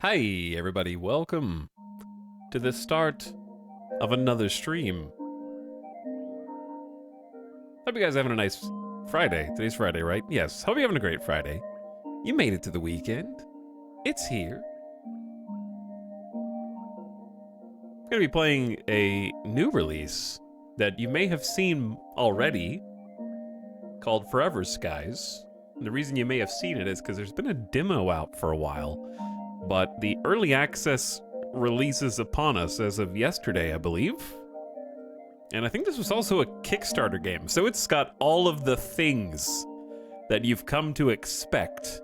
Hi, everybody. Welcome to the start of another stream. Hope you guys are having a nice Friday. Today's Friday, right? Yes. Hope you're having a great Friday. You made it to the weekend. It's here. I'm going to be playing a new release that you may have seen already called Forever Skies. And the reason you may have seen it is because there's been a demo out for a while, but the early access release is upon us as of yesterday, I believe. And I think this was also a Kickstarter game, so it's got all of the things that you've come to expect.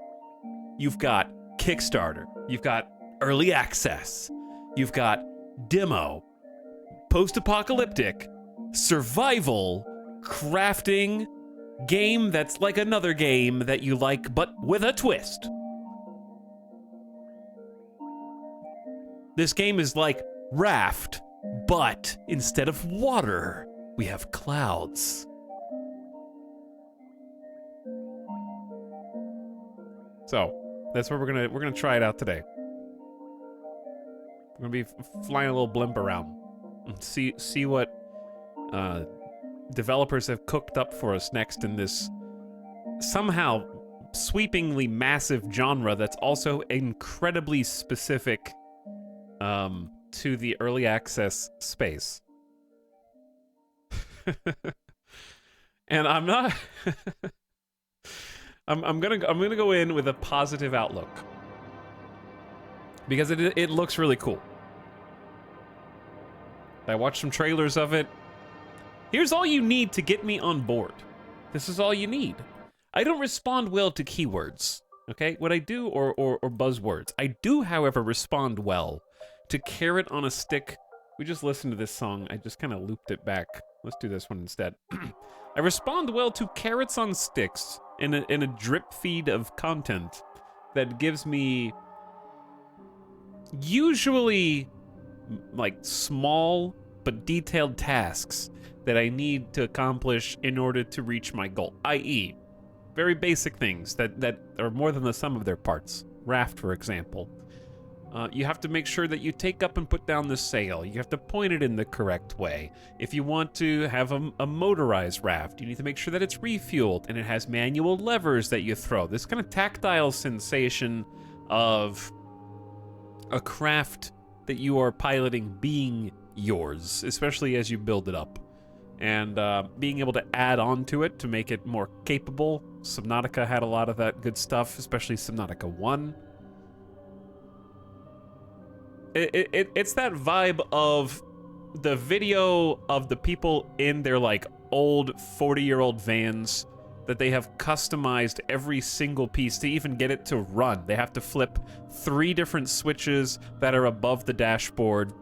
You've got Kickstarter, you've got early access, you've got demo, post-apocalyptic, survival, crafting, game that's like another game that you like, but with a twist. This game is like Raft, but instead of water, we have clouds. So that's what we're gonna try it out today. We're gonna be flying a little blimp around and see what developers have cooked up for us next in this somehow sweepingly massive genre that's also incredibly specific to the early access space. And I'm not I'm gonna go in with a positive outlook because it looks really cool. I watched some trailers of it. Here's all you need to get me on board. This is all you need. I don't respond well to keywords, okay? What I do, or buzzwords. I do, however, respond well to carrot on a stick. We just listened to this song. I just kind of looped it back. Let's do this one instead. I respond well to carrots on sticks in a drip feed of content that gives me usually like small but detailed tasks that I need to accomplish in order to reach my goal, i.e., very basic things that are more than the sum of their parts. Raft, for example. You have to make sure that you take up and put down the sail. You have to point it in the correct way. If you want to have a motorized raft, you need to make sure that it's refueled and it has manual levers that you throw. This kind of tactile sensation of a craft that you are piloting being yours, especially as you build it up. And being able to add on to it to make it more capable. Subnautica had a lot of that good stuff, especially Subnautica 1. It's that vibe of the video of the people in their like old 40-year-old vans that they have customized every single piece to even get it to run. They have to flip 3 different switches that are above the dashboard.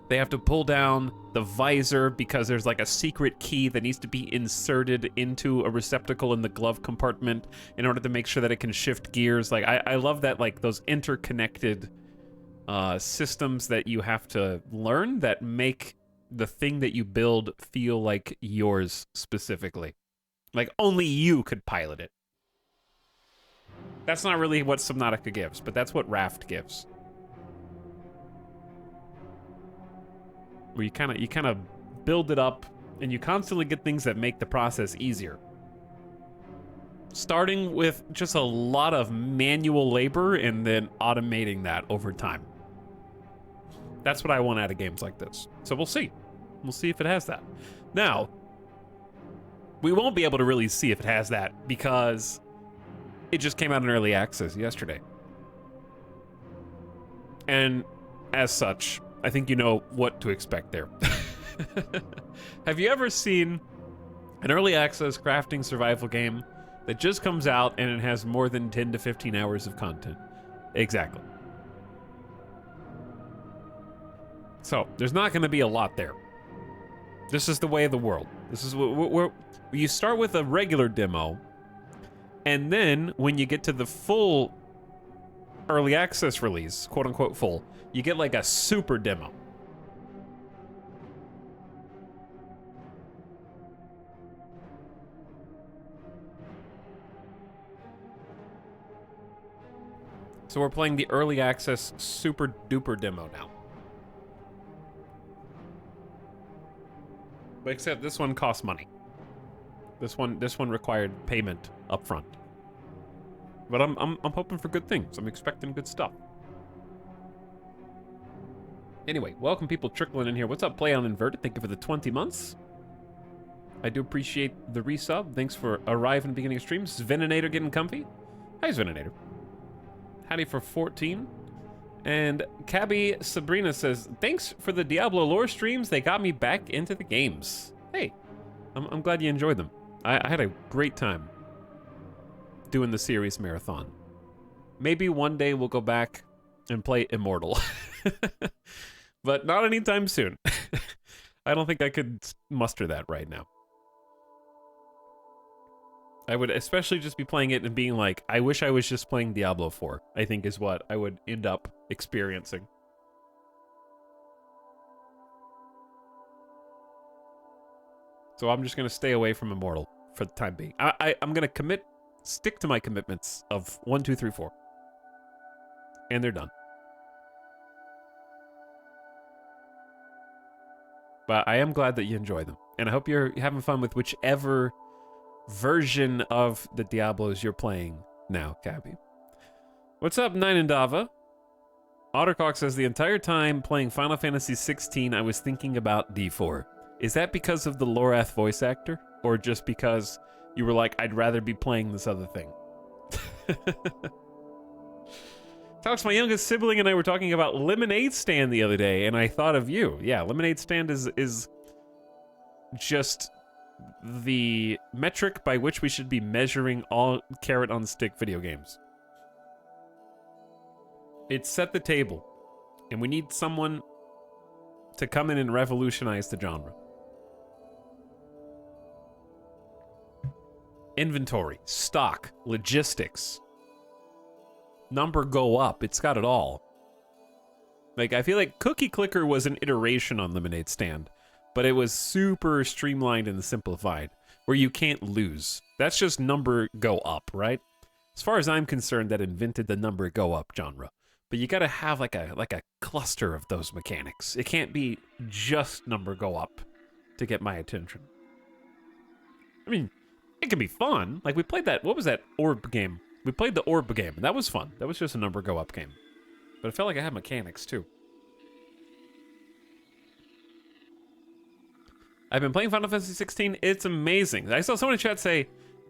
They have to pull down the visor because there's like a secret key that needs to be inserted into a receptacle in the glove compartment in order to make sure that it can shift gears. Like I love that, like those interconnected systems that you have to learn that make the thing that you build feel like yours specifically. Like only you could pilot it. That's not really what Subnautica gives, but that's what Raft gives. Where you kind of build it up and you constantly get things that make the process easier. Starting with just a lot of manual labor and then automating that over time. That's what I want out of games like this. So we'll see. We'll see if it has that. Now, we won't be able to really see if it has that because it just came out in early access yesterday. And as such, I think you know what to expect there. Have you ever seen an early access crafting survival game that just comes out and it has more than 10 to 15 hours of content? Exactly. So, there's not going to be a lot there. This is the way of the world. This is where you start with a regular demo, and then when you get to the full early access release, quote unquote full, you get like a super demo. So we're playing the early access super duper demo now. But except this one costs money. This one required payment up front. But I'm hoping for good things. I'm expecting good stuff. Anyway, welcome people trickling in here. What's up, Play on Inverted? Thank you for the 20 months. I do appreciate the resub. Thanks for arriving at the beginning of streams. Veninator getting comfy. Hi, Veninator. Hattie for 14. And Cabby Sabrina says, thanks for the Diablo lore streams. They got me back into the games. Hey, I'm glad you enjoyed them. I had a great time doing the series marathon. Maybe one day we'll go back and play Immortal. But not anytime soon. I don't think I could muster that right now. I would especially just be playing it and being like, I wish I was just playing Diablo 4, I think is what I would end up experiencing. So I'm just going to stay away from Immortal for the time being. I'm going to stick to my commitments of 1, 2, 3, 4. And they're done. But I am glad that you enjoy them. And I hope you're having fun with whichever version of the Diablos you're playing now, Cabby. What's up, Nine and Dava? Ottercock says, the entire time playing Final Fantasy 16, I was thinking about D4. Is that because of the Lorath voice actor? Or just because you were like, I'd rather be playing this other thing? Talks, my youngest sibling and I were talking about Lemonade Stand the other day, and I thought of you. Yeah, Lemonade Stand is just the metric by which we should be measuring all carrot-on-stick video games. It set the table, and we need someone to come in and revolutionize the genre. Inventory, stock, logistics, number go up. It's got it all. Like, I feel like Cookie Clicker was an iteration on Lemonade Stand, but it was super streamlined and simplified, where you can't lose. That's just number go up, right? As far as I'm concerned, that invented the number go up genre. But you gotta have like a cluster of those mechanics. It can't be just number go up to get my attention. I mean, it can be fun. Like, we played that, what was that orb game? We played the orb game, and that was fun. That was just a number go up game. But it felt like I had mechanics too. I've been playing Final Fantasy 16. It's amazing. I saw someone in chat say,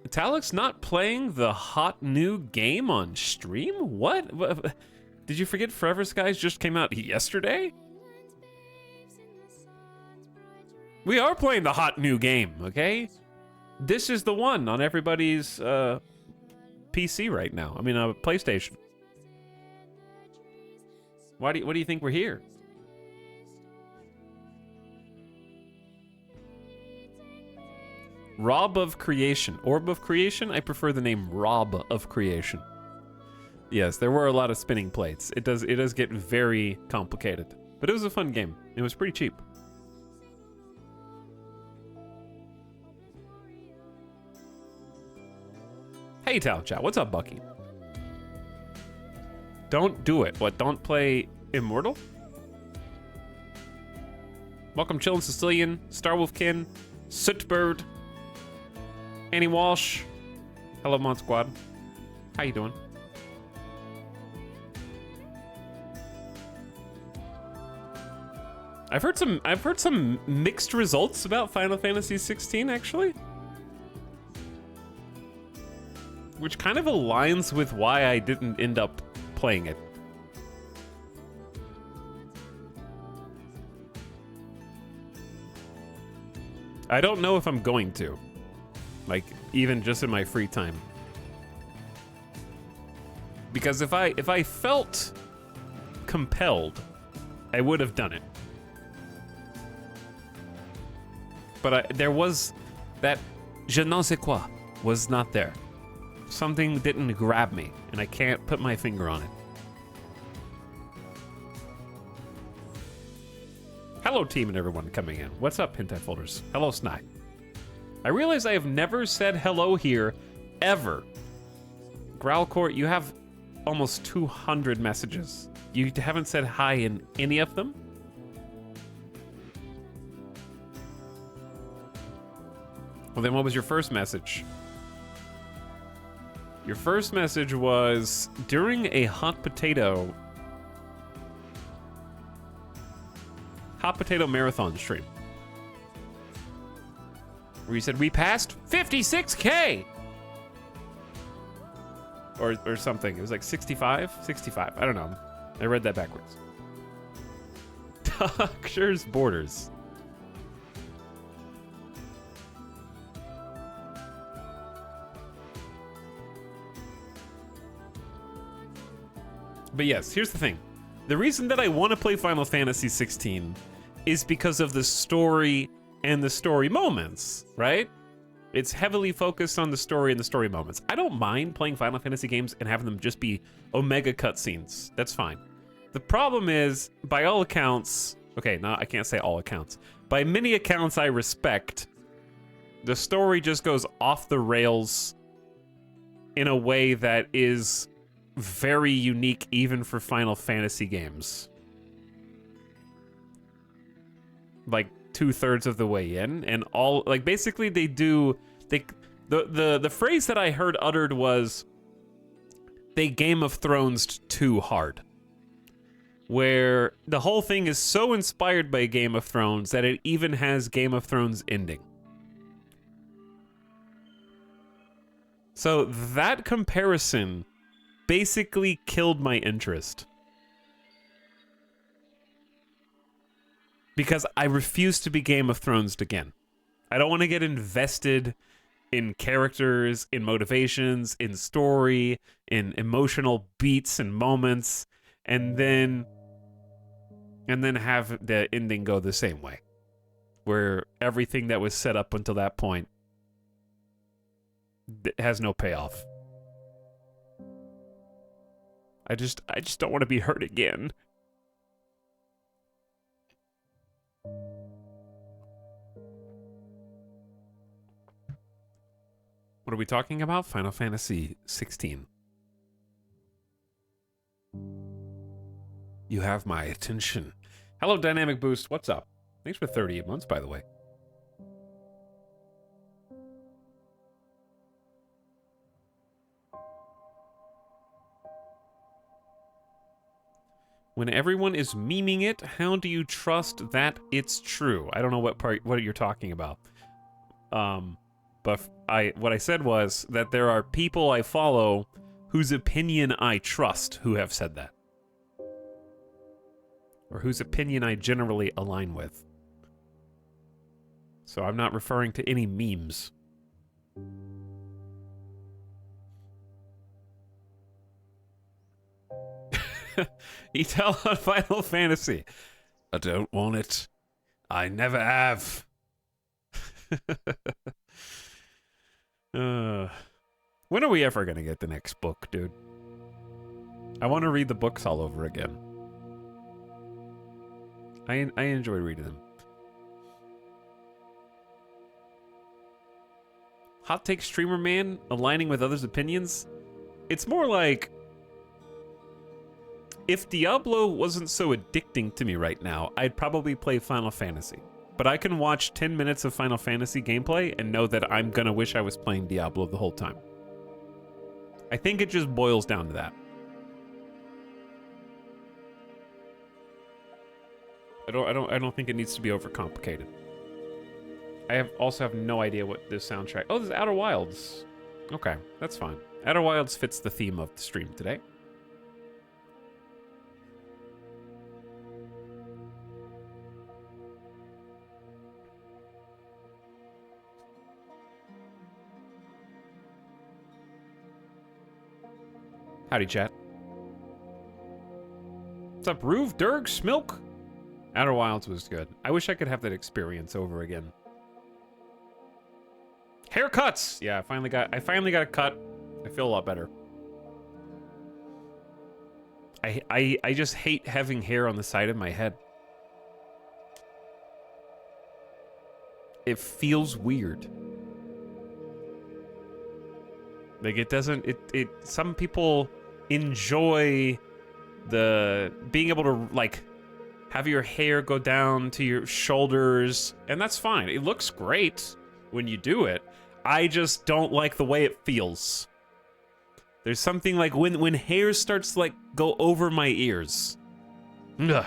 Talik's not playing the hot new game on stream? What? Did you forget Forever Skies just came out yesterday? We are playing the hot new game, okay? This is the one on everybody's PC right now. I mean, PlayStation. What do you think we're here? Rob of Creation. Orb of Creation? I prefer the name Rob of Creation. Yes, there were a lot of spinning plates. It does get very complicated. But it was a fun game. It was pretty cheap. Hey, Talent Chat. What's up, Bucky? Don't do it. What, don't play Immortal? Welcome, Chillin' Sicilian, Starwolfkin, Sootbird, Annie Walsh. Hello, Mon Squad. How you doing? I've heard some mixed results about Final Fantasy 16, actually. Which kind of aligns with why I didn't end up playing it. I don't know if I'm going to. Like, even just in my free time. Because if I felt compelled, I would have done it. But there was that je ne sais quoi was not there. Something didn't grab me, and I can't put my finger on it. Hello, team and everyone coming in. What's up, Hentai Folders? Hello, Sny. I realize I have never said hello here, ever. Growlcourt, you have almost 200 messages. You haven't said hi in any of them? Well, then what was your first message? Your first message was during a hot potato marathon stream, where you said we passed 56K or something. It was like 65. I don't know. I read that backwards. Doctor's Borders. But yes, here's the thing. The reason that I want to play Final Fantasy 16 is because of the story and the story moments, right? It's heavily focused on the story and the story moments. I don't mind playing Final Fantasy games and having them just be Omega cutscenes. That's fine. The problem is, by all accounts, okay, no, I can't say all accounts. By many accounts I respect, the story just goes off the rails in a way that is very unique even for Final Fantasy games. Like 2/3 of the way in, and all, like, basically the phrase that I heard uttered was they Game of Thrones too hard, where the whole thing is so inspired by Game of Thrones that it even has Game of Thrones ending. So that comparison basically killed my interest. Because I refuse to be Game of Thrones again. I don't want to get invested in characters, in motivations, in story, in emotional beats and moments, and then have the ending go the same way, where everything that was set up until that point has no payoff. I just don't want to be hurt again. What are we talking about? Final Fantasy 16. You have my attention. Hello, Dynamic Boost. What's up? Thanks for 38 months, by the way. When everyone is memeing it, how do you trust that it's true? I don't know what you're talking about. But what I said was that there are people I follow whose opinion I trust who have said that. Or whose opinion I generally align with. So I'm not referring to any memes. Etel on Final Fantasy. I don't want it. I never have. When are we ever gonna get the next book, dude? I want to read the books all over again. I enjoy reading them. Hot take streamer man aligning with others' opinions? It's more like, if Diablo wasn't so addicting to me right now, I'd probably play Final Fantasy. But I can watch 10 minutes of Final Fantasy gameplay and know that I'm gonna wish I was playing Diablo the whole time. I think it just boils down to that. I don't think it needs to be overcomplicated. I also have no idea what this soundtrack. Oh, this is Outer Wilds. Okay, that's fine. Outer Wilds fits the theme of the stream today. Howdy, chat. What's up, Roof, Durg, Smilk? Outer Wilds was good. I wish I could have that experience over again. Haircuts! Yeah, I finally got a cut. I feel a lot better. I just hate having hair on the side of my head. It feels weird. Like, it doesn't, some people enjoy the being able to like have your hair go down to your shoulders, and that's fine. It looks great when you do it. I just don't like the way it feels. There's something like when hair starts to like go over my ears. Ugh.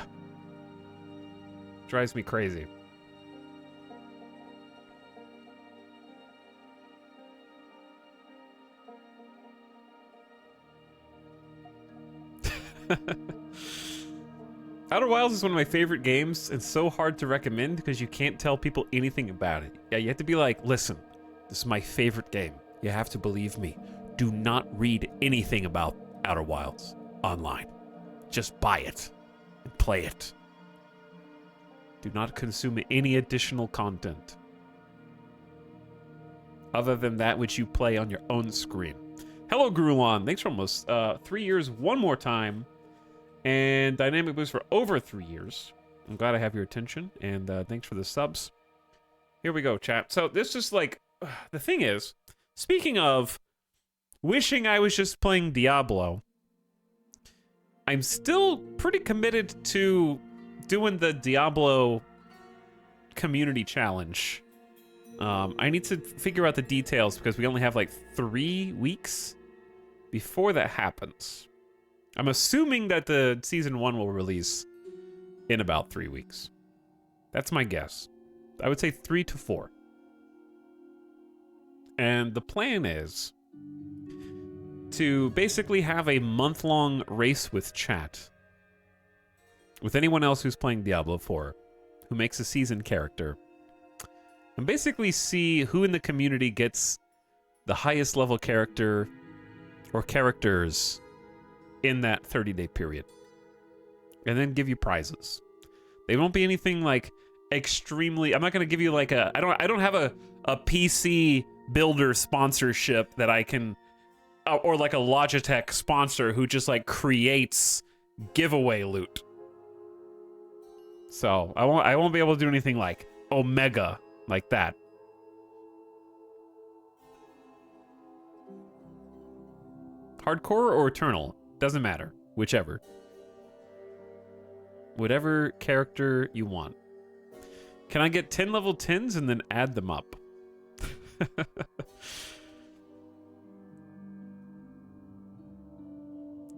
Drives me crazy. Outer Wilds is one of my favorite games, and so hard to recommend because you can't tell people anything about it. Yeah, you have to be like, listen, this is my favorite game. You have to believe me. Do not read anything about Outer Wilds online. Just buy it and play it. Do not consume any additional content other than that which you play on your own screen. Hello, Grulon. Thanks for almost 3 years one more time. And Dynamic Boost for over 3 years. I'm glad I have your attention, and thanks for the subs. Here we go, chat. So this is like, the thing is, speaking of wishing I was just playing Diablo, I'm still pretty committed to doing the Diablo community challenge. I need to figure out the details because we only have like 3 weeks before that happens. I'm assuming that the Season 1 will release in about 3 weeks. That's my guess. I would say 3 to 4. And the plan is to basically have a month-long race with chat with anyone else who's playing Diablo 4, who makes a seasoned character, and basically see who in the community gets the highest level character or characters in that 30-day period, and then give you prizes. They won't be anything like extremely. I'm not going to give you like a. I don't have a PC builder sponsorship that I can, or like a Logitech sponsor who just like creates giveaway loot. So I won't be able to do anything like Omega like that. Hardcore or Eternal? Doesn't matter. Whichever. Whatever character you want. Can I get 10 level 10s and then add them up?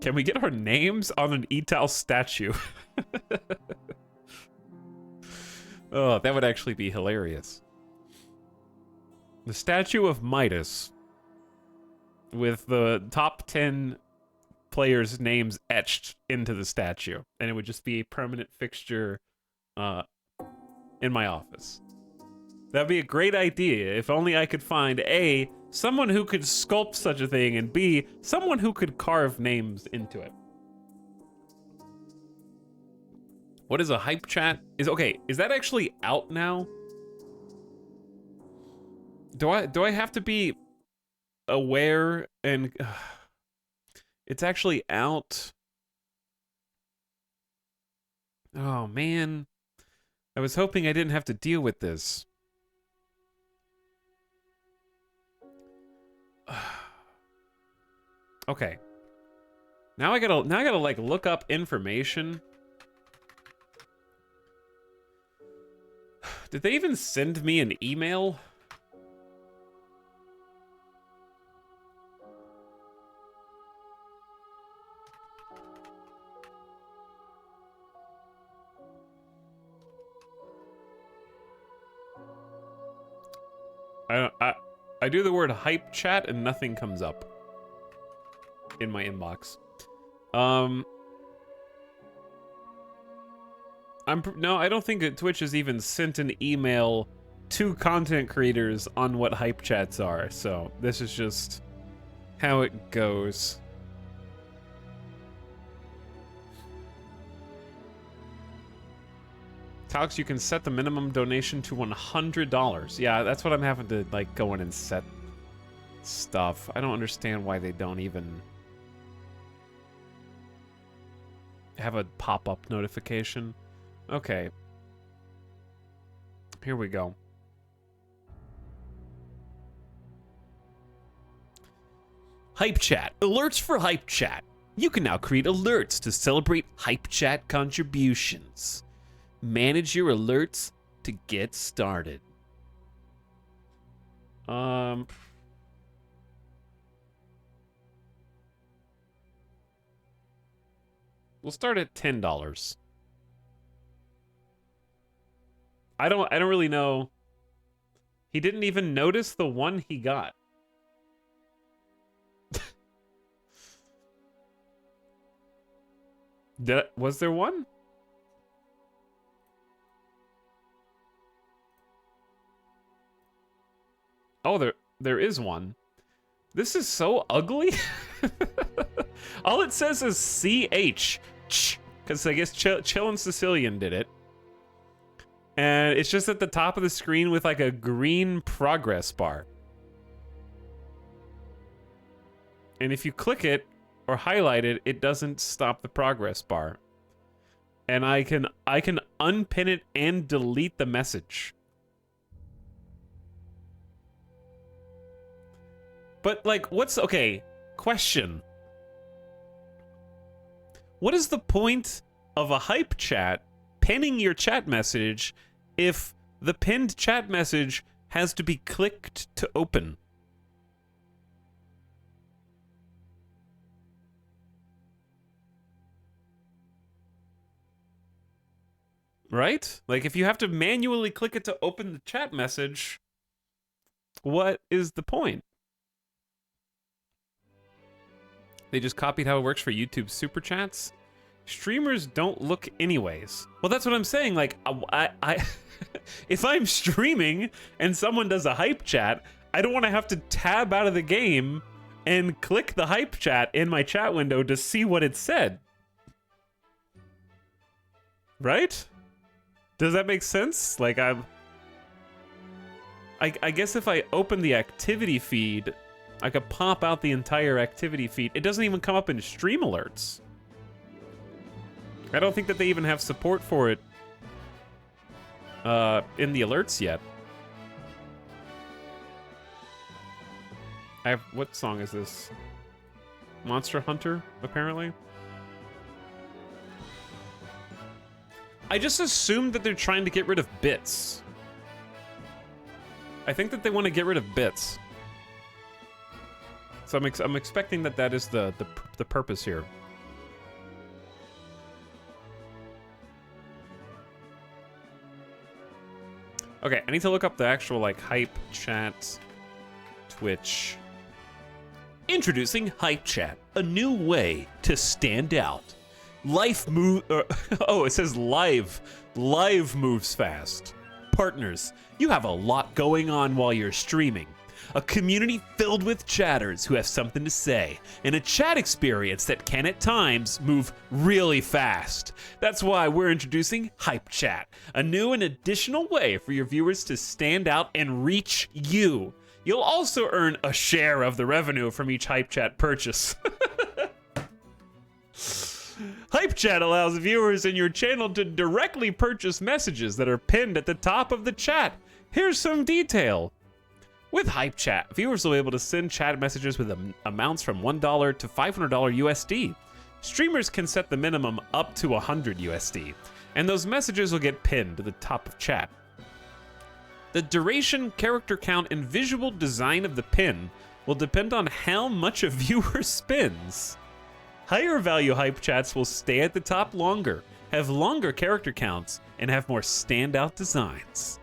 Can we get our names on an Etal statue? Oh, that would actually be hilarious. The statue of Midas with the top 10 players' names etched into the statue, and it would just be a permanent fixture in my office. That'd be a great idea if only I could find A, someone who could sculpt such a thing, and B, someone who could carve names into it. What is a hype chat? Is that actually out now? Do I have to be aware and it's actually out? Oh man. I was hoping I didn't have to deal with this. Okay. Now I gotta like look up information. Did they even send me an email? I do the word hype chat and nothing comes up in my inbox. No, I don't think that Twitch has even sent an email to content creators on what hype chats are, so this is just how it goes. Talks, you can set the minimum donation to $100. Yeah, that's what I'm having to like go in and set stuff. I don't understand why they don't even have a pop-up notification. Okay. Here we go. Hype chat. Alerts for hype chat. You can now create alerts to celebrate Hype Chat contributions. Manage your alerts to get started. We'll start at $10. I don't really know. He didn't even notice the one he got. Was there one? Oh, there is one. This is so ugly. All it says is CH. Because I guess Chill and Sicilian did it. And it's just at the top of the screen with like a green progress bar. And if you click it or highlight it, it doesn't stop the progress bar. And I can unpin it and delete the message. But like, okay, question. What is the point of a hype chat pinning your chat message if the pinned chat message has to be clicked to open? Right? Like, if you have to manually click it to open the chat message, what is the point? They just copied how it works for YouTube Super Chats. Streamers don't look anyways. Well, that's what I'm saying. Like, I if I'm streaming and someone does a hype chat, I don't want to have to tab out of the game and click the hype chat in my chat window to see what it said. Right? Does that make sense? Like, I guess if I open the activity feed, I could pop out the entire activity feed. It doesn't even come up in stream alerts. I don't think that they even have support for it in the alerts yet. What song is this? Monster Hunter, apparently. I just assumed that they're trying to get rid of bits. I think that they want to get rid of bits. So I'm expecting that is the purpose here. Okay, I need to look up the actual like hype chat Twitch. Introducing Hype Chat, a new way to stand out. Oh, it says live. Live moves fast. Partners, you have a lot going on while you're streaming. A community filled with chatters who have something to say, and a chat experience that can at times move really fast. That's why we're introducing Hype Chat, a new and additional way for your viewers to stand out and reach you. You'll also earn a share of the revenue from each Hype Chat purchase. Hype Chat allows viewers in your channel to directly purchase messages that are pinned at the top of the chat. Here's some detail. With Hype Chat, viewers will be able to send chat messages with amounts from $1 to $500 USD. Streamers can set the minimum up to $100 USD, and those messages will get pinned to the top of chat. The duration, character count, and visual design of the pin will depend on how much a viewer spends. Higher value Hype Chats will stay at the top longer, have longer character counts, and have more standout designs.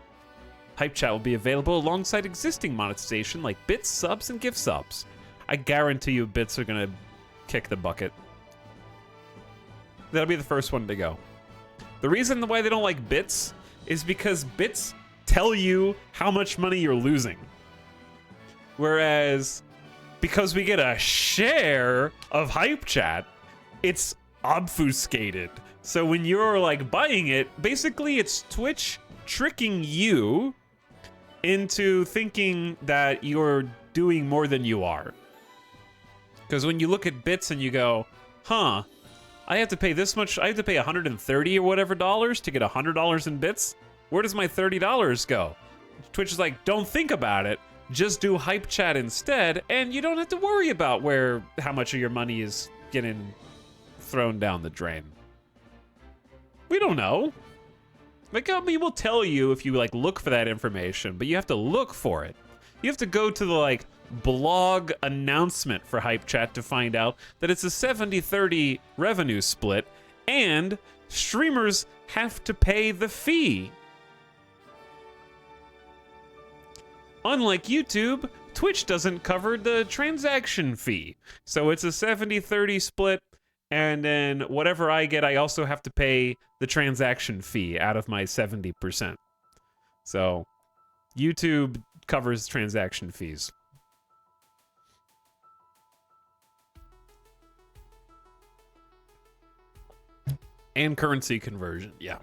Hype Chat will be available alongside existing monetization like bits, subs, and gift subs. I guarantee you bits are gonna kick the bucket. That'll be the first one to go. The reason why they don't like bits is because bits tell you how much money you're losing. Whereas, because we get a share of Hype Chat, it's obfuscated. So when you're like buying it, basically it's Twitch tricking you into thinking that you're doing more than you are. Because when you look at bits and you go, huh, I have to pay this much, I have to pay 130 or whatever dollars to get $100 in bits? Where does my $30 go? Twitch is like, don't think about it. Just do Hype Chat instead, and you don't have to worry about how much of your money is getting thrown down the drain? We don't know. Like, I mean, we'll tell you if you, like, look for that information, but you have to look for it. You have to go to the, like, blog announcement for Hype Chat to find out that it's a 70-30 revenue split, and streamers have to pay the fee. Unlike YouTube, Twitch doesn't cover the transaction fee. So it's a 70-30 split, and then whatever I get, I also have to pay the transaction fee out of my 70%. So YouTube covers transaction fees. And currency conversion, yeah.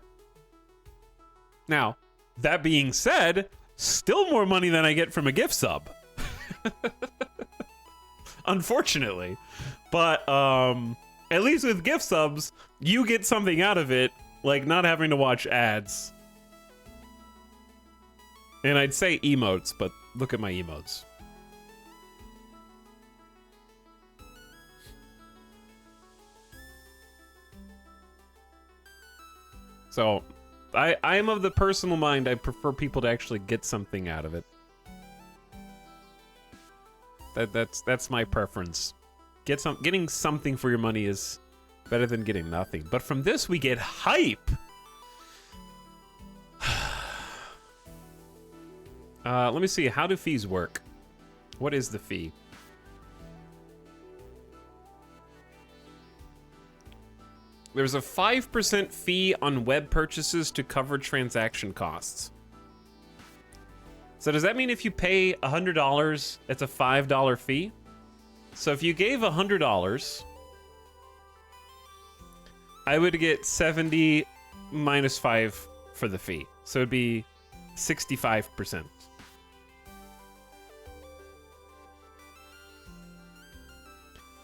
Now, that being said, still more money than I get from a gift sub. Unfortunately. But at least with gift subs, you get something out of it, like not having to watch ads. And I'd say emotes, but look at my emotes. So, I am of the personal mind, I prefer people to actually get something out of it. That's my preference. Getting something for your money is better than getting nothing. But from this we get hype. Let me see, how do fees work? What is the fee? There's a 5% fee on web purchases to cover transaction costs. So does that mean if you pay $100, it's a $5 fee? So if you gave $100, I would get 70 minus 5 for the fee. So it'd be 65%.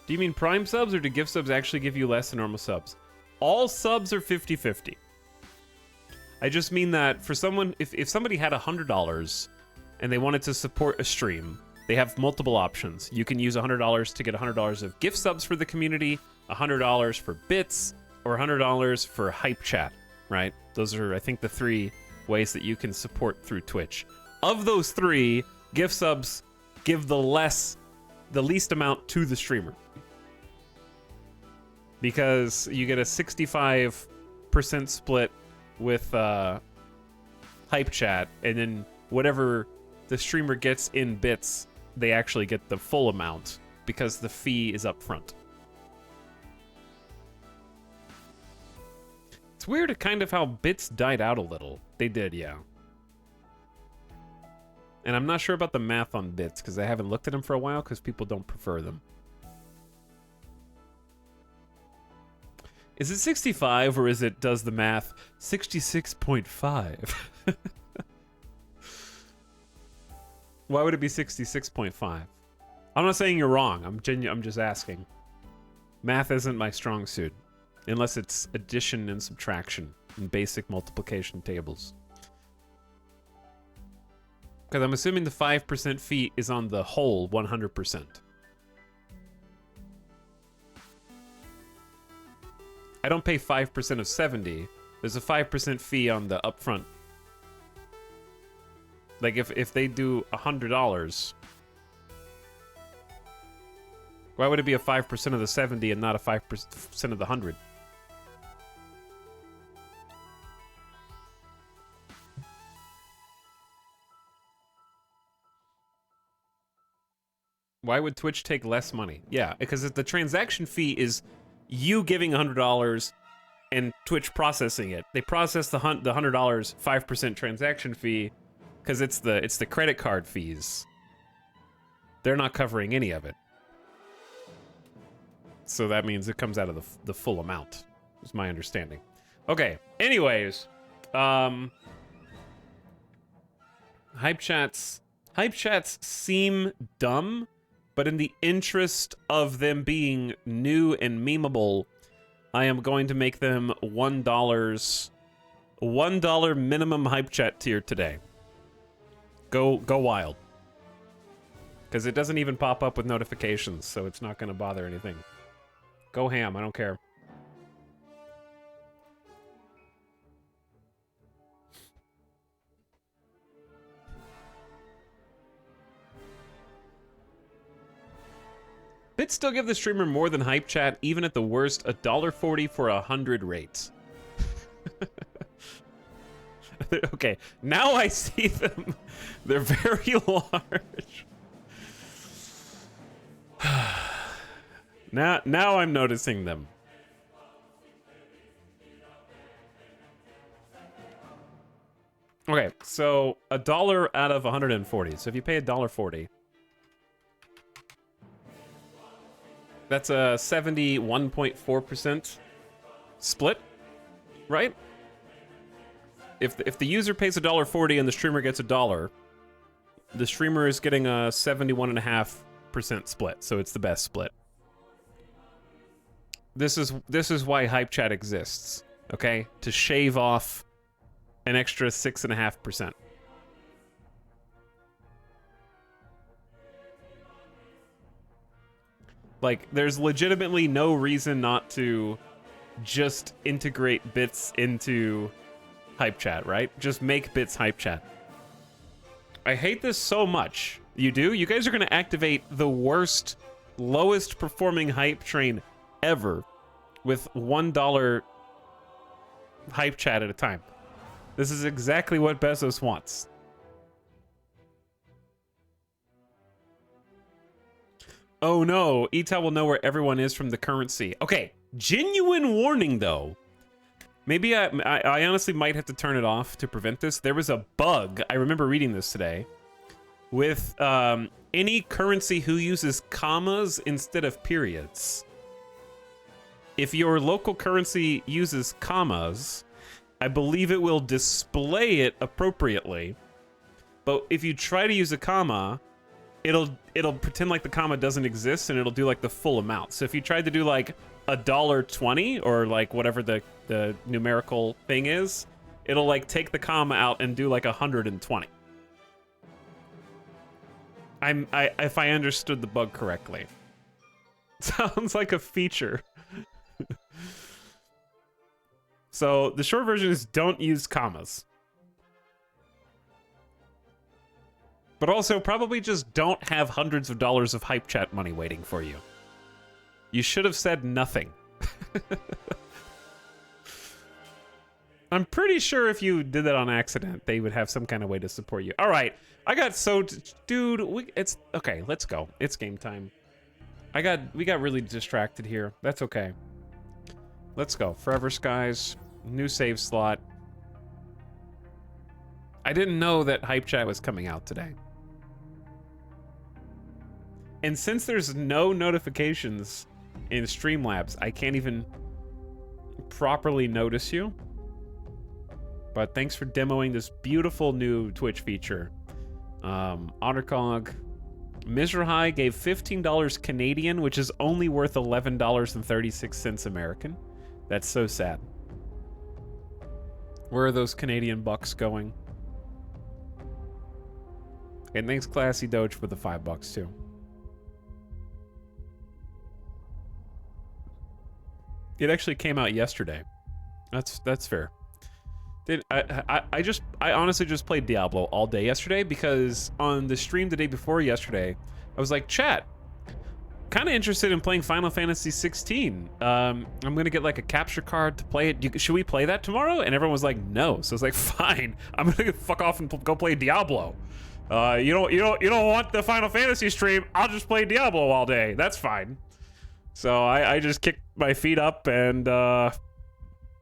Do you mean Prime subs, or do gift subs actually give you less than normal subs? All subs are 50-50. I just mean that for someone, if somebody had $100 and they wanted to support a stream, they have multiple options. You can use $100 to get $100 of gift subs for the community, $100 for bits, or $100 for Hype Chat, right? Those are, I think, the 3 ways that you can support through Twitch. Of those 3, gift subs give the least amount to the streamer. Because you get a 65% split with Hype Chat, and then whatever the streamer gets in bits, they actually get the full amount because the fee is up front. It's weird kind of how bits died out a little. They did, yeah. And I'm not sure about the math on bits because I haven't looked at them for a while because people don't prefer them. Is it 65 or is it, does the math, 66.5? Why would it be 66.5? I'm not saying you're wrong. I'm just asking. Math isn't my strong suit, unless it's addition and subtraction in basic multiplication tables. Because I'm assuming the 5% fee is on the whole 100%. I don't pay 5% of 70. There's a 5% fee on the upfront. Like if they do $100, why would it be a 5% of the 70 and not a 5% of the 100? Why would Twitch take less money? Yeah, because the transaction fee is you giving $100 and Twitch processing it. They process the $100 5% transaction fee because it's the credit card fees. They're not covering any of it. So that means it comes out of the full amount, is my understanding. Okay, anyways. Hype chats seem dumb, but in the interest of them being new and memeable, I am going to make them $1 minimum hype chat tier today. Go wild. Because it doesn't even pop up with notifications, so it's not going to bother anything. Go ham, I don't care. Bits still give the streamer more than hype chat, even at the worst, $1.40 for 100 rates. Okay, now I see them. They're very large. Now I'm noticing them. Okay, so $1 out of 140. So if you pay $1.40, that's a 71.4% split, right? If the user pays $1.40 and the streamer gets $1, the streamer is getting a 71.5% split, so it's the best split. This is why hype chat exists, okay? To shave off an extra 6.5%. Like, there's legitimately no reason not to just integrate bits into hype chat, right? Just make bits hype chat. I hate this so much. You do? You guys are going to activate the worst, lowest performing hype train ever with $1 hype chat at a time. This is exactly what Bezos wants. Oh no, Ita will know where everyone is from the currency. Okay, genuine warning though. Maybe I honestly might have to turn it off to prevent this. There was a bug, I remember reading this today, with any currency who uses commas instead of periods. If your local currency uses commas, I believe it will display it appropriately. But if you try to use a comma, it'll pretend like the comma doesn't exist and it'll do like the full amount. So if you tried to do like $1.20 or like whatever the numerical thing is, it'll like take the comma out and do like 120. If I understood the bug correctly. Sounds like a feature. So the short version is don't use commas. But also probably just don't have hundreds of dollars of hype chat money waiting for you. You should have said nothing. I'm pretty sure if you did that on accident, they would have some kind of way to support you. All right, I got so... Dude, it's... Okay, let's go. It's game time. We got really distracted here. That's okay. Let's go. Forever Skies. New save slot. I didn't know that hype chat was coming out today. And since there's no notifications in Streamlabs, I can't even properly notice you. But thanks for demoing this beautiful new Twitch feature. Ottercog. Mizrahi gave $15 Canadian, which is only worth $11.36 American. That's so sad. Where are those Canadian bucks going? And thanks Classy Doge for the $5 too. It actually came out yesterday. That's fair. I honestly just played Diablo all day yesterday because on the stream the day before yesterday, I was like, chat, kind of interested in playing Final Fantasy 16. I'm gonna get like a capture card to play it. Should we play that tomorrow? And everyone was like, no. So I was like, fine. I'm gonna fuck off and go play Diablo. You don't want the Final Fantasy stream. I'll just play Diablo all day. That's fine. So I just kicked my feet up and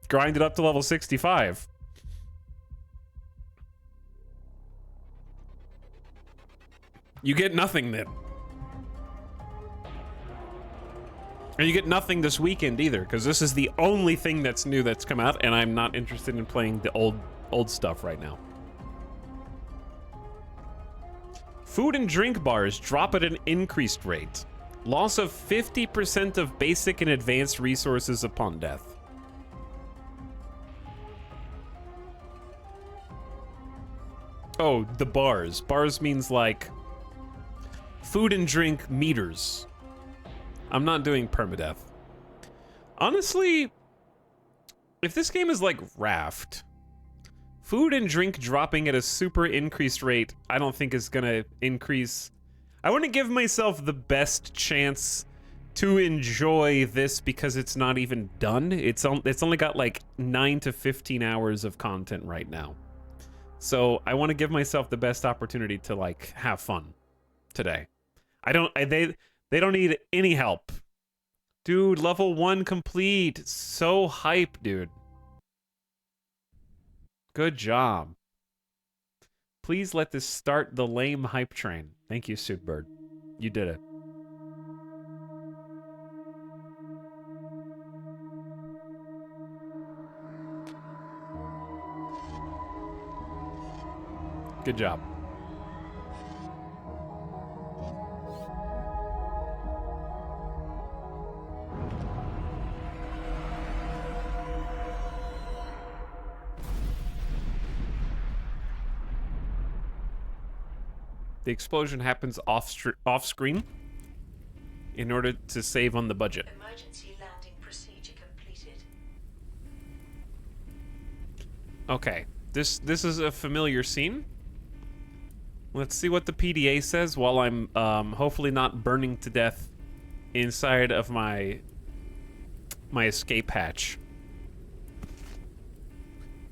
grinded up to level 65. You get nothing then. And you get nothing this weekend either, because this is the only thing that's new that's come out, and I'm not interested in playing the old stuff right now. Food and drink bars drop at an increased rate. Loss of 50% of basic and advanced resources upon death. Oh, the bars. Bars means like food and drink meters. I'm not doing permadeath. Honestly, if this game is like Raft, food and drink dropping at a super increased rate, I don't think is gonna increase. I want to give myself the best chance to enjoy this because it's not even done. It's only got like 9 to 15 hours of content right now. So I want to give myself the best opportunity to like have fun today. They don't need any help. Dude, level 1 complete. So hype, dude. Good job. Please let this start the lame hype train. Thank you, Suitbird. You did it. Good job. The explosion happens off screen in order to save on the budget. Emergency landing procedure completed. Okay, this is a familiar scene. Let's see what the PDA says while I'm hopefully not burning to death inside of my escape hatch.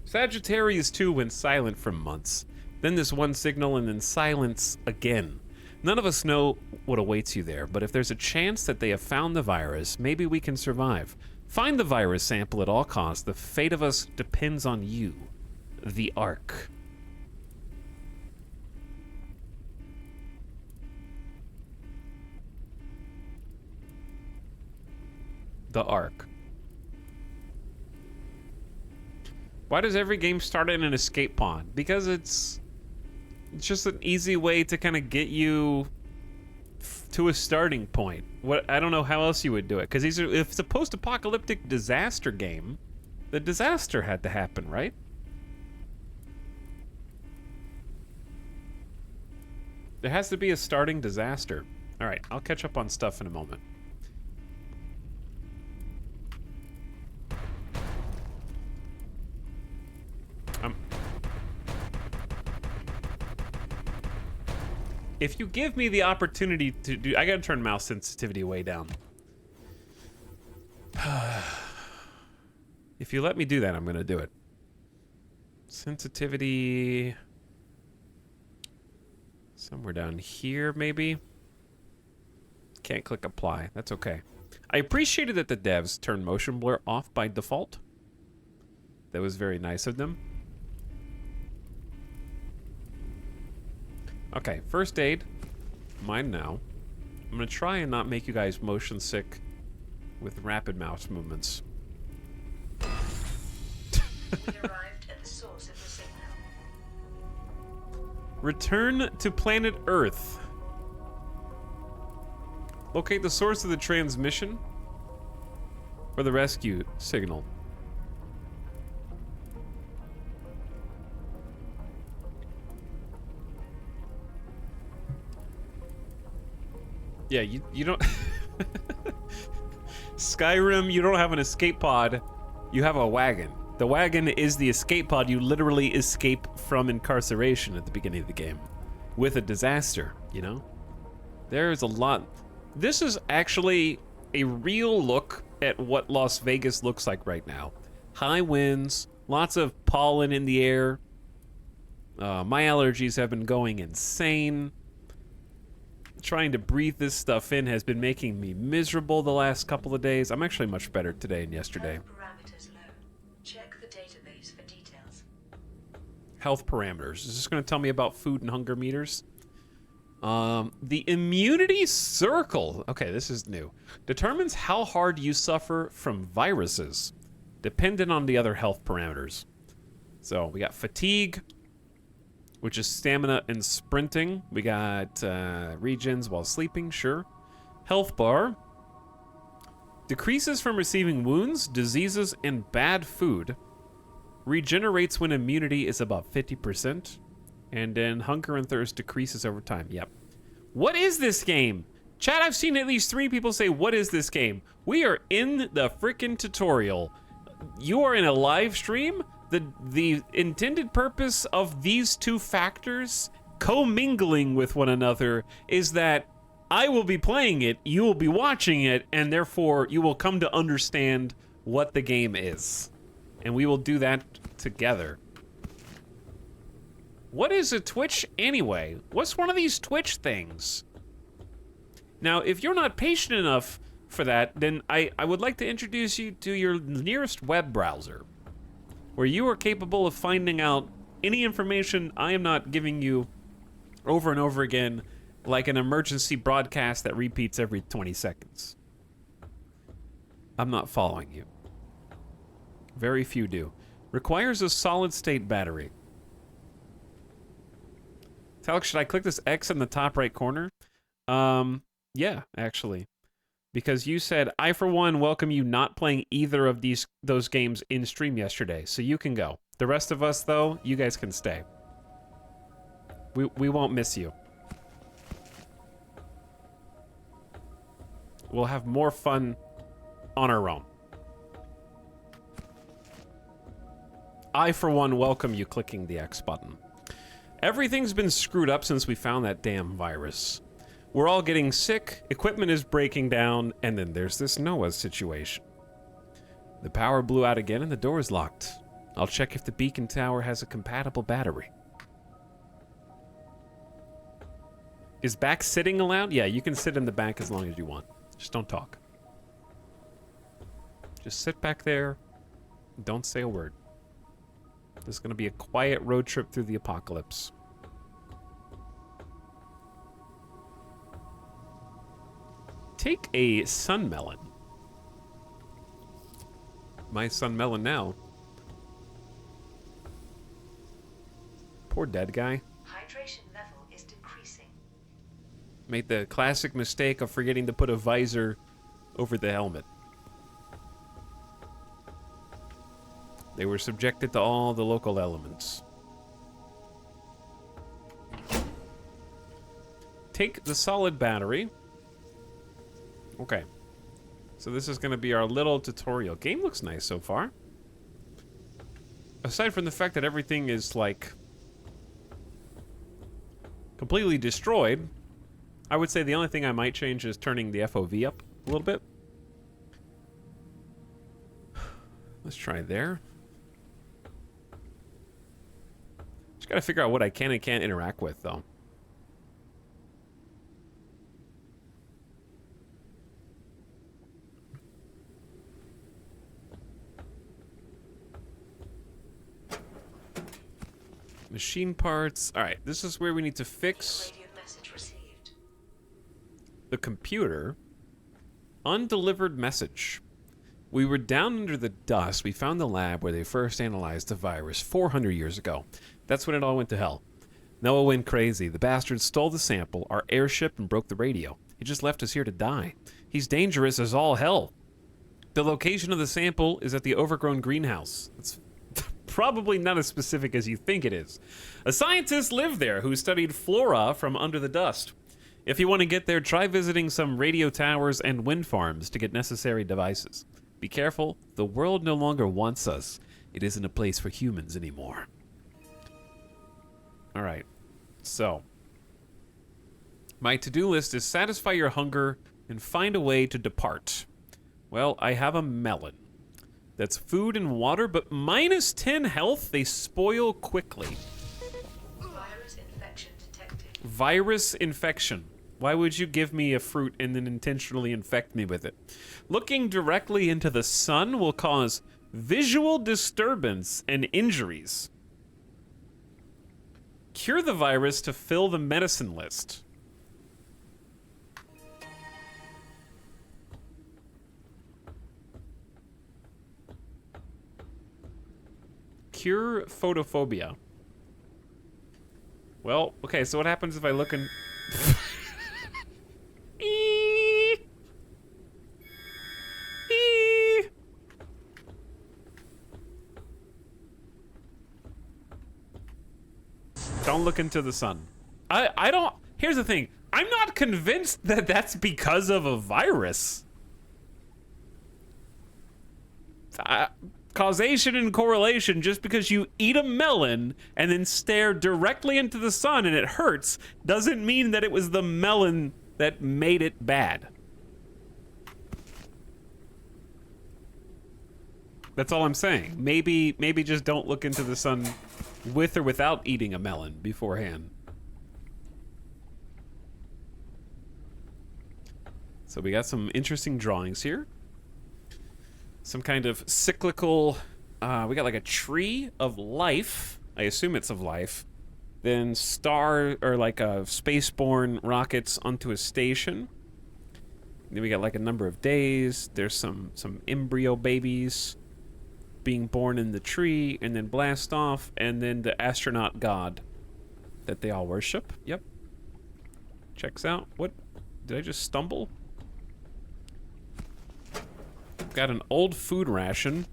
Sagittarius 2 went silent for months. Then this one signal and then silence again. None of us know what awaits you there, but if there's a chance that they have found the virus, maybe we can survive. Find the virus sample at all costs. The fate of us depends on you. The Ark. The Ark. Why does every game start in an escape pod? Because it's just an easy way to kind of get you to a starting point. I don't know how else you would do it, because if it's a post-apocalyptic disaster game, the disaster had to happen, right? There has to be a starting disaster. All right, I'll catch up on stuff in a moment. If you give me the opportunity to do... I gotta turn mouse sensitivity way down. If you let me do that, I'm gonna do it. Sensitivity... somewhere down here, maybe? Can't click apply. That's okay. I appreciated that the devs turned motion blur off by default. That was very nice of them. Okay, first aid. Mine now. I'm gonna try and not make you guys motion sick with rapid mouse movements. We arrived at the source of the signal. Return to planet Earth. Locate the source of the transmission or the rescue signal. Yeah, you don't... Skyrim, you don't have an escape pod. You have a wagon. The wagon is the escape pod. You literally escape from incarceration at the beginning of the game. With a disaster, you know? There's a lot... This is actually a real look at what Las Vegas looks like right now. High winds, lots of pollen in the air. My allergies have been going insane. Trying to breathe this stuff in has been making me miserable the last couple of days. I'm actually much better today than yesterday. Health parameters low. Check the database for details. Health parameters. Is this going to tell me about food and hunger meters? The immunity circle. Okay, this is new. Determines how hard you suffer from viruses, dependent on the other health parameters. So we got fatigue, which is stamina and sprinting. We got regens while sleeping, sure. Health bar. Decreases from receiving wounds, diseases, and bad food. Regenerates when immunity is above 50%. And then hunger and thirst decreases over time. Yep. What is this game? Chat, I've seen at least 3 people say, what is this game? We are in the frickin' tutorial. You are in a live stream? The intended purpose of these 2 factors commingling with one another is that I will be playing it, you will be watching it, and therefore you will come to understand what the game is. And we will do that together. What is a Twitch anyway? What's one of these Twitch things? Now, if you're not patient enough for that, then I would like to introduce you to your nearest web browser, where you are capable of finding out any information I am not giving you over and over again, like an emergency broadcast that repeats every 20 seconds. I'm not following you. Very few do. Requires a solid-state battery. Talk, should I click this X in the top right corner? Yeah, actually. Because you said, I for one welcome you not playing either of those games in stream yesterday, so you can go. The rest of us, though, you guys can stay. We won't miss you. We'll have more fun on our own. I, for one, welcome you clicking the X button. Everything's been screwed up since we found that damn virus. We're all getting sick, equipment is breaking down, and then there's this Noah situation. The power blew out again and the door is locked. I'll check if the beacon tower has a compatible battery. Is back sitting allowed? Yeah, you can sit in the back as long as you want. Just don't talk. Just sit back there. Don't say a word. This is going to be a quiet road trip through the apocalypse. Take a sun melon. My sun melon now. Poor dead guy. Hydration level is decreasing. Made the classic mistake of forgetting to put a visor over the helmet. They were subjected to all the local elements. Take the solid battery. Okay. So this is going to be our little tutorial. Game looks nice so far. Aside from the fact that everything is, like, completely destroyed, I would say the only thing I might change is turning the FOV up a little bit. Let's try there. Just gotta figure out what I can and can't interact with, though. Machine parts. Alright, this is where we need to fix Radio message received. the computer. Undelivered message. We were down under the dust. We found the lab where they first analyzed the virus 400 years ago. That's when it all went to hell. Noah went crazy. The bastard stole the sample, our airship, and broke the radio. He just left us here to die. He's dangerous as all hell. The location of the sample is at the overgrown greenhouse. It's probably not as specific as you think it is. A scientist lived there who studied flora from under the dust. If you want to get there, try visiting some radio towers and wind farms to get necessary devices. Be careful, the world no longer wants us. It isn't a place for humans anymore. Alright, so my to-do list is satisfy your hunger and find a way to depart. Well, I have a melon. That's food and water, but minus 10 health, they spoil quickly. Virus infection detected. Virus infection. Why would you give me a fruit and then intentionally infect me with it? Looking directly into the sun will cause visual disturbance and injuries. Cure the virus to fill the medicine list. Cure photophobia. Well, okay, so what happens if I look in... Don't look into the sun. I don't... Here's the thing. I'm not convinced that that's because of a virus. Causation and correlation, just because you eat a melon and then stare directly into the sun and it hurts, doesn't mean that it was the melon that made it bad. That's all I'm saying. Maybe just don't look into the sun with or without eating a melon beforehand. So we got some interesting drawings here. Some kind of cyclical, we got like a tree of life. I assume it's of life. Then star, or like a spaceborne rockets onto a station. Then we got like a number of days. There's some embryo babies being born in the tree, and then blast off, and then the astronaut god that they all worship. Yep. Checks out. What? Did I just stumble? Got an old food ration.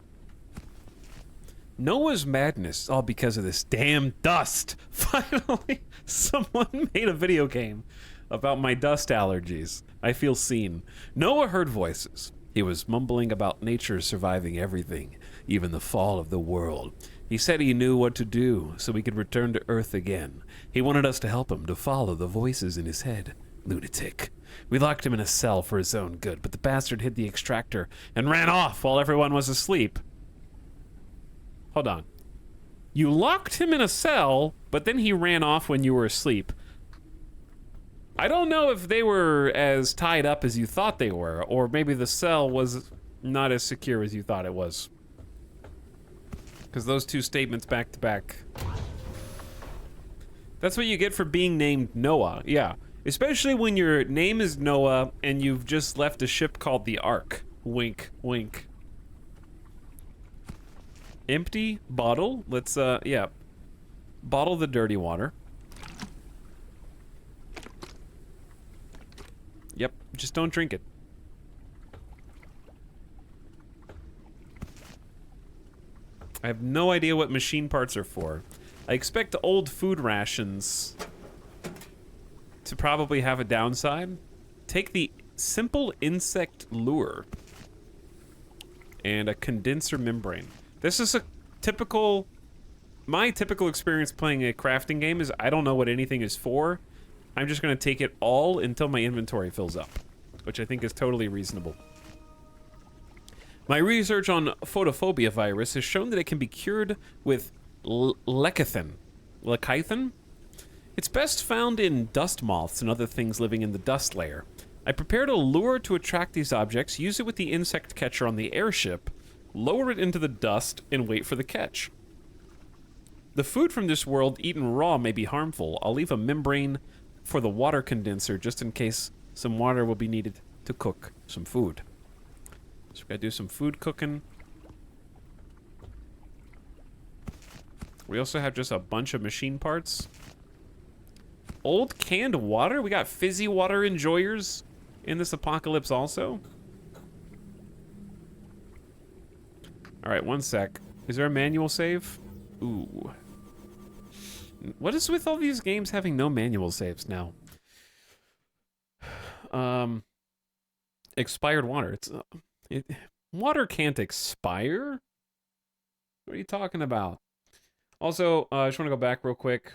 Noah's madness, all because of this damn dust. Finally, someone made a video game about my dust allergies. I feel seen. Noah heard voices. He was mumbling about nature surviving everything, even the fall of the world. He said he knew what to do so we could return to Earth again. He wanted us to help him to follow the voices in his head. Lunatic. We locked him in a cell for his own good, but the bastard hid the extractor and ran off while everyone was asleep. Hold on. You locked him in a cell, but then he ran off when you were asleep. I don't know if they were as tied up as you thought they were, or maybe the cell was not as secure as you thought it was. Because those two statements back to back. That's what you get for being named Noah, yeah. Especially when your name is Noah and you've just left a ship called the Ark. Wink, wink. Empty bottle. Let's, yeah. Bottle the dirty water. Yep, just don't drink it. I have no idea what machine parts are for. I expect old food rations to probably have a downside. Take the simple insect lure and a condenser membrane. This is a typical... My typical experience playing a crafting game is I don't know what anything is for. I'm just going to take it all until my inventory fills up, which I think is totally reasonable. My research on photophobia virus has shown that it can be cured with lecithin. Lecithin? It's best found in dust moths and other things living in the dust layer. I prepared a lure to attract these objects, use it with the insect catcher on the airship, lower it into the dust, and wait for the catch. The food from this world eaten raw may be harmful. I'll leave a membrane for the water condenser just in case some water will be needed to cook some food. So we gotta do some food cooking. We also have just a bunch of machine parts. Old canned water? We got fizzy water enjoyers in this apocalypse also. Alright, one sec. Is there a manual save? Ooh. What is with all these games having no manual saves now? Expired water. Water can't expire? What are you talking about? Also, I just want to go back real quick.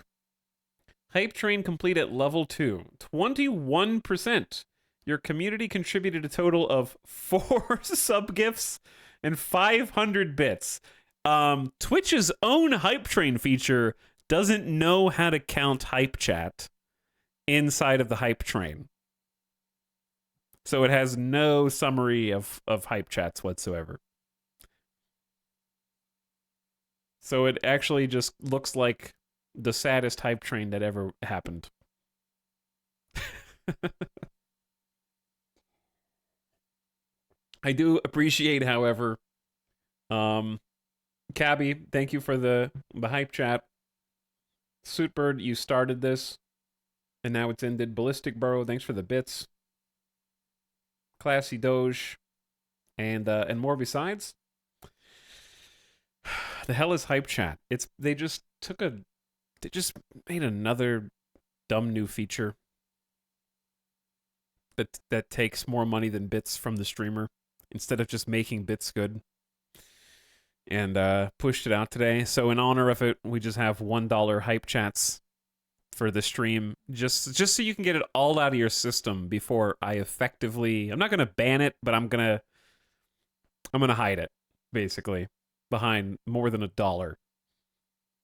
Hype train complete at level 2. 21%. Your community contributed a total of 4 sub-gifts and 500 bits. Twitch's own hype train feature doesn't know how to count hype chat inside of the hype train. So it has no summary of hype chats whatsoever. So it actually just looks like the saddest hype train that ever happened. I do appreciate, however, Cabby, thank you for the hype chat. Suitbird, you started this, and now it's ended. Ballistic Burrow, thanks for the bits. Classy Doge, and more besides. The hell is hype chat? They just made another dumb new feature. that takes more money than bits from the streamer instead of just making bits good. And pushed it out today. So in honor of it, we just have $1 hype chats for the stream, just so you can get it all out of your system before I effectively. I'm not gonna ban it, but I'm gonna hide it basically behind more than $1.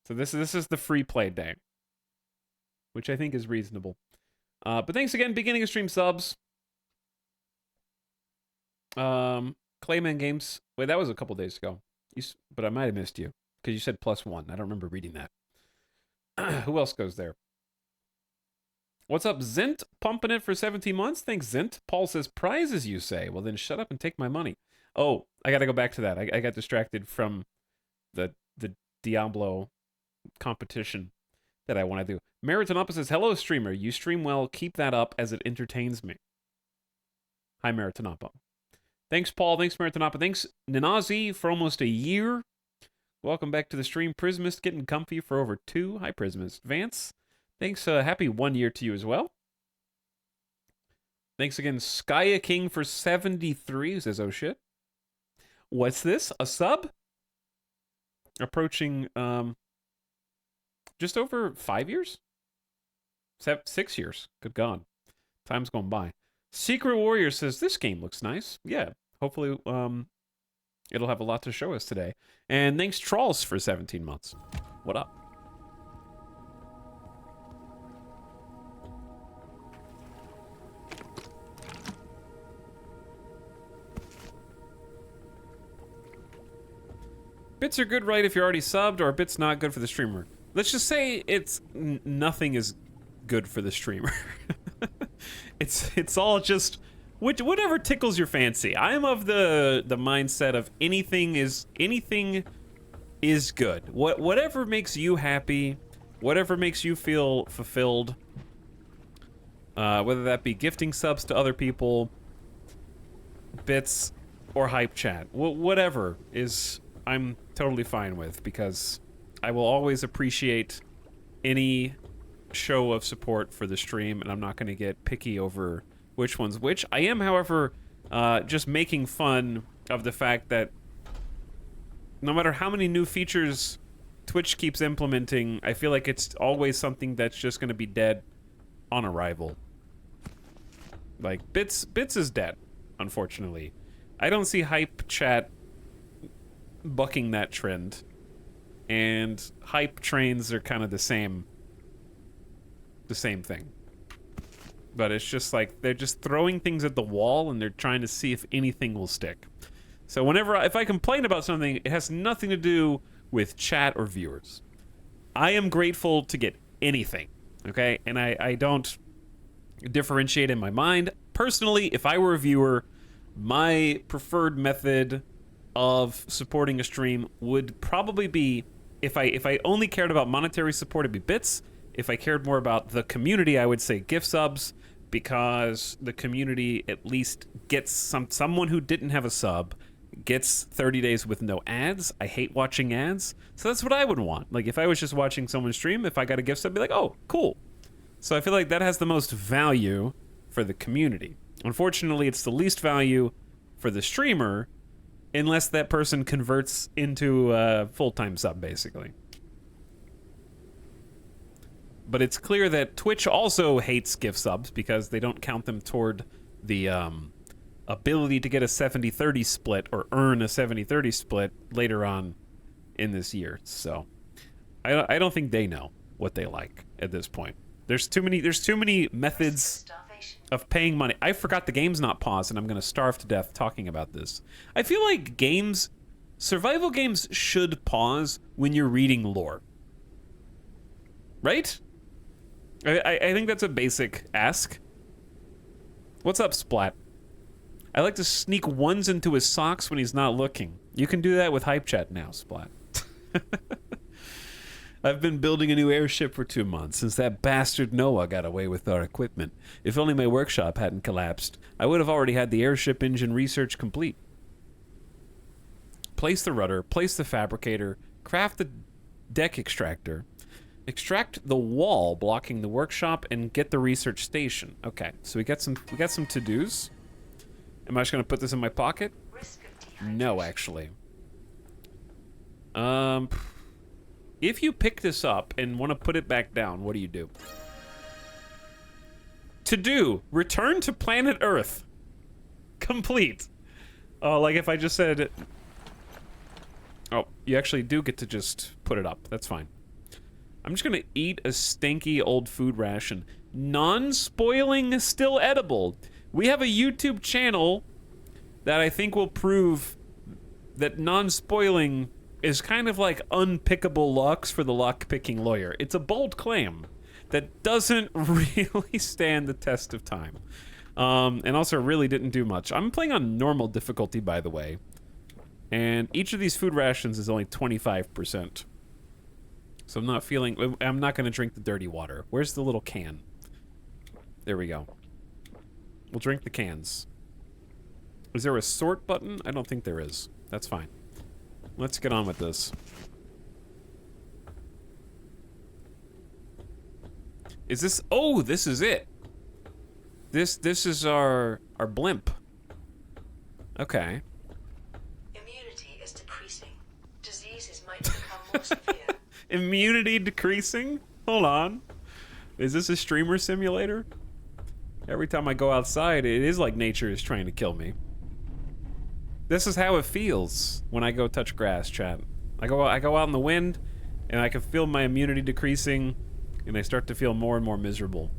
So this is the free play day, which I think is reasonable. But thanks again, beginning of stream subs. Clayman Games. Wait, that was a couple days ago. But I might have missed you because you said +1. I don't remember reading that. Who else goes there? What's up, Zint? Pumping it for 17 months? Thanks, Zint. Paul says, prizes, you say? Well, then shut up and take my money. Oh, I got to go back to that. I got distracted from the Diablo competition that I want to do. Meritonoppa says, hello, streamer. You stream well. Keep that up as it entertains me. Hi, Meritonoppa. Thanks, Paul. Thanks, Meritonoppa. Thanks, Nanazi, for almost a year. Welcome back to the stream. Prismist getting comfy for over 2. Hi, Prismist. Vance, thanks. Happy 1 year to you as well. Thanks again, Skya King, for 73. Who says, oh, shit. What's this? A sub? Approaching just over 5 years? 6 years. Good God. Time's going by. Secret Warrior says, this game looks nice. Yeah, hopefully it'll have a lot to show us today. And thanks, Trolls, for 17 months. What up? Bits are good, right, if you're already subbed, or bits not good for the streamer? Let's just say it's nothing is good for the streamer. It's all just whatever tickles your fancy. I'm of the mindset of anything is good. Whatever makes you happy, whatever makes you feel fulfilled. Whether that be gifting subs to other people, bits, or hype chat, whatever is I'm totally fine with, because I will always appreciate any show of support for the stream, and I'm not going to get picky over which one's which. I am, however, just making fun of the fact that no matter how many new features Twitch keeps implementing, I feel like it's always something that's just going to be dead on arrival. Like, bits is dead, unfortunately. I don't see hype chat bucking that trend, and hype trains are kind of the same thing. But it's just like they're just throwing things at the wall and they're trying to see if anything will stick. So if I complain about something, it has nothing to do with chat or viewers. I am grateful to get anything, okay? And I don't differentiate in my mind. Personally, if I were a viewer, my preferred method of supporting a stream would probably be, if I only cared about monetary support, it'd be bits. If I cared more about the community, I would say gift subs, because the community at least gets someone who didn't have a sub gets 30 days with no ads. I hate watching ads, so that's what I would want. Like, if I was just watching someone stream, if I got a gift sub, I'd be like, oh, cool. So I feel like that has the most value for the community. Unfortunately, it's the least value for the streamer, unless that person converts into a full-time sub, basically. But it's clear that Twitch also hates gift subs because they don't count them toward the ability to get a 70-30 split or earn a 70-30 split later on in this year. So I don't think they know what they like at this point. There's too many methods of paying money. I forgot the game's not paused, and I'm going to starve to death talking about this. I feel like survival games should pause when you're reading lore. Right? I think that's a basic ask. What's up, Splat? I like to sneak ones into his socks when he's not looking. You can do that with Hype Chat now, Splat. I've been building a new airship for 2 months since that bastard Noah got away with our equipment. If only my workshop hadn't collapsed, I would have already had the airship engine research complete. Place the rudder, place the fabricator, craft the deck extractor, Extract the wall blocking the workshop and get the research station. Okay, so we got some to-dos. Am I just gonna put this in my pocket? Risk of dehydration. No, actually. If you pick this up and want to put it back down, what do you do? To do, return to planet Earth. Complete. Like if I just said... Oh, you actually do get to just put it up. That's fine. I'm just gonna eat a stinky old food ration. Non-spoiling, still edible. We have a YouTube channel that I think will prove that non-spoiling is kind of like unpickable locks for the lock-picking lawyer. It's a bold claim that doesn't really stand the test of time. And also really didn't do much. I'm playing on normal difficulty, by the way. And each of these food rations is only 25%. So I'm not going to drink the dirty water. Where's the little can? There we go. We'll drink the cans. Is there a sort button? I don't think there is. That's fine. Let's get on with this. Is this... Oh, this is it. This is our blimp. Okay. Immunity is decreasing. Diseases might become more severe. Immunity decreasing? Hold on. Is this a streamer simulator? Every time I go outside, it is like nature is trying to kill me. This is how it feels when I go touch grass, chat. I go out in the wind, and I can feel my immunity decreasing, and I start to feel more and more miserable.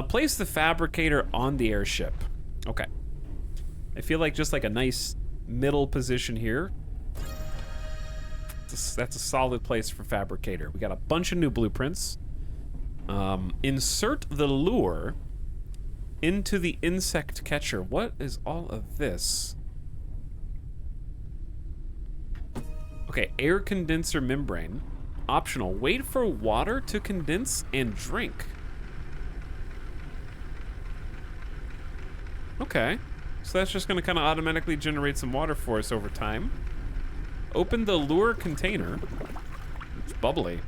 Place the fabricator on the airship. Okay. I feel like just like a nice middle position here. That's a solid place for fabricator. We got a bunch of new blueprints. Insert the lure into the insect catcher. What is all of this? Okay, air condenser membrane. Optional. Wait for water to condense and drink. Okay. So that's just going to kind of automatically generate some water for us over time. Open the lure container. It's bubbly.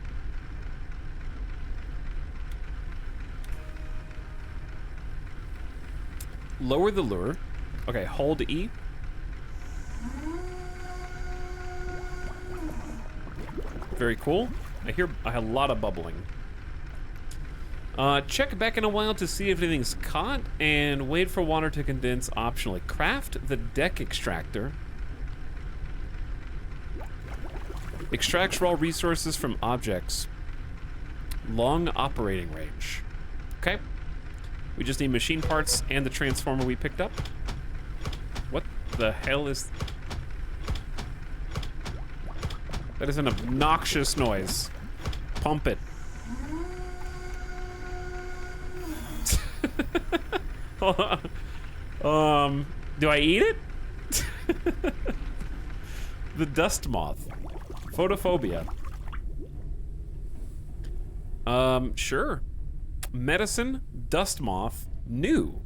Lower the lure. Okay, hold E. Very cool. I hear a lot of bubbling. Check back in a while to see if anything's caught, and wait for water to condense optionally. Craft the deck extractor. Extracts raw resources from objects. Long operating range. Okay. We just need machine parts and the transformer we picked up. What the hell is... That is an obnoxious noise. Pump it. Hold on. Do I eat it? The dust moth. Photophobia. Sure. Medicine, dust moth, new.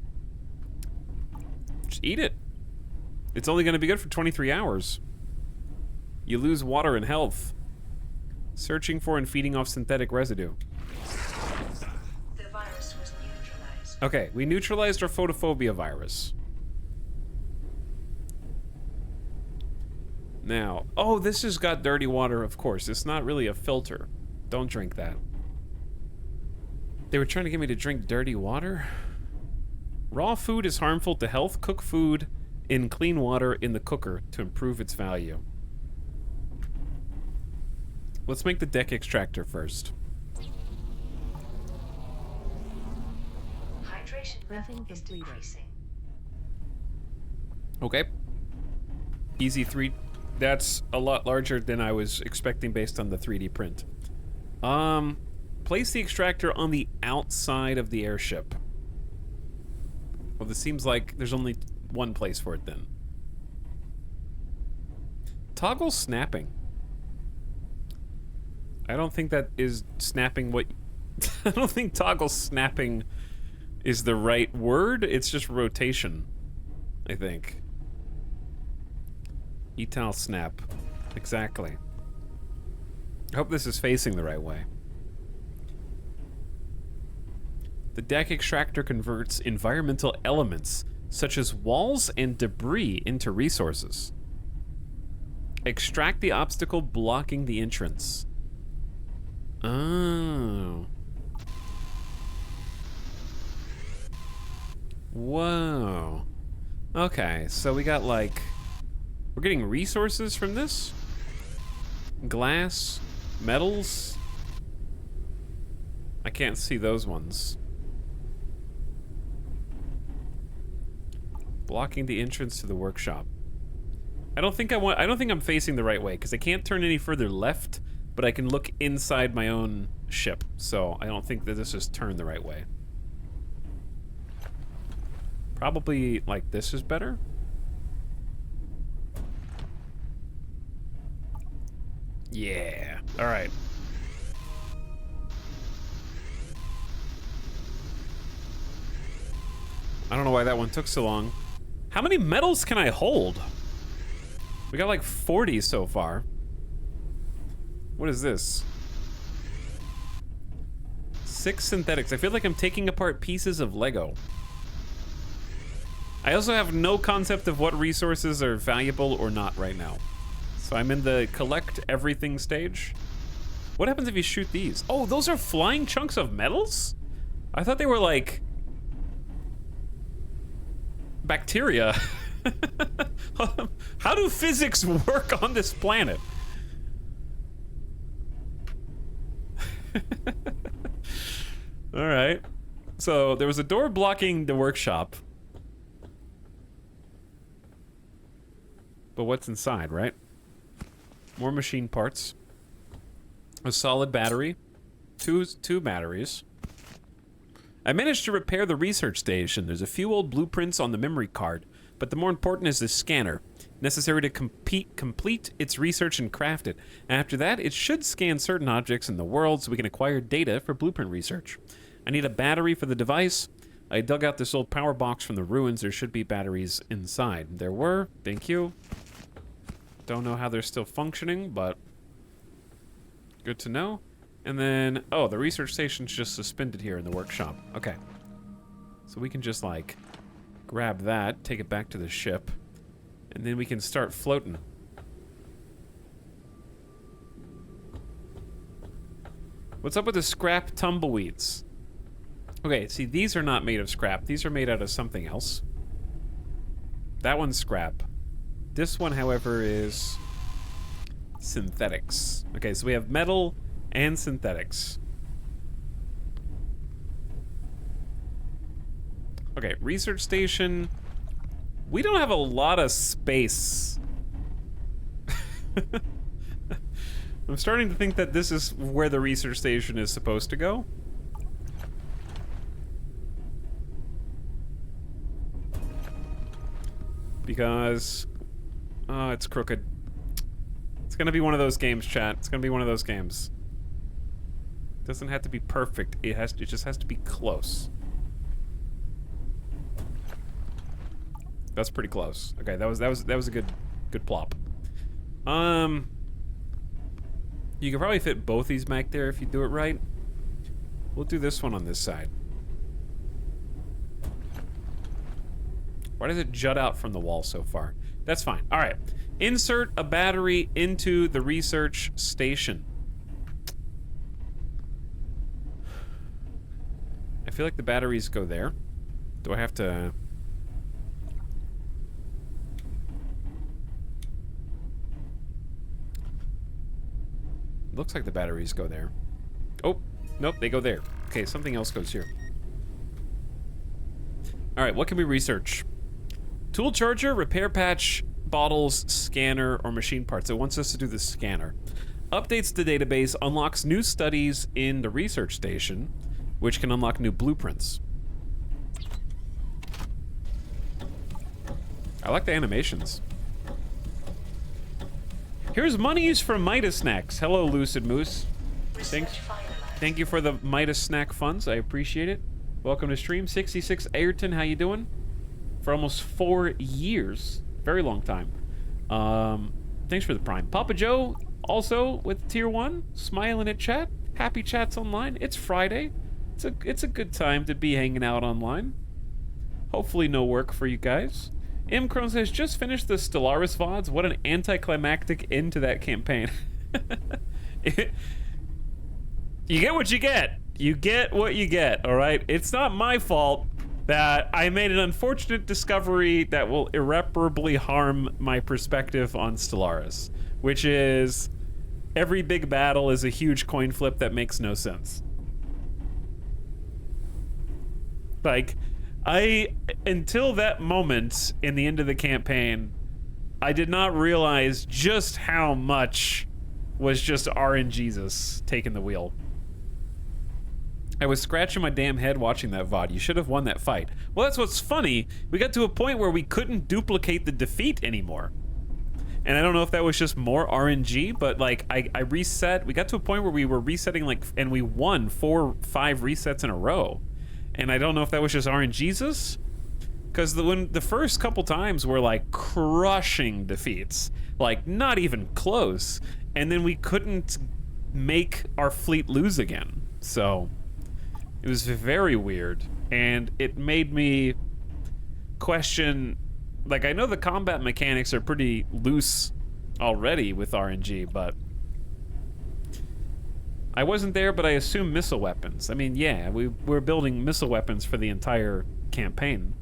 Just eat it. It's only going to be good for 23 hours. You lose water and health. Searching for and feeding off synthetic residue. The virus was neutralized. Okay, we neutralized our photophobia virus. Now, oh, this has got dirty water, of course. It's not really a filter. Don't drink that. They were trying to get me to drink dirty water? Raw food is harmful to health. Cook food in clean water in the cooker to improve its value. Let's make the deck extractor first. Hydration level is decreasing. Okay. Easy 3. That's a lot larger than I was expecting based on the 3D print. Place the extractor on the outside of the airship. Well, this seems like there's only one place for it then. Toggle snapping. I don't think that is snapping what... I don't think toggle snapping is the right word. It's just rotation, I think. Etal snap. Exactly. I hope this is facing the right way. The deck extractor converts environmental elements, such as walls and debris, into resources. Extract the obstacle blocking the entrance. Oh. Whoa. Okay, so we got like... We're getting resources from this? Glass, metals. I can't see those ones. Blocking the entrance to the workshop. I don't think I'm facing the right way because I can't turn any further left, but I can look inside my own ship. So I don't think that this is turned the right way. Probably like this is better. Yeah. All right. I don't know why that one took so long. How many metals can I hold? We got like 40 so far. What is this? 6 synthetics. I feel like I'm taking apart pieces of Lego. I also have no concept of what resources are valuable or not right now. So I'm in the collect everything stage. What happens if you shoot these? Oh, those are flying chunks of metals? I thought they were like... bacteria. How do physics work on this planet? All right. So there was a door blocking the workshop. But what's inside, right? More machine parts. A solid battery. Two batteries. I managed to repair the research station. There's a few old blueprints on the memory card, but the more important is the scanner, necessary to complete its research and craft it. After that, it should scan certain objects in the world so we can acquire data for blueprint research. I need a battery for the device. I dug out this old power box from the ruins. There should be batteries inside. There were. Thank you. Don't know how they're still functioning, but good to know. And then, oh, the research station's just suspended here in the workshop. Okay. So we can just, like, grab that, take it back to the ship, and then we can start floating. What's up with the scrap tumbleweeds? Okay, see, these are not made of scrap. These are made out of something else. That one's scrap. This one, however, is synthetics. Okay, so we have metal and synthetics. Okay, research station. We don't have a lot of space. I'm starting to think that this is where the research station is supposed to go. Because... oh, it's crooked. It's gonna be one of those games, chat. It's gonna be one of those games. Doesn't have to be perfect. It just has to be close. That's pretty close. Okay, that was a good plop. You could probably fit both these back there if you do it right. We'll do this one on this side. Why does it jut out from the wall so far? That's fine. All right. Insert a battery into the research station. I feel like the batteries go there. Do I have to... looks like the batteries go there. Oh, nope, they go there. Okay, something else goes here. All right, what can we research? Tool charger, repair patch, bottles, scanner, or machine parts. It wants us to do the scanner. Updates the database, unlocks new studies in the research station, which can unlock new blueprints. I like the animations. Here's monies from Midas Snacks. Hello, Lucid Moose. Thanks. Thank you for the Midas Snack funds. I appreciate it. Welcome to stream. 66 Ayrton, how you doing? For almost 4 years. Very long time. Thanks for the prime. Papa Joe, also with tier 1, smiling at chat. Happy chats online. It's Friday. it's a good time to be hanging out online. Hopefully no work for you guys. M. Crone says, just finished the Stellaris VODs. What an anticlimactic end to that campaign. You get what you get. You get what you get, all right? It's not my fault that I made an unfortunate discovery that will irreparably harm my perspective on Stellaris, which is every big battle is a huge coin flip that makes no sense. Like, until that moment in the end of the campaign, I did not realize just how much was just RNGesus taking the wheel. I was scratching my damn head watching that VOD. You should have won that fight. Well, that's what's funny. We got to a point where we couldn't duplicate the defeat anymore. And I don't know if that was just more RNG, but like I reset. We got to a point where we were resetting and we won 4 or 5 resets in a row. And I don't know if that was just RNGesus, because the first couple times were like crushing defeats, like not even close, and then we couldn't make our fleet lose again. So it was very weird, and it made me question. Like, I know the combat mechanics are pretty loose already with RNG, but I wasn't there, but I assume missile weapons. I mean, yeah, we're building missile weapons for the entire campaign.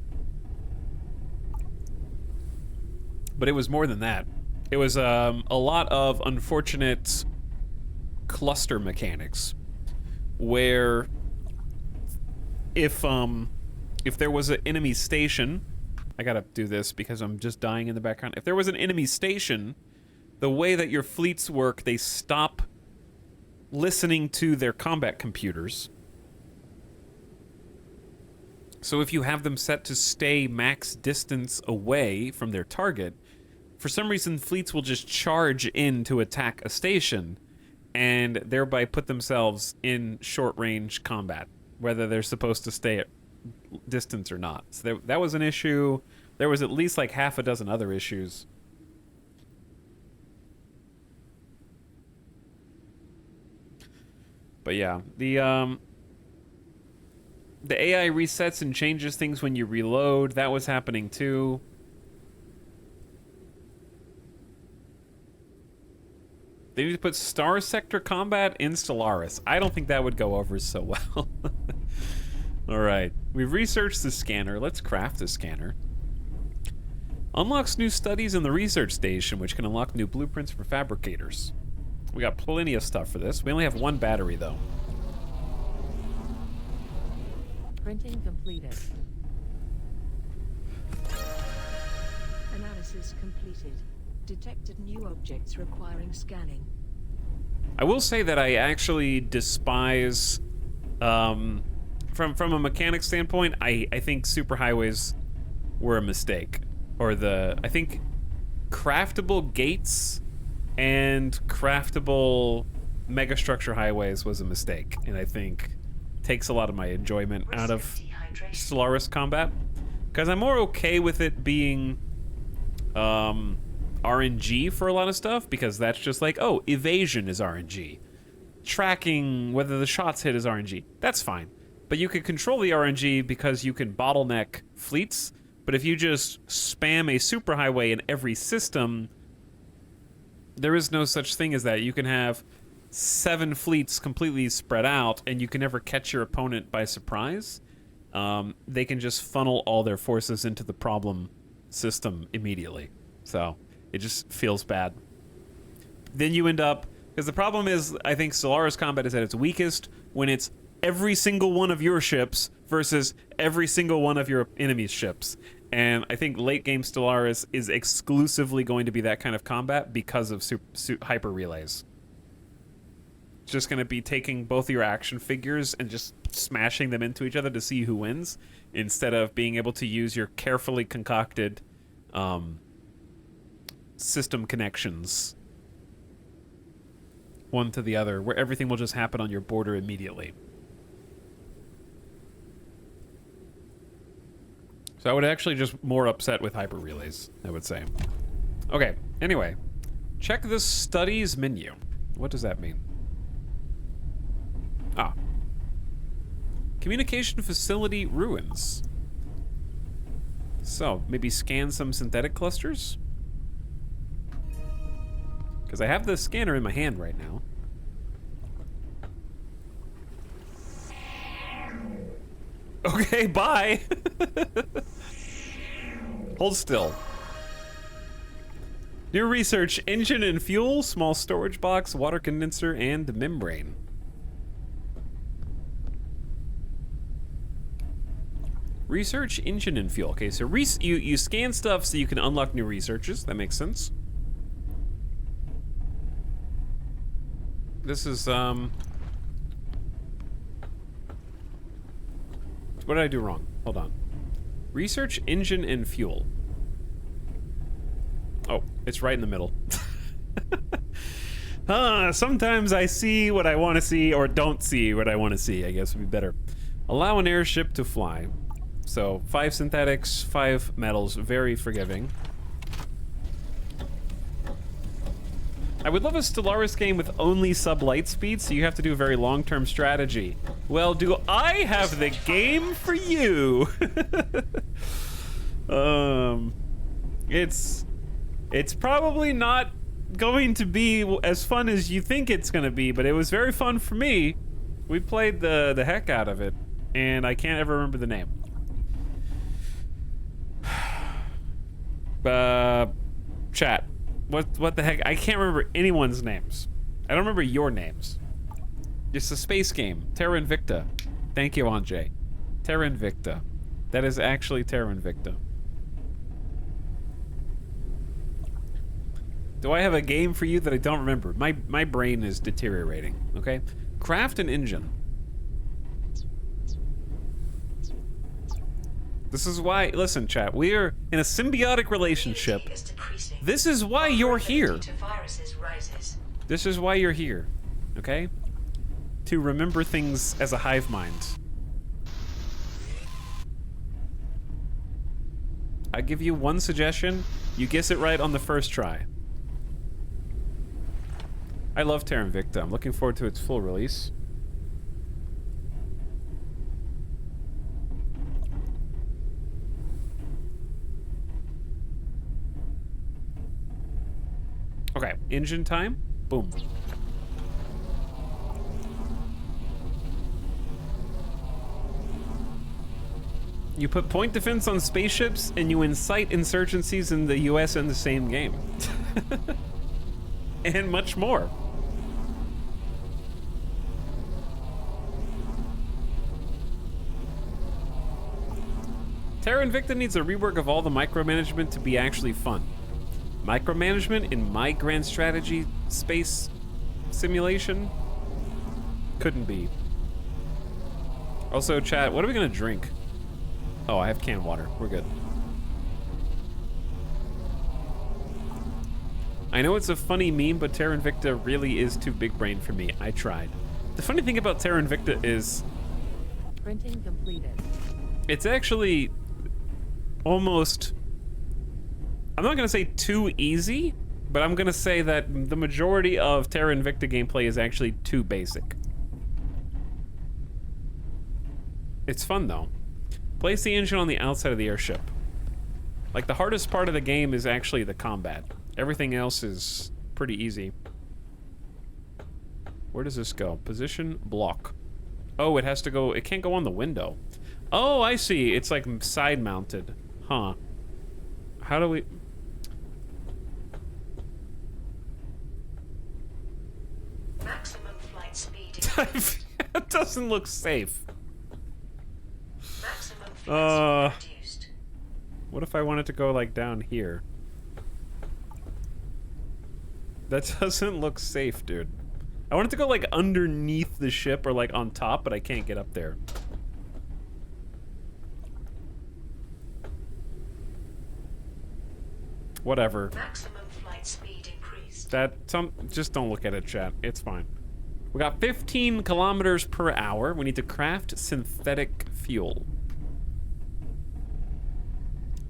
But it was more than that. It was a lot of unfortunate cluster mechanics, where if there was an enemy station, I gotta do this because I'm just dying in the background. If there was an enemy station, the way that your fleets work, they stop listening to their combat computers. So if you have them set to stay max distance away from their target, for some reason fleets will just charge in to attack a station and thereby put themselves in short-range combat, whether they're supposed to stay at distance or not. So that was an issue. There was at least like half a dozen other issues. But yeah, the AI resets and changes things when you reload. That was happening too. They need to put Star Sector combat in Stellaris. I don't think that would go over so well. All right, we've researched the scanner. Let's craft the scanner. Unlocks new studies in the research station, which can unlock new blueprints for fabricators. We got plenty of stuff for this. We only have 1 battery, though. Printing completed. Analysis completed. Detected new objects requiring scanning. I will say that I actually despise, from a mechanics standpoint, I think superhighways were a mistake. Or I think craftable gates and craftable megastructure highways was a mistake, and I think takes a lot of my enjoyment out of Stellaris combat, because I'm more okay with it being RNG for a lot of stuff, because that's just like, oh, evasion is RNG, tracking whether the shots hit is RNG. That's fine, but you can control the RNG because you can bottleneck fleets. But if you just spam a superhighway in every system, there is no such thing as that. You can have 7 fleets completely spread out, and you can never catch your opponent by surprise. They can just funnel all their forces into the problem system immediately. So it just feels bad. Then you end up, because the problem is, I think Stellaris combat is at its weakest when it's every single one of your ships versus every single one of your enemy's ships. And I think late game Stellaris is exclusively going to be that kind of combat because of hyper relays. It's just going to be taking both your action figures and just smashing them into each other to see who wins, instead of being able to use your carefully concocted system connections one to the other, where everything will just happen on your border immediately. So I would actually just more upset with hyper relays, I would say. Okay, anyway. Check the studies menu. What does that mean? Ah. Communication facility ruins. So, maybe scan some synthetic clusters? Because I have the scanner in my hand right now. Okay, bye. Hold still. New research, engine and fuel, small storage box, water condenser, and membrane. Research, engine, and fuel. Okay, so you scan stuff so you can unlock new researches. That makes sense. This is, what did I do wrong? Hold on. Research, engine, and fuel. Oh, it's right in the middle. Sometimes I see what I want to see or don't see what I want to see, I guess would be better. Allow an airship to fly. So, 5 synthetics, 5 metals, very forgiving. I would love a Stellaris game with only sub-light speed, so you have to do a very long-term strategy. Well, do I have the game for you? It's probably not going to be as fun as you think it's going to be, but it was very fun for me. We played the heck out of it, and I can't ever remember the name. Chat. What the heck? I can't remember anyone's names. I don't remember your names. It's a space game. Terra Invicta. Thank you, Anjay. Terra Invicta. That is actually Terra Invicta. Do I have a game for you that I don't remember? My brain is deteriorating, okay? Craft an engine. This is why, listen, chat, we are in a symbiotic relationship. This is why you're here. This is why you're here, okay? To remember things as a hive mind. I give you one suggestion. You guess it right on the first try. I love Terra Invicta. I'm looking forward to its full release. Okay, engine time. Boom. You put point defense on spaceships and you incite insurgencies in the US in the same game. And much more. Terra Invicta needs a rework of all the micromanagement to be actually fun. Micromanagement in my grand strategy space simulation? Couldn't be. Also, chat, what are we gonna drink? Oh, I have canned water. We're good. I know it's a funny meme, but Terra Invicta really is too big brain for me. I tried. The funny thing about Terra Invicta is... Printing completed. It's actually almost... I'm not gonna say too easy, but I'm gonna say that the majority of Terra Invicta gameplay is actually too basic. It's fun though. Place the engine on the outside of the airship. Like, the hardest part of the game is actually the combat. Everything else is pretty easy. Where does this go? Position, block. Oh, it has to go, it can't go on the window. Oh, I see, it's like side mounted. Huh. How do we... Maximum flight speed. That doesn't look safe. Maximum flight speed reduced. What if I wanted to go, like, down here? That doesn't look safe, dude. I wanted to go, like, underneath the ship or, like, on top, but I can't get up there. Whatever. Maximum flight speed increased. Just don't look at it, chat. It's fine. We got 15 kilometers per hour. We need to craft synthetic fuel.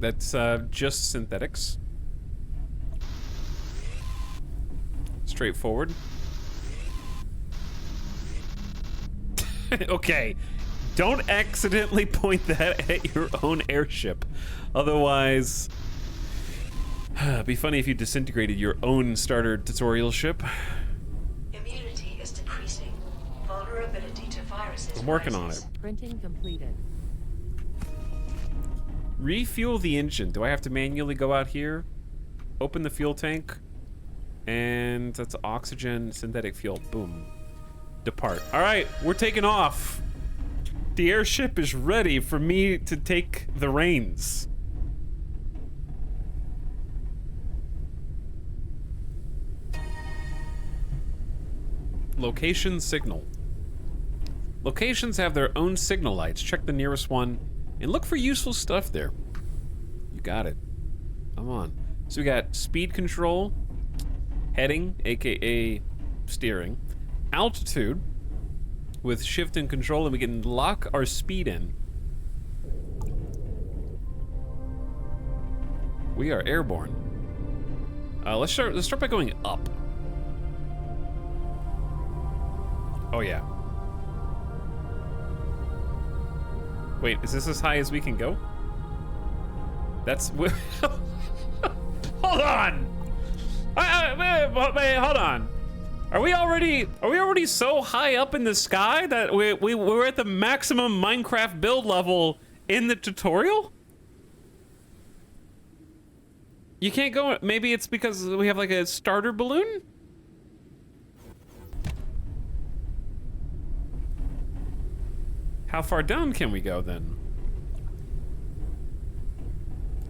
That's just synthetics. Straightforward. Okay. Don't accidentally point that at your own airship. Otherwise, it'd be funny if you disintegrated your own starter tutorial ship. Immunity is decreasing. Vulnerability to viruses. I'm working on it. Printing completed. Refuel the engine. Do I have to manually go out here? Open the fuel tank. And that's oxygen, synthetic fuel. Boom. Depart. All right, we're taking off. The airship is ready for me to take the reins. Location signal. Locations have their own signal lights. Check the nearest one and look for useful stuff there. You got it. Come on. So we got speed control, heading, aka steering, altitude with shift and control, and we can lock our speed in. We are airborne. Let's start by going up. Oh yeah. Wait, is this as high as we can go? That's hold on. Wait, hold on. Are we already so high up in the sky that we're at the maximum Minecraft build level in the tutorial? You can't go. Maybe it's because we have like a starter balloon? How far down can we go then?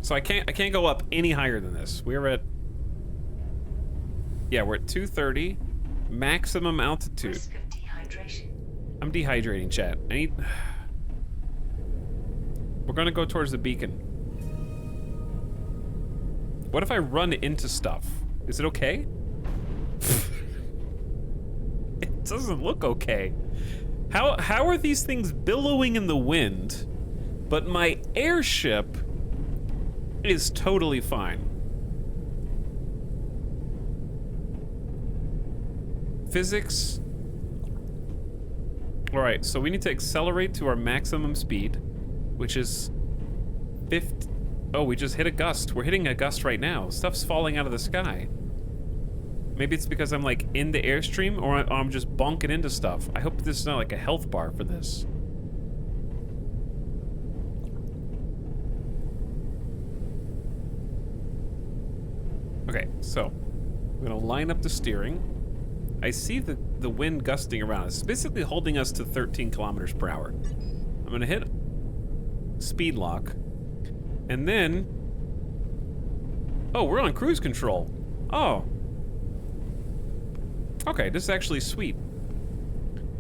So I can't go up any higher than this. We're at, yeah, we're at 230 maximum altitude. Risk of dehydration. I'm dehydrating, chat. We're gonna go towards the beacon. What if I run into stuff? Is it okay? It doesn't look okay. How are these things billowing in the wind, but my airship is totally fine? Physics. All right, so we need to accelerate to our maximum speed, which is 50. Oh, we just hit a gust. We're hitting a gust right now. Stuff's falling out of the sky. Maybe it's because I'm like in the airstream, or I'm just bonking into stuff. I hope this is not like a health bar for this. Okay, so I'm gonna line up the steering. I see the wind gusting around us. It's basically holding us to 13 kilometers per hour. I'm gonna hit speed lock, and then, oh, we're on cruise control. Oh. Okay, this is actually sweet.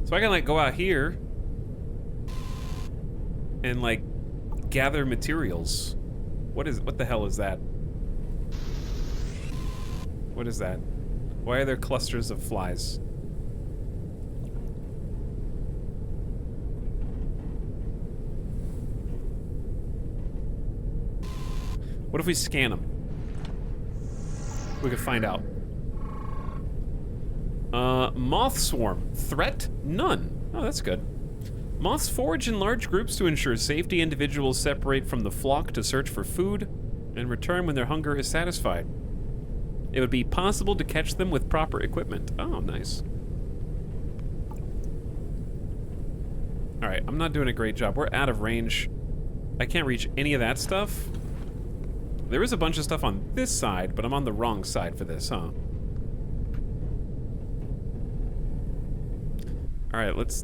So I can like go out here and like gather materials. What the hell is that? What is that? Why are there clusters of flies? What if we scan them? We could find out. Moth swarm. Threat? None. Oh, that's good. Moths forage in large groups to ensure safety. Individuals separate from the flock to search for food and return when their hunger is satisfied. It would be possible to catch them with proper equipment. Oh, nice. All right, I'm not doing a great job. We're out of range. I can't reach any of that stuff. There is a bunch of stuff on this side, but I'm on the wrong side for this, huh? All right, let's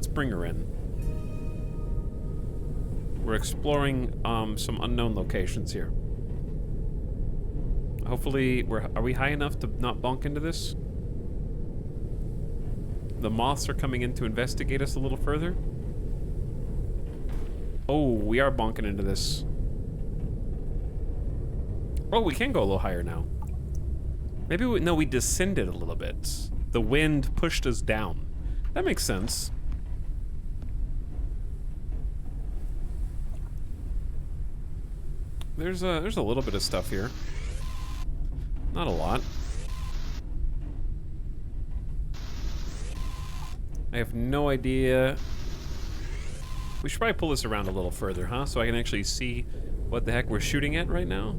bring her in. We're exploring some unknown locations here. Hopefully, are we high enough to not bonk into this? The moths are coming in to investigate us a little further. Oh, we are bonking into this. Oh, we can go a little higher now. Maybe we descended a little bit. The wind pushed us down. That makes sense. There's a little bit of stuff here. Not a lot. I have no idea We should probably pull this around a little further, huh? So I can actually see what the heck we're shooting at right now.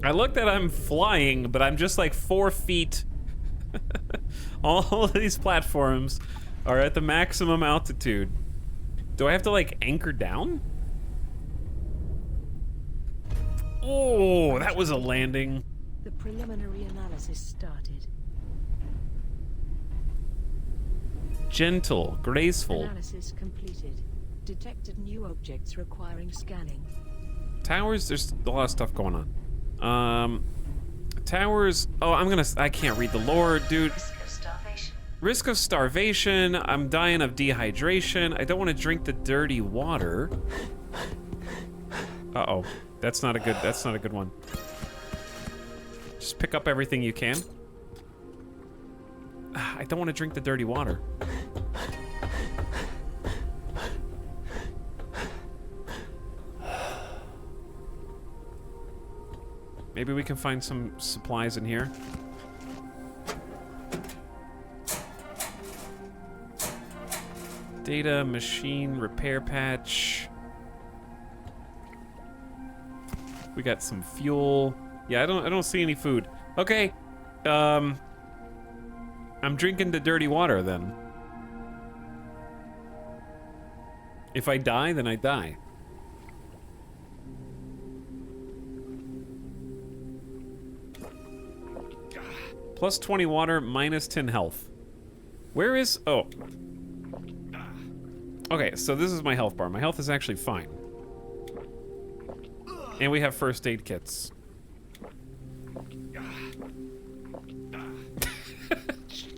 I look that I'm flying, but I'm just like 4 feet. All of these platforms are at the maximum altitude. Do I have to like anchor down? Oh, that was a landing. The preliminary analysis started. Gentle, graceful. Analysis completed. Detected new objects requiring scanning. Towers, there's a lot of stuff going on. Towers, oh, I can't read the lore, dude. Risk of starvation. Risk of starvation, I'm dying of dehydration, I don't want to drink the dirty water. Uh-oh, that's not a good one. Just pick up everything you can. I don't want to drink the dirty water. Maybe we can find some supplies in here. Data, machine, repair patch. We got some fuel. Yeah, I don't see any food. Okay. I'm drinking the dirty water then. If I die, then I die. Plus 20 water, minus 10 health. Where is... Oh. Okay, so this is my health bar. My health is actually fine. And we have first aid kits.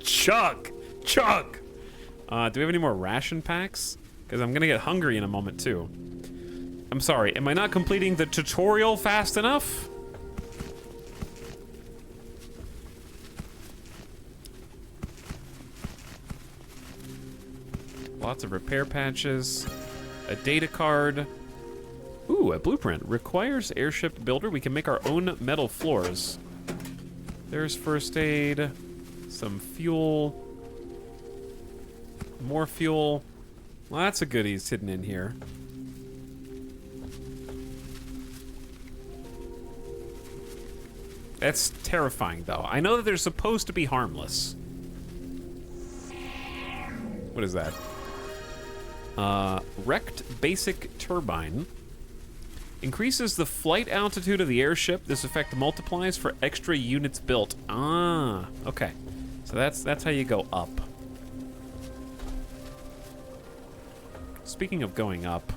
Chug! Chug! Do we have any more ration packs? Because I'm gonna get hungry in a moment, too. I'm sorry, am I not completing the tutorial fast enough? Lots of repair patches. A data card. Ooh, a blueprint. Requires airship builder. We can make our own metal floors. There's first aid. Some fuel. More fuel. Lots of goodies hidden in here. That's terrifying, though. I know that they're supposed to be harmless. What is that? Wrecked basic turbine. Increases the flight altitude of the airship. This effect multiplies for extra units built. Ah, okay. So that's how you go up. Speaking of going up,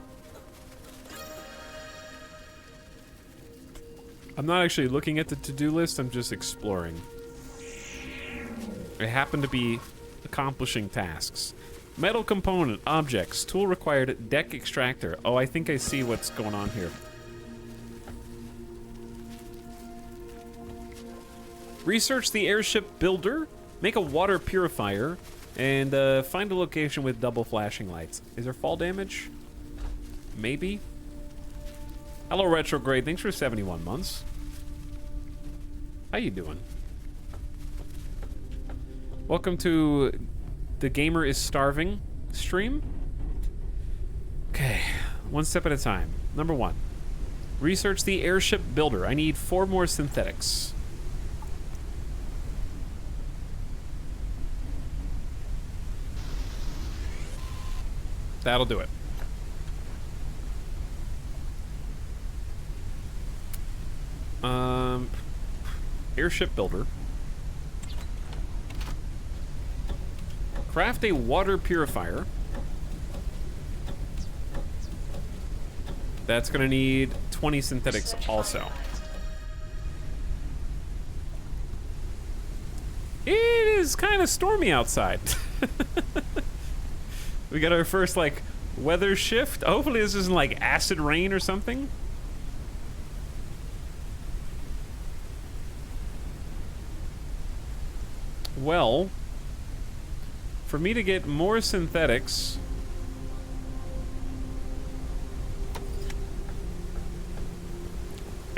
I'm not actually looking at the to-do list, I'm just exploring. I happen to be accomplishing tasks. Metal component, objects, tool required, deck extractor. Oh, I think I see what's going on here. Research the airship builder, make a water purifier, and find a location with double flashing lights. Is there fall damage? Maybe. Hello, Retrograde. Thanks for 71 months. How you doing? Welcome to the Gamer is Starving stream. Okay, one step at a time. Number 1, research the airship builder. I need 4 more synthetics. That'll do it. Airship builder. Craft a water purifier. That's gonna need 20 synthetics also. It is kind of stormy outside. We got our first, like, weather shift. Hopefully this isn't, like, acid rain or something. Well, for me to get more synthetics...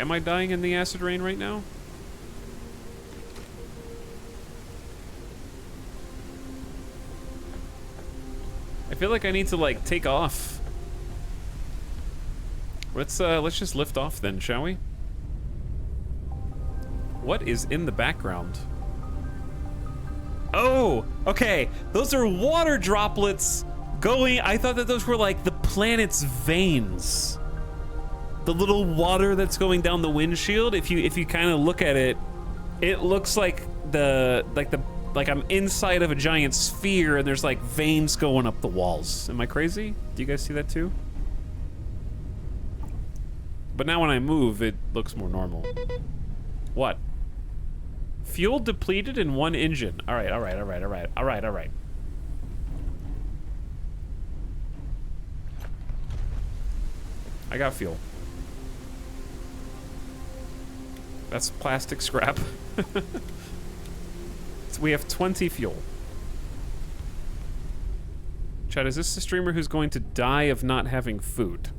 Am I dying in the acid rain right now? I feel like I need to like take off. Let's just lift off then, shall we? What is in the background? Oh, okay. Those are water droplets going. I thought that those were like the planet's veins. The little water that's going down the windshield. If you kind of look at it, it looks like I'm inside of a giant sphere and there's like veins going up the walls. Am I crazy? Do you guys see that too? But now when I move, it looks more normal. What? Fuel depleted in one engine. All right. I got fuel. That's plastic scrap. So we have 20 fuel. Chad, is this the streamer who's going to die of not having food?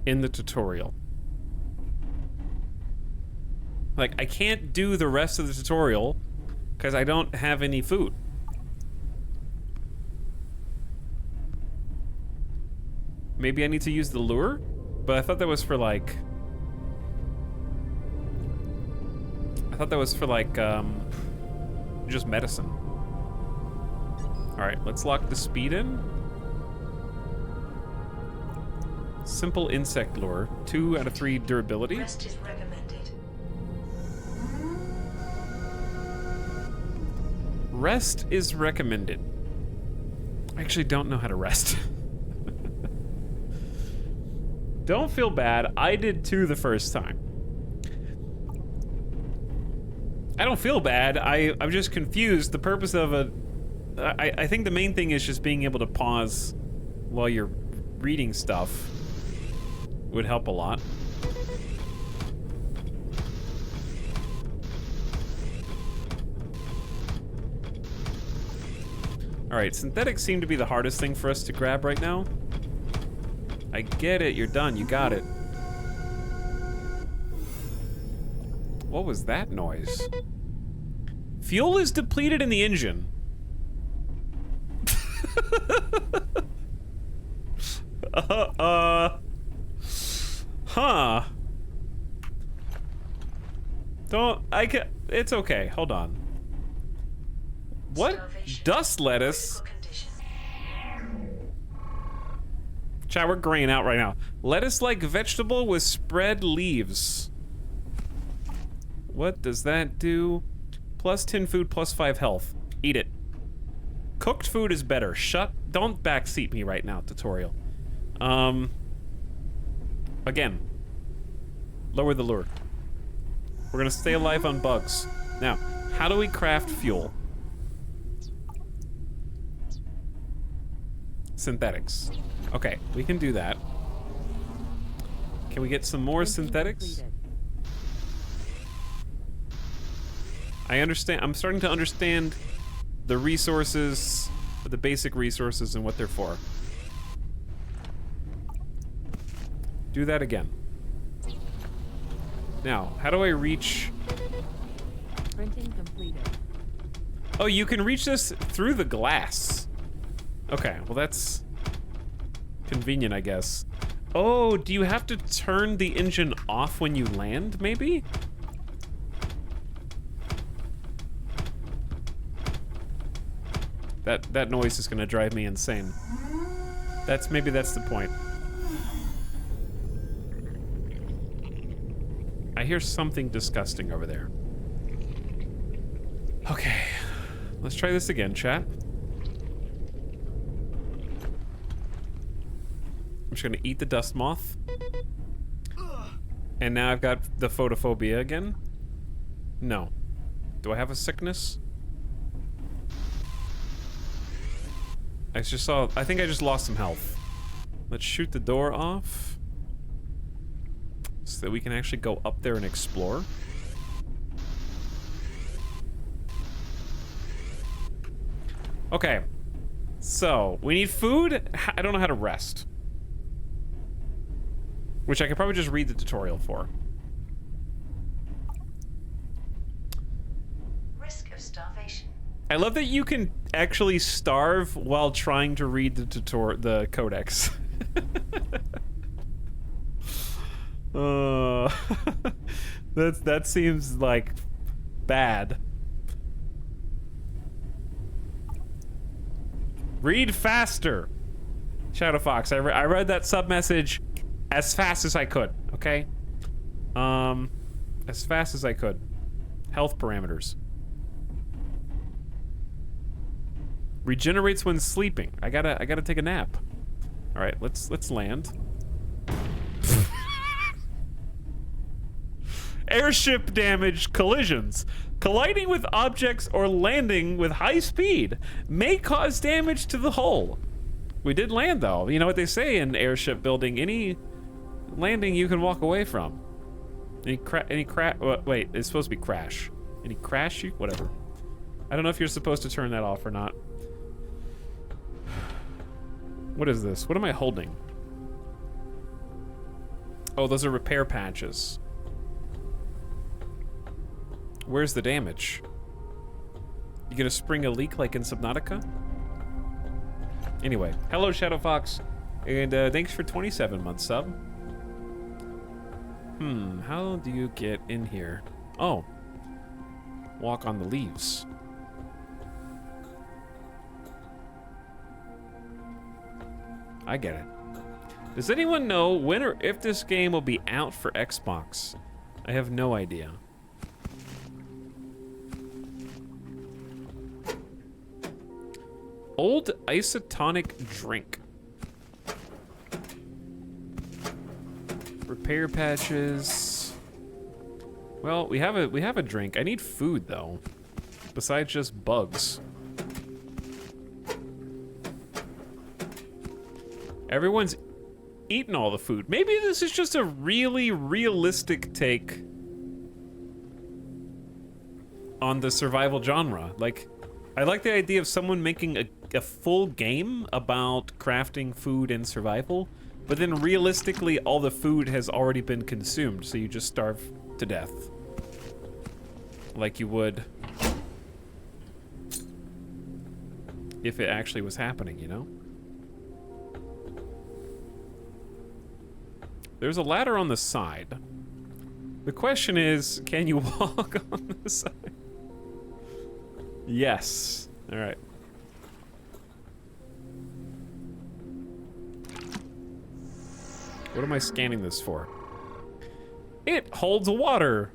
In the tutorial. Like, I can't do the rest of the tutorial because I don't have any food. Maybe I need to use the lure? But I thought that was for like... just medicine. Alright, let's lock the speed in. Simple insect lure. 2 out of 3 durability. Rest is recommended. Rest is recommended. I actually don't know how to rest. Don't feel bad. I did 2 the first time. I don't feel bad. I'm just confused. The purpose of I think the main thing is just being able to pause while you're reading stuff would help a lot. Alright, synthetics seem to be the hardest thing for us to grab right now. I get it, you're done, you got it. What was that noise? Fuel is depleted in the engine. Huh. It's okay, hold on. What? Dust lettuce? Chat, we're graying out right now. Lettuce-like vegetable with spread leaves. What does that do? Plus 10 food, plus 5 health. Eat it. Cooked food is better. Don't backseat me right now, tutorial. Again. Lower the lure. We're gonna stay alive on bugs. Now, how do we craft fuel? Synthetics. Okay, we can do that. Can we get some more synthetics? I understand. I'm starting to understand the resources, the basic resources and what they're for. Do that again. Now, how do I reach... Printing completed. Oh, you can reach this through the glass. Okay, well that's convenient, I guess. Oh, do you have to turn the engine off when you land, maybe? That noise is gonna drive me insane. Maybe that's the point. I hear something disgusting over there. Okay, let's try this again, chat. I'm just gonna eat the dust moth. And now I've got the photophobia again. No. Do I have a sickness? I think I just lost some health. Let's shoot the door off so that we can actually go up there and explore. Okay, so we need food. I don't know how to rest, which I could probably just read the tutorial for. Risk of starvation. I love that you can actually starve while trying to read the codex. That seems like bad. Read faster, Shadow Fox. I read that sub message as fast as I could. Okay, as fast as I could. Health parameters. Regenerates when sleeping. I gotta take a nap. All right, let's land. Airship damage collisions. Colliding with objects or landing with high speed may cause damage to the hull. We did land though. You know what they say in airship building, any landing you can walk away from. Wait, it's supposed to be crash. Any crash, whatever. I don't know if you're supposed to turn that off or not. What is this? What am I holding? Oh, those are repair patches. Where's the damage? You gonna spring a leak like in Subnautica? Anyway, hello Shadow Fox, and thanks for 27 months sub. How do you get in here? Oh, walk on the leaves. I get it. Does anyone know when or if this game will be out for Xbox? I have no idea. Old isotonic drink. Repair patches. Well, we have a drink. I need food though. Besides just bugs. Everyone's eaten all the food. Maybe this is just a really realistic take on the survival genre. Like, I like the idea of someone making a full game about crafting food and survival, but then realistically all the food has already been consumed, so you just starve to death. Like you would if it actually was happening, you know? There's a ladder on the side. The question is, can you walk on the side? Yes. All right. What am I scanning this for? It holds water.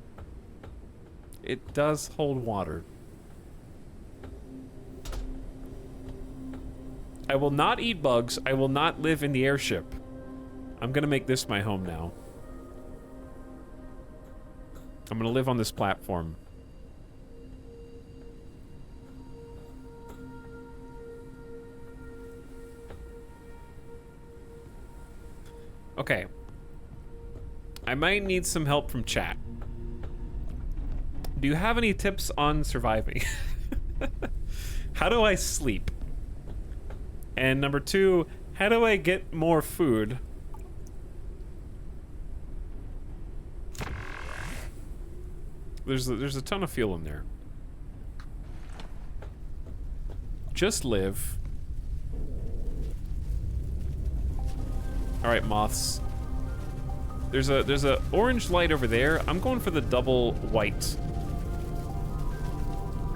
It does hold water. I will not eat bugs. I will not live in the airship. I'm gonna make this my home now. I'm gonna live on this platform. Okay. I might need some help from chat. Do you have any tips on surviving? How do I sleep? And number two, how do I get more food? There's a ton of fuel in there. Just live. All right, moths. There's a orange light over there. I'm going for the double white.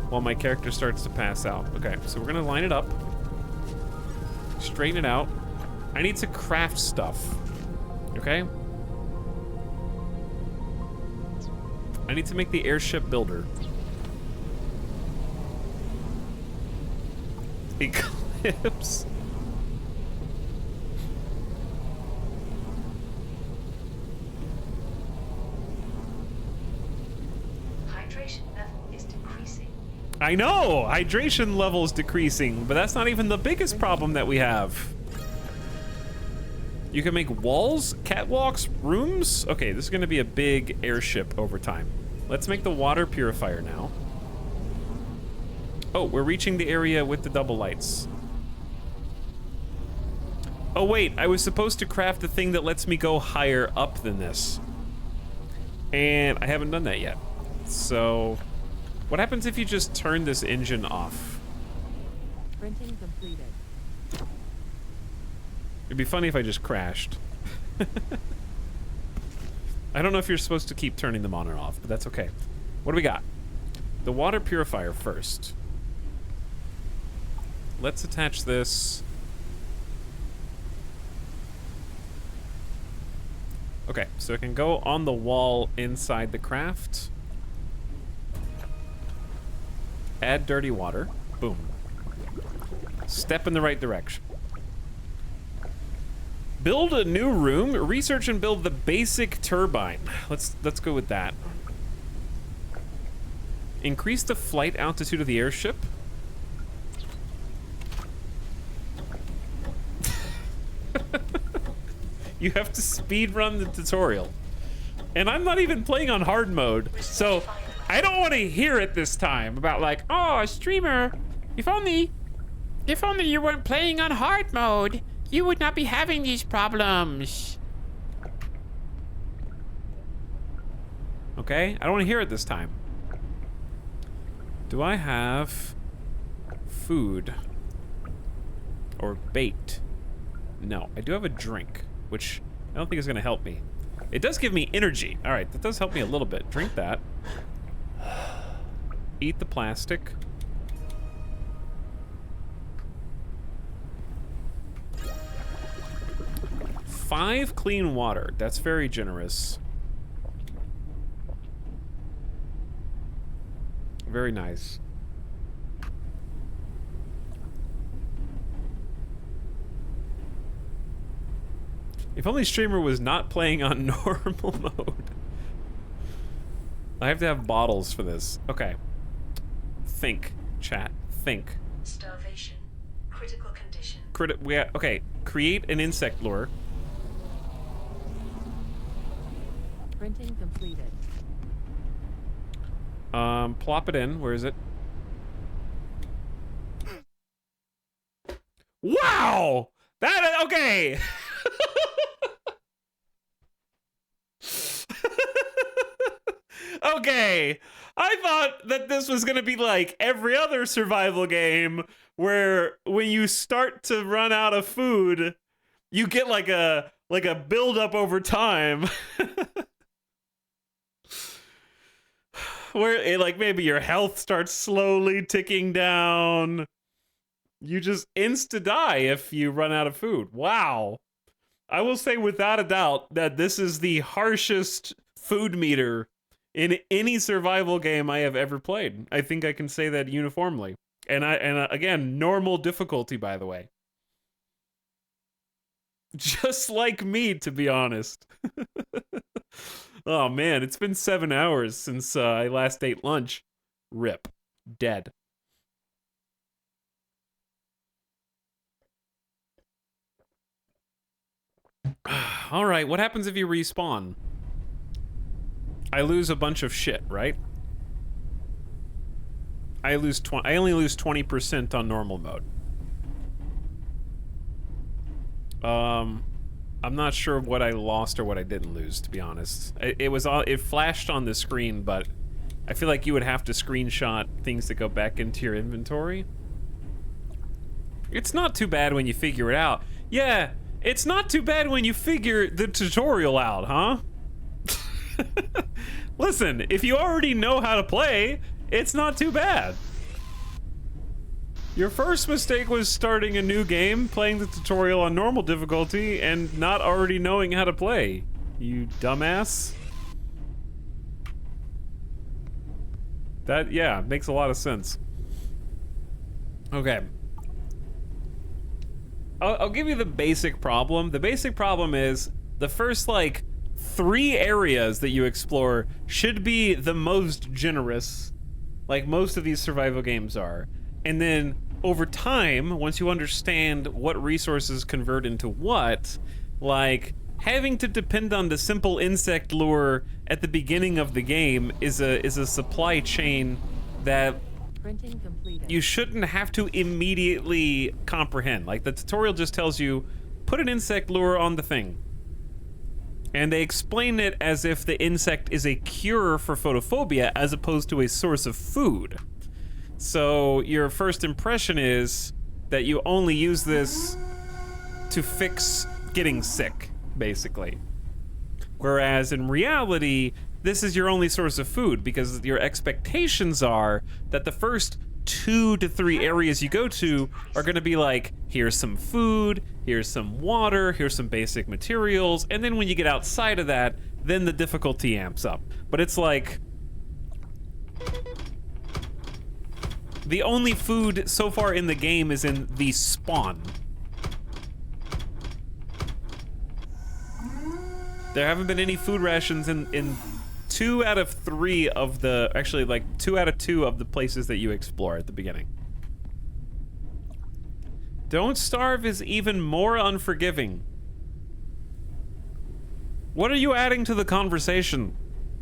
While my character starts to pass out. Okay, so we're gonna line it up. Straighten it out. I need to craft stuff. Okay? I need to make the airship builder. Eclipse. Hydration level is decreasing. I know! Hydration level is decreasing, but that's not even the biggest problem that we have. You can make walls, catwalks, rooms. Okay, this is gonna be a big airship over time. Let's make the water purifier now. Oh, we're reaching the area with the double lights. Oh wait, I was supposed to craft the thing that lets me go higher up than this. And I haven't done that yet. So, What happens if you just turn this engine off? Printing completed. It'd be funny if I just crashed. I don't know if you're supposed to keep turning them on or off, but that's okay. What do we got? The water purifier first. Let's attach this. Okay, so it can go on the wall inside the craft. Add dirty water. Boom. Step in the right direction. Build a new room. Research and build the basic turbine. Let's go with that. Increase the flight altitude of the airship. You have to speed run the tutorial. And I'm not even playing on hard mode, so I don't want to hear it this time about like, oh, streamer, if only you weren't playing on hard mode, you would not be having these problems. Okay, I don't want to hear it this time. Do I have food or bait? No, I do have a drink, which I don't think is going to help me. It does give me energy. All right, that does help me a little bit. Drink that. Eat the plastic. Five clean water. That's very generous. Very nice. If only streamer was not playing on normal mode. I have to have bottles for this. Okay. Think, chat. Think. Starvation. Critical condition. Okay. Create an insect lure. Printing completed. Plop it in. Where is it? Wow! That, okay! Okay, I thought that this was gonna be like every other survival game where when you start to run out of food, you get like a build up over time. Where it, like maybe your health starts slowly ticking down. You just insta die if you run out of food. Wow. I will say without a doubt that this is the harshest food meter in any survival game I have ever played. I think I can say that uniformly. And again, normal difficulty, by the way. Just like me, to be honest. Oh man, it's been 7 hours since I last ate lunch. Rip. Dead. All right, what happens if you respawn? I lose a bunch of shit, right? I only lose 20% on normal mode. I'm not sure what I lost or what I didn't lose, to be honest. It flashed on the screen, but I feel like you would have to screenshot things that go back into your inventory. It's not too bad when you figure it out. Yeah, it's not too bad when you figure the tutorial out, huh? Listen, if you already know how to play, it's not too bad. Your first mistake was starting a new game, playing the tutorial on normal difficulty, and not already knowing how to play. You dumbass. That, yeah, makes a lot of sense. Okay. I'll give you the basic problem. The basic problem is the first, like, 3 areas that you explore should be the most generous, like most of these survival games are. And then over time, once you understand what resources convert into what, like having to depend on the simple insect lure at the beginning of the game is a supply chain that Printing completed. you shouldn't have to immediately comprehend. Like the tutorial just tells you, put an insect lure on the thing. And they explain it as if the insect is a cure for photophobia as opposed to a source of food. So your first impression is that you only use this to fix getting sick, basically. Whereas in reality, this is your only source of food because your expectations are that the first 2 to 3 areas you go to are going to be like, here's some food, here's some water, here's some basic materials, and then when you get outside of that, then the difficulty amps up. But it's like, the only food so far in the game is in the spawn. There haven't been any food rations in 2 out of 3 of the, actually like 2 out of 2 of the places that you explore at the beginning. Don't Starve is even more unforgiving. What are you adding to the conversation,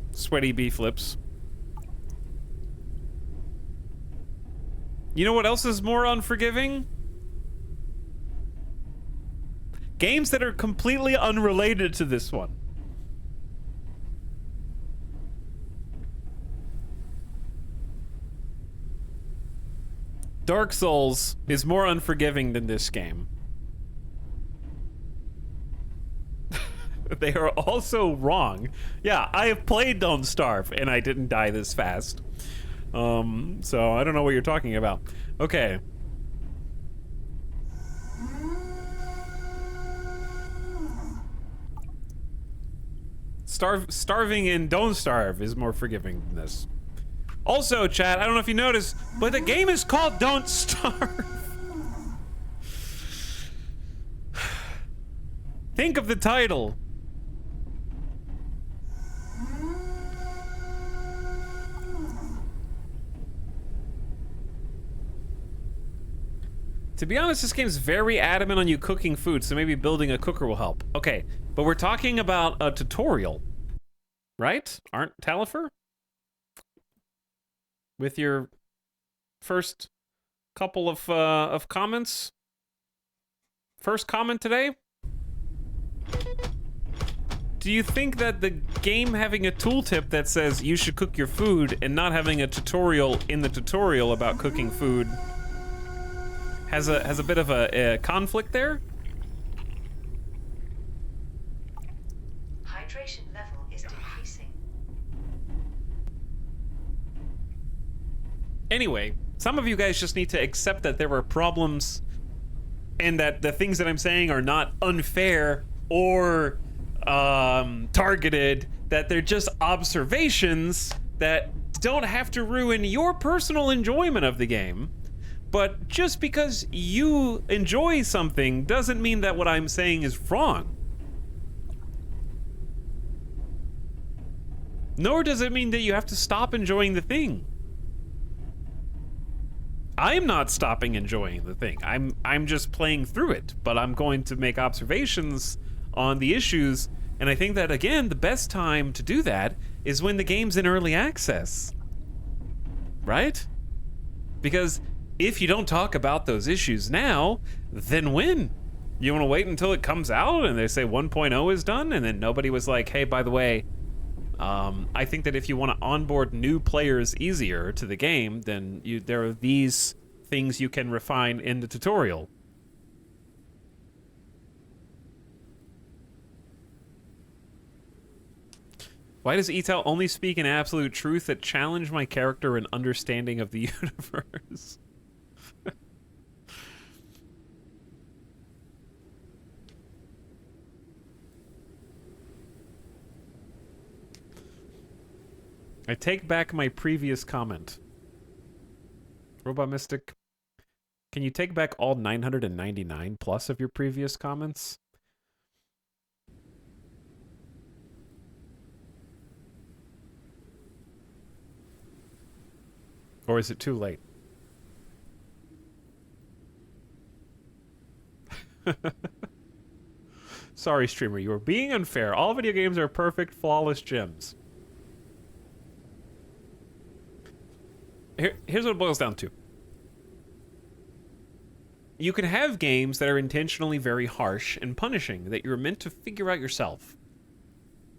Sweaty B-Flips? You know what else is more unforgiving? Games that are completely unrelated to this one. Dark Souls is more unforgiving than this game. They are also wrong. Yeah, I have played Don't Starve, and I didn't die this fast. So I don't know what you're talking about. Okay. Starving in Don't Starve is more forgiving than this. Also, chat, I don't know if you noticed, but the game is called Don't Starve. Think of the title. To be honest, this game's very adamant on you cooking food, so maybe building a cooker will help. Okay, but we're talking about a tutorial, right? Aren't Talifer? With your first couple of comments? First comment today? Do you think that the game having a tooltip that says you should cook your food and not having a tutorial in the tutorial about cooking food has a bit of a conflict there? Hydration level is decreasing. Anyway, some of you guys just need to accept that there are problems and that the things that I'm saying are not unfair or targeted, that they're just observations that don't have to ruin your personal enjoyment of the game. But just because you enjoy something doesn't mean that what I'm saying is wrong. Nor does it mean that you have to stop enjoying the thing. I'm not stopping enjoying the thing. I'm just playing through it, but I'm going to make observations on the issues, and I think that, again, the best time to do that is when the game's in early access. Right? Because if you don't talk about those issues now, then when? You want to wait until it comes out and they say 1.0 is done, and then nobody was like, hey, by the way, I think that if you want to onboard new players easier to the game, then there are these things you can refine in the tutorial. Why does Etal only speak in absolute truth that challenge my character and understanding of the universe? I take back my previous comment. Robot Mystic, can you take back all 999 plus of your previous comments? Or is it too late? Sorry, streamer, you were being unfair. All video games are perfect, flawless gems. Here's what it boils down to. You can have games that are intentionally very harsh and punishing that you're meant to figure out yourself.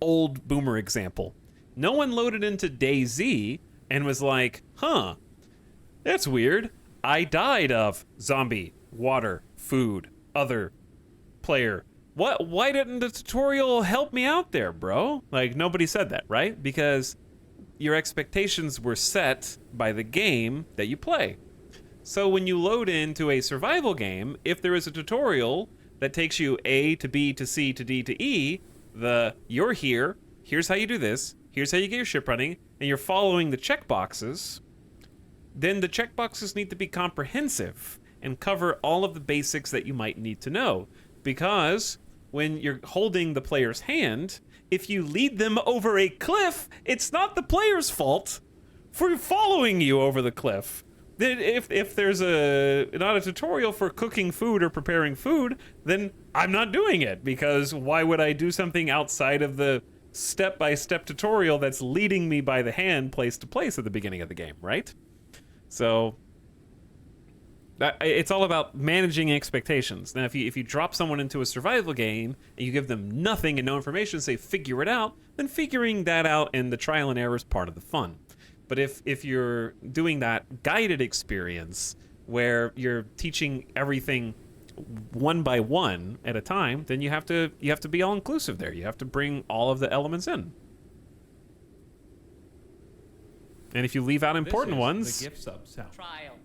old boomer example. No one loaded into day Z and was like, huh, that's weird. I died of zombie, water, food, other player. What? Why didn't the tutorial help me out there, bro? Like, nobody said that, right? Because your expectations were set by the game that you play. So when you load into a survival game, if there is a tutorial that takes you A to B to C to D to E, you're here, here's how you do this, here's how you get your ship running, and you're following the checkboxes, then the checkboxes need to be comprehensive and cover all of the basics that you might need to know. Because when you're holding the player's hand, if you lead them over a cliff, it's not the player's fault for following you over the cliff. Then if there's not a tutorial for cooking food or preparing food, then I'm not doing it, because why would I do something outside of the step-by-step tutorial that's leading me by the hand place to place at the beginning of the game, right? So it's all about managing expectations. Now, if you drop someone into a survival game and you give them nothing and no information, say figure it out, then figuring that out and the trial and error is part of the fun. But if you're doing that guided experience where you're teaching everything one by one at a time, then you have to be all inclusive there. You have to bring all of the elements in. And if you leave out important ones, the gift sub sound. Trial.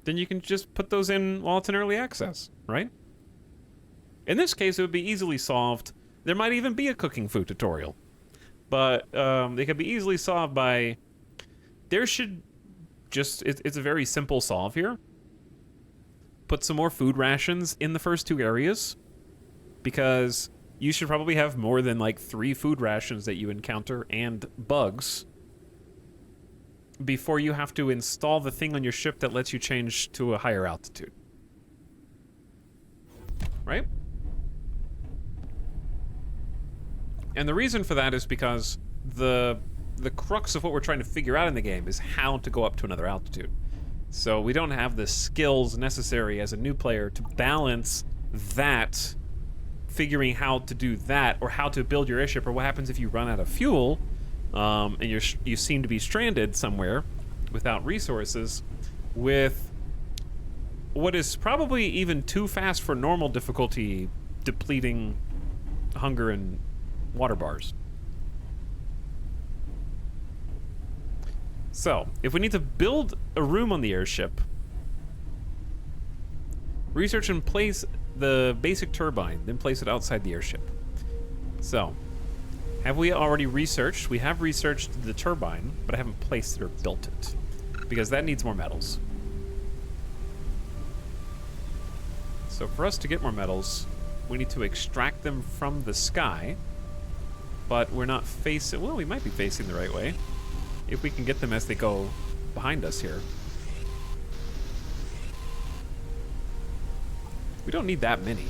then you can just put those in while it's in early access, right? In this case, it would be easily solved. There might even be a cooking food tutorial, but it could be easily solved by. There should just, it's a very simple solve here. Put some more food rations in the first two areas, because you should probably have more than like 3 food rations that you encounter and bugs before you have to install the thing on your ship that lets you change to a higher altitude. Right? And the reason for that is because the crux of what we're trying to figure out in the game is how to go up to another altitude. So we don't have the skills necessary as a new player to balance that, figuring how to do that, or how to build your airship, or what happens if you run out of fuel, and you seem to be stranded somewhere without resources, with what is probably even too fast for normal difficulty, depleting hunger and water bars. So, if we need to build a room on the airship, research and place the basic turbine, then place it outside the airship. So, have we already researched? We have researched the turbine, but I haven't placed it or built it, because that needs more metals. So for us to get more metals, we need to extract them from the sky, but we're not facing, well, we might be facing the right way, if we can get them as they go behind us here. We don't need that many.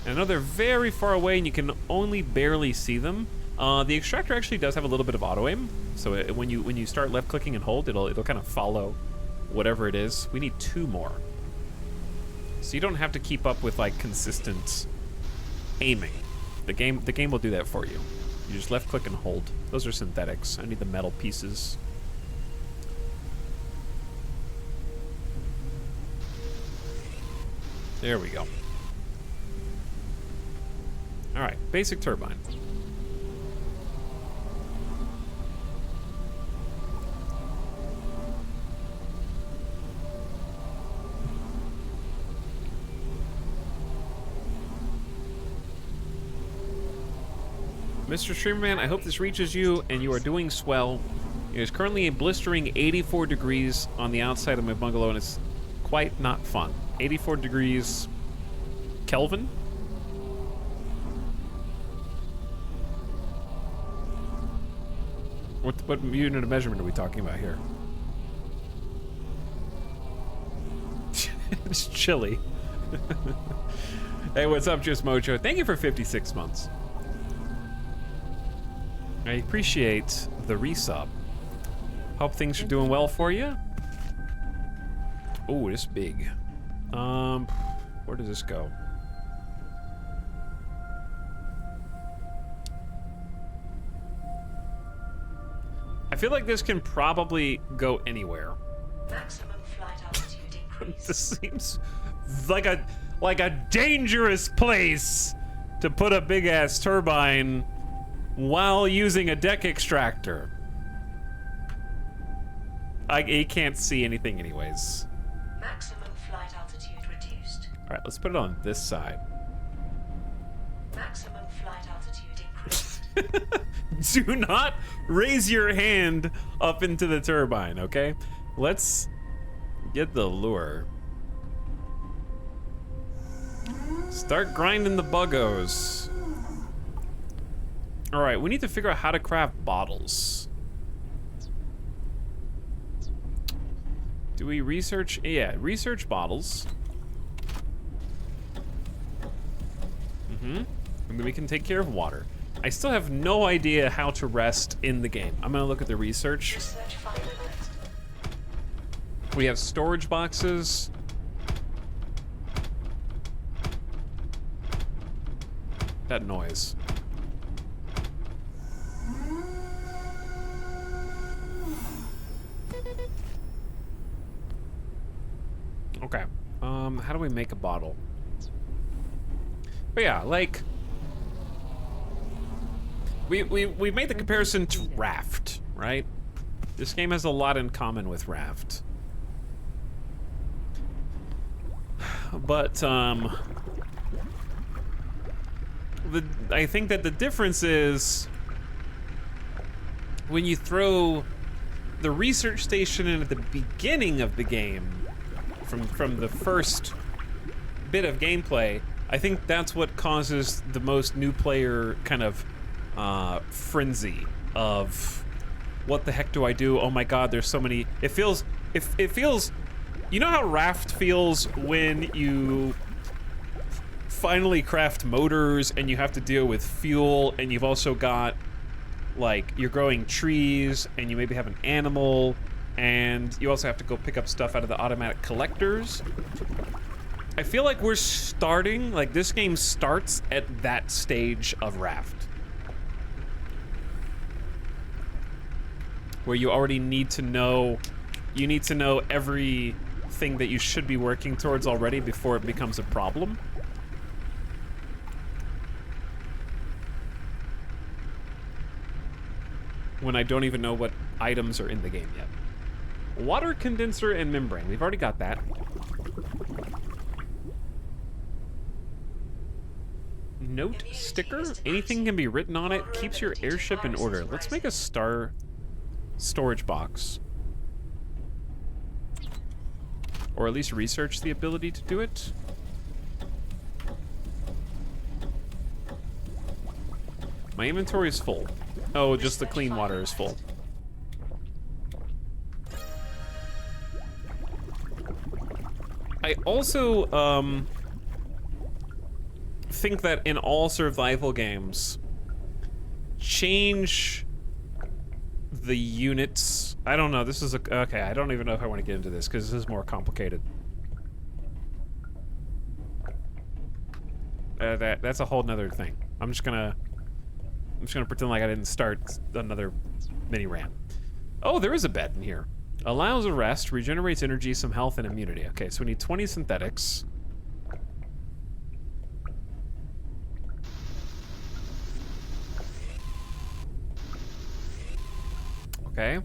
And I know they're very far away and you can only barely see them. The extractor actually does have a little bit of auto aim, so when you start left clicking and hold, it'll kind of follow whatever it is. We need 2 more. So you don't have to keep up with like consistent aiming. The game will do that for you. You just left click and hold. Those are synthetics. I need the metal pieces. There we go. All right, basic turbine. Mr. Streamerman, I hope this reaches you and you are doing swell. It is currently a blistering 84 degrees on the outside of my bungalow and it's quite not fun. 84 degrees Kelvin? What unit of measurement are we talking about here? It's chilly. Hey, what's up, Just Mojo? Thank you for 56 months. I appreciate the resub. Hope things are doing well for you. Oh, this big. Where does this go? I feel like this can probably go anywhere. Maximum flight altitude increased. This seems like a dangerous place to put a big ass turbine while using a deck extractor. He can't see anything anyways. Maximum flight altitude reduced. All right, let's put it on this side. Maximum flight altitude increased. Do not raise your hand up into the turbine, okay? Let's get the lure. Start grinding the buggos. All right, we need to figure out how to craft bottles. Do we research? Yeah, research bottles. And then we can take care of water. I still have no idea how to rest in the game. I'm gonna look at the research. Research finalized. We have storage boxes. That noise. Okay. How do we make a bottle? But yeah, like we made the comparison to Raft, right? This game has a lot in common with Raft. But I think that the difference is when you throw the research station in at the beginning of the game, from the first bit of gameplay, I think that's what causes the most new player kind of frenzy of what the heck do I do? Oh my god, there's so many. It feels, you know how Raft feels when you finally craft motors and you have to deal with fuel, and you've also got, like, you're growing trees and you maybe have an animal, and you also have to go pick up stuff out of the automatic collectors. I feel like we're starting, like, this game starts at that stage of Raft, where you already need to know, everything that you should be working towards already before it becomes a problem. When I don't even know what items are in the game yet. Water condenser and membrane. We've already got that. Note sticker. Anything can be written on it. Keeps your airship in order. Let's make a storage box. Or at least research the ability to do it. My inventory is full. Oh, just the clean water is full. I also think that in all survival games, change the units. I don't know. This is okay. I don't even know if I want to get into this because this is more complicated. That's a whole nother thing. I'm just gonna pretend like I didn't start another mini rant. Oh, there is a bed in here. Allows a rest, regenerates energy, some health, and immunity. Okay, so we need 20 synthetics. Okay.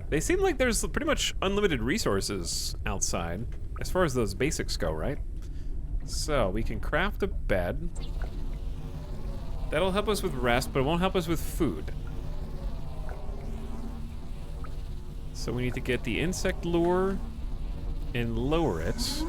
They seem like there's pretty much unlimited resources outside, as far as those basics go, right? So, we can craft a bed. That'll help us with rest, but it won't help us with food. So we need to get the insect lure and lower it.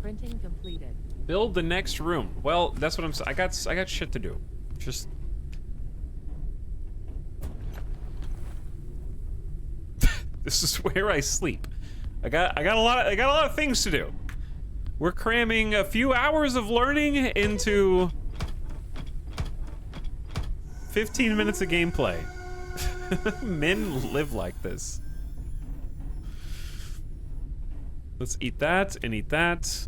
Printing completed. Build the next room. Well, that's what I'm saying. I got shit to do. Just this is where I sleep. I got a lot of things to do. We're cramming a few hours of learning into 15 minutes of gameplay. Men live like this. Let's eat that and eat that.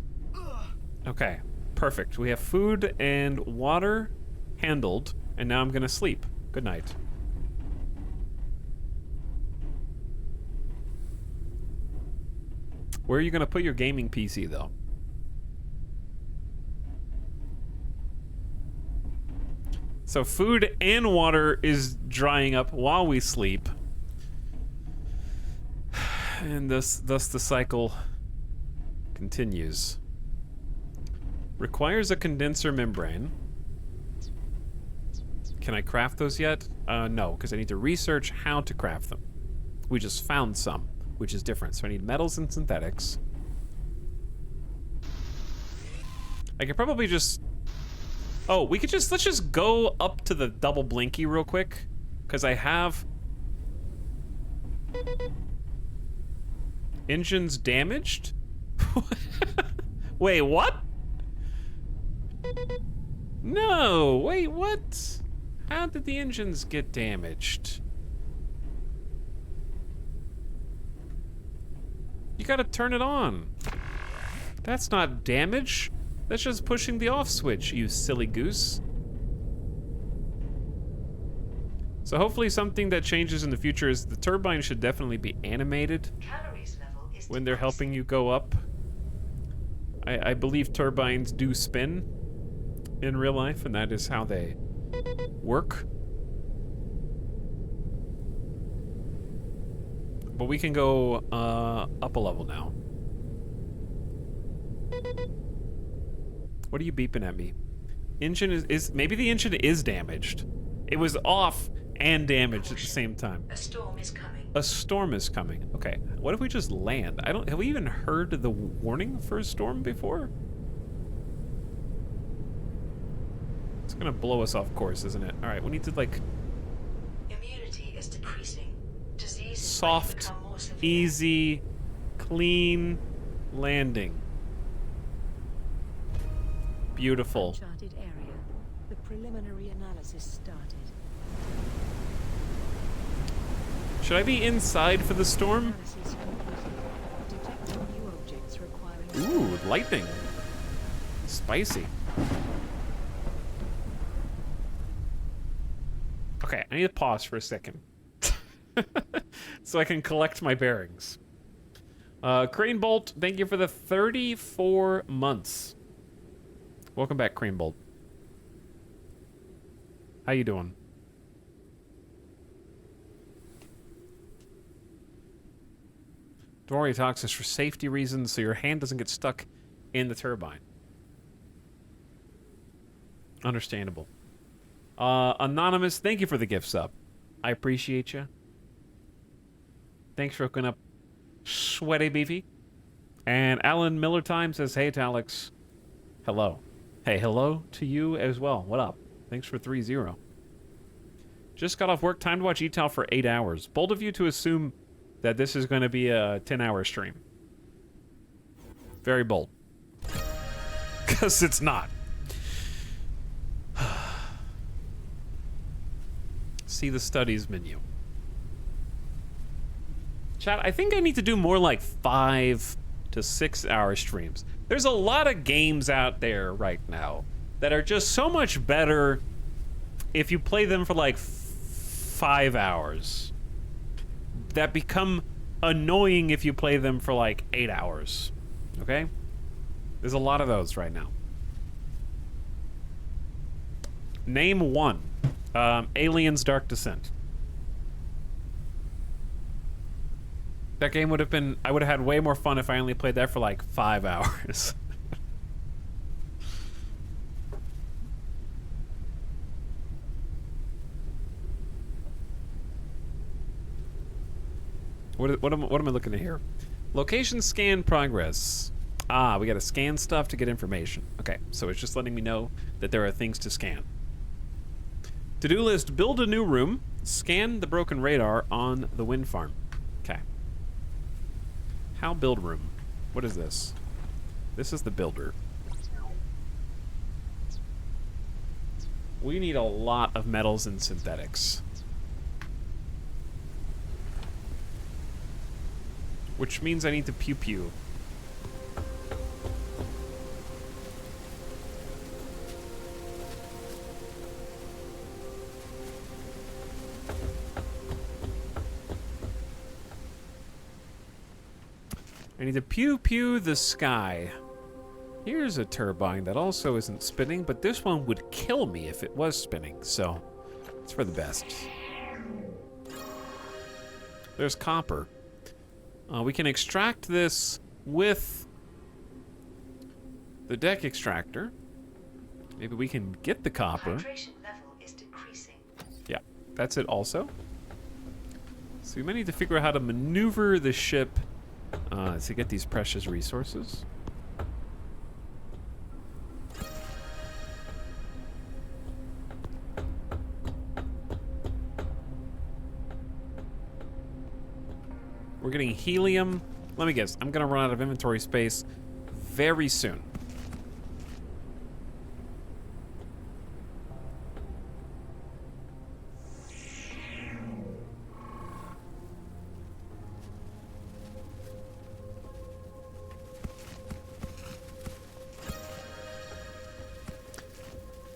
Okay, perfect. We have food and water handled, and now I'm gonna sleep. Good night. Where are you gonna put your gaming PC, though? So food and water is drying up while we sleep. And thus the cycle continues. Requires a condenser membrane. Can I craft those yet? No, because I need to research how to craft them. We just found some, which is different. So I need metals and synthetics. I could probably just... Oh, we could just... Let's just go up to the double blinky real quick. Because I have... Engine's damaged? Wait, what? No, wait, what? How did the engines get damaged? You gotta turn it on. That's not damage. That's just pushing the off switch, you silly goose. So hopefully something that changes in the future is the turbine should definitely be animated Calories level is when they're helping you go up. I believe turbines do spin in real life, and that is how they work. But we can go up a level now. What are you beeping at me? Engine is maybe the engine is damaged. It was off and damaged at the same time. A storm is coming. A storm is coming. Okay, what if we just land? Have we even heard the warning for a storm before? It's gonna blow us off course, isn't it? All right, we need to like Immunity is decreasing. Disease is soft, become more severe. easy, clean landing. Beautiful. Uncharted area. The preliminary analysis started. Should I be inside for the storm? Analysis concluded. Detected new objects requiring Ooh, lightning. Spicy. Okay, I need to pause for a second. So I can collect my bearings. Crane Bolt, thank you for the 34 months. Welcome back, Crane Bolt. How you doing? Dory talks is for safety reasons, so your hand doesn't get stuck in the turbine. Understandable. Anonymous, thank you for the gift sub. I appreciate you. Thanks for hooking up, Sweaty Beefy. And Alan Miller Time says, hey, to Alex. Hello. Hey, hello to you as well. What up? Thanks for 3-0. Just got off work. Time to watch ETAL for 8 hours. Bold of you to assume that this is going to be a 10-hour stream. Very bold. Because it's not. See the studies menu. Chat, I think I need to do more like 5 to 6 hour streams. There's a lot of games out there right now that are just so much better if you play them for like 5 hours. That become annoying if you play them for like 8 hours. Okay? There's a lot of those right now. Name one. Aliens Dark Descent. That game would have been... I would have had way more fun if I only played that for like 5 hours. What am I looking at here? Location scan progress. Ah, we gotta scan stuff to get information. Okay, so it's just letting me know that there are things to scan. To-do list, build a new room. Scan the broken radar on the wind farm. Okay. How build room? What is this? This is the builder. We need a lot of metals and synthetics. Which means I need to pew-pew. I need to pew the sky. Here's a turbine that also isn't spinning, but this one would kill me if it was spinning, so it's for the best. There's copper. We can extract this with the deck extractor. Maybe we can get the copper. Hydration level is decreasing. Yeah, that's it also. So we might need to figure out how to maneuver the ship to get these precious resources. We're getting helium. Let me guess, I'm gonna run out of inventory space very soon.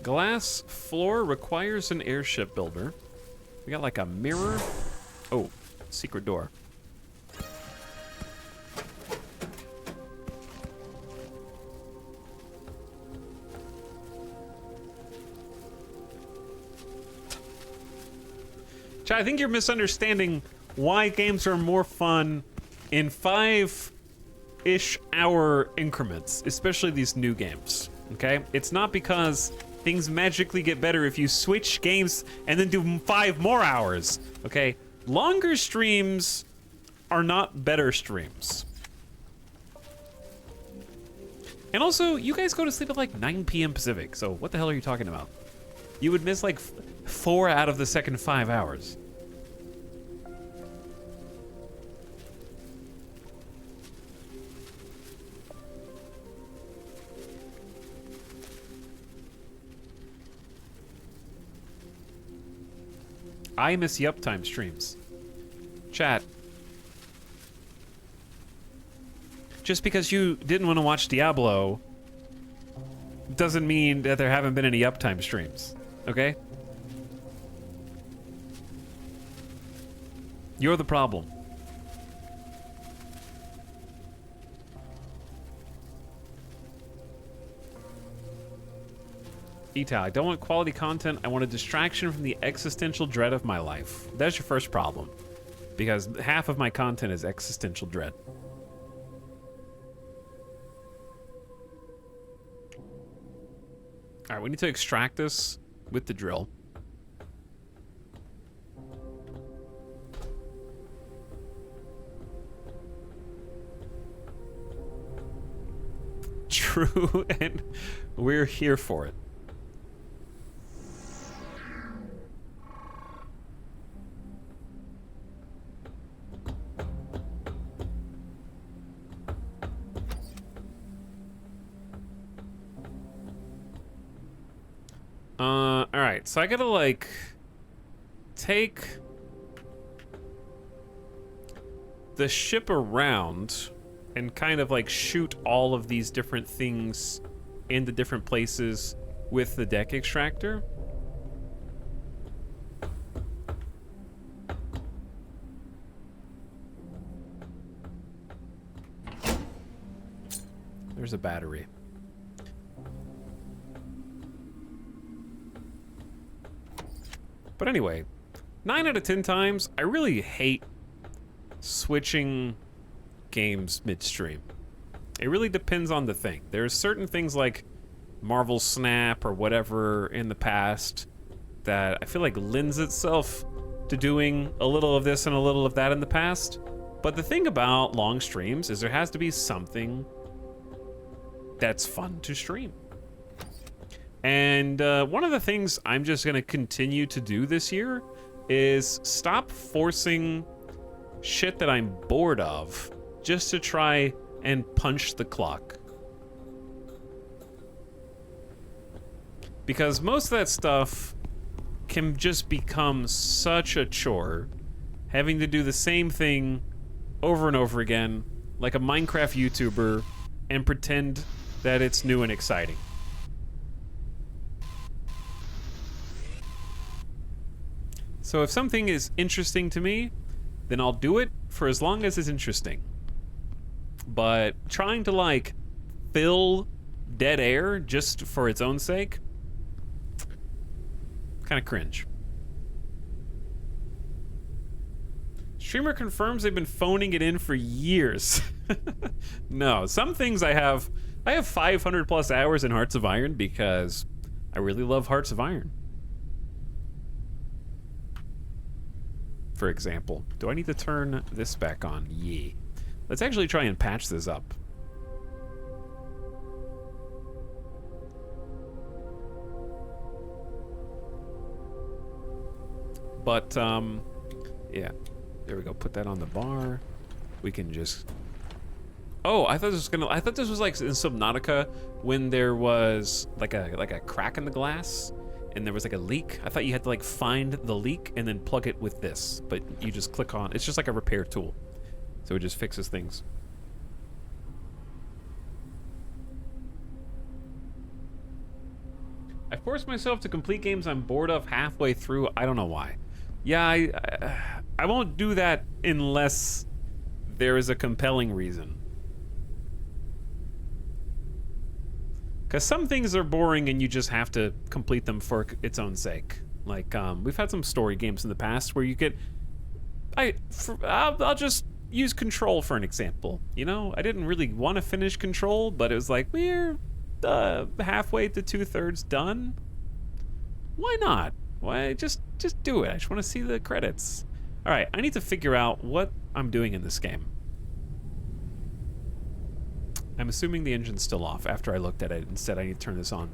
Glass floor requires an airship builder. We got like a mirror. Oh, secret door. Chad, I think you're misunderstanding why games are more fun in 5-ish hour increments, especially these new games, okay? It's not because things magically get better if you switch games and then do 5 more hours, okay? Longer streams are not better streams. And also, you guys go to sleep at like 9 p.m. Pacific, so what the hell are you talking about? You would miss like 4 out of the second 5 hours. I miss the uptime streams. Chat. Just because you didn't want to watch Diablo doesn't mean that there haven't been any uptime streams, okay? You're the problem. Ita, I don't want quality content. I want a distraction from the existential dread of my life. That's your first problem. Because half of my content is existential dread. Alright, we need to extract this with the drill. True, and we're here for it. Alright, so I gotta, like, take the ship around and kind of, like, shoot all of these different things into different places with the deck extractor. There's a battery. But anyway, 9 out of 10 times, I really hate switching games midstream. It really depends on the thing. There's certain things like Marvel Snap or whatever in the past that I feel like lends itself to doing a little of this and a little of that in the past. But the thing about long streams is there has to be something that's fun to stream. And one of the things I'm just gonna continue to do this year is stop forcing shit that I'm bored of just to try and punch the clock. Because most of that stuff can just become such a chore, having to do the same thing over and over again, like a Minecraft YouTuber, and pretend that it's new and exciting. So if something is interesting to me, then I'll do it for as long as it's interesting. but trying to like fill dead air just for its own sake, kind of cringe. Streamer confirms they've been phoning it in for years. No, some things I have 500 plus hours in Hearts of Iron because I really love Hearts of Iron. For example, do I need to turn this back on? Yeah. Let's actually try and patch this up. But, yeah. There we go. Put that on the bar. We can just... Oh, I thought this was like in Subnautica when there was like a crack in the glass and there was like a leak. I thought you had to like find the leak and then plug it with this, but you just click on. It's just like a repair tool, so it just fixes things. I force myself to complete games I'm bored of halfway through. I don't know why. Yeah, I won't do that unless there is a compelling reason. Because some things are boring and you just have to complete them for its own sake. Like, we've had some story games in the past where you get... I'll just use Control for an example. You know, I didn't really want to finish Control, but it was like, we're halfway to 2/3 done. Why not? Why just do it? I just want to see the credits. All right, I need to figure out what I'm doing in this game. I'm assuming the engine's still off after I looked at it. Instead, I need to turn this on.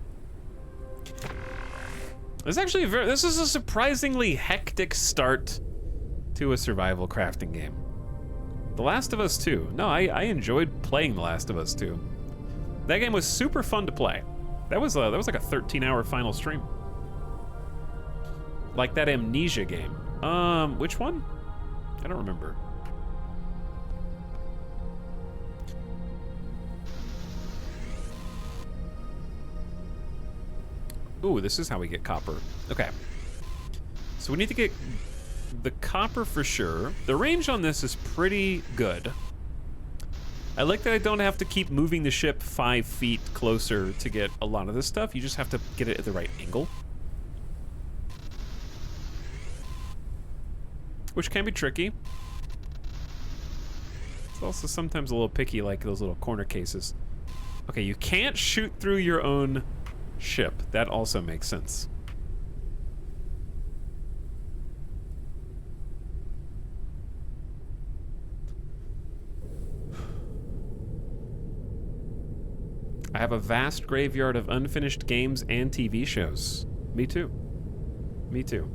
This is a surprisingly hectic start to a survival crafting game. The Last of Us 2. No, I enjoyed playing The Last of Us 2. That game was super fun to play. That was like a 13-hour final stream. Like that Amnesia game. Which one? I don't remember. Ooh, this is how we get copper. Okay. So we need to get the copper for sure. The range on this is pretty good. I like that I don't have to keep moving the ship 5 feet closer to get a lot of this stuff. You just have to get it at the right angle. Which can be tricky. It's also sometimes a little picky, like those little corner cases. Okay, you can't shoot through your own ship. That also makes sense. I have a vast graveyard of unfinished games and TV shows. Me too. Me too.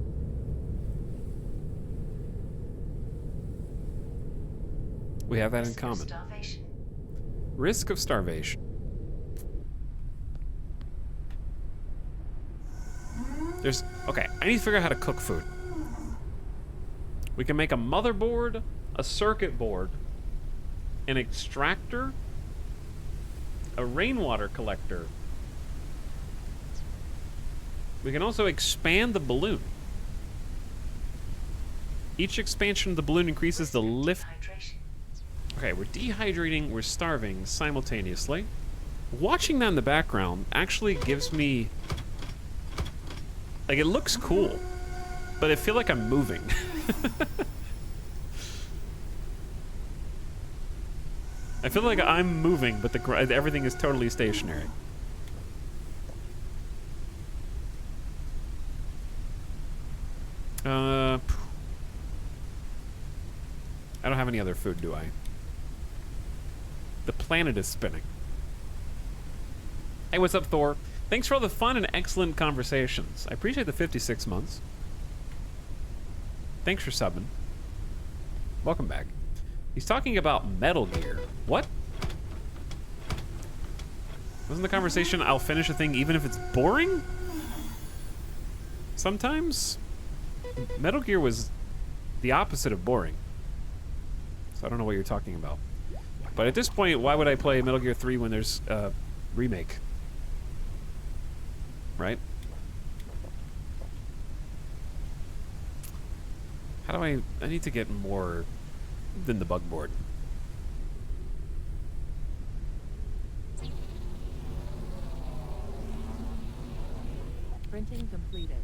We have that in common. Risk of starvation. Okay, I need to figure out how to cook food. We can make a motherboard, a circuit board, an extractor, a rainwater collector. We can also expand the balloon. Each expansion of the balloon increases the lift. Okay, we're dehydrating, we're starving simultaneously. Watching that in the background actually gives me... Like, it looks cool, but I feel like I'm moving. I feel like I'm moving, but everything is totally stationary. I don't have any other food, do I? The planet is spinning. Hey, what's up, Thor? Thanks for all the fun and excellent conversations. I appreciate the 56 months. Thanks for subbing. Welcome back. He's talking about Metal Gear. What? Wasn't the conversation I'll finish a thing even if it's boring? Sometimes? Metal Gear was the opposite of boring. So I don't know what you're talking about. But at this point, why would I play Metal Gear 3 when there's a remake? Right? How do I need to get more than the bug board. Printing completed.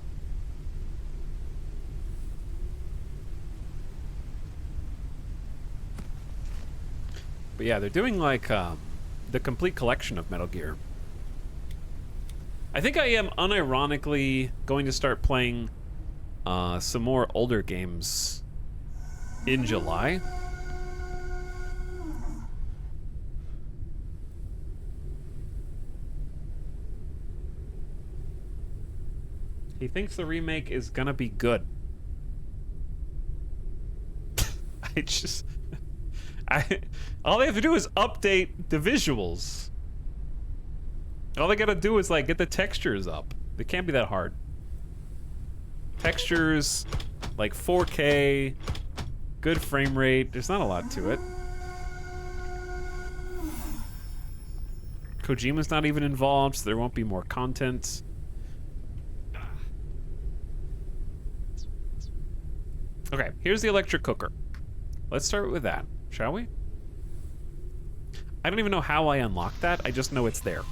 But yeah, they're doing like the complete collection of Metal Gear. I think I am unironically going to start playing some more older games in July. He thinks the remake is gonna be good. All they have to do is update the visuals. All they gotta do is like get the textures up. It can't be that hard. Textures, like 4K, good frame rate. There's not a lot to it. Kojima's not even involved, so there won't be more content. Okay, here's the electric cooker. Let's start with that, shall we? I don't even know how I unlocked that. I just know it's there.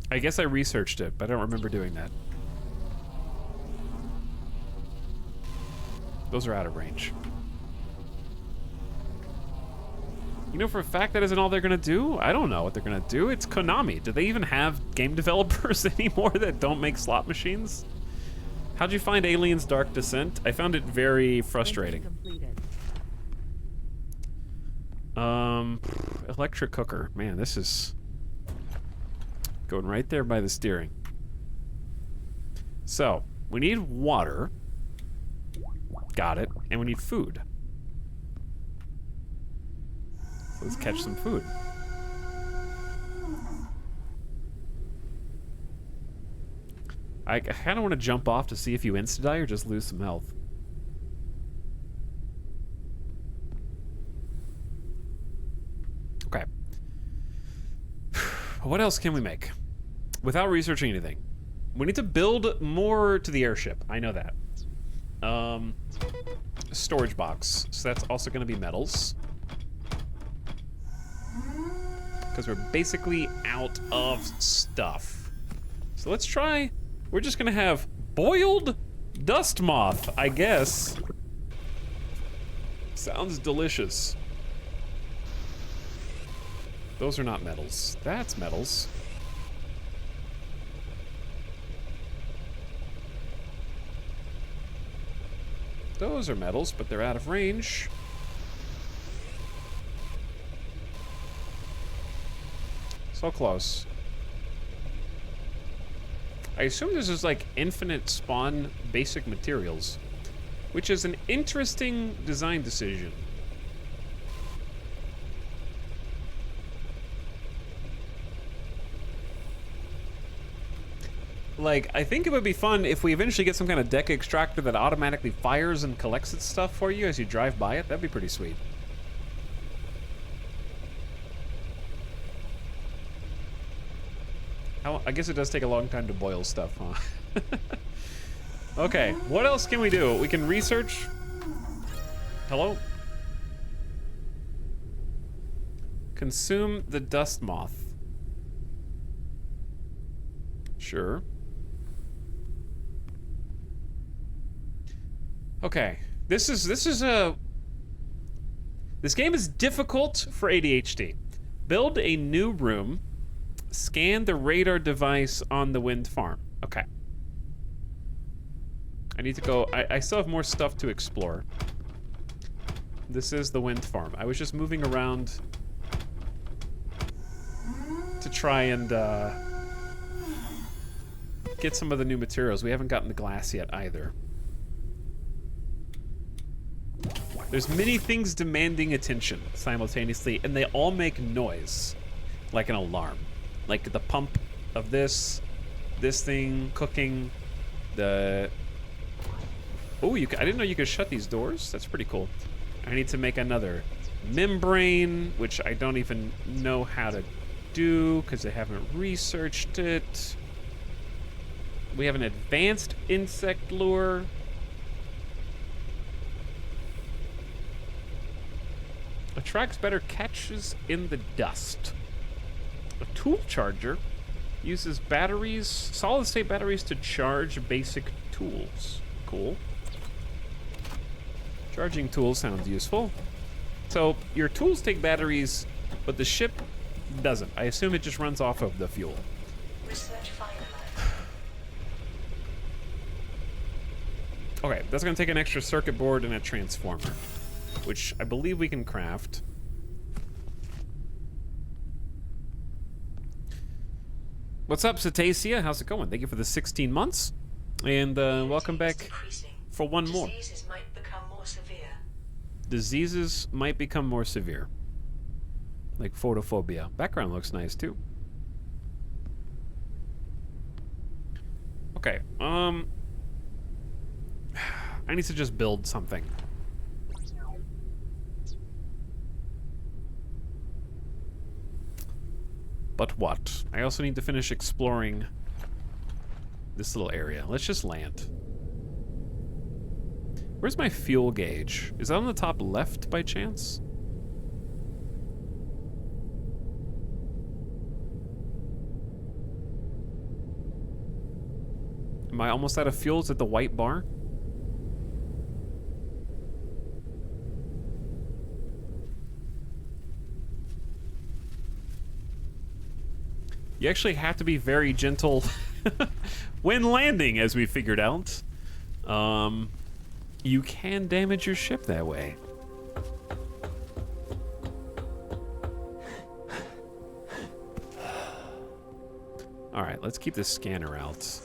I guess I researched it, but I don't remember doing that. Those are out of range. You know for a fact that isn't all they're gonna do? I don't know what they're gonna do. It's Konami. Do they even have game developers anymore that don't make slot machines? How'd you find Aliens Dark Descent? I found it very frustrating. Electric cooker. Man, this is going right there by the steering. So, we need water. Got it. And we need food. So let's catch some food. I kind of want to jump off to see if you insta-die or just lose some health. Okay. What else can we make? Without researching anything. We need to build more to the airship. I know that. Storage box. So that's also going to be metals. Because we're basically out of stuff. So let's try... We're just gonna have boiled dust moth, I guess. Sounds delicious. Those are not metals. That's metals. Those are metals, but they're out of range. So close. I assume this is like infinite spawn basic materials, which is an interesting design decision. Like, I think it would be fun if we eventually get some kind of deck extractor that automatically fires and collects its stuff for you as you drive by it. That'd be pretty sweet. I guess it does take a long time to boil stuff, huh? Okay, what else can we do? We can research. Hello? Consume the dust moth. Sure. Okay, this game is difficult for ADHD. Build a new room. Scan the radar device on the wind farm. Okay. I need to go. I still have more stuff to explore. This is the wind farm. I was just moving around to try and get some of the new materials. We haven't gotten the glass yet either. There's many things demanding attention simultaneously, and they all make noise, like an alarm. Like the pump of this thing cooking, the... Oh, I didn't know you could shut these doors. That's pretty cool. I need to make another membrane, which I don't even know how to do because I haven't researched it. We have an advanced insect lure. Attracts better catches in the dust. A tool charger uses batteries, solid-state batteries to charge basic tools. Cool. Charging tools sounds useful. So your tools take batteries, but the ship doesn't. I assume it just runs off of the fuel. Research finalized. Okay, that's gonna take an extra circuit board and a transformer, which I believe we can craft. What's up, Cetacea? How's it going? Thank you for the 16 months. And welcome back Decreasing. for one more. Diseases might become more severe. Diseases might become more severe. Like photophobia. Background looks nice too. Okay, I need to just build something. But what? I also need to finish exploring this little area. Let's just land. Where's my fuel gauge? Is that on the top left by chance? Am I almost out of fuel? Is it the white bar? You actually have to be very gentle when landing, as we figured out. You can damage your ship that way. All right, let's keep this scanner out.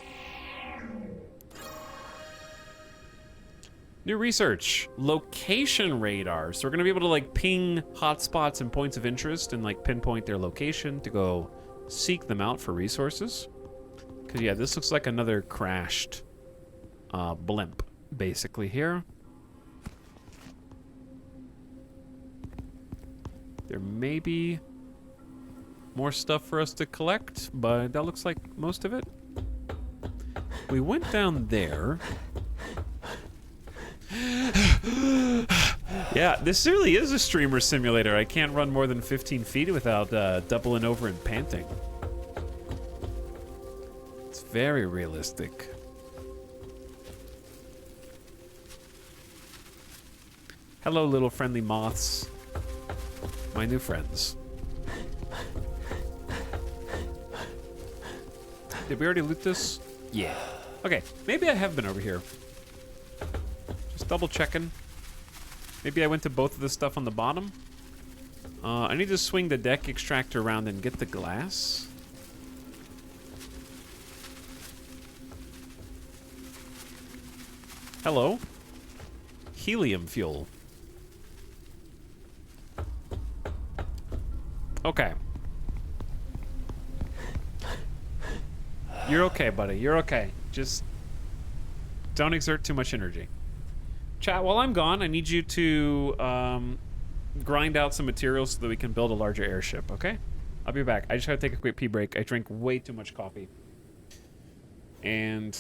New research, location radar. So we're gonna be able to like ping hotspots and points of interest and like pinpoint their location to go seek them out for resources. Because yeah, this looks like another crashed blimp basically here. There may be more stuff for us to collect, but that looks like most of it. We went down there. Yeah, this really is a streamer simulator. I can't run more than 15 feet without doubling over and panting. It's very realistic. Hello, little friendly moths. My new friends. Did we already loot this? Yeah. Okay, maybe I have been over here. Just double checking. Maybe I went to both of the stuff on the bottom. I need to swing the deck extractor around and get the glass. Hello. Helium fuel. Okay. You're okay, buddy. You're okay. Just don't exert too much energy. Chat, while I'm gone, I need you to grind out some materials so that we can build a larger airship, okay? I'll be back. I just gotta take a quick pee break. I drank way too much coffee. And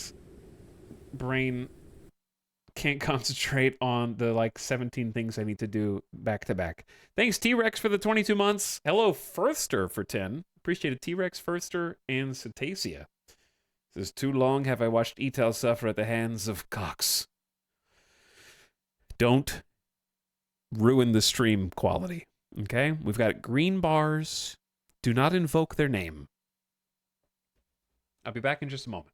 brain can't concentrate on the like 17 things I need to do back to back. Thanks T-Rex for the 22 months. Hello Firster for 10. Appreciate it, T-Rex, Firster, and Cetacea. This is too long have I watched Etel suffer at the hands of Cox. Don't ruin the stream quality, okay? We've got green bars. Do not invoke their name. I'll be back in just a moment.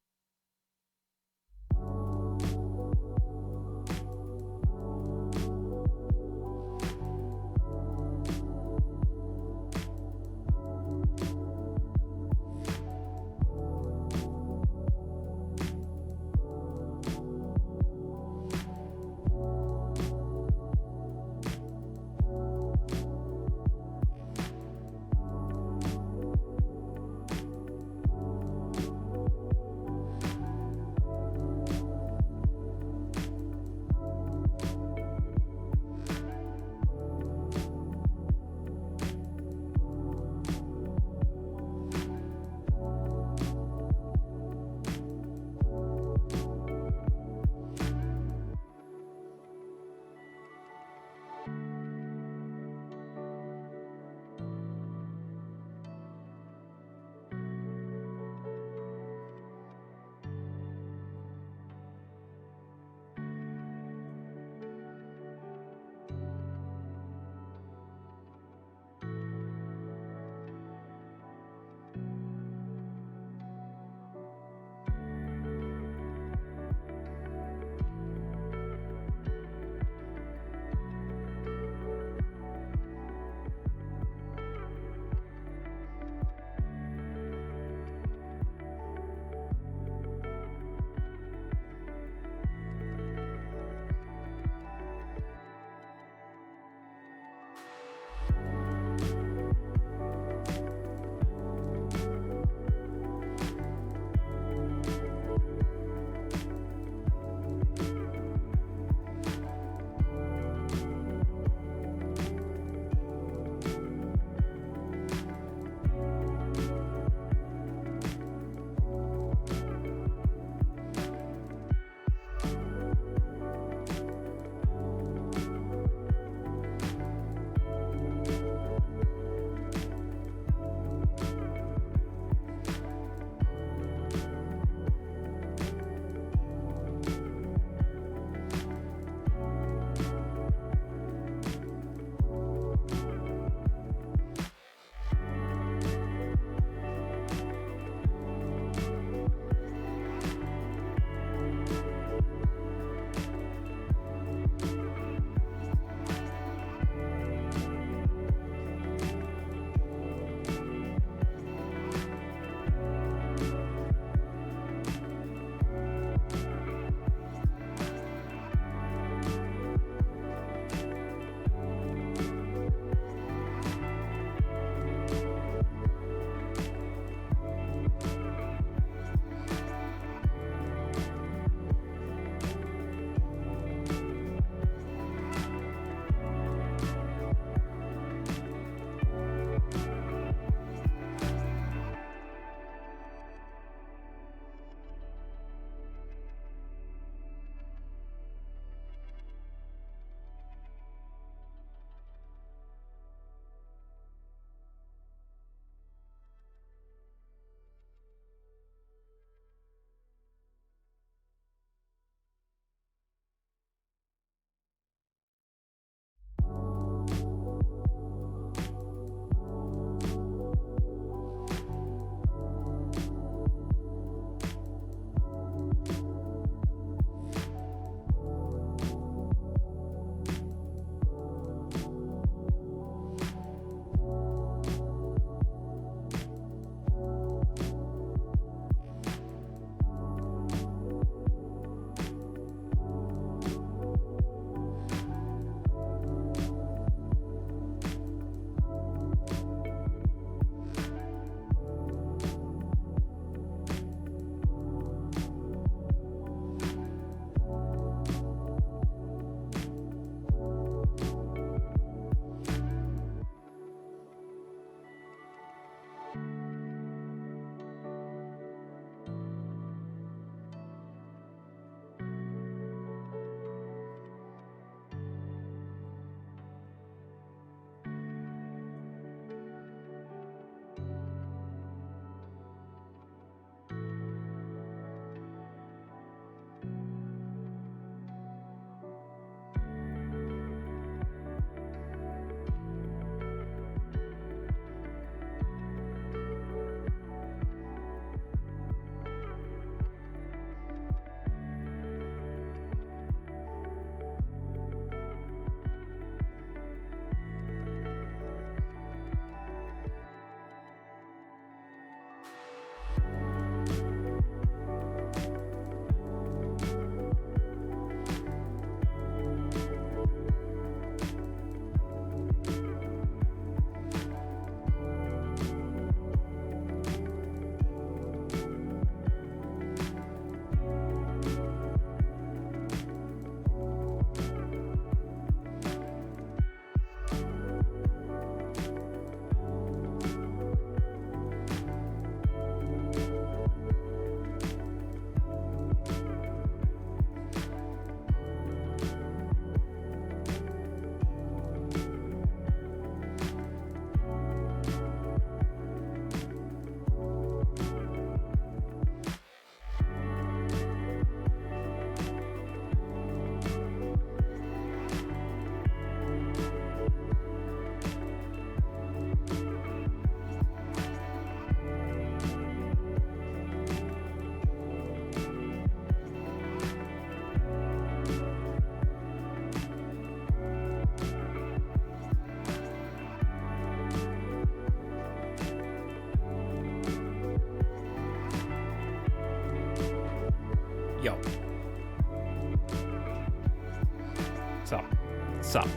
What's up?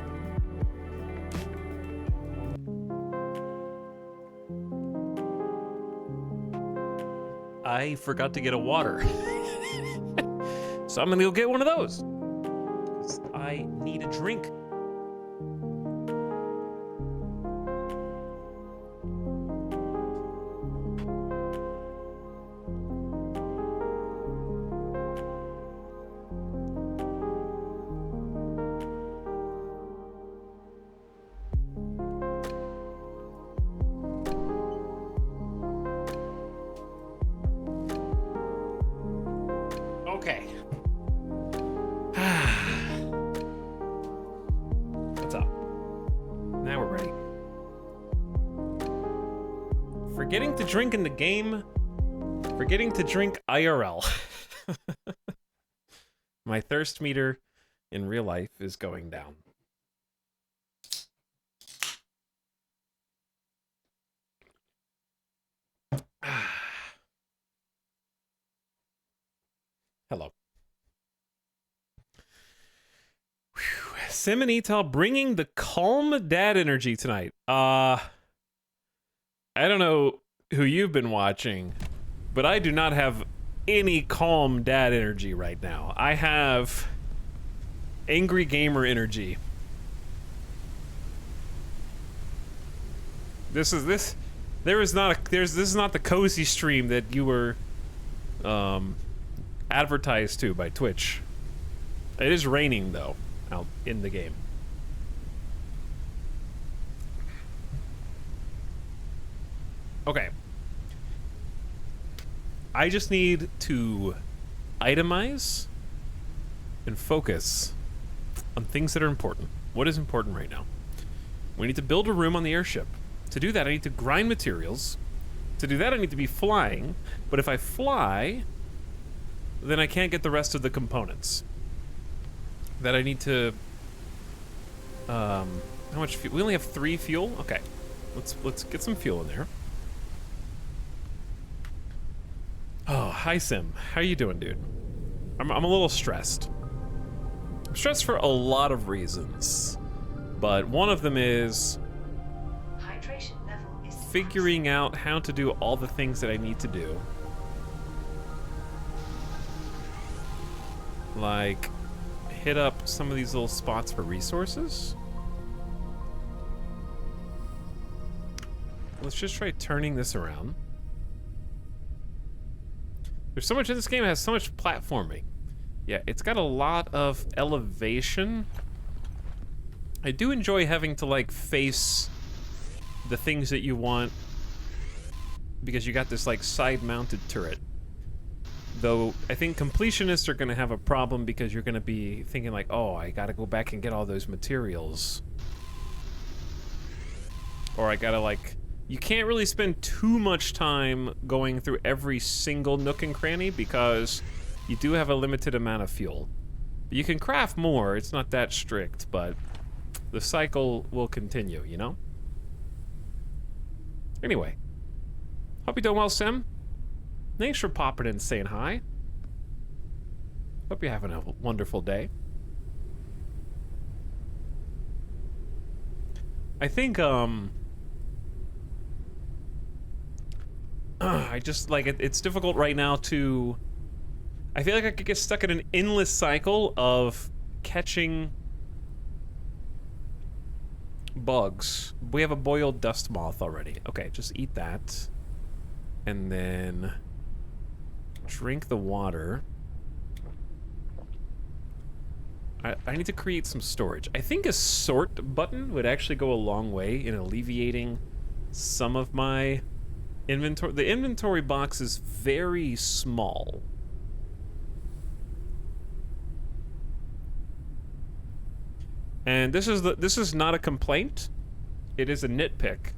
I forgot to get a water. So I'm gonna go get one of those. 'Cause I need a drink. Okay. What's up? Now we're ready. Forgetting to drink in the game, forgetting to drink IRL. My thirst meter in real life is going down. Hello. Whew. Sim and Etal bringing the calm dad energy tonight. I don't know who you've been watching, but I do not have any calm dad energy right now. I have angry gamer energy. This is not the cozy stream that you were advertised to by Twitch. It is raining though out in the game. Okay. I just need to itemize and focus on things that are important. What is important right now? We need to build a room on the airship. To do that, I need to grind materials. To do that, I need to be flying. But if I fly, then I can't get the rest of the components. That I need to... how much fuel? We only have 3 fuel? Okay. Let's get some fuel in there. Oh, hi Sim. How you doing, dude? I'm a little stressed. I'm stressed for a lot of reasons. But one of them is... Hydration level is figuring out how to do all the things that I need to do. Like, hit up some of these little spots for resources. Let's just try turning this around. There's so much in this game, it has so much platforming. Yeah, it's got a lot of elevation. I do enjoy having to, like, face the things that you want because you got this, like, side-mounted turret. Though, I think completionists are gonna have a problem because you're gonna be thinking like, oh, I gotta go back and get all those materials. Or I gotta, like... You can't really spend too much time going through every single nook and cranny because you do have a limited amount of fuel. You can craft more, it's not that strict, but the cycle will continue, you know? Anyway. Hope you're doing well, Sim. Thanks for popping in and saying hi. Hope you're having a wonderful day. I think, I just, like, it's difficult right now to... I feel like I could get stuck in an endless cycle of catching bugs. We have a boiled dust moth already. Okay, just eat that. And then... drink the water. I need to create some storage. I think a sort button would actually go a long way in alleviating some of my inventory. The inventory box is very small. And this is not a complaint. It is a nitpick.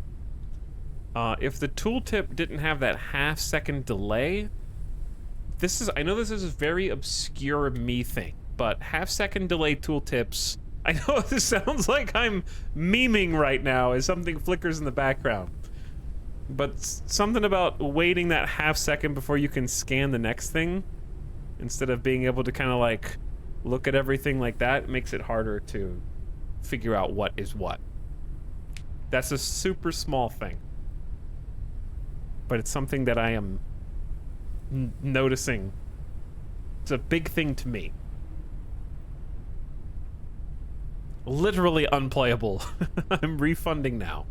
If the tooltip didn't have that half-second delay, I know this is a very obscure me thing, but half-second delay tooltips, I know this sounds like I'm memeing right now as something flickers in the background, but something about waiting that half-second before you can scan the next thing, instead of being able to kind of like look at everything like that, makes it harder to figure out what is what. That's a super small thing. But it's something that I am noticing. It's a big thing to me. Literally unplayable. I'm refunding now.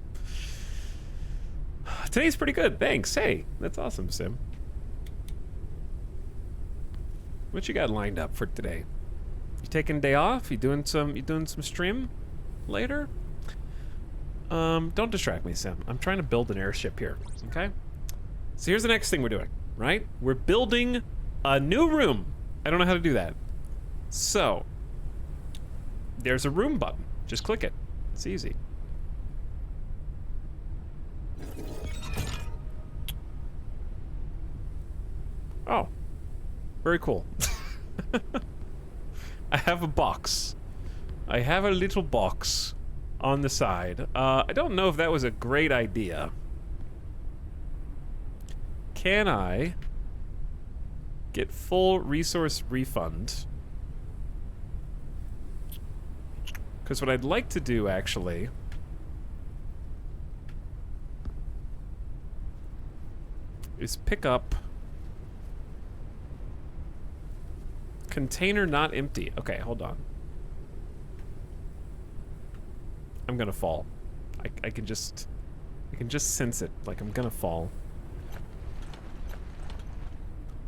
Today's pretty good, thanks. Hey, that's awesome, Sim. What you got lined up for today? You taking a day off? You doing some stream later? Don't distract me, Sim. I'm trying to build an airship here, okay? So here's the next thing we're doing, right? We're building a new room. I don't know how to do that. So, there's a room button. Just click it. It's easy. Oh. Very cool. I have a box. I have a little box on the side. I don't know if that was a great idea. Can I get full resource refund? Because what I'd like to do, actually, is pick up container not empty. Okay, hold on. I'm gonna fall. I can just sense it. Like I'm gonna fall.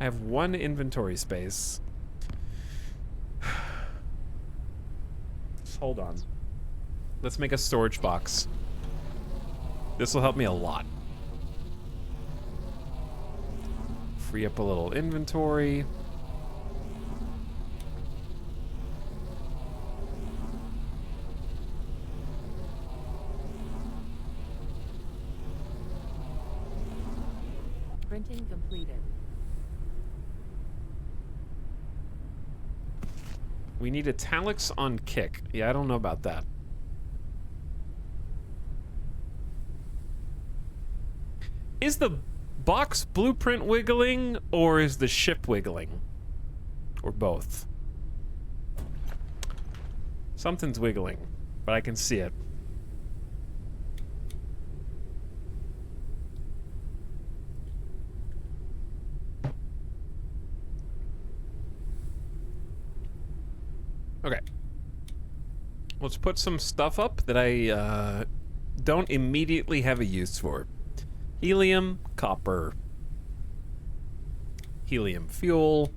I have one inventory space. Just hold on. Let's make a storage box. This will help me a lot. Free up a little inventory. Printing completed. We need italics on kick. Yeah, I don't know about that. Is the box blueprint wiggling, or is the ship wiggling? Or both? Something's wiggling, but I can see it. Okay. Let's put some stuff up that I don't immediately have a use for. Helium, copper, helium fuel,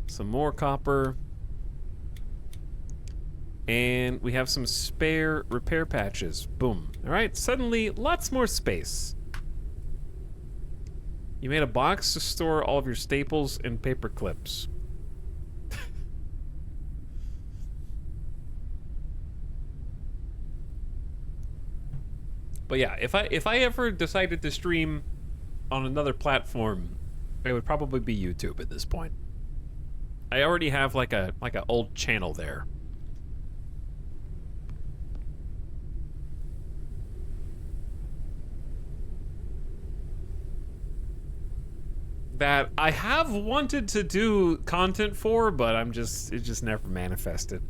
some more copper, and we have some spare repair patches. Boom. All right, suddenly lots more space. You made a box to store all of your staples and paper clips. But yeah, if I ever decided to stream on another platform, it would probably be YouTube at this point. I already have like a old channel there. That I have wanted to do content for, but it just never manifested.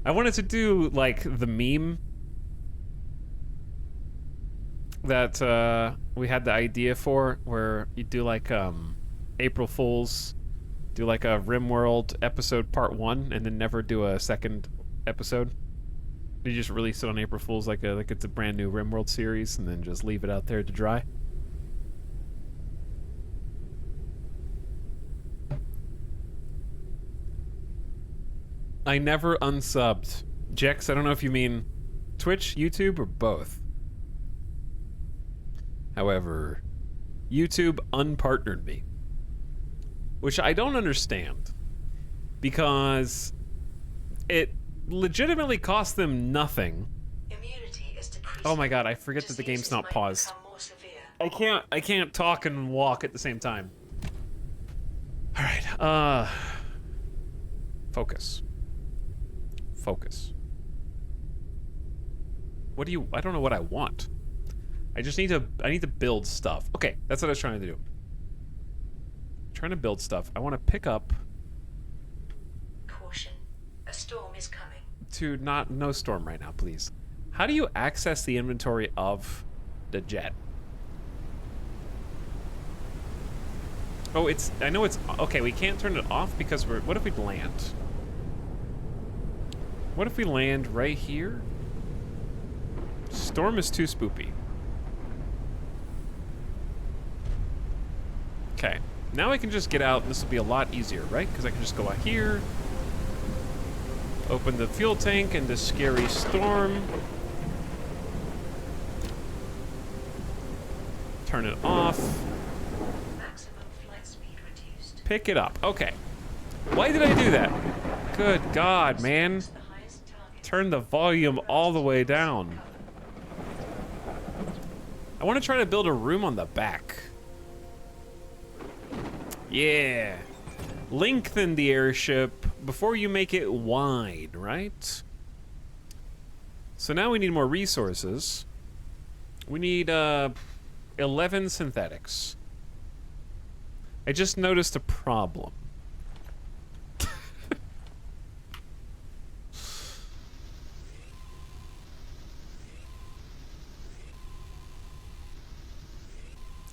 I wanted to do like the meme that we had the idea for, where you do like April Fools, do like a RimWorld episode part 1 and then never do a second episode. You just release it on April Fools like it's a brand new RimWorld series and then just leave it out there to dry. I never unsubbed. Jex, I don't know if you mean Twitch, YouTube, or both. However, YouTube unpartnered me, which I don't understand, because it legitimately cost them nothing. Immunity is decreasing. Oh my god, I forget that the game's not paused. I can't talk and walk at the same time. All right, focus. Focus. What do you... I don't know what I want. I just need to... I need to build stuff. Okay, that's what I was trying to do. I'm trying to build stuff. I want to pick up... storm is coming. To no storm right now, please. How do you access the inventory of the jet? Oh, I know it's, okay, we can't turn it off because what if we land? What if we land right here? Storm is too spoopy. Okay, now I can just get out and this will be a lot easier, right? Because I can just go out here, open the fuel tank and the scary storm. Turn it off. Maximum flight speed reduced. Pick it up. Okay. Why did I do that? Good God, man. The highest target. Turn the volume all the way down. I want to try to build a room on the back. Yeah. Lengthen the airship before you make it wide, right? So now we need more resources. We need 11 synthetics. I just noticed a problem.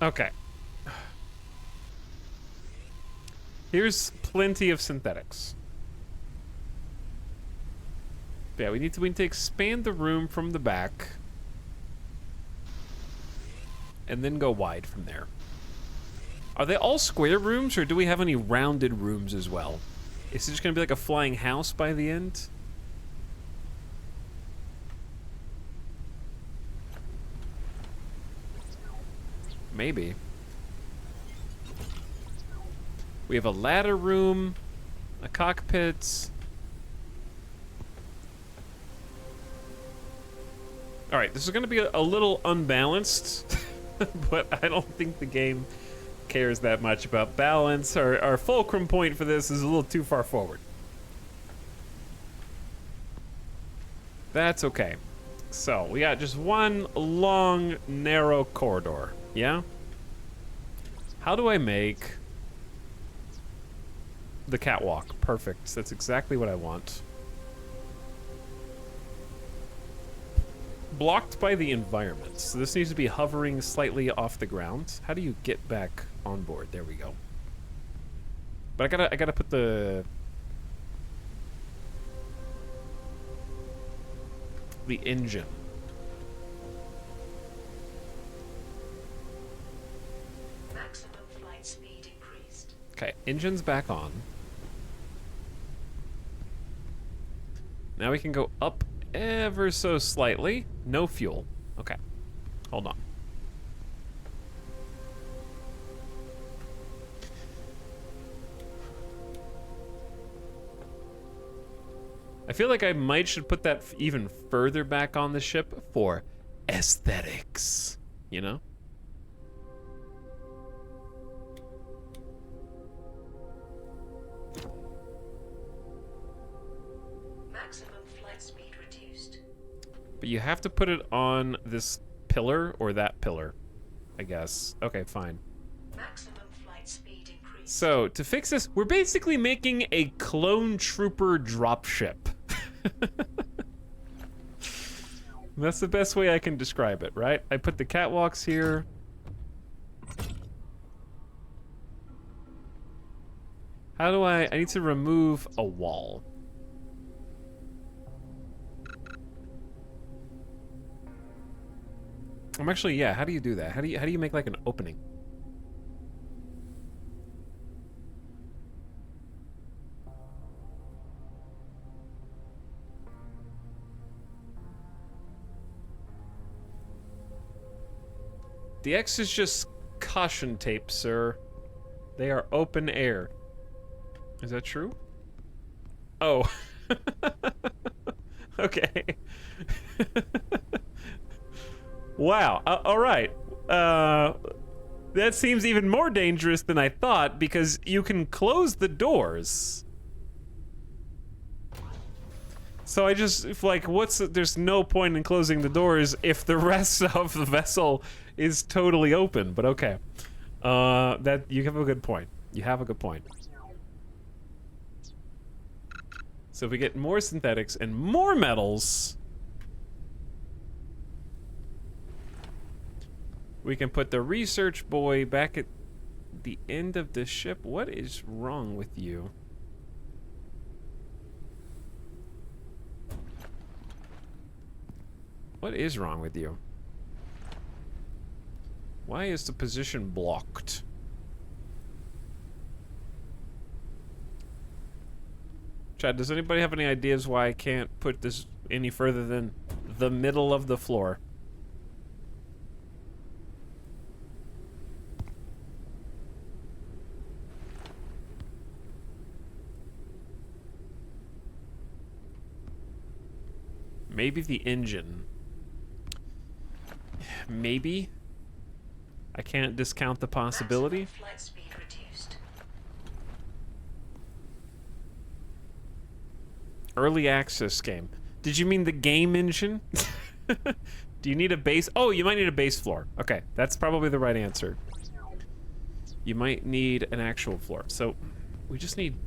Okay. Here's plenty of synthetics. Yeah, we need to expand the room from the back. And then go wide from there. Are they all square rooms, or do we have any rounded rooms as well? Is it just gonna be like a flying house by the end? Maybe. We have a ladder room, a cockpit. All right, this is gonna be a little unbalanced, but I don't think the game cares that much about balance. Our fulcrum point for this is a little too far forward. That's okay. So we got just one long, narrow corridor. Yeah? How do I make the catwalk? Perfect. That's exactly what I want. Blocked by the environment. So this needs to be hovering slightly off the ground. How do you get back on board? There we go. But I gotta put the engine. Maximum flight speed increased. Okay, engine's back on. Now we can go up ever so slightly. No fuel. Okay, hold on. I feel like I should put that even further back on the ship for aesthetics, you know? Maximum flight speed reduced. But you have to put it on this pillar or that pillar, I guess. Okay, fine. Maximum flight speed increased. So, to fix this, we're basically making a clone trooper dropship. That's the best way I can describe it, right? I put the catwalks here. How do I need to remove a wall. I'm actually, yeah, how do you do that? How do you make like an opening? The X is just caution tape, sir. They are open air. Is that true? Oh. Okay. Wow. All right. That seems even more dangerous than I thought because you can close the doors. So I just, like, there's no point in closing the doors if the rest of the vessel is totally open, but okay. You have a good point. You have a good point. So if we get more synthetics and more metals, we can put the research boy back at the end of the ship. What is wrong with you? What is wrong with you? Why is the position blocked? Chad, does anybody have any ideas why I can't put this any further than the middle of the floor? Maybe the engine. Maybe. I can't discount the possibility. Maximum flight speed reduced. Early access game. Did you mean the game engine? Do you need a base? Oh, you might need a base floor. Okay, that's probably the right answer. You might need an actual floor. So, we just need...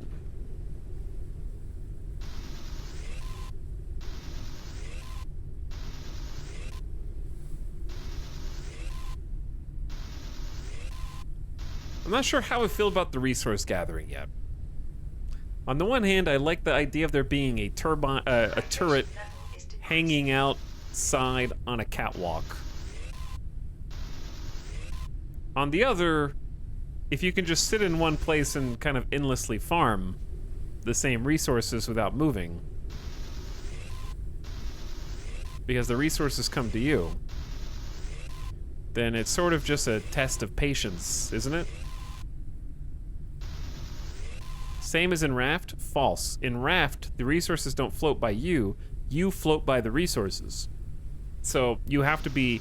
I'm not sure how I feel about the resource gathering yet. On the one hand, I like the idea of there being a turbine, a turret hanging outside on a catwalk. On the other, if you can just sit in one place and kind of endlessly farm the same resources without moving, because the resources come to you, then it's sort of just a test of patience, isn't it? Same as in Raft? False. In Raft, the resources don't float by you, you float by the resources. So you have to be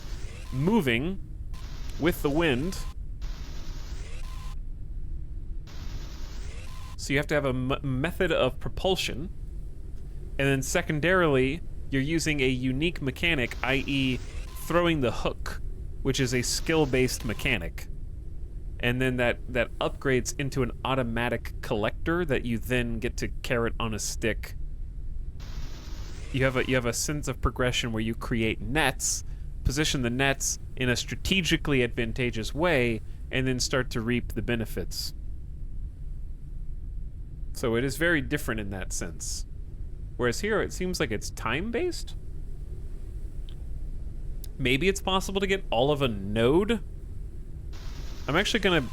moving with the wind. So you have to have a method of propulsion. And then secondarily, you're using a unique mechanic, i.e. throwing the hook, which is a skill-based mechanic. And then that upgrades into an automatic collector that you then get to carrot on a stick. You have a sense of progression where you create nets, position the nets in a strategically advantageous way, and then start to reap the benefits. So it is very different in that sense. Whereas here, it seems like it's time-based? Maybe it's possible to get all of a node? I'm actually gonna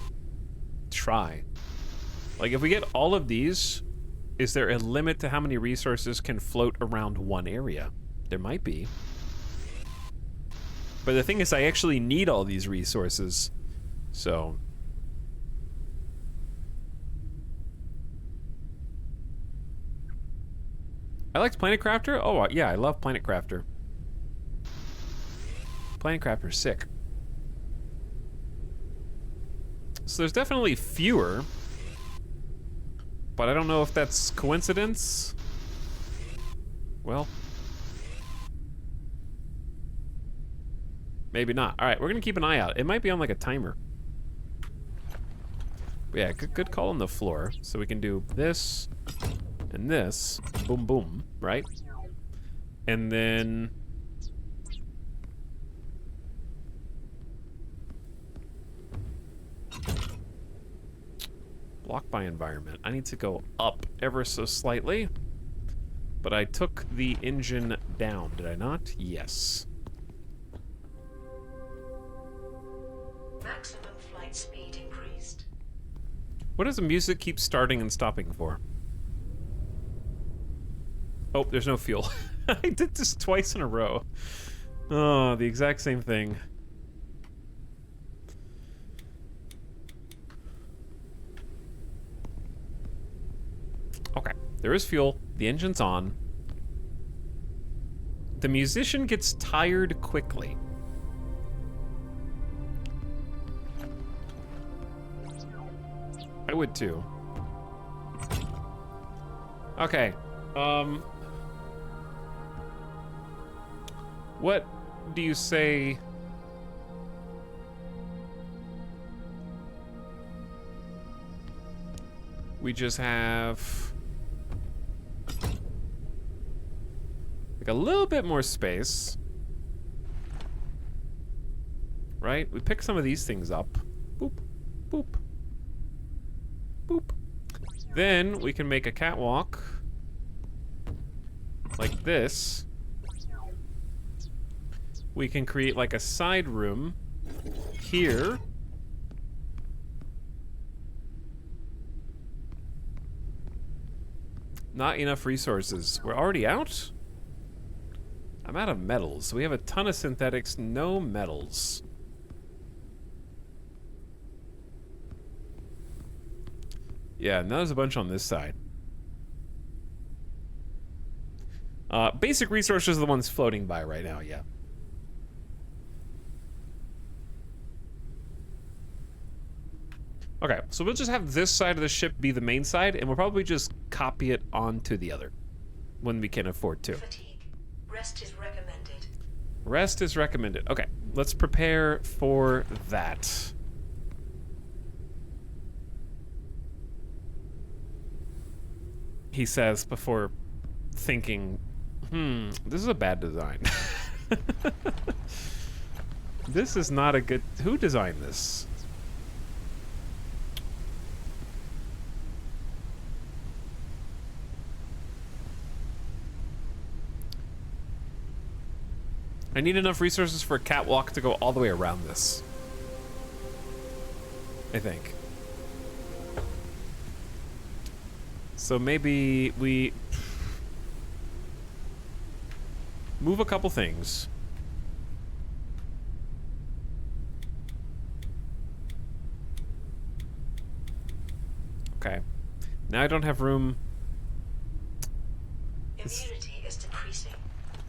try. Like, if we get all of these, is there a limit to how many resources can float around one area? There might be. But the thing is, I actually need all these resources. So... I liked Planet Crafter? Oh, yeah, I love Planet Crafter. Planet Crafter's sick. So there's definitely fewer, but I don't know if that's coincidence. Well, maybe not. All right, we're gonna keep an eye out. It might be on like a timer. But yeah, good call on the floor. So we can do this and this, boom, boom, right? And then block by environment. I need to go up ever so slightly. But I took the engine down, did I not? Yes. Maximum flight speed increased. What does the music keep starting and stopping for? Oh, there's no fuel. I did this twice in a row. Oh, the exact same thing. Okay, there is fuel. The engine's on. The musician gets tired quickly. I would too. Okay, what do you say? We just have Like a little bit more space. Right? We pick some of these things up. Boop, boop, boop. Then we can make a catwalk like this. We can create like a side room here. Not enough resources. We're already out? I'm out of metals. We have a ton of synthetics, no metals. Yeah, now there's a bunch on this side. Basic resources are the ones floating by right now, yeah. Okay, so we'll just have this side of the ship be the main side, and we'll probably just copy it onto the other when we can afford to. Fatigue. Rest is recommended. Rest is recommended. Okay, let's prepare for that. He says before thinking, this is a bad design. This is not a good... Who designed this? I need enough resources for a catwalk to go all the way around this. I think. So maybe we move a couple things. Okay. Now I don't have room. Immunity is decreasing.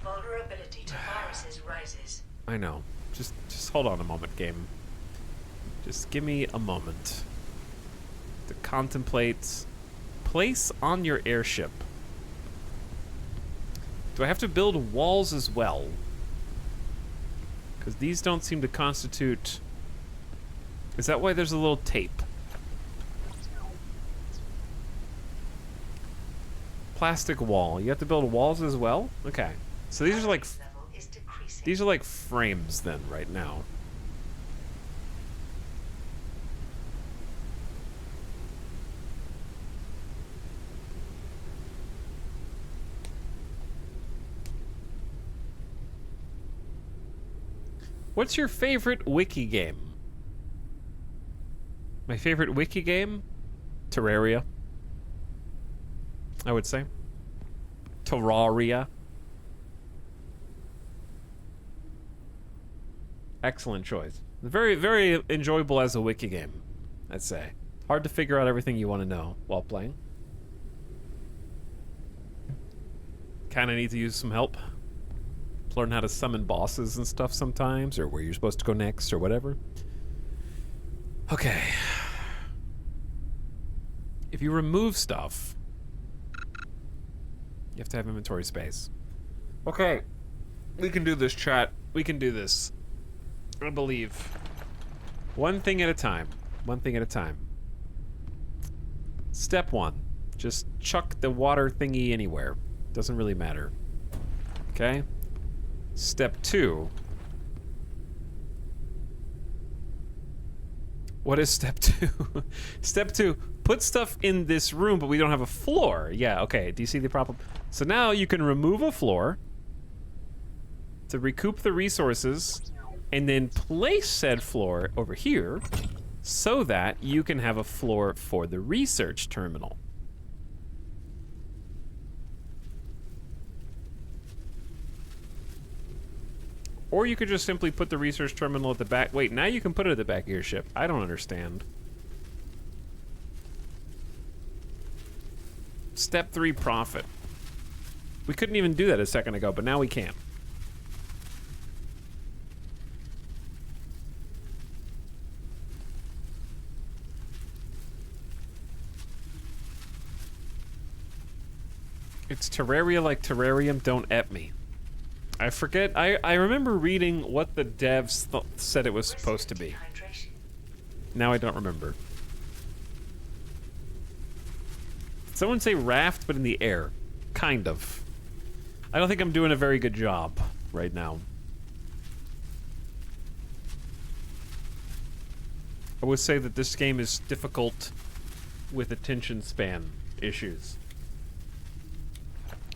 Vulnerability to viruses rises. I know. Just hold on a moment, game. Just give me a moment to contemplate. Place on your airship. Do I have to build walls as well? Because these don't seem to constitute... Is that why there's a little tape? Plastic wall. You have to build walls as well? Okay. So these are like... Level is decreasing. These are like frames then, right now. What's your favorite wiki game? My favorite wiki game? Terraria. I would say. Terraria. Excellent choice. Very, very enjoyable as a wiki game, I'd say. Hard to figure out everything you want to know while playing. Kind of need to use some help. Learn how to summon bosses and stuff sometimes, or where you're supposed to go next, or whatever. Okay. If you remove stuff, you have to have inventory space. Okay. We can do this, chat. We can do this. I believe. One thing at a time. One thing at a time. Step one. Just chuck the water thingy anywhere. Doesn't really matter. Okay? Step two. What is step two? Step two, put stuff in this room, but we don't have a floor. Yeah, okay, do you see the problem? So now you can remove a floor to recoup the resources and then place said floor over here so that you can have a floor for the research terminal. Or you could just simply put the research terminal at the back. Wait, now you can put it at the back of your ship. I don't understand. Step 3, profit. We couldn't even do that a second ago, but now we can. It's Terraria like Terrarium, don't ep me. I forget, I remember reading what the devs said it was supposed to be. Now I don't remember. Someone say raft, but in the air. Kind of. I don't think I'm doing a very good job right now. I would say that this game is difficult with attention span issues.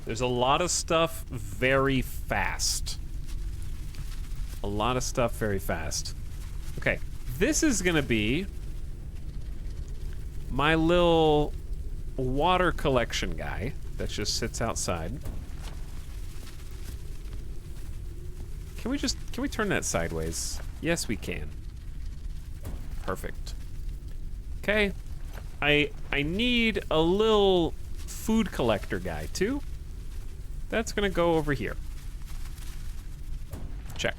There's a lot of stuff very fast. A lot of stuff very fast. Okay, this is gonna be my little water collection guy that just sits outside. Can we turn that sideways? Yes, we can. Perfect. Okay. I need a little food collector guy too. That's gonna go over here. Check.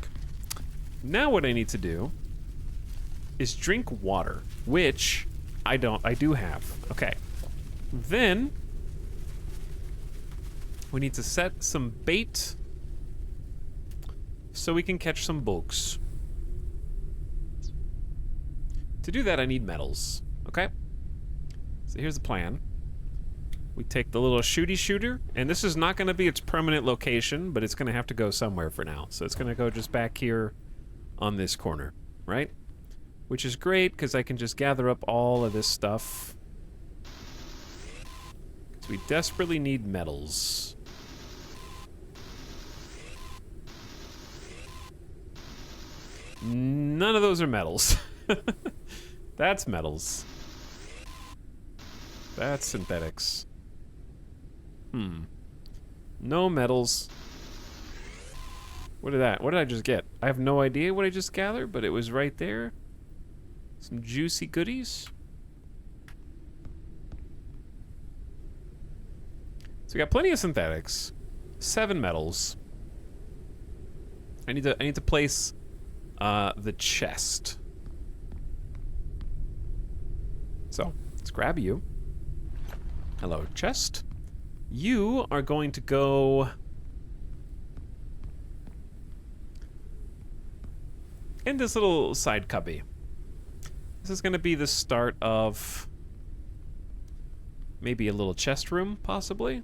Now what I need to do is drink water, which I do have. Okay. Then we need to set some bait so we can catch some bugs. To do that, I need metals. Okay? So here's the plan. We take the little shooty shooter, and this is not going to be its permanent location, but it's going to have to go somewhere for now. So it's going to go just back here on this corner, right? Which is great, because I can just gather up all of this stuff. Because we desperately need metals. None of those are metals. That's metals. That's synthetics. No metals. What did I just get? I have no idea what I just gathered, but it was right there. Some juicy goodies. So we got plenty of synthetics. 7 metals. I need to place the chest. So let's grab you. Hello, chest. You are going to go in this little side cubby. This is going to be the start of maybe a little chest room, possibly.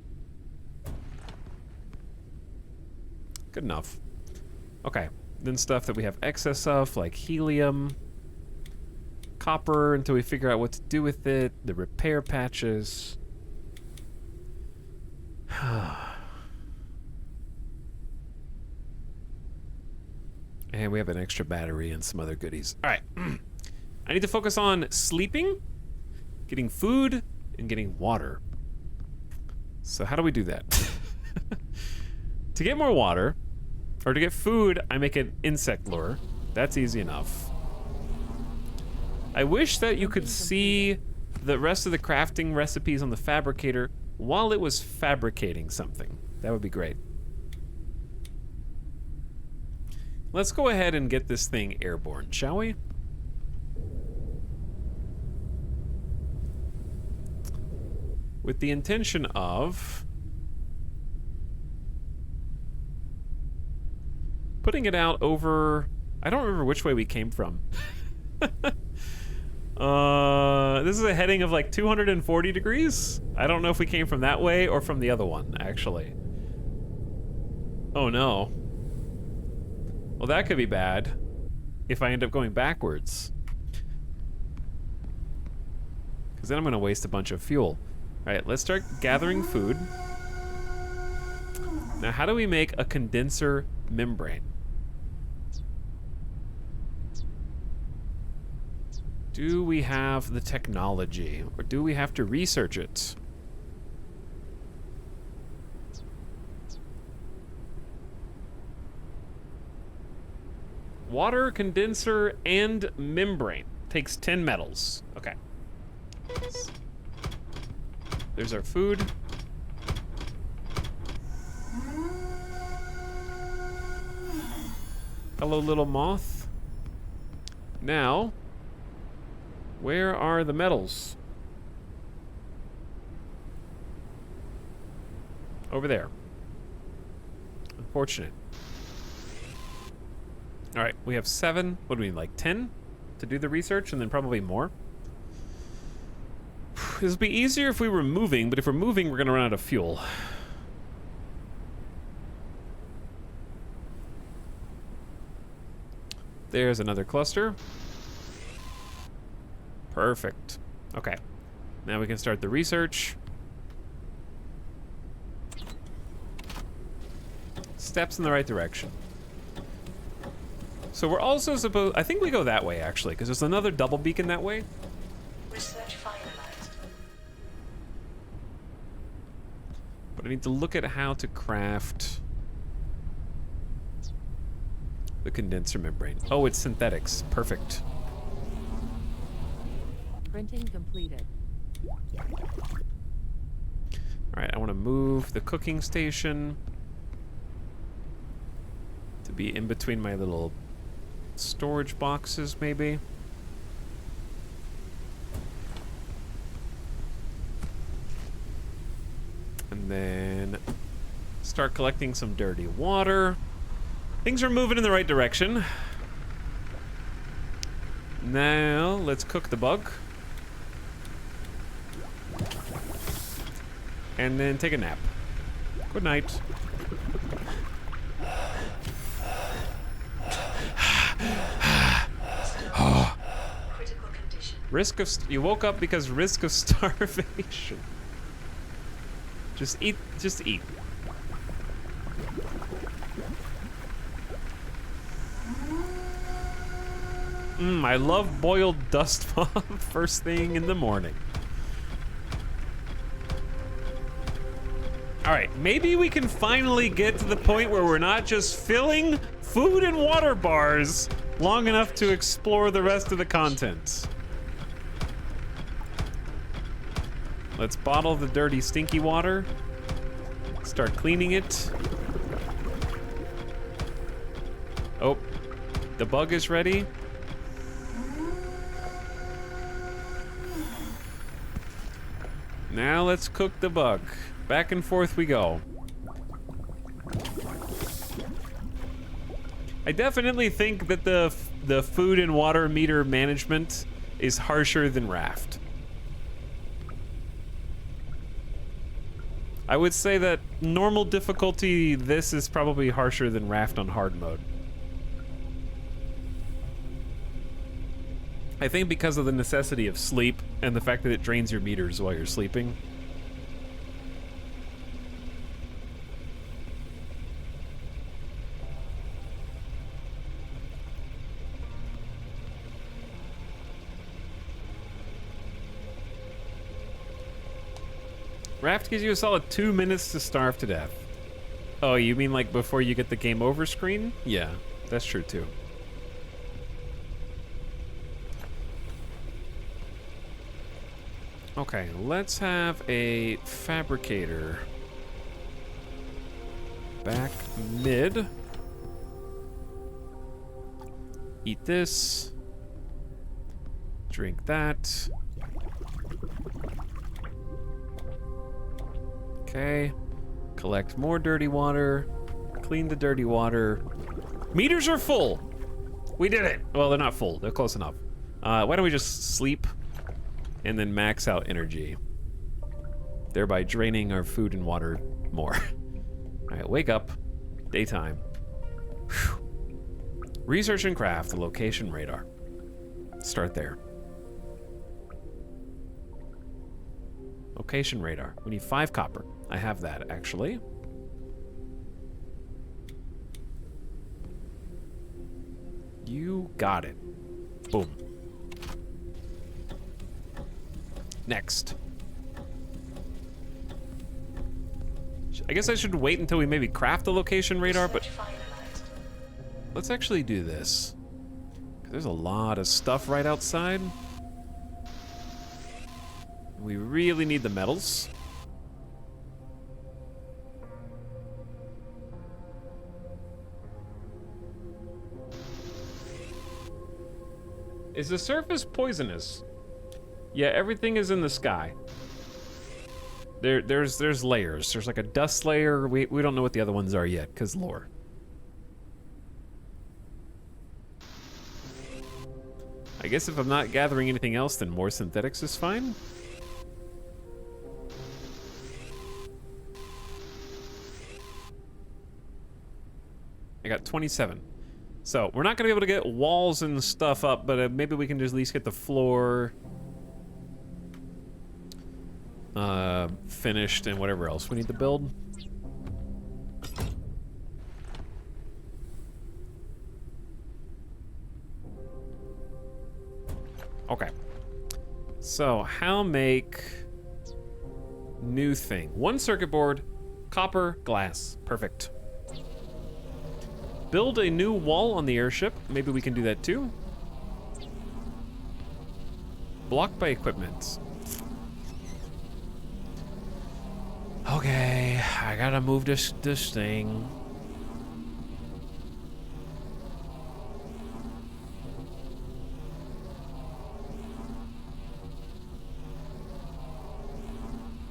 Good enough. Okay, then stuff that we have excess of, like helium, copper, until we figure out what to do with it, the repair patches. And we have an extra battery and some other goodies. All right. I need to focus on sleeping, getting food, and getting water. So how do we do that? To get more water, or to get food, I make an insect lure. That's easy enough. I wish that you could see the rest of the crafting recipes on the fabricator while it was fabricating something. That would be great. Let's go ahead and get this thing airborne, shall we? With the intention of putting it out over... I don't remember which way we came from. This is a heading of like 240 degrees. I don't know if we came from that way or from the other one, actually. Oh no. Well, that could be bad if I end up going backwards. Because then I'm going to waste a bunch of fuel. All right, let's start gathering food. Now, how do we make a condenser membrane? Do we have the technology, or do we have to research it? Water, condenser, and membrane. Takes 10 metals. Okay. There's our food. Hello, little moth. Now, where are the metals? Over there. Unfortunate. All right, we have 7. What do we need, like 10 to do the research, and then probably more? This would be easier if we were moving, but if we're moving, we're gonna run out of fuel. There's another cluster. Perfect. Okay. Now we can start the research. Steps in the right direction. So we're also supposed... I think we go that way, actually, because there's another double beacon that way. Research finalized. But I need to look at how to craft the condenser membrane. Oh, it's synthetics. Perfect. Printing completed. Alright, I want to move the cooking station to be in between my little storage boxes, maybe. And then start collecting some dirty water. Things are moving in the right direction. Now, let's cook the bug. And then take a nap. Good night. Critical condition. Risk of... you woke up because risk of starvation. Just eat. Just eat. I love boiled dust bomb first thing in the morning. Alright, maybe we can finally get to the point where we're not just filling food and water bars long enough to explore the rest of the content. Let's bottle the dirty, stinky water. Start cleaning it. Oh, the bug is ready. Now let's cook the bug. Back and forth we go. I definitely think that the food and water meter management is harsher than Raft. I would say that normal difficulty, this is probably harsher than Raft on hard mode. I think because of the necessity of sleep and the fact that it drains your meters while you're sleeping. Raft gives you a solid 2 minutes to starve to death. Oh, you mean like before you get the game over screen? Yeah, that's true too. Okay, let's have a fabricator back mid. Eat this. Drink that. Okay. Collect more dirty water. Clean the dirty water. Meters are full. We did it. Well, they're not full. They're close enough. Why don't we just sleep and then max out energy, thereby draining our food and water more. All right, wake up. Daytime. Whew. Research and craft the location radar. Start there. Location radar. We need 5 copper. I have that, actually. You got it. Boom. Next. I guess I should wait until we maybe craft the location radar, but let's actually do this. There's a lot of stuff right outside. We really need the metals. Is the surface poisonous? Yeah, everything is in the sky. There's layers. There's like a dust layer. We don't know what the other ones are yet, because lore. I guess if I'm not gathering anything else, then more synthetics is fine. I got 27. So we're not gonna be able to get walls and stuff up, but maybe we can just at least get the floor finished and whatever else we need to build. Okay. So how make new thing? One circuit board, copper, glass. Perfect. Build a new wall on the airship. Maybe we can do that too. Blocked by equipment. Okay, I gotta move this thing.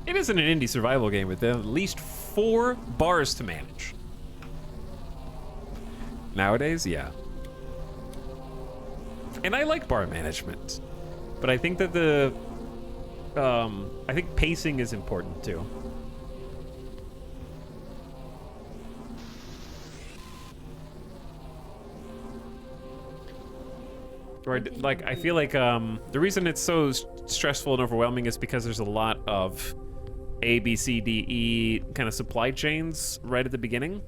It isn't an indie survival game with at least 4 bars to manage. Nowadays, yeah. And I like bar management, but I think that I think pacing is important too. Right, like I feel like the reason it's so stressful and overwhelming is because there's a lot of A, B, C, D, E kind of supply chains right at the beginning.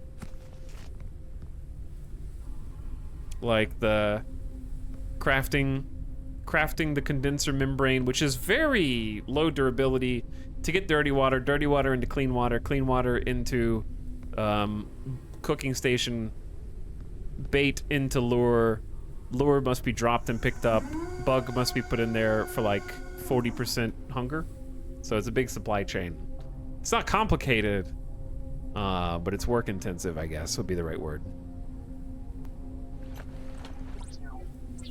Like the crafting the condenser membrane, which is very low durability, to get dirty water into clean water into cooking station, bait into lure must be dropped and picked up, bug must be put in there for like 40% hunger. So it's a big supply chain. It's not complicated, but it's work intensive, I guess would be the right word.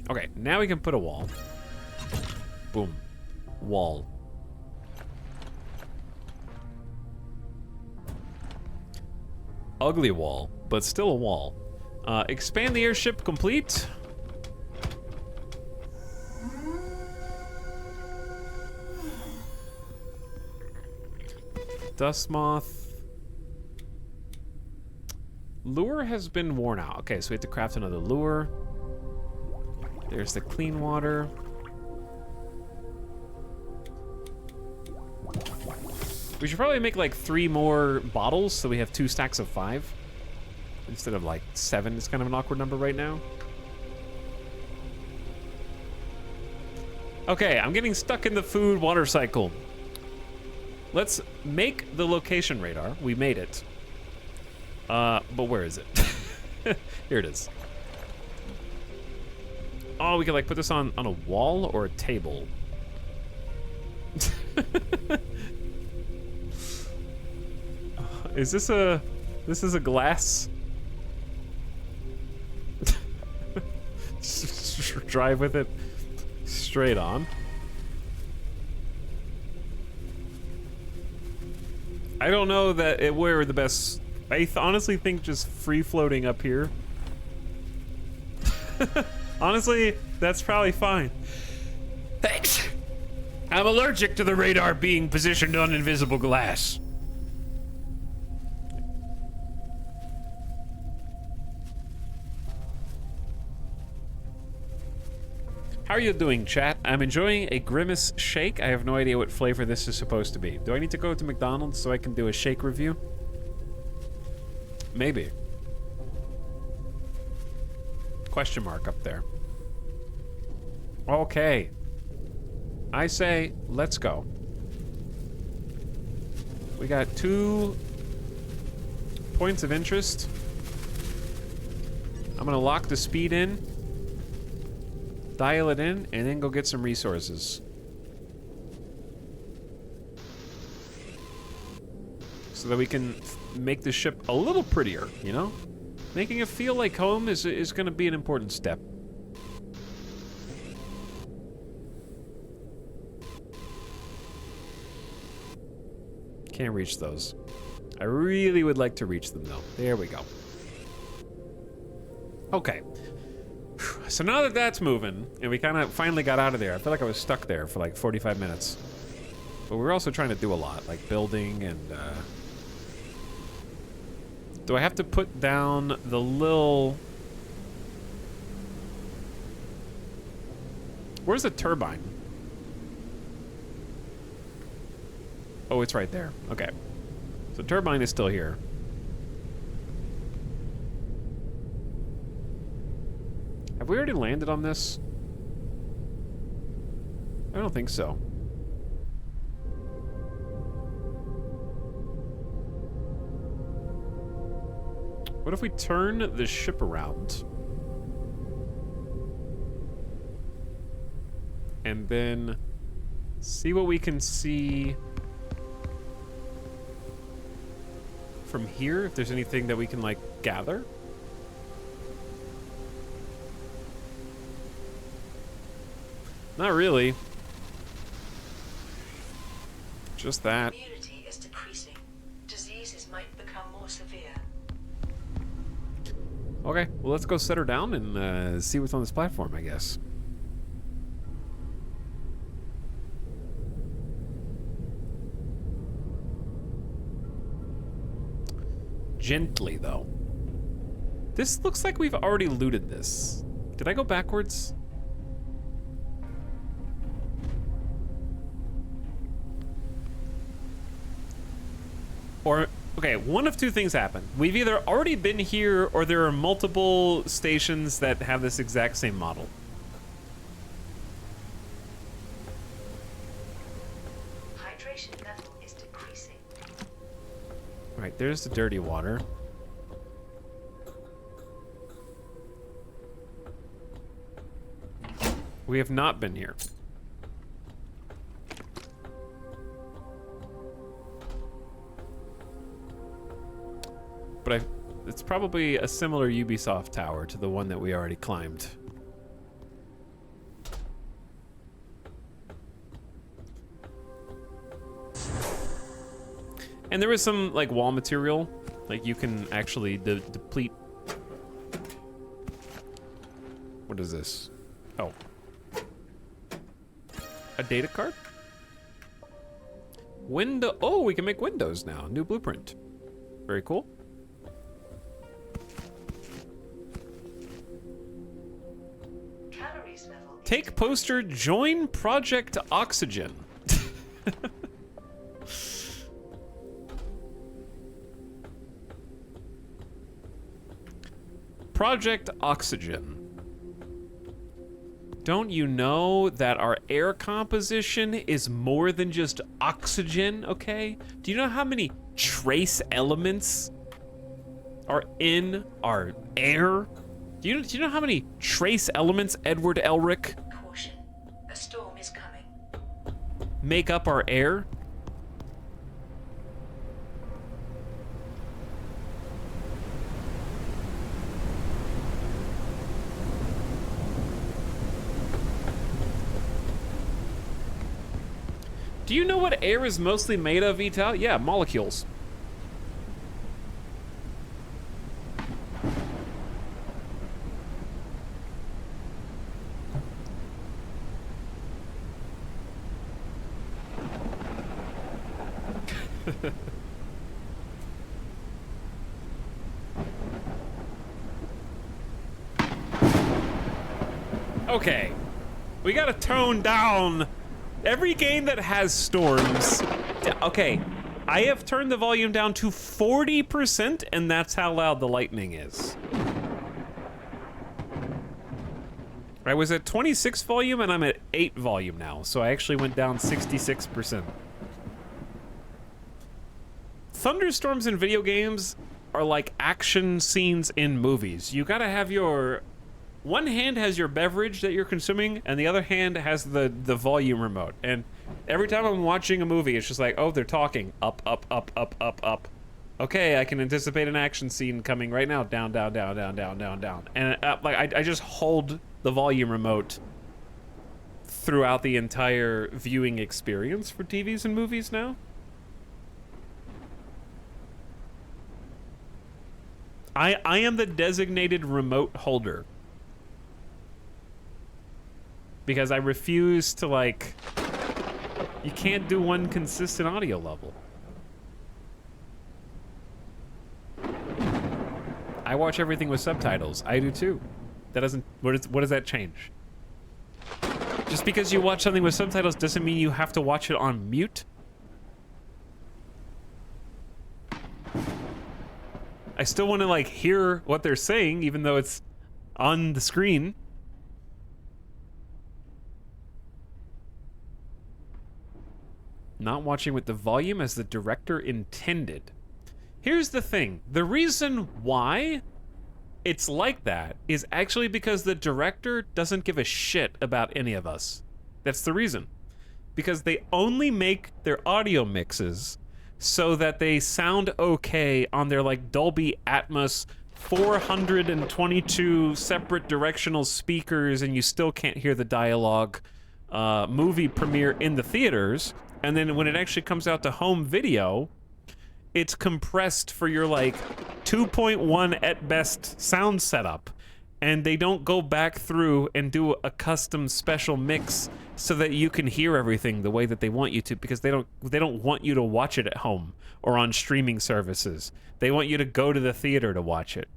Okay, now we can put a wall. Boom. Wall. Ugly wall, but still a wall. Expand the airship complete. Dust moth. Lure has been worn out. Okay, so we have to craft another lure. There's the clean water. We should probably make like 3 more bottles so we have 2 stacks of 5 instead of like 7. It's kind of an awkward number right now. Okay, I'm getting stuck in the food water cycle. Let's make the location radar. We made it. But where is it? Here it is. Oh, we could like put this on a wall or a table. Is this a... This is a glass? Just drive with it straight on. I don't know that we're the best. I honestly think just free floating up here. Honestly, that's probably fine. Thanks. I'm allergic to the radar being positioned on invisible glass. How are you doing, chat? I'm enjoying a Grimace shake. I have no idea what flavor this is supposed to be. Do I need to go to McDonald's so I can do a shake review? Maybe. Question mark up there. Okay. I say, let's go. We got 2 points of interest. I'm gonna lock the speed in, dial it in, and then go get some resources. So that we can make the ship a little prettier, you know? Making it feel like home is gonna be an important step. Can't reach those. I really would like to reach them though. There we go. Okay. So now that that's moving, and we kind of finally got out of there, I feel like I was stuck there for like 45 minutes. But we were also trying to do a lot, like building and, do I have to put down the little Where's the turbine? Oh, it's right there. Okay. So turbine is still here. Have we already landed on this? I don't think so. What if we turn the ship around? And then see what we can see from here, if there's anything that we can, like, gather. Not really. Just that. Immunity is decreasing. Diseases might become more severe. Okay, well, let's go set her down and see what's on this platform, I guess. Gently, though. This looks like we've already looted this. Did I go backwards? Or, okay, one of two things happen. We've either already been here, or there are multiple stations that have this exact same model. Hydration level is decreasing. Right, there's the dirty water. We have not been here. But it's probably a similar Ubisoft tower to the one that we already climbed. And there was some, like, wall material. Like, you can actually deplete... What is this? Oh. A data card? Window... Oh, we can make windows now. New blueprint. Very cool. Calories level. Take poster, join Project Oxygen. Project Oxygen. Don't you know that our air composition is more than just oxygen, okay? Do you know how many trace elements are in our air? Do you know how many trace elements, Edward Elric, Caution. A storm is coming. make up our air? Do you know what air is mostly made of, Vital? Yeah, molecules. Okay, we gotta tone down every game that has storms. Okay, I have turned the volume down to 40%, and that's how loud the lightning is. I was at 26 volume, and I'm at 8 volume now, so I actually went down 66%. Thunderstorms in video games are like action scenes in movies. You gotta have your... One hand has your beverage that you're consuming, and the other hand has the volume remote. And every time I'm watching a movie, it's just like, oh, they're talking. Up, up, up, up, up, up. Okay, I can anticipate an action scene coming right now. Down, down, down, down, down, down, down. And like I just hold the volume remote throughout the entire viewing experience for TVs and movies now. I am the designated remote holder. Because I refuse to, like... You can't do one consistent audio level. I watch everything with subtitles. I do too. That doesn't... What does that change? Just because you watch something with subtitles doesn't mean you have to watch it on mute. I still want to like hear what they're saying, even though it's on the screen. Not watching with the volume as the director intended. Here's the thing. The reason why it's like that is actually because the director doesn't give a shit about any of us. That's the reason. Because they only make their audio mixes so that they sound okay on their like Dolby Atmos 422 separate directional speakers, and you still can't hear the dialogue movie premiere in the theaters. And then when it actually comes out to home video, it's compressed for your like 2.1 at best sound setup, and they don't go back through and do a custom special mix so that you can hear everything the way that they want you to, because they don't want you to watch it at home or on streaming services. They want you to go to the theater to watch it.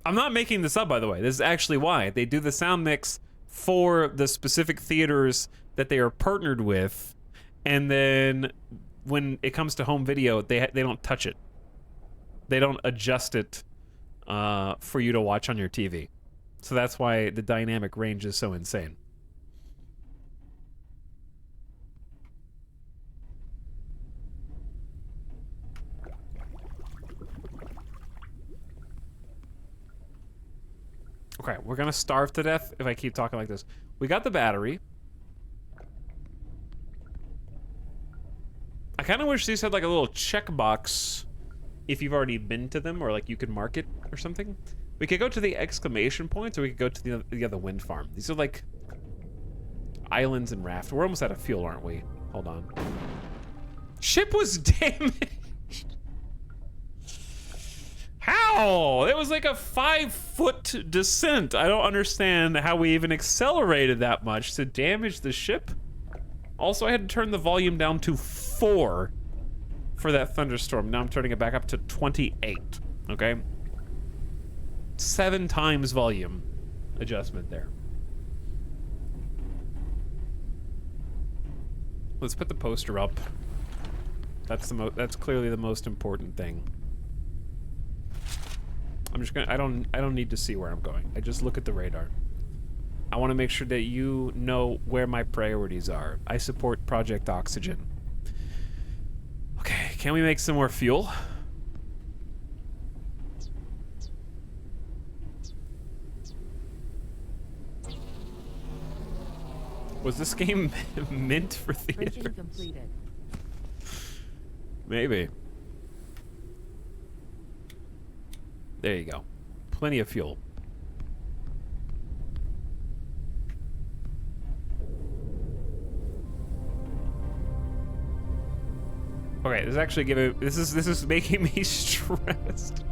I'm not making this up, by the way. This is actually why they do the sound mix for the specific theaters that they are partnered with, and then when it comes to home video, they don't touch it. They don't adjust it for you to watch on your TV. So that's why the dynamic range is so insane. Okay, we're gonna starve to death if I keep talking like this. We got the battery. I kind of wish these had like a little checkbox if you've already been to them, or like you could mark it or something. We could go to the exclamation points, or we could go to the other wind farm. These are like islands and raft. We're almost out of fuel, aren't we? Hold on. Ship was damaged. How? It was like a 5-foot descent. I don't understand how we even accelerated that much to damage the ship. Also, I had to turn the volume down to 4 for that thunderstorm. Now I'm turning it back up to 28, okay? 7 times volume adjustment there. Let's put the poster up. That's clearly the most important thing. I'm just gonna, I don't need to see where I'm going. I just look at the radar. I want to make sure that you know where my priorities are. I support Project Oxygen. Okay, can we make some more fuel? Was this game meant for theaters? Printing completed. Maybe. There you go. Plenty of fuel. Okay, this is actually this is making me stressed,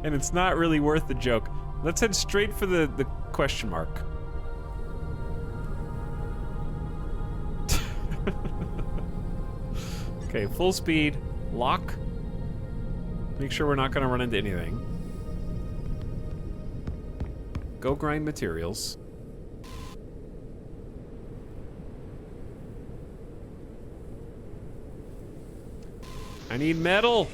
and it's not really worth the joke. Let's head straight for the question mark. Okay, full speed, lock. Make sure we're not gonna run into anything. Go grind materials. I need metal.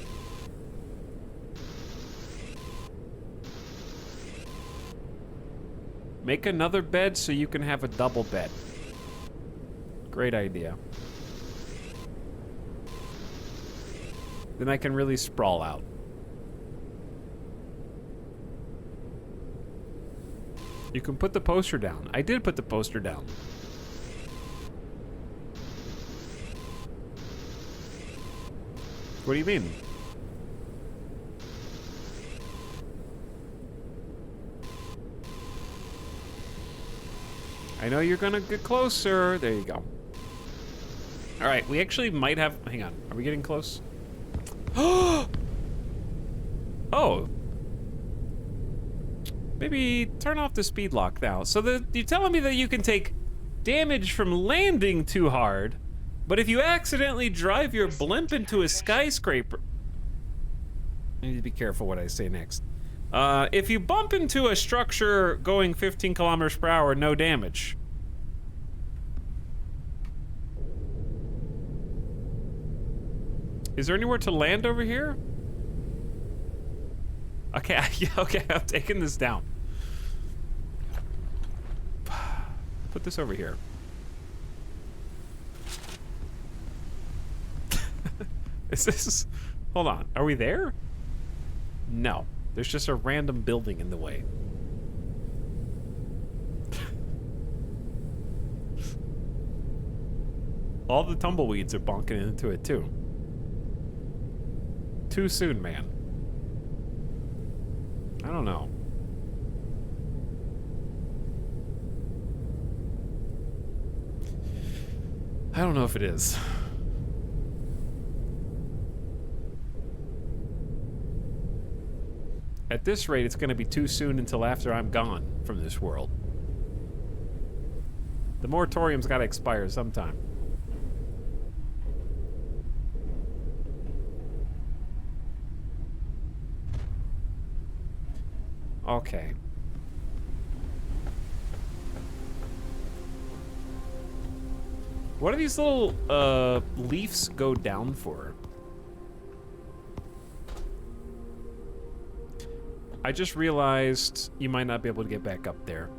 Make another bed so you can have a double bed. Great idea. Then I can really sprawl out. You can put the poster down. I did put the poster down. What do you mean? I know you're gonna get closer. There you go. All right, we actually might have, hang on. Are we getting close? Oh. Maybe turn off the speed lock now. So you're telling me that you can take damage from landing too hard, but if you accidentally drive your blimp into a skyscraper... I need to be careful what I say next. If you bump into a structure going 15 kilometers per hour, no damage. Is there anywhere to land over here? Okay, yeah, okay, I'm taking this down. Put this over here. Is this... Hold on, are we there? No, there's just a random building in the way. All the tumbleweeds are bonking into it too. Too soon, man. I don't know. I don't know if it is. At this rate, it's going to be too soon until after I'm gone from this world. The moratorium's got to expire sometime. Okay. What do these little leaves go down for? I just realized you might not be able to get back up there.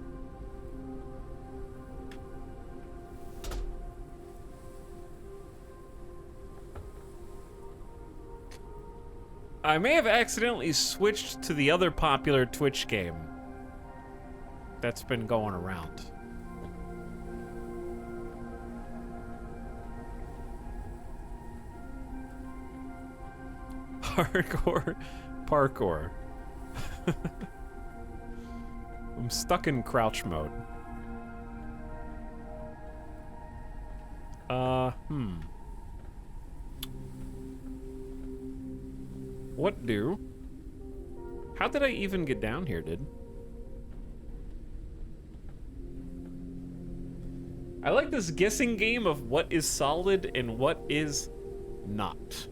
I may have accidentally switched to the other popular Twitch game that's been going around. Hardcore parkour. I'm stuck in crouch mode. What do? How did I even get down here, dude? I like this guessing game of what is solid and what is not.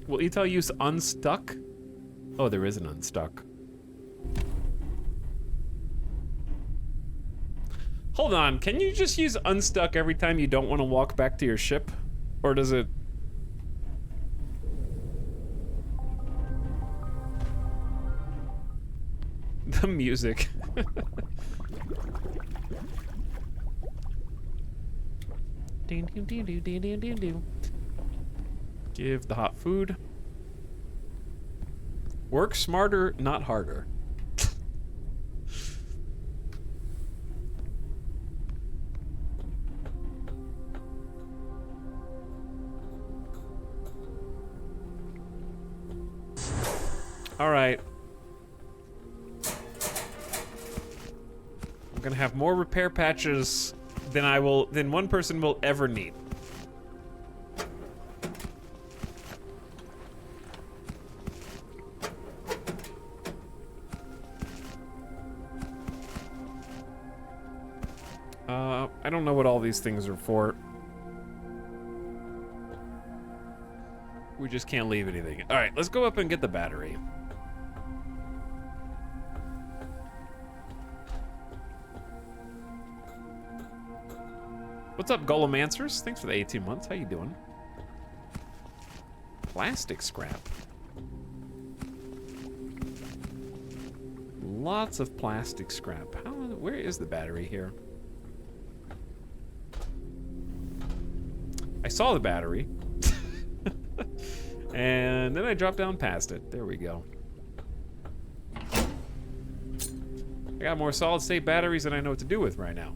Will you tell use unstuck? Oh, there is an unstuck. Hold on, can you just use unstuck every time you don't want to walk back to your ship? Or does it... The music. Give the hot food. Work smarter, not harder. All right. I'm gonna have more repair patches than one person will ever need. I don't know what all these things are for. We just can't leave anything. All right, let's go up and get the battery. What's up, Golemancers? Thanks for the 18 months. How you doing? Plastic scrap. Lots of plastic scrap. Where is the battery here? I saw the battery. And then I dropped down past it. There we go. I got more solid state batteries than I know what to do with right now.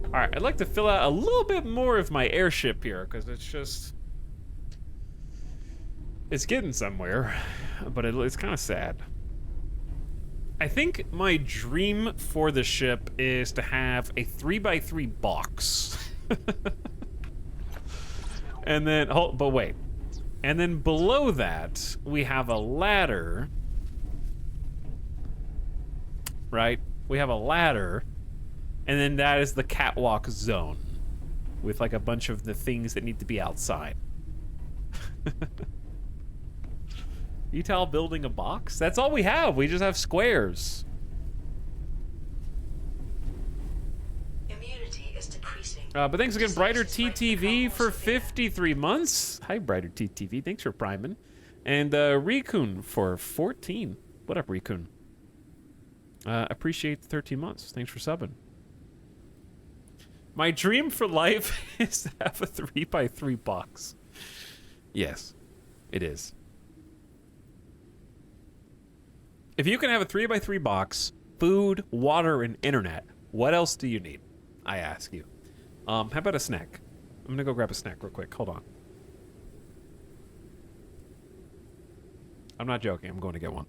Alright, I'd like to fill out a little bit more of my airship here, because it's just... It's getting somewhere, but it's kind of sad. I think my dream for the ship is to have a 3x3 box. And then, but wait. And then below that, we have a ladder. Right? We have a ladder. And then that is the catwalk zone. With like a bunch of the things that need to be outside. Etal building a box? That's all we have. We just have squares. Immunity is decreasing. But thanks again, Brighter Disease might TTV, become for more severe. 53 months. Hi, Brighter TTV. Thanks for priming. And Rikun for 14. What up, Rikun? Appreciate the 13 months. Thanks for subbing. My dream for life is to have a 3x3 box. Yes, it is. If you can have a 3x3 box, food, water, and internet, what else do you need? I ask you. How about a snack? I'm gonna go grab a snack real quick. Hold on. I'm not joking. I'm going to get one.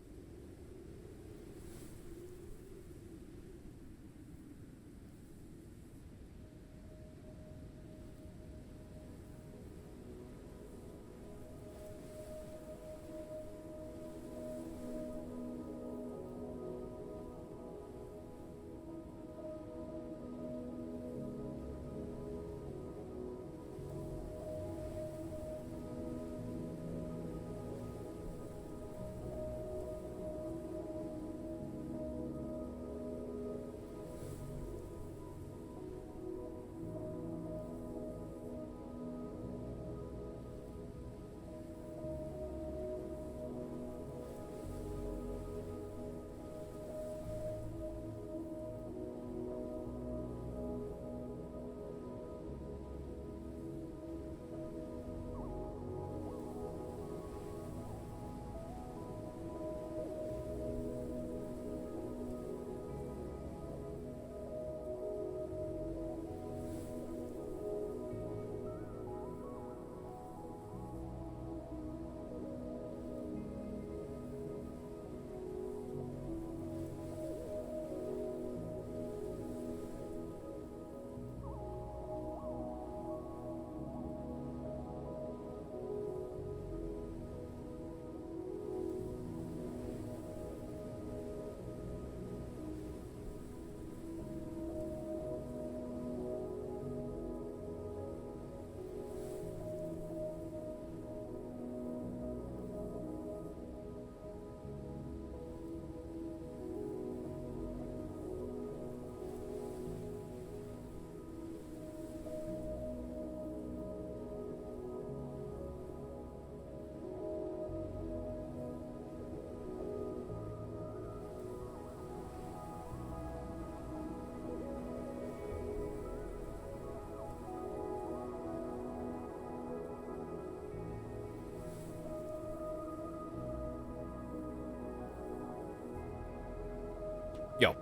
Yo,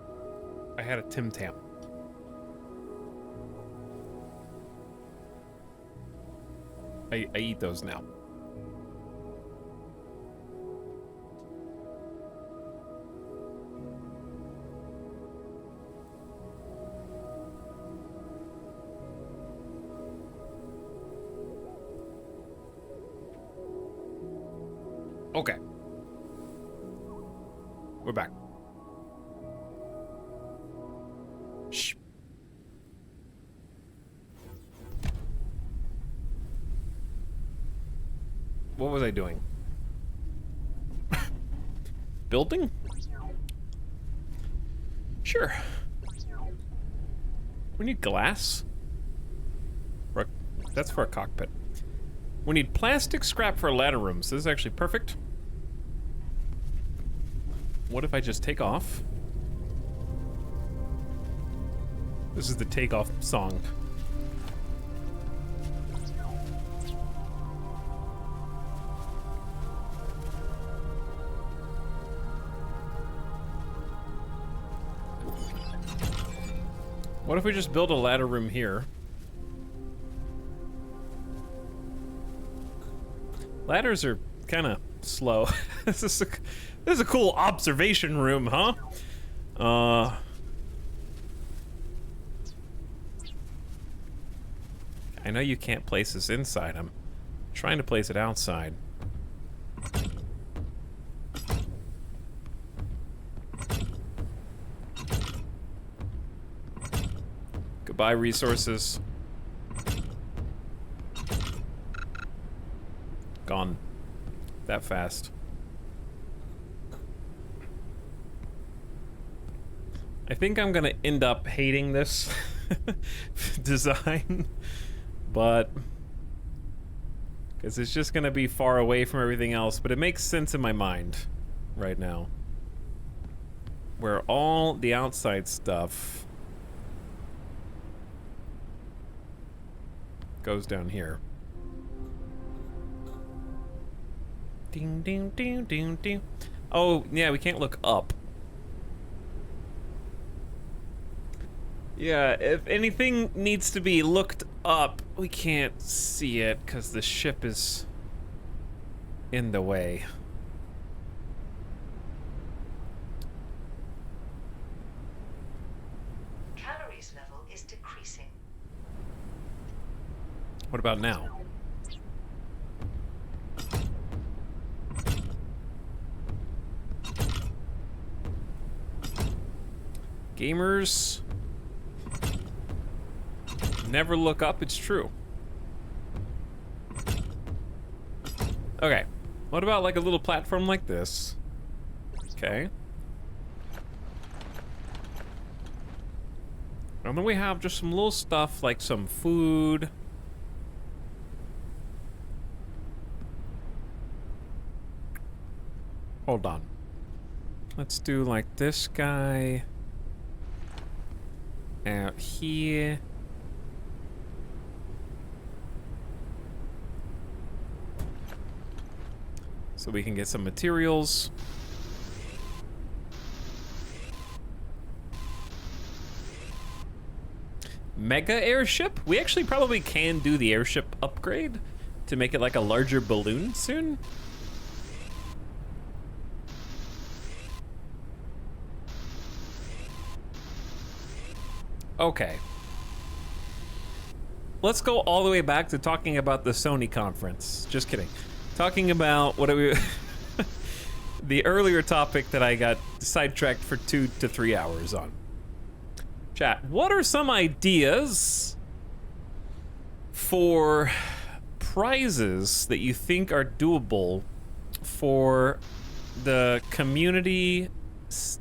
I had a Tim Tam. I eat those now. Okay. We're back. Shh. What was I doing? Building? Sure. We need glass. That's for a cockpit. We need plastic scrap for ladder rooms. This is actually perfect. What if I just take off? This is the takeoff song. What if we just build a ladder room here? Ladders are kind of slow. This is a cool observation room, huh? I know you can't place this inside. I'm trying to place it outside. Goodbye, resources. Gone. That fast. I think I'm gonna end up hating this design, but because it's just gonna be far away from everything else, but it makes sense in my mind right now. Where all the outside stuff goes down here. Ding, ding, ding, ding, ding. Oh, yeah, we can't look up. Yeah, if anything needs to be looked up, we can't see it because the ship is in the way. Calories level is decreasing. What about now? Gamers never look up, it's true. Okay, what about like a little platform like this? Okay. And then we have just some little stuff like some food. Hold on. Let's do like this guy out here. So we can get some materials. Mega airship? We actually probably can do the airship upgrade to make it like a larger balloon soon. Okay. Let's go all the way back to talking about the Sony conference. Just kidding. Talking about what are we... the earlier topic that I got sidetracked for 2 to 3 hours on. Chat, what are some ideas for prizes that you think are doable for the community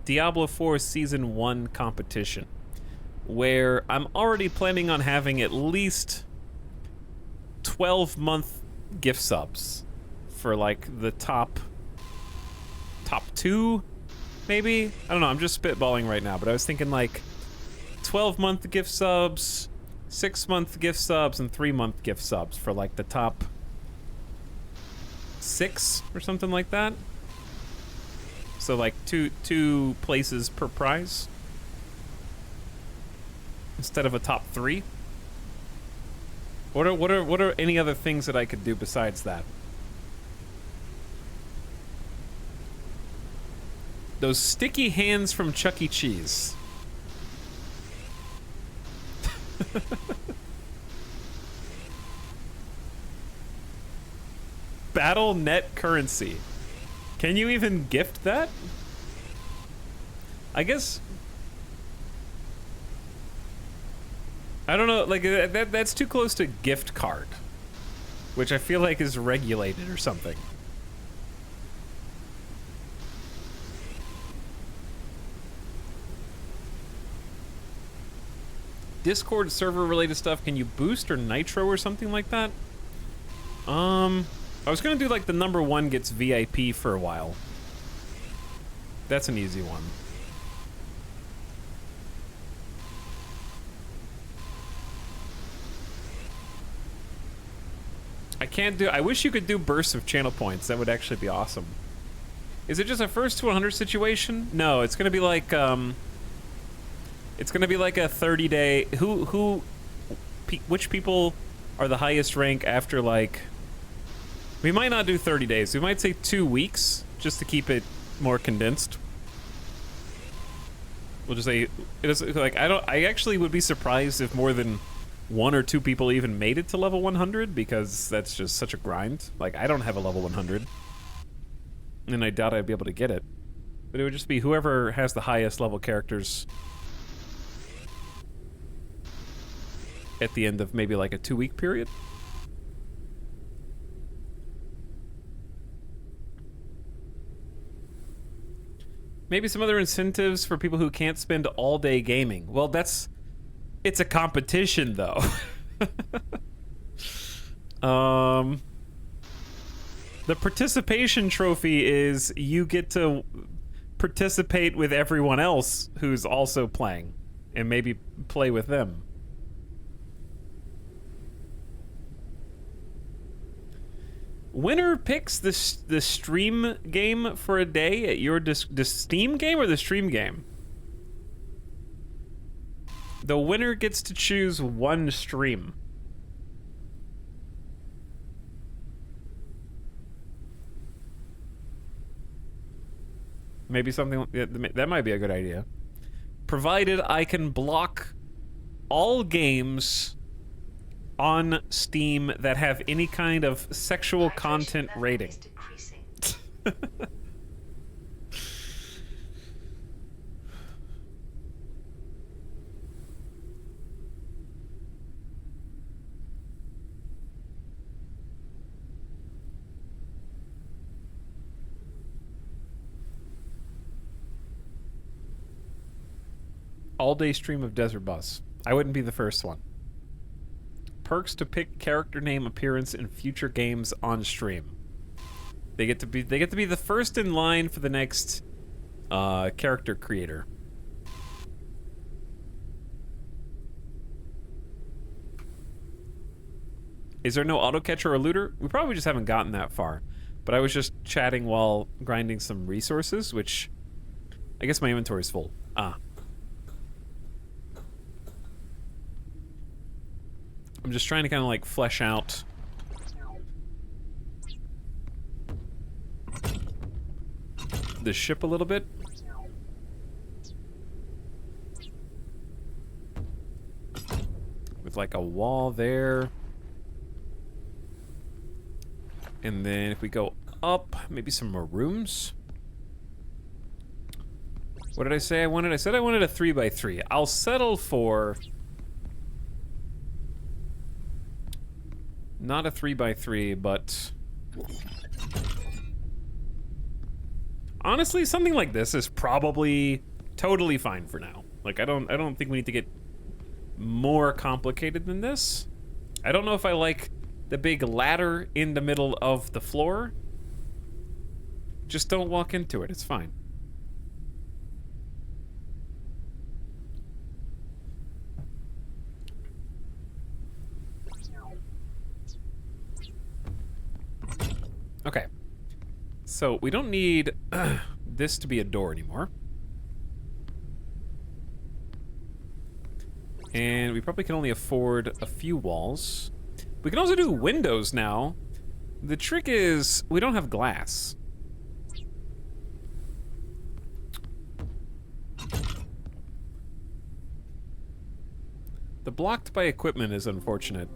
Diablo 4 Season 1 competition? Where I'm already planning on having at least 12-month gift subs for like the top 2, maybe? I don't know, I'm just spitballing right now, but I was thinking like 12-month gift subs, 6-month gift subs, and 3-month gift subs for like the top 6 or something like that. So like two places per prize instead of a top 3. What are any other things that I could do besides that? Those sticky hands from Chuck E. Cheese. Battle net currency. Can you even gift that? I guess... I don't know, like, that's too close to gift card, which I feel like is regulated or something. Discord server related stuff, can you boost or nitro or something like that? I was gonna do like the number 1 gets VIP for a while. That's an easy one. I wish you could do bursts of channel points. That would actually be awesome. Is it just a first to 100 situation? No, it's gonna be like, it's gonna be like a 30-day, which people are the highest rank after like, we might not do 30 days. We might say 2 weeks just to keep it more condensed. We'll just say, it is like, I actually would be surprised if more than 1 or 2 people even made it to level 100 because that's just such a grind. Like, I don't have a level 100. And I doubt I'd be able to get it. But it would just be whoever has the highest level characters at the end of maybe like a 2-week period. Maybe some other incentives for people who can't spend all day gaming. Well, it's a competition though. The participation trophy is you get to participate with everyone else who's also playing and maybe play with them. Winner picks the stream game for a day at your the Steam game or the stream game? The winner gets to choose one stream. Maybe something that might be a good idea. Provided I can block all games on Steam that have any kind of sexual content rating. Is decreasing. All-day stream of Desert Bus. I wouldn't be the first one. Perks to pick character name appearance in future games on stream. They get to be the first in line for the next character creator. Is there no auto catcher or looter? We probably just haven't gotten that far. But I was just chatting while grinding some resources, which I guess my inventory is full. I'm just trying to kind of like flesh out the ship a little bit. With like a wall there. And then if we go up, maybe some more rooms. What did I say I wanted? I said I wanted a 3x3. I'll settle for not a 3x3, but honestly, something like this is probably totally fine for now. Like I don't think we need to get more complicated than this. I don't know if I like the big ladder in the middle of the floor. Just don't walk into it. It's fine. Okay. So we don't need this to be a door anymore. And we probably can only afford a few walls. We can also do windows now. The trick is we don't have glass. The blocked by equipment is unfortunate.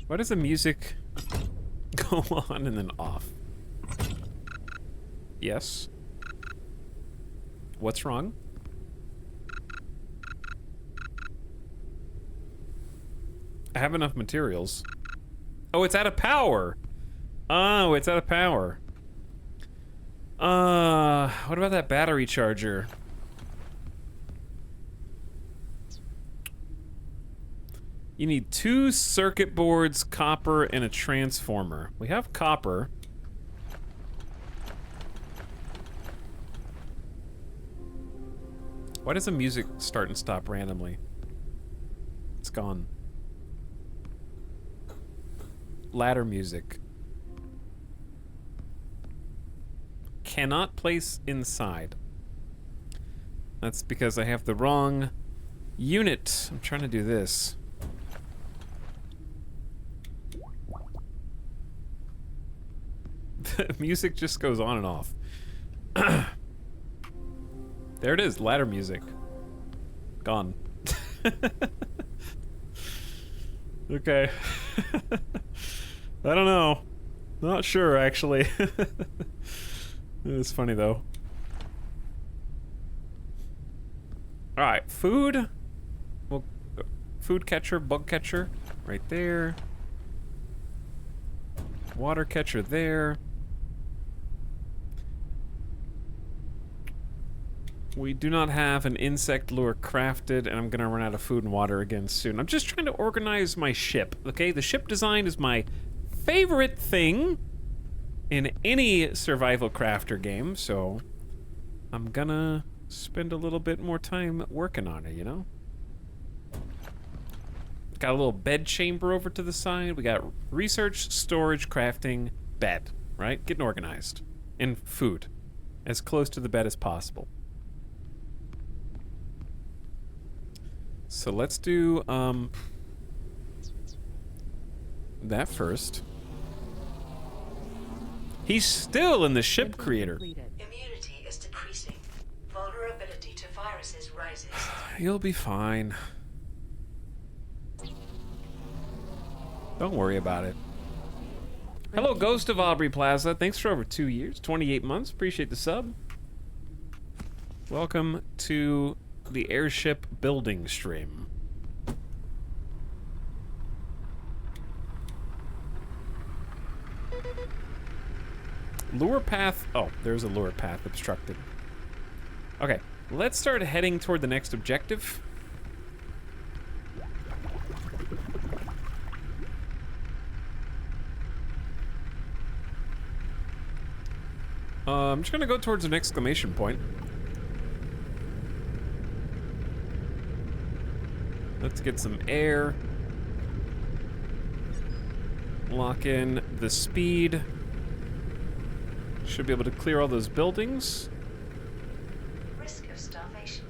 Why does the music go on and then off? Yes. What's wrong? I have enough materials. Oh, it's out of power. Oh, it's out of power. What about that battery charger? You need 2 circuit boards, copper, and a transformer. We have copper. Why does the music start and stop randomly? It's gone. Ladder music. Cannot place inside. That's because I have the wrong unit. I'm trying to do this. The music just goes on and off. There it is, ladder music. Gone. Okay. I don't know. Not sure, actually. It's funny, though. Alright, food. We'll Food catcher, bug catcher, right there. Water catcher there. We do not have an insect lure crafted, and I'm gonna run out of food and water again soon. I'm just trying to organize my ship, okay? The ship design is my favorite thing in any survival crafter game, so I'm gonna spend a little bit more time working on it, you know? Got a little bed chamber over to the side. We got research, storage, crafting, bed, right? Getting organized. And food. As close to the bed as possible. So let's do, that first. He's still in the ship creator. Immunity is decreasing. Vulnerability to viruses rises. You'll be fine. Don't worry about it. Hello, Ghost of Aubrey Plaza. Thanks for over 2 years, 28 months. Appreciate the sub. Welcome to the airship building stream. Lure path. Oh, there's a lure path obstructed. Okay, let's start heading toward the next objective. I'm just gonna go towards an exclamation point. Let's get some air. Lock in the speed. Should be able to clear all those buildings. Risk of starvation.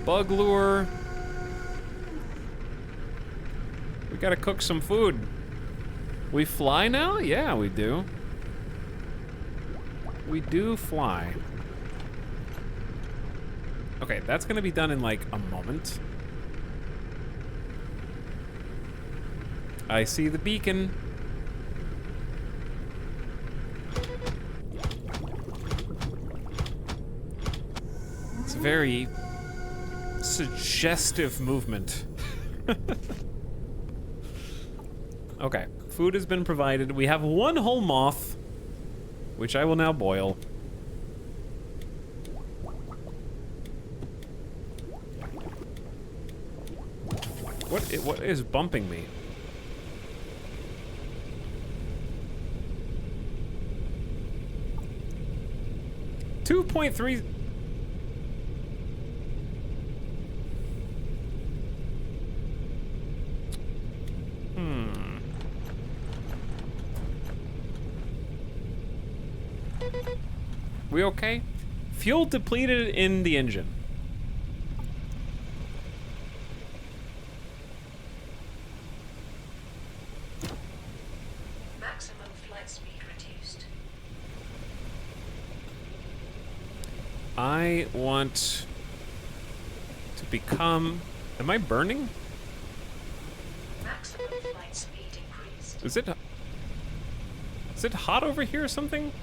Bug lure. We gotta cook some food. We fly now? Yeah, we do. We do fly. Okay, that's gonna be done in like a moment. I see the beacon. It's a very suggestive movement. Okay, food has been provided. We have one whole moth, which I will now boil. What is bumping me? .3. We okay? Fuel depleted in the engine. Maximum flight speed reduced. I want to become... Am I burning? Maximum flight speed increased. Is it hot over here or something?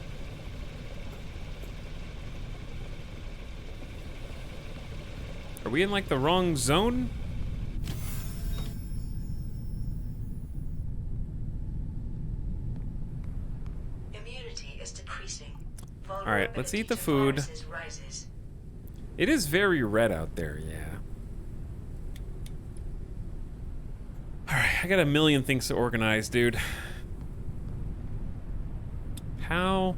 Are we in like the wrong zone? Immunity is decreasing. Alright, let's eat the Vulnerability food. to viruses rises. It is very red out there, yeah. Alright, I got a million things to organize, dude. How...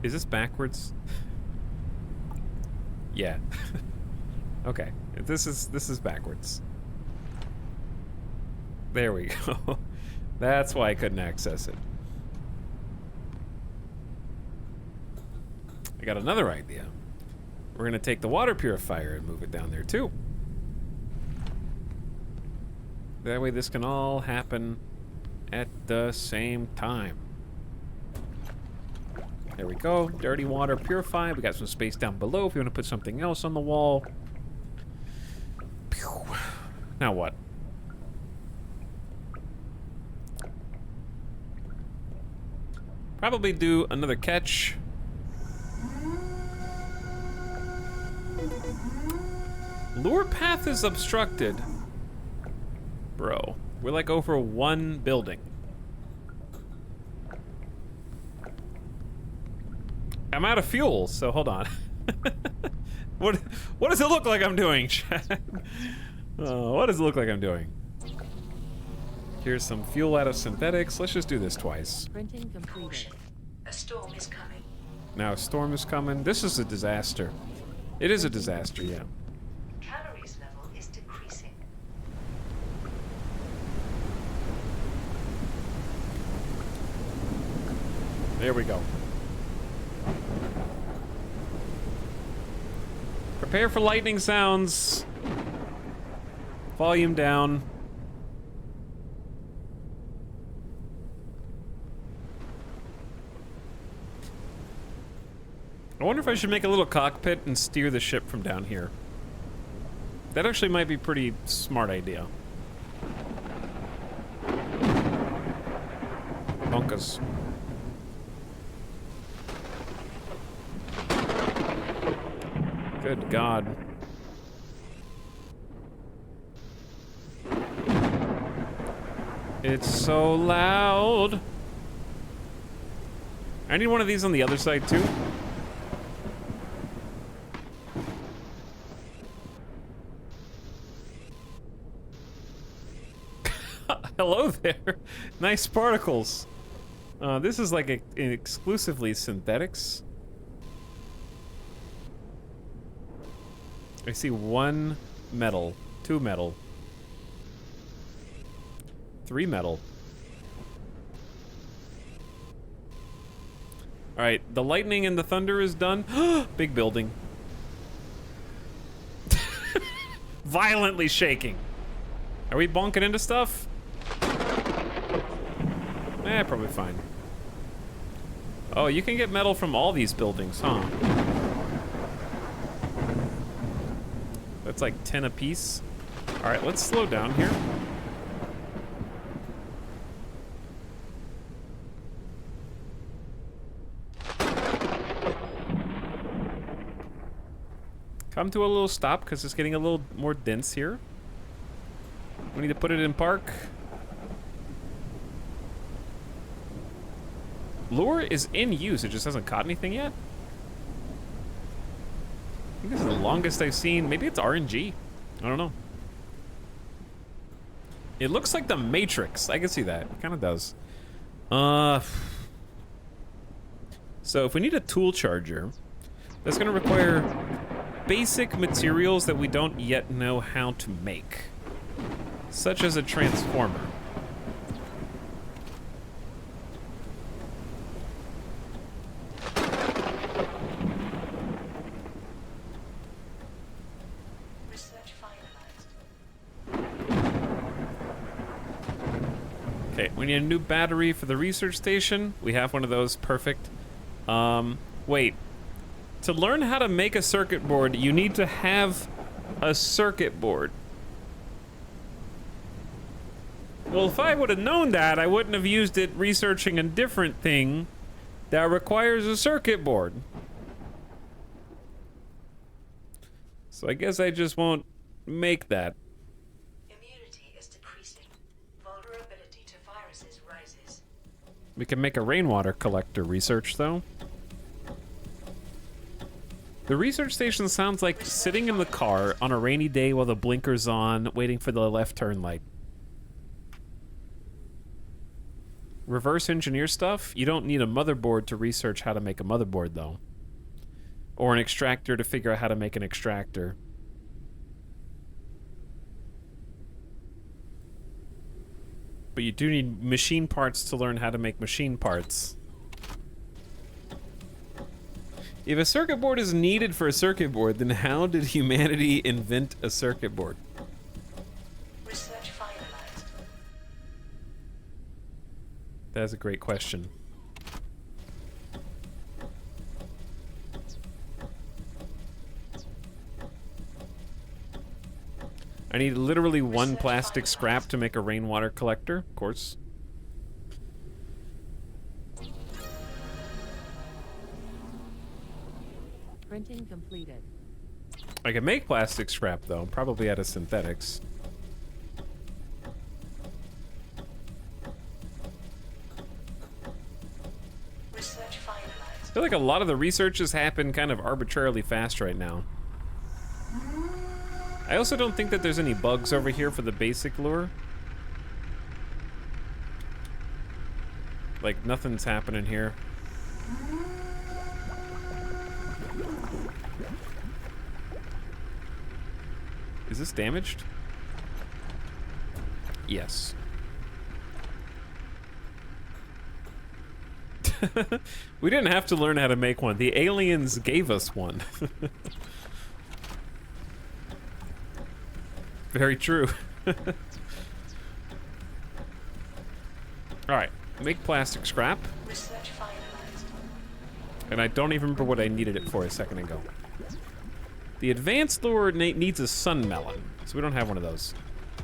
Is this backwards? Yeah. Okay. This is backwards. There we go. That's why I couldn't access it. I got another idea. We're gonna take the water purifier and move it down there too. That way this can all happen at the same time. There we go. Dirty water purified. We got some space down below if you want to put something else on the wall. Pew. Now what? Probably do another catch. Lure path is obstructed. Bro, we're like over one building. I'm out of fuel, so hold on. What does it look like I'm doing, Chad? What does it look like I'm doing? Here's some fuel out of synthetics. Let's just do this twice. Printing completed. A storm is coming. Now a storm is coming. This is a disaster. It is a disaster, yeah. Calories level is decreasing. There we go. Prepare for lightning sounds. Volume down. I wonder if I should make a little cockpit and steer the ship from down here. That actually might be a pretty smart idea. Bunkas. Good God. It's so loud. I need one of these on the other side too. Hello there. Nice particles. This is like exclusively synthetics. I see one metal, two metal, three metal. All right, the lightning and the thunder is done. Big building. Violently shaking. Are we bonking into stuff? Probably fine. Oh, you can get metal from all these buildings, huh? That's like 10 apiece. All right, let's slow down here. Come to a little stop because it's getting a little more dense here. We need to put it in park. Lure is in use, it just hasn't caught anything yet. I think this is the longest I've seen. Maybe it's RNG. I don't know. It looks like the Matrix. I can see that. It kind of does. So if we need a tool charger, that's going to require basic materials that we don't yet know how to make, such as a transformer. Okay, we need a new battery for the research station. We have one of those, perfect. Wait. To learn how to make a circuit board, you need to have a circuit board. Well, if I would have known that, I wouldn't have used it researching a different thing that requires a circuit board. So I guess I just won't make that. Immunity is decreasing. Vulnerability to viruses rises. We can make a rainwater collector research, though. The research station sounds like sitting in the car on a rainy day while the blinker's on, waiting for the left turn light. Reverse engineer stuff? You don't need a motherboard to research how to make a motherboard, though. Or an extractor to figure out how to make an extractor. But you do need machine parts to learn how to make machine parts. If a circuit board is needed for a circuit board, then how did humanity invent a circuit board? Research finalized. That's a great question. I need literally one plastic scrap to make a rainwater collector, of course. Printing completed. I can make plastic scrap, though, probably out of synthetics. Research finalized. I feel like a lot of the researches happen kind of arbitrarily fast right now. I also don't think that there's any bugs over here for the basic lure. Like, nothing's happening here. Is this damaged? Yes. We didn't have to learn how to make one. The aliens gave us one. Very true. Alright, make plastic scrap. Research finalized. And I don't even remember what I needed it for a second ago. The advanced lure needs a sun melon, so we don't have one of those.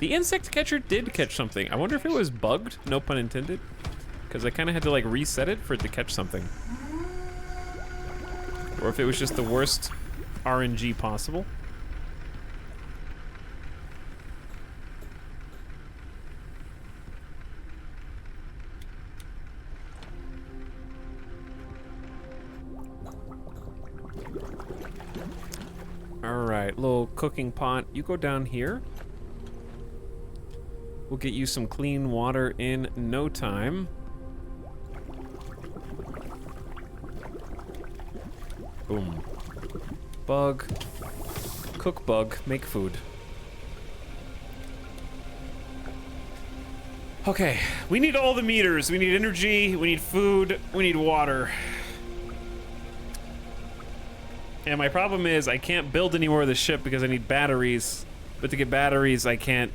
The insect catcher did catch something. I wonder if it was bugged, no pun intended. Because I kind of had to like reset it for it to catch something. Or if it was just the worst RNG possible. Alright, little cooking pot. You go down here. We'll get you some clean water in no time. Boom. Bug. Cook bug. Make food. Okay, we need all the meters. We need energy, we need food, we need water. And my problem is I can't build any more of the ship because I need batteries. But to get batteries, I can't.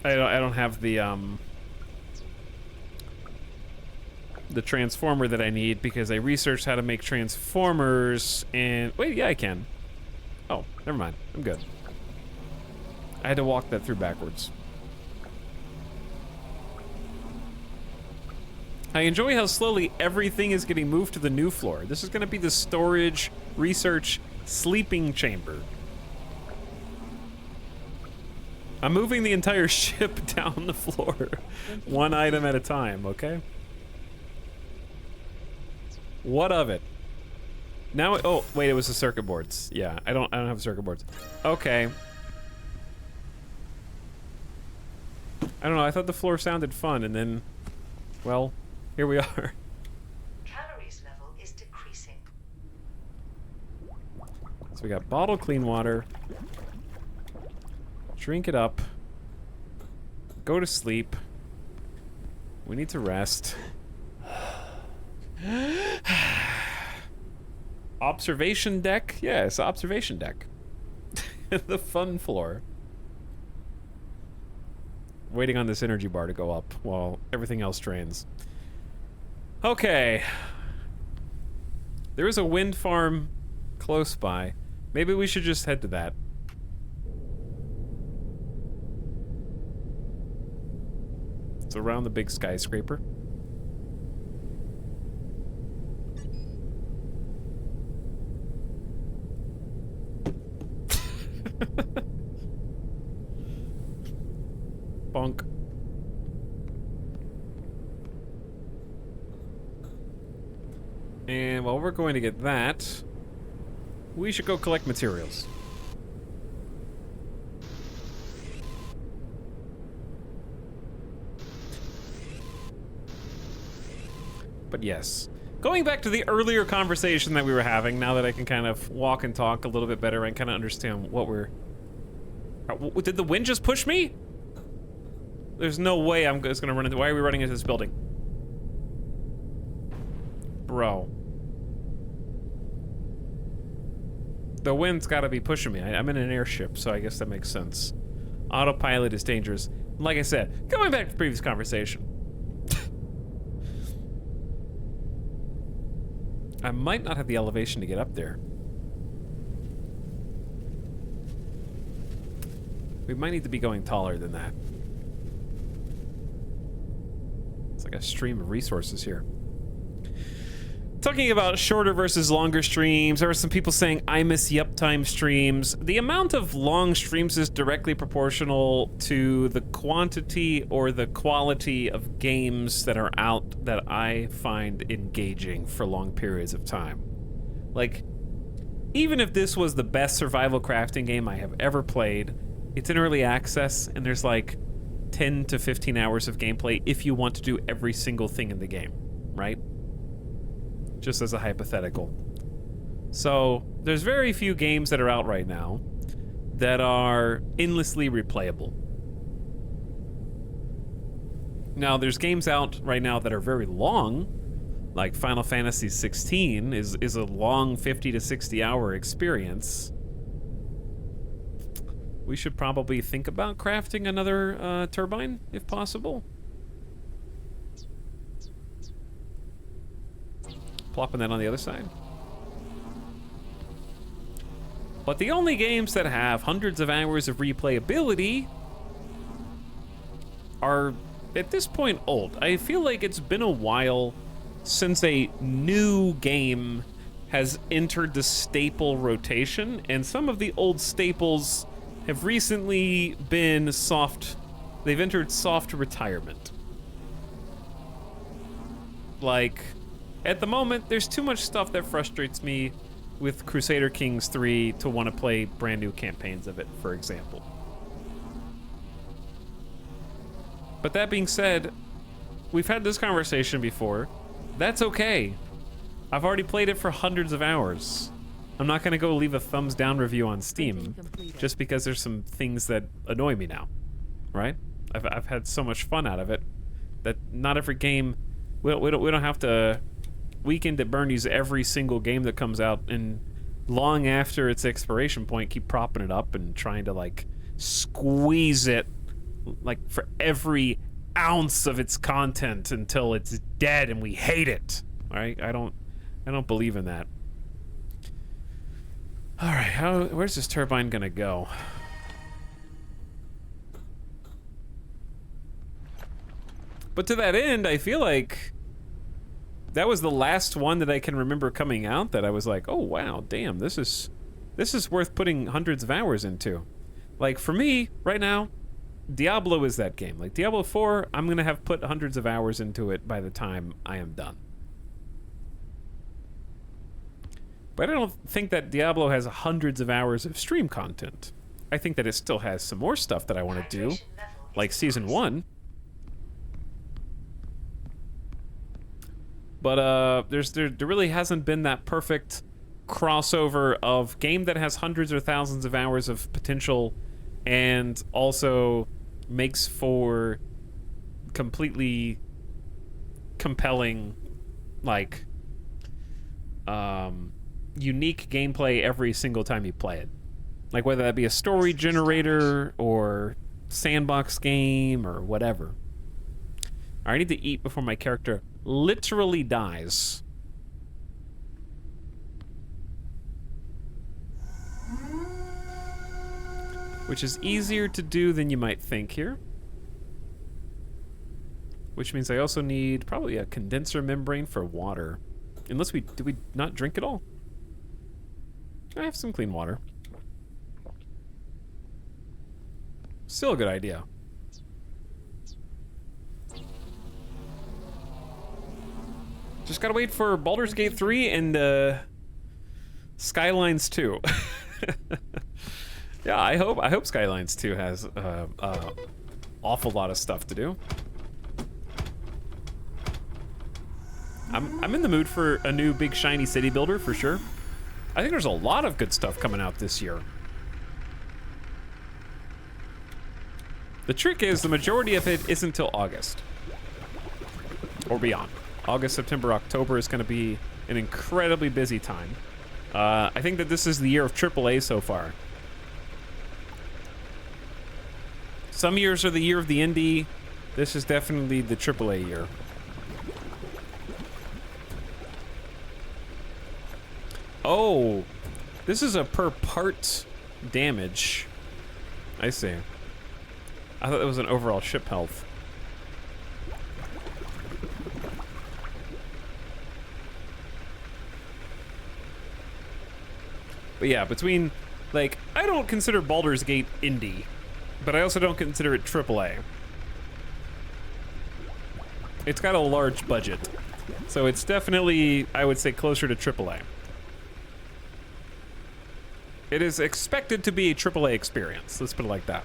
I don't have the transformer that I need because I researched how to make transformers and wait, yeah, I can. Oh, never mind. I'm good. I had to walk that through backwards. I enjoy how slowly everything is getting moved to the new floor. This is going to be the storage, research, sleeping chamber. I'm moving the entire ship down the floor, one item at a time, okay? What of it? Now, oh, wait, it was the circuit boards. Yeah, I don't have circuit boards. Okay. I don't know, I thought the floor sounded fun, and then, well, here we are. Calories level is decreasing. So we got bottled clean water. Drink it up. Go to sleep. We need to rest. Observation deck? Yes, observation deck. The fun floor. Waiting on this energy bar to go up while everything else drains. Okay. There is a wind farm close by. Maybe we should just head to that. It's around the big skyscraper. Bonk. And while we're going to get that, we should go collect materials. But yes, going back to the earlier conversation that we were having, now that I can kind of walk and talk a little bit better and kind of understand what we're... Did the wind just push me? There's no way I'm just gonna run into... Why are we running into this building? Bro. The wind's gotta be pushing me. I'm in an airship, so I guess that makes sense. Autopilot is dangerous. Like I said, going back to the previous conversation. I might not have the elevation to get up there. We might need to be going taller than that. It's like a stream of resources here. talking about shorter versus longer streams. There were some people saying I miss the uptime streams. The amount of long streams is directly proportional to the quantity or the quality of games that are out that I find engaging for long periods of time. Like, even if this was the best survival crafting game I have ever played, it's in early access and there's like 10 to 15 hours of gameplay if you want to do every single thing in the game, right? Just as a hypothetical. So there's very few games that are out right now that are endlessly replayable. Now there's games out right now that are very long, like Final Fantasy 16 is a long 50 to 60 hour experience. We should probably think about crafting another turbine if possible. Plopping that on the other side. But the only games that have hundreds of hours of replayability are, at this point, old. I feel like it's been a while since a new game has entered the staple rotation, and some of the old staples have recently been they've entered soft retirement. Like, at the moment, there's too much stuff that frustrates me with Crusader Kings 3 to want to play brand new campaigns of it, for example. But that being said, we've had this conversation before. That's okay. I've already played it for hundreds of hours. I'm not gonna go leave a thumbs down review on Steam just because there's some things that annoy me now, right? I've had so much fun out of it that not every game, we don't have to weekend at Bernie's every single game that comes out and long after its expiration point keep propping it up and trying to like squeeze it like for every ounce of its content until it's dead and we hate it. All right, I don't believe in that. All right, where's this turbine gonna go? But to that end, I feel like that was the last one that I can remember coming out that I was like, oh wow, damn, this is worth putting hundreds of hours into. Like for me, right now, Diablo is that game. Like Diablo 4, I'm gonna have put hundreds of hours into it by the time I am done. But I don't think that Diablo has hundreds of hours of stream content. I think that it still has some more stuff that I want to do, like Season 1. But there really hasn't been that perfect crossover of game that has hundreds or thousands of hours of potential and also makes for completely compelling, like, unique gameplay every single time you play it. Like whether that be a story generator or sandbox game or whatever. I need to eat before my character literally dies. Which is easier to do than you might think here. Which means I also need probably a condenser membrane for water. Unless did we not drink it all? I have some clean water. Still a good idea. Just gotta wait for Baldur's Gate 3 and Skylines 2. Yeah, I hope Skylines 2 has awful lot of stuff to do. I'm in the mood for a new big shiny city builder for sure. I think there's a lot of good stuff coming out this year. The trick is the majority of it isn't until August or beyond. August, September, October is going to be an incredibly busy time. I think that this is the year of AAA so far. Some years are the year of the indie. This is definitely the AAA year. Oh, this is a per part damage. I see. I thought that was an overall ship health. But yeah, between, like, I don't consider Baldur's Gate indie, but I also don't consider it AAA. It's got a large budget, so it's definitely, I would say, closer to AAA. It is expected to be a AAA experience, let's put it like that.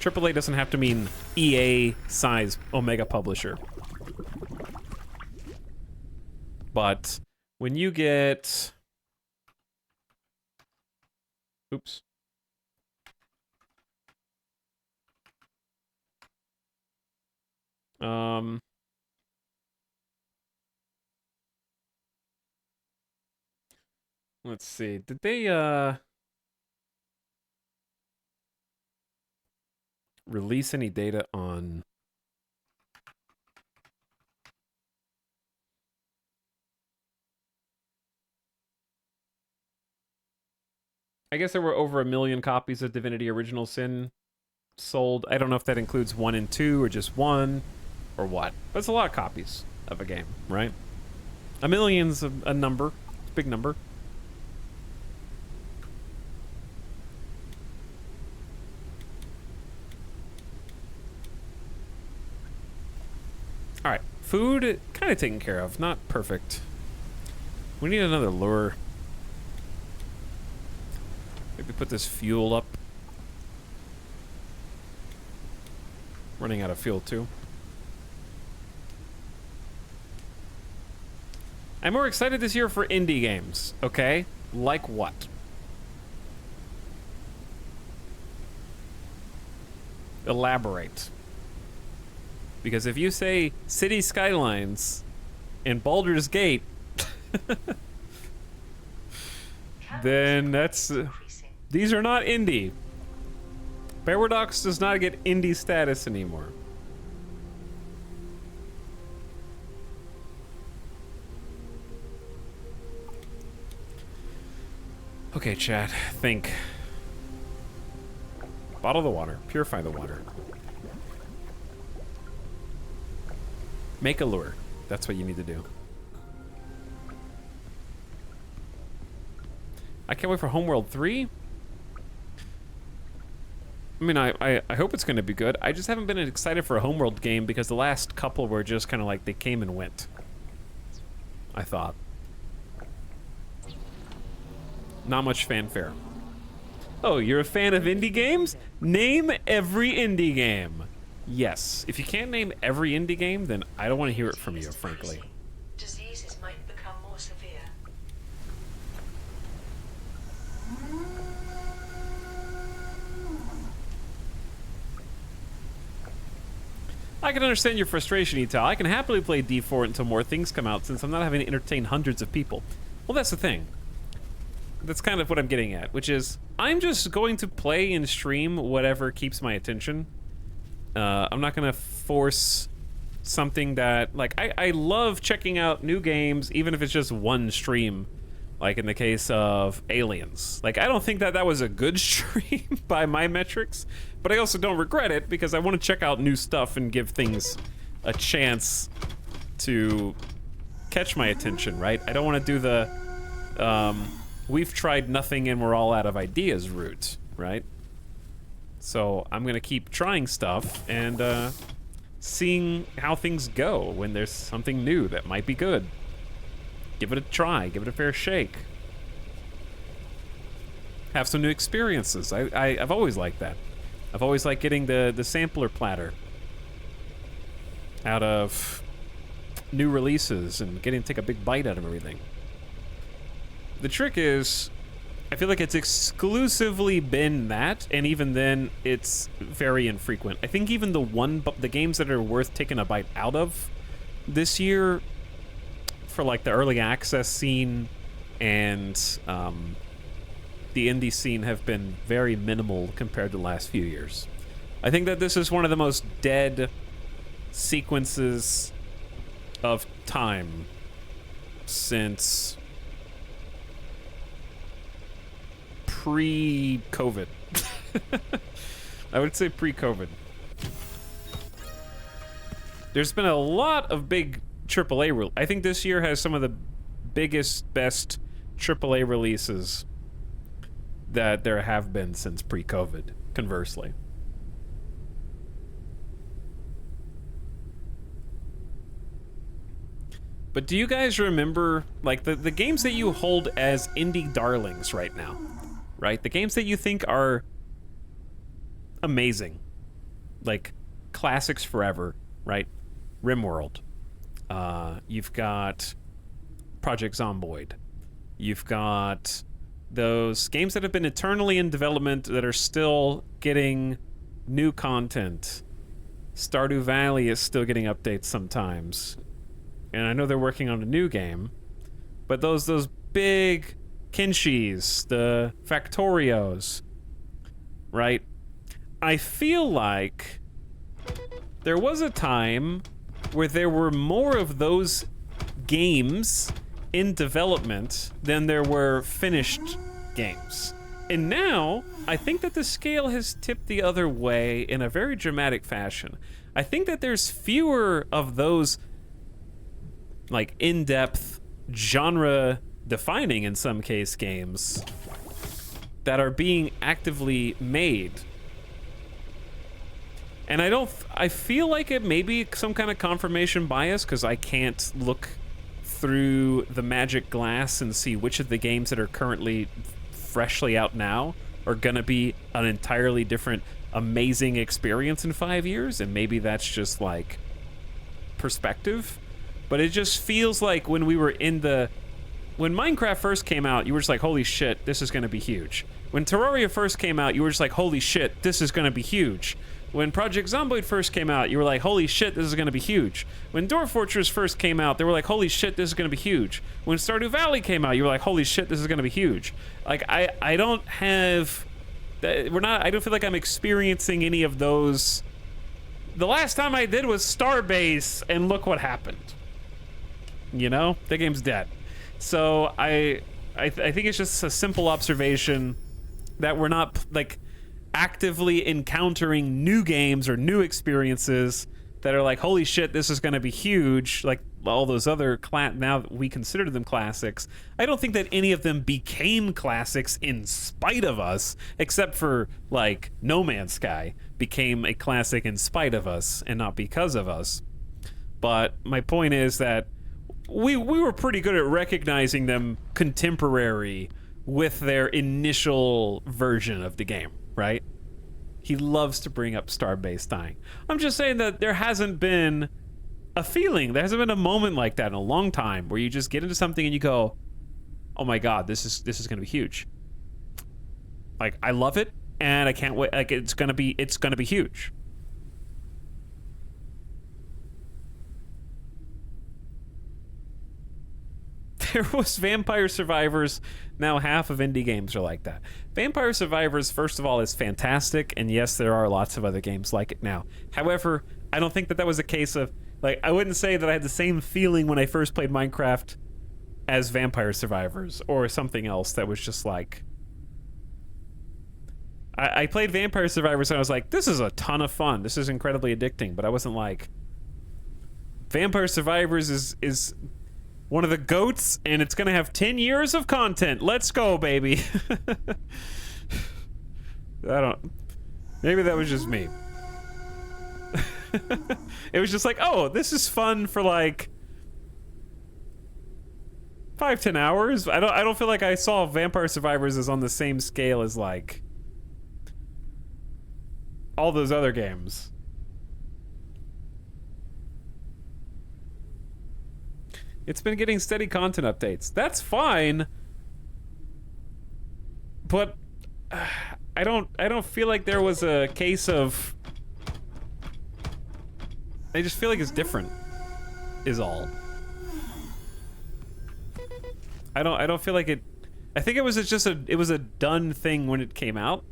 AAA doesn't have to mean EA-size Omega publisher. But when you get... Oops. Let's see. Did they release any data on I guess there were over 1 million copies of Divinity Original Sin sold. I don't know if that includes 1 and 2 or just 1 or what. But it's a lot of copies of a game, right? 1 million's a number. It's a big number. All right, food kind of taken care of, not perfect. We need another lure. Maybe put this fuel up. Running out of fuel too. I'm more excited this year for indie games, okay? Like what? Elaborate. Because if you say City Skylines and Baldur's Gate, then that's... these are not indie. Paradox does not get indie status anymore. Okay, chat, think. Bottle the water. Purify the water. Make a lure. That's what you need to do. I can't wait for Homeworld 3. I mean, I hope it's going to be good. I just haven't been excited for a Homeworld game because the last couple were just kind of like they came and went. I thought. Not much fanfare. Oh, you're a fan of indie games? Name every indie game. Yes. If you can't name every indie game, then I don't want to hear it from you, frankly. Diseases might become more severe. I can understand your frustration, Ital. I can happily play D4 until more things come out since I'm not having to entertain hundreds of people. Well, that's the thing. That's kind of what I'm getting at, which is I'm just going to play and stream whatever keeps my attention. I'm not going to force something that, like, I love checking out new games, even if it's just one stream, like in the case of Aliens. Like, I don't think that that was a good stream by my metrics, but I also don't regret it because I want to check out new stuff and give things a chance to catch my attention, right? I don't want to do the, we've tried nothing and we're all out of ideas route, right? So I'm gonna keep trying stuff and seeing how things go when there's something new that might be good. Give it a try, give it a fair shake. Have some new experiences. I've always liked that. I've always liked getting the sampler platter out of new releases and getting to take a big bite out of everything. The trick is, I feel like it's exclusively been that, and even then, it's very infrequent. I think even the games that are worth taking a bite out of this year, for like the early access scene and the indie scene, have been very minimal compared to the last few years. I think that this is one of the most dead sequences of time since pre-COVID. I would say pre-COVID. There's been a lot of big AAA I think this year has some of the biggest, best AAA releases that there have been since pre-COVID, conversely. But do you guys remember, like, the games that you hold as indie darlings right now, right? The games that you think are amazing, like classics forever, right? RimWorld. You've got Project Zomboid. You've got those games that have been eternally in development that are still getting new content. Stardew Valley is still getting updates sometimes. And I know they're working on a new game. But those big Kinshis, the Factorios, right? I feel like there was a time where there were more of those games in development than there were finished games. And now, I think that the scale has tipped the other way in a very dramatic fashion. I think that there's fewer of those, like, in-depth, genre-defining, in some case, games that are being actively made. And I feel like it may be some kind of confirmation bias, because I can't look through the magic glass and see which of the games that are currently freshly out now are gonna be an entirely different, amazing experience in 5 years, and maybe that's just, like, perspective. But it just feels like when Minecraft first came out, you were just like, holy shit, this is gonna be huge. When Terraria first came out, you were just like, holy shit, this is gonna be huge. When Project Zomboid first came out, you were like, holy shit, this is gonna be huge. When Dwarf Fortress first came out, they were like, holy shit, this is gonna be huge. When Stardew Valley came out, you were like, holy shit, this is gonna be huge. Like, I don't have... I don't feel like I'm experiencing any of those. The last time I did was Starbase, and look what happened. You know? The game's dead. So I think it's just a simple observation that we're not, like, actively encountering new games or new experiences that are like, holy shit, this is going to be huge, like all those other now that we consider them classics. I don't think that any of them became classics in spite of us, except for, like, No Man's Sky became a classic in spite of us and not because of us. But my point is that we were pretty good at recognizing them contemporary with their initial version of the game, right? He loves to bring up Starbase dying. I'm just saying that there hasn't been a feeling, there hasn't been a moment like that in a long time where you just get into something and you go, oh my god, this is going to be huge. Like, I love it and I can't wait. Like, it's going to be huge. There was Vampire Survivors. Now half of indie games are like that. Vampire Survivors, first of all, is fantastic, and yes, there are lots of other games like it now. However, I don't think that was a case of, like, I wouldn't say that I had the same feeling when I first played Minecraft as Vampire Survivors, or something else that was just like... I played Vampire Survivors and I was like, this is a ton of fun. This is incredibly addicting, but I wasn't like... Vampire Survivors is one of the GOATs, and it's gonna have 10 years of content. Let's go, baby. Maybe that was just me. It was just like, oh, this is fun for like 5-10 hours. I don't feel like I saw Vampire Survivors as on the same scale as, like, all those other games. It's been getting steady content updates. That's fine. But I don't feel like there was a case of... I just feel like it's different, is all. I don't feel like it... I think it was just it was a done thing when it came out.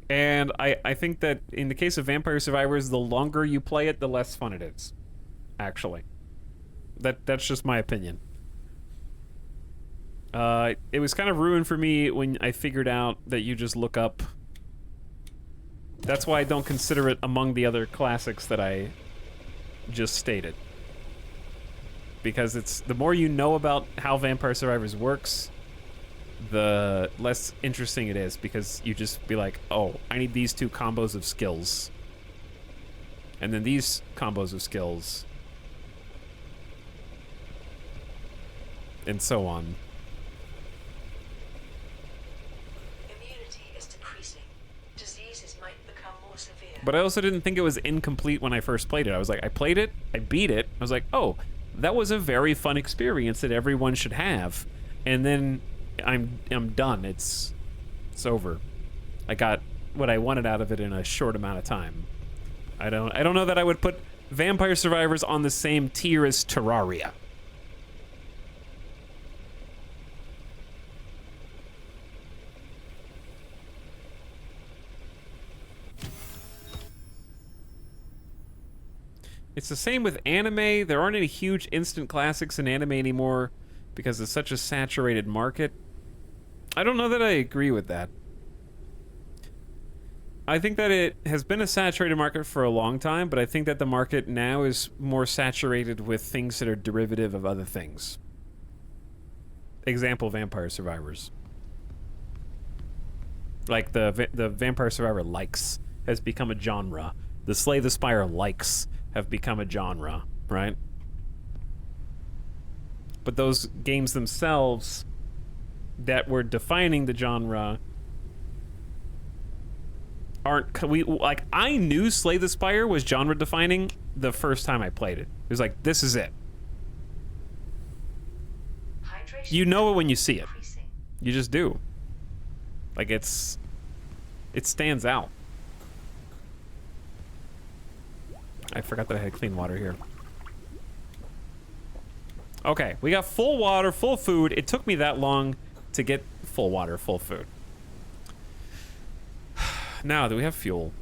And I think that in the case of Vampire Survivors, the longer you play it, the less fun it is. Actually. That's just my opinion. It was kind of ruined for me when I figured out that you just look up... That's why I don't consider it among the other classics that I just stated. Because it's... The more you know about how Vampire Survivors works, the less interesting it is, because you just be like, oh, I need these 2 combos of skills. And then these combos of skills. And so on. Immunity is decreasing. Diseases might become more severe. But I also didn't think it was incomplete when I first played it. I was like, I played it, I beat it. I was like, oh, that was a very fun experience that everyone should have. And then I'm done. It's over. I got what I wanted out of it in a short amount of time. I don't know that I would put Vampire Survivors on the same tier as Terraria. It's the same with anime. There aren't any huge instant classics in anime anymore because it's such a saturated market. I don't know that I agree with that. I think that it has been a saturated market for a long time, but I think that the market now is more saturated with things that are derivative of other things. Example, Vampire Survivors. Like the Vampire Survivor likes has become a genre. The Slay the Spire likes have become a genre, right? But those games themselves that were defining the genre aren't, like, I knew Slay the Spire was genre defining the first time I played it. It was like, this is it. Hydration You know it when you see it. decreasing. You just do. Like, it stands out. I forgot that I had clean water here. Okay, we got full water, full food. It took me that long to get full water, full food. Now, do we have fuel?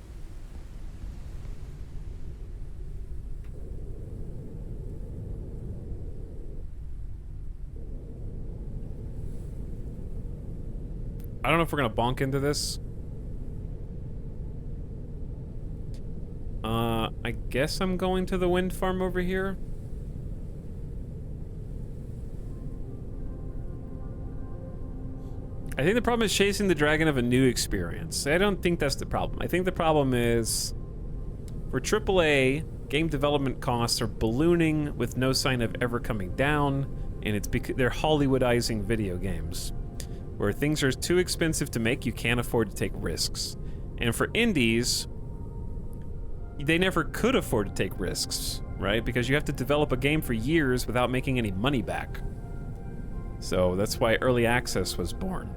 I don't know if we're gonna bonk into this. I guess I'm going to the wind farm over here. I think the problem is chasing the dragon of a new experience. I don't think that's the problem. I think the problem is for AAA, game development costs are ballooning with no sign of ever coming down, and it's because they're Hollywoodizing video games. Where things are too expensive to make, you can't afford to take risks. And for indies, they never could afford to take risks, right? Because you have to develop a game for years without making any money back. So that's why early access was born.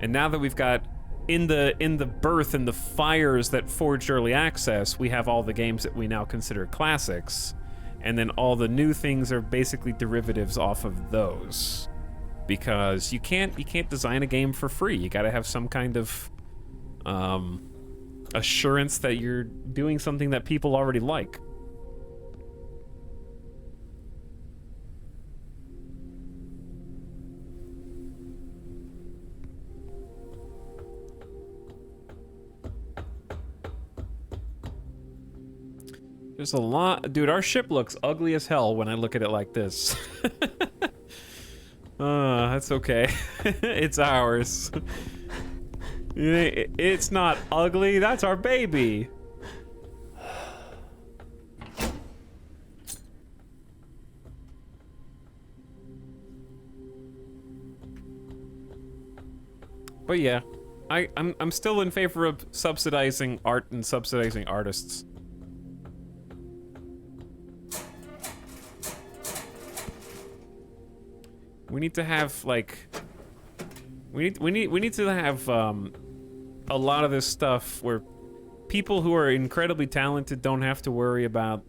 And now that we've got in the birth and the fires that forged early access, we have all the games that we now consider classics, and then all the new things are basically derivatives off of those. Because you can't design a game for free. You got to have some kind of assurance that you're doing something that people already like. There's a lot, dude. Our ship looks ugly as hell when I look at it like this. That's okay. It's ours. It's not ugly. That's our baby. But yeah, I'm still in favor of subsidizing art and subsidizing artists. We need to have like we need to have a lot of this stuff where people who are incredibly talented don't have to worry about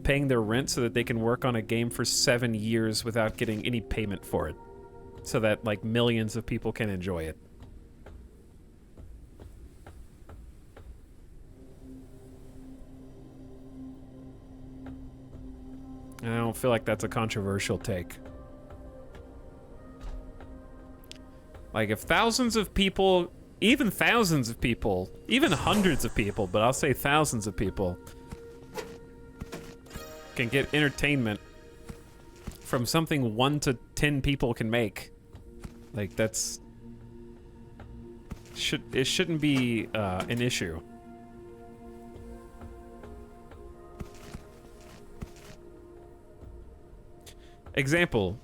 paying their rent so that they can work on a game for 7 years without getting any payment for it, so that like millions of people can enjoy it. And I don't feel like that's a controversial take. Like, if thousands of people, even thousands of people, even hundreds of people, but I'll say thousands of people, can get entertainment from something 1 to 10 people can make, Like, that's... It shouldn't be an issue. Example,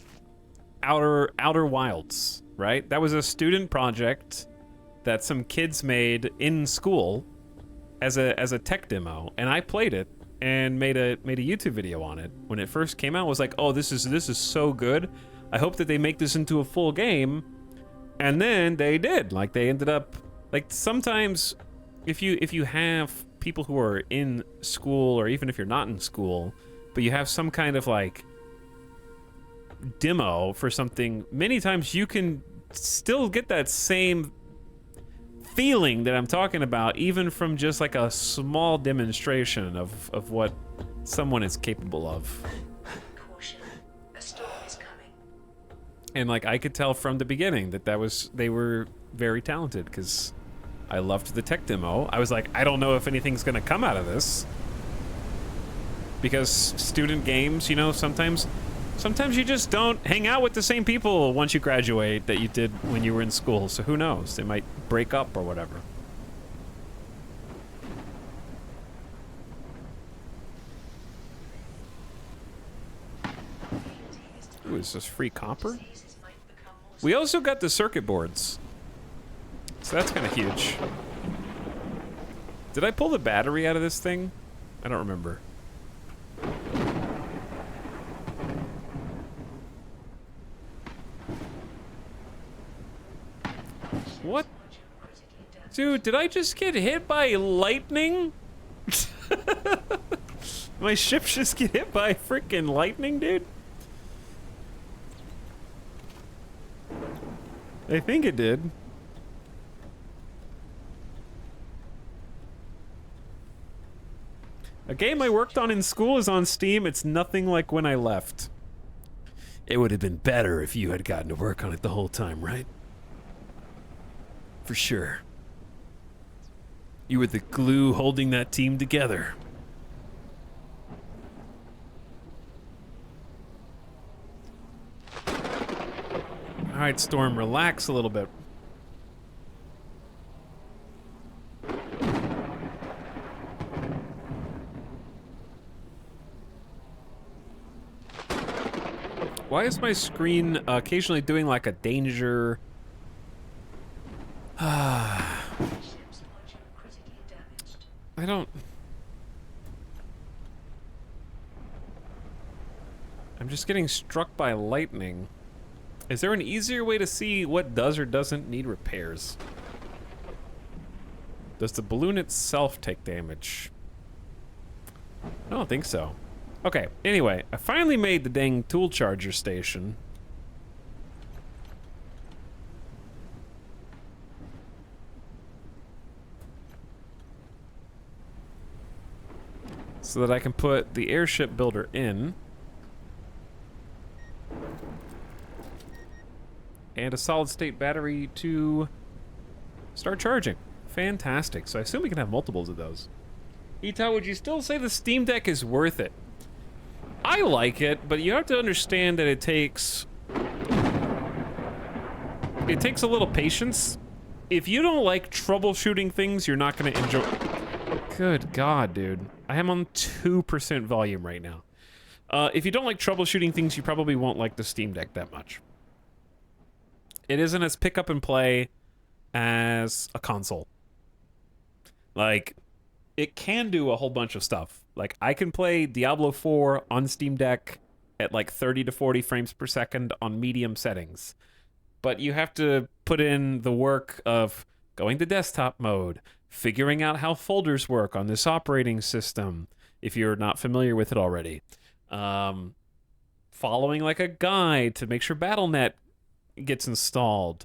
Outer Wilds, right? That was a student project that some kids made in school as a tech demo, and I played it and made a YouTube video on it. When it first came out, I was like, "Oh, this is so good. I hope that they make this into a full game." And then they did. Like, they ended up, like, sometimes if you have people who are in school, or even if you're not in school, but you have some kind of like demo for something, many times you can still get that same feeling that I'm talking about, even from just like a small demonstration of what someone is capable of. Caution. A storm is coming. And like, I could tell from the beginning that they were very talented, because I loved the tech demo. I was like, I don't know if anything's gonna come out of this, because student games, you know, sometimes you just don't hang out with the same people once you graduate that you did when you were in school. So who knows? They might break up or whatever. Ooh, is this free copper? We also got the circuit boards. So that's kind of huge. Did I pull the battery out of this thing? I don't remember. What? Dude, did I just get hit by lightning? My ship just get hit by freaking lightning, dude? I think it did. A game I worked on in school is on Steam. It's nothing like when I left. It would have been better if you had gotten to work on it the whole time, right? For sure. You were the glue holding that team together. Alright, Storm, relax a little bit. Why is my screen occasionally doing like a danger... I don't... I'm just getting struck by lightning. Is there an easier way to see what does or doesn't need repairs? Does the balloon itself take damage? I don't think so. Okay, anyway, I finally made the dang tool charger station. So that I can put the airship builder in. And a solid state battery to start charging. Fantastic. So I assume we can have multiples of those. Ita, would you still say the Steam Deck is worth it? I like it, but you have to understand that it takes a little patience. If you don't like troubleshooting things, you're not going to enjoy... Good God, dude. I am on 2% volume right now. If you don't like troubleshooting things, you probably won't like the Steam Deck that much. It isn't as pick up and play as a console. Like, it can do a whole bunch of stuff. Like, I can play Diablo 4 on Steam Deck at like 30 to 40 frames per second on medium settings. But you have to put in the work of going to desktop mode, figuring out how folders work on this operating system, if you're not familiar with it already. Following like a guide to make sure BattleNet gets installed.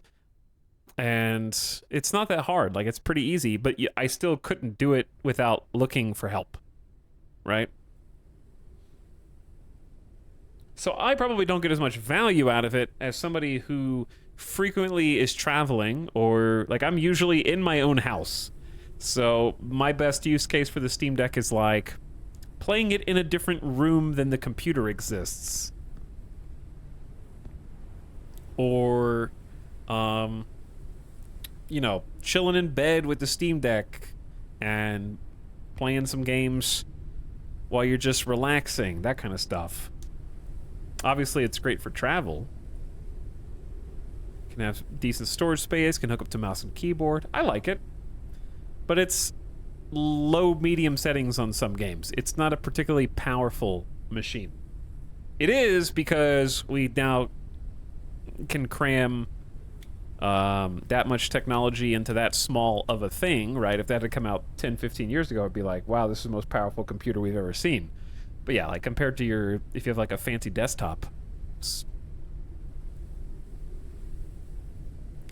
And it's not that hard. Like, it's pretty easy, but I still couldn't do it without looking for help. Right? So I probably don't get as much value out of it as somebody who frequently is traveling, or like, I'm usually in my own house. So my best use case for the Steam Deck is like playing it in a different room than the computer exists. Or You know, chilling in bed with the Steam Deck and playing some games while you're just relaxing, that kind of stuff. Obviously, it's great for travel. Can have decent storage space, can hook up to mouse and keyboard. I like it. But it's low, medium settings on some games. It's not a particularly powerful machine. It is because we now can cram that much technology into that small of a thing, right? If that had come out 10, 15 years ago, it'd be like, wow, this is the most powerful computer we've ever seen. But yeah, like compared to your, if you have like a fancy desktop.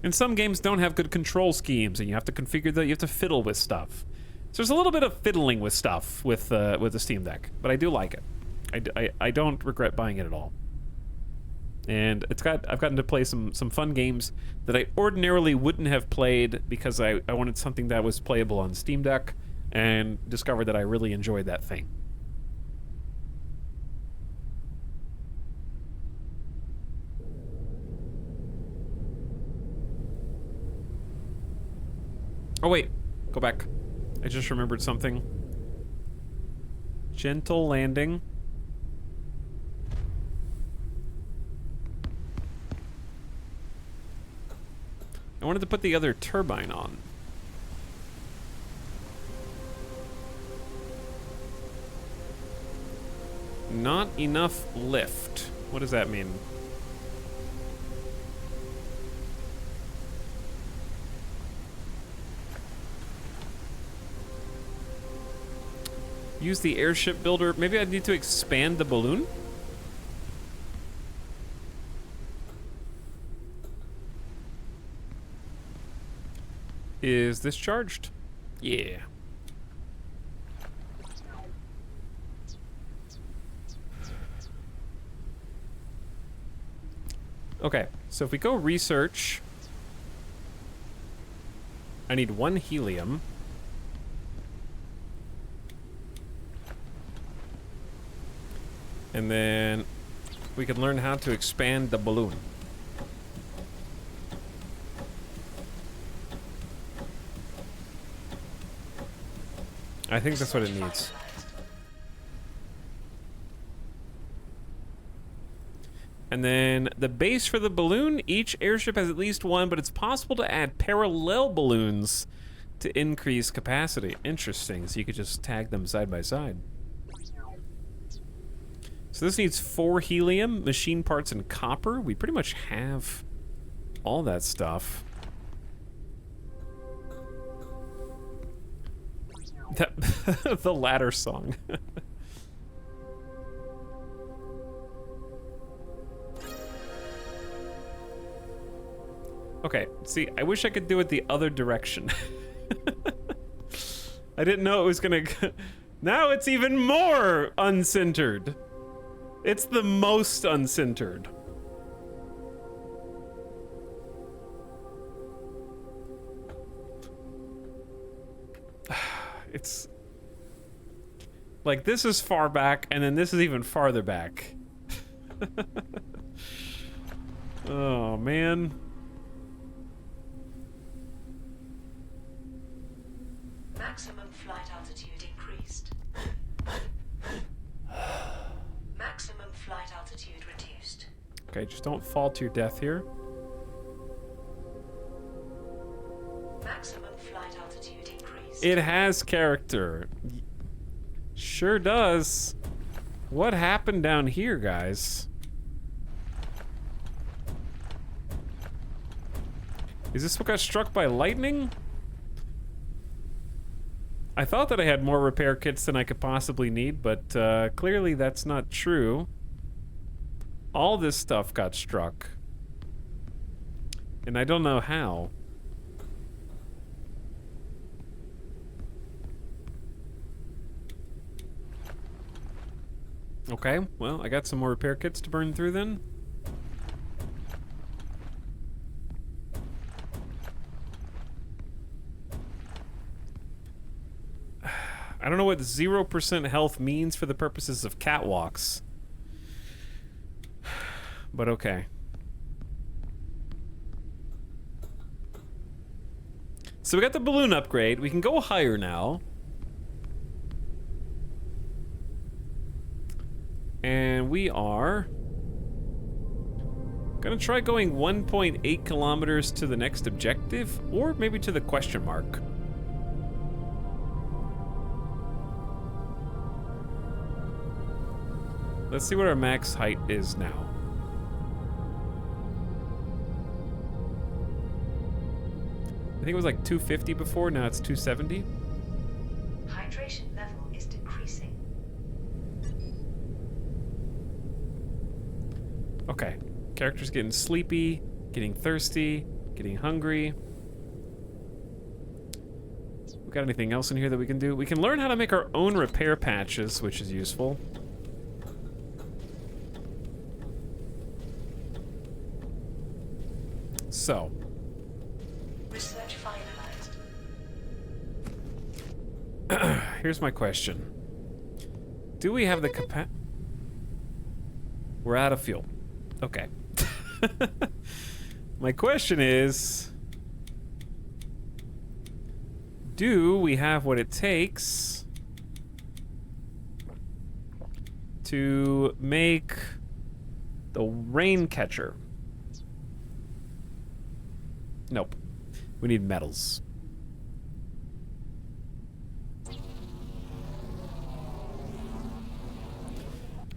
And some games don't have good control schemes, and you have to configure that, you have to fiddle with stuff. So there's a little bit of fiddling with stuff with the Steam Deck, but I do like it. I don't regret buying it at all. And I've gotten to play some fun games that I ordinarily wouldn't have played because I wanted something that was playable on Steam Deck, and discovered that I really enjoyed that thing. Oh wait, go back. I just remembered something. Gentle landing. I wanted to put the other turbine on. Not enough lift. What does that mean? Use the airship builder. Maybe I need to expand the balloon? Is this charged? Yeah. Okay, so if we go research, I need 1 helium. And then we can learn how to expand the balloon. I think that's what it needs. And then the base for the balloon, each airship has at least one, but it's possible to add parallel balloons to increase capacity. Interesting, so you could just tag them side by side. So this needs 4 helium, machine parts, and copper. We pretty much have all that stuff. That the ladder song. Okay, see, I wish I could do it the other direction. I didn't know it was gonna... Now it's even more uncentered. It's the most uncentered. It's... like, this is far back, and then this is even farther back. Oh, man. Maximum flight altitude increased. Maximum flight altitude reduced. Okay, just don't fall to your death here. Maximum flight altitude increased. It has character. Sure does. What happened down here, guys? Is this what got struck by lightning? I thought that I had more repair kits than I could possibly need, but clearly that's not true. All this stuff got struck. And I don't know how. Okay, well, I got some more repair kits to burn through then. I don't know what 0% health means for the purposes of catwalks. But okay. So we got the balloon upgrade. We can go higher now. And we are gonna try going 1.8 kilometers to the next objective, or maybe to the question mark. Let's see what our max height is now. I think it was like 250 before, now it's 270. Hydration level is decreasing. Okay, character's getting sleepy, getting thirsty, getting hungry. We got anything else in here that we can do? We can learn how to make our own repair patches, which is useful. So. Research finalized. Here's my question. Do we have the capa- We're out of fuel. Okay. My question is, do we have what it takes to make the rain catcher? Nope. We need metals.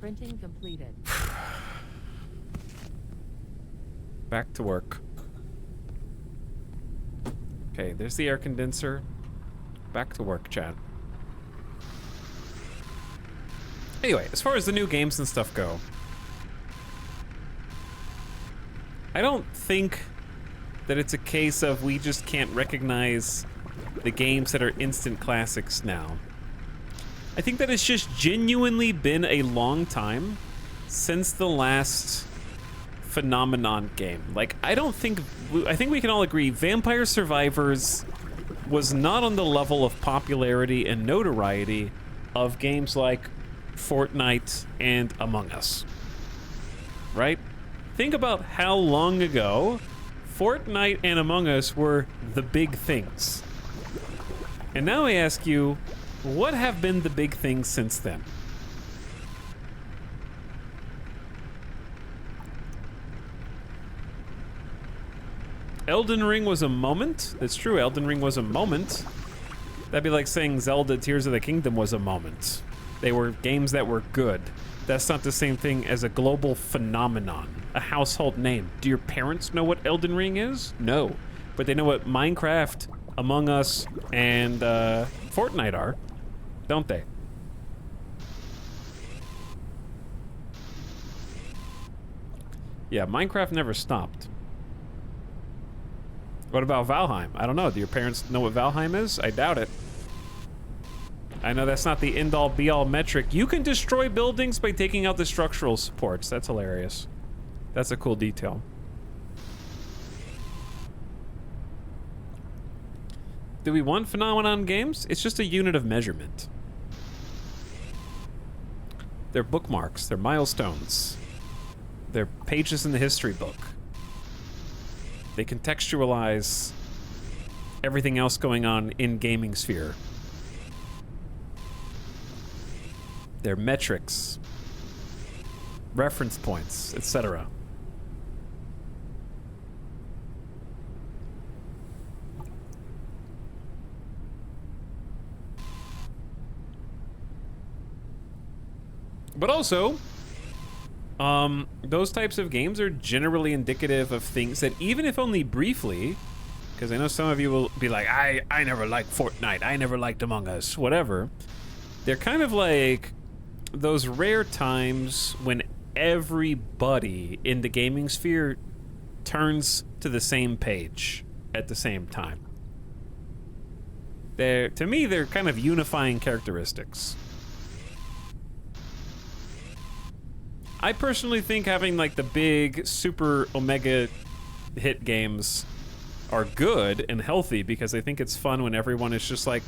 Printing completed. Back to work. Okay, there's the air condenser. Back to work, chat. Anyway, as far as the new games and stuff go, I don't think that it's a case of we just can't recognize the games that are instant classics now. I think that it's just genuinely been a long time since the last phenomenon game. Like, I think we can all agree Vampire Survivors was not on the level of popularity and notoriety of games like Fortnite and Among Us. Right? Think about how long ago Fortnite and Among Us were the big things. And now I ask you, what have been the big things since then? Elden Ring was a moment. That's true, Elden Ring was a moment. That'd be like saying Zelda Tears of the Kingdom was a moment. They were games that were good. That's not the same thing as a global phenomenon, a household name. Do your parents know what Elden Ring is? No. But they know what Minecraft, Among Us, and Fortnite are, don't they? Yeah, Minecraft never stopped. What about Valheim? I don't know. Do your parents know what Valheim is? I doubt it. I know that's not the end-all be-all metric. You can destroy buildings by taking out the structural supports. That's hilarious. That's a cool detail. Do we want phenomenon games? It's just a unit of measurement. They're bookmarks. They're milestones. They're pages in the history book. They contextualize everything else going on in gaming sphere. They're metrics, reference points, etc. But also, those types of games are generally indicative of things that, even if only briefly, because I know some of you will be like, I never liked Fortnite, I never liked Among Us, whatever. They're kind of like those rare times when everybody in the gaming sphere turns to the same page at the same time. To me, they're kind of unifying characteristics. I personally think having like the big super omega hit games are good and healthy, because I think it's fun when everyone is just like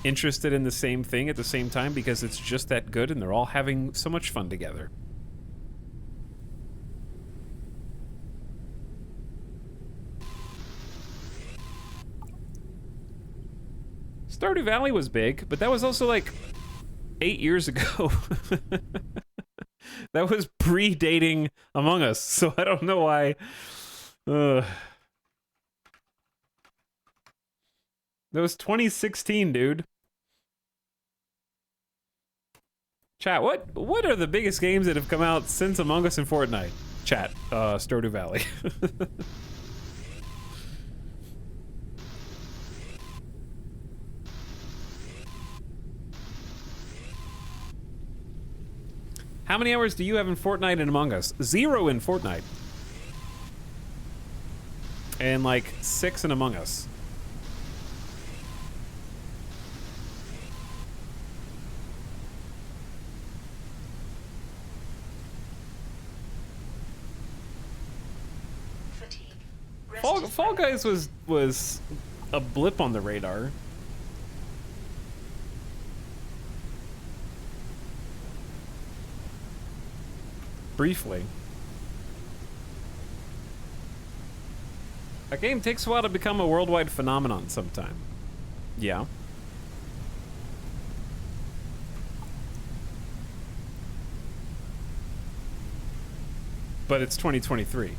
interested in the same thing at the same time, because it's just that good and they're all having so much fun together. Stardew Valley was big, but that was also like 8 years ago. That was predating Among Us, so I don't know why. That was 2016, dude. Chat, what are the biggest games that have come out since Among Us and Fortnite? Chat, Stardew Valley. How many hours do you have in Fortnite and Among Us? 0 in Fortnite. And like 6 in Among Us. Fatigue. Fall Guys was a blip on the radar. Briefly. A game takes a while to become a worldwide phenomenon sometime. Yeah. But it's 2023.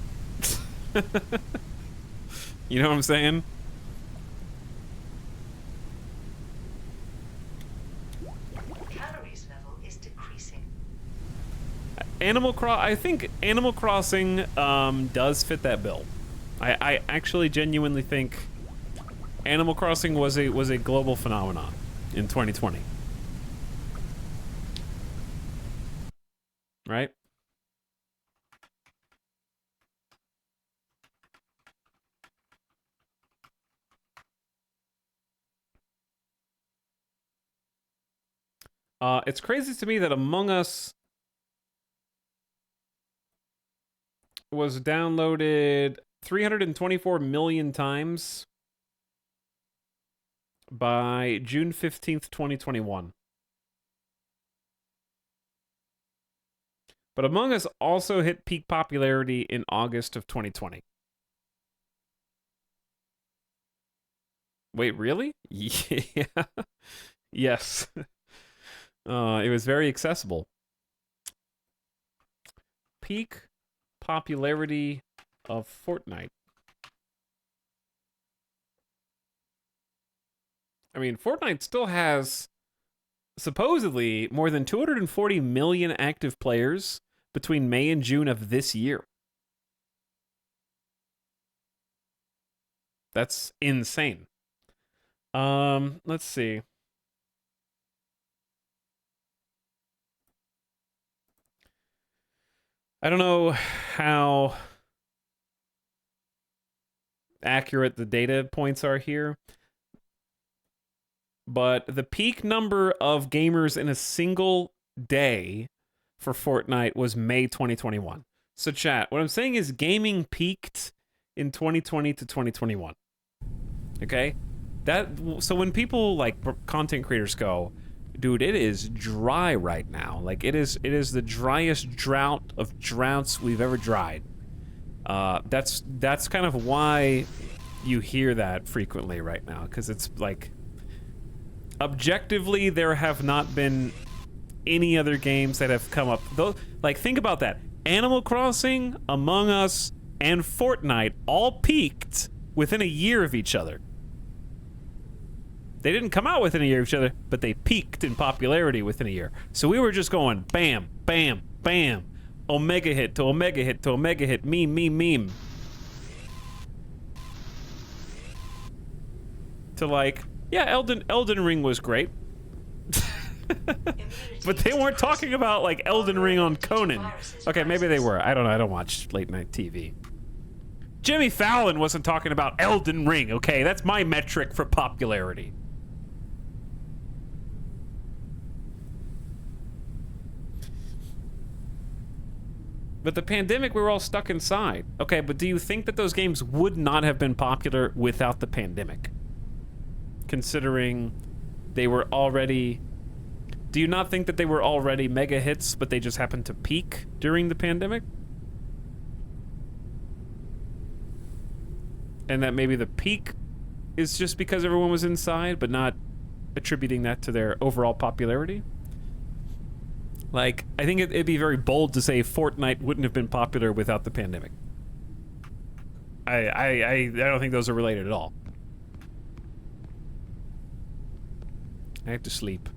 You know what I'm saying? Calories level is decreasing. I think Animal Crossing does fit that bill. I actually genuinely think Animal Crossing was a global phenomenon in 2020. Right? It's crazy to me that Among Us was downloaded 324 million times by June 15th, 2021. But Among Us also hit peak popularity in August of 2020. Wait, really? Yeah. Yes. It was very accessible. Peak popularity of Fortnite. I mean, Fortnite still has supposedly more than 240 million active players between May and June of this year. That's insane. Let's see. I don't know how accurate the data points are here, but the peak number of gamers in a single day for Fortnite was May 2021. So chat, what I'm saying is gaming peaked in 2020 to 2021. Okay? So when people like content creators go, dude, it is dry right now. Like it is the driest drought of droughts we've ever dried. That's kind of why you hear that frequently right now, because it's like objectively there have not been any other games that have come up. Those, like, think about that. Animal Crossing, Among Us, and Fortnite all peaked within a year of each other. They didn't come out within a year of each other, but they peaked in popularity within a year. So we were just going bam, bam, bam, omega hit to omega hit to omega hit, meme, meme, meme. To like, yeah, Elden Ring was great. But they weren't talking about like Elden Ring on Conan. Okay, maybe they were. I don't know. I don't watch late night TV. Jimmy Fallon wasn't talking about Elden Ring, okay? That's my metric for popularity. But the pandemic, we were all stuck inside. Okay, but do you think that those games would not have been popular without the pandemic? Considering they were already... Do you not think that they were already mega hits, but they just happened to peak during the pandemic? And that maybe the peak is just because everyone was inside, but not attributing that to their overall popularity. Like, I think it'd be very bold to say Fortnite wouldn't have been popular without the pandemic. I don't think those are related at all. I have to sleep.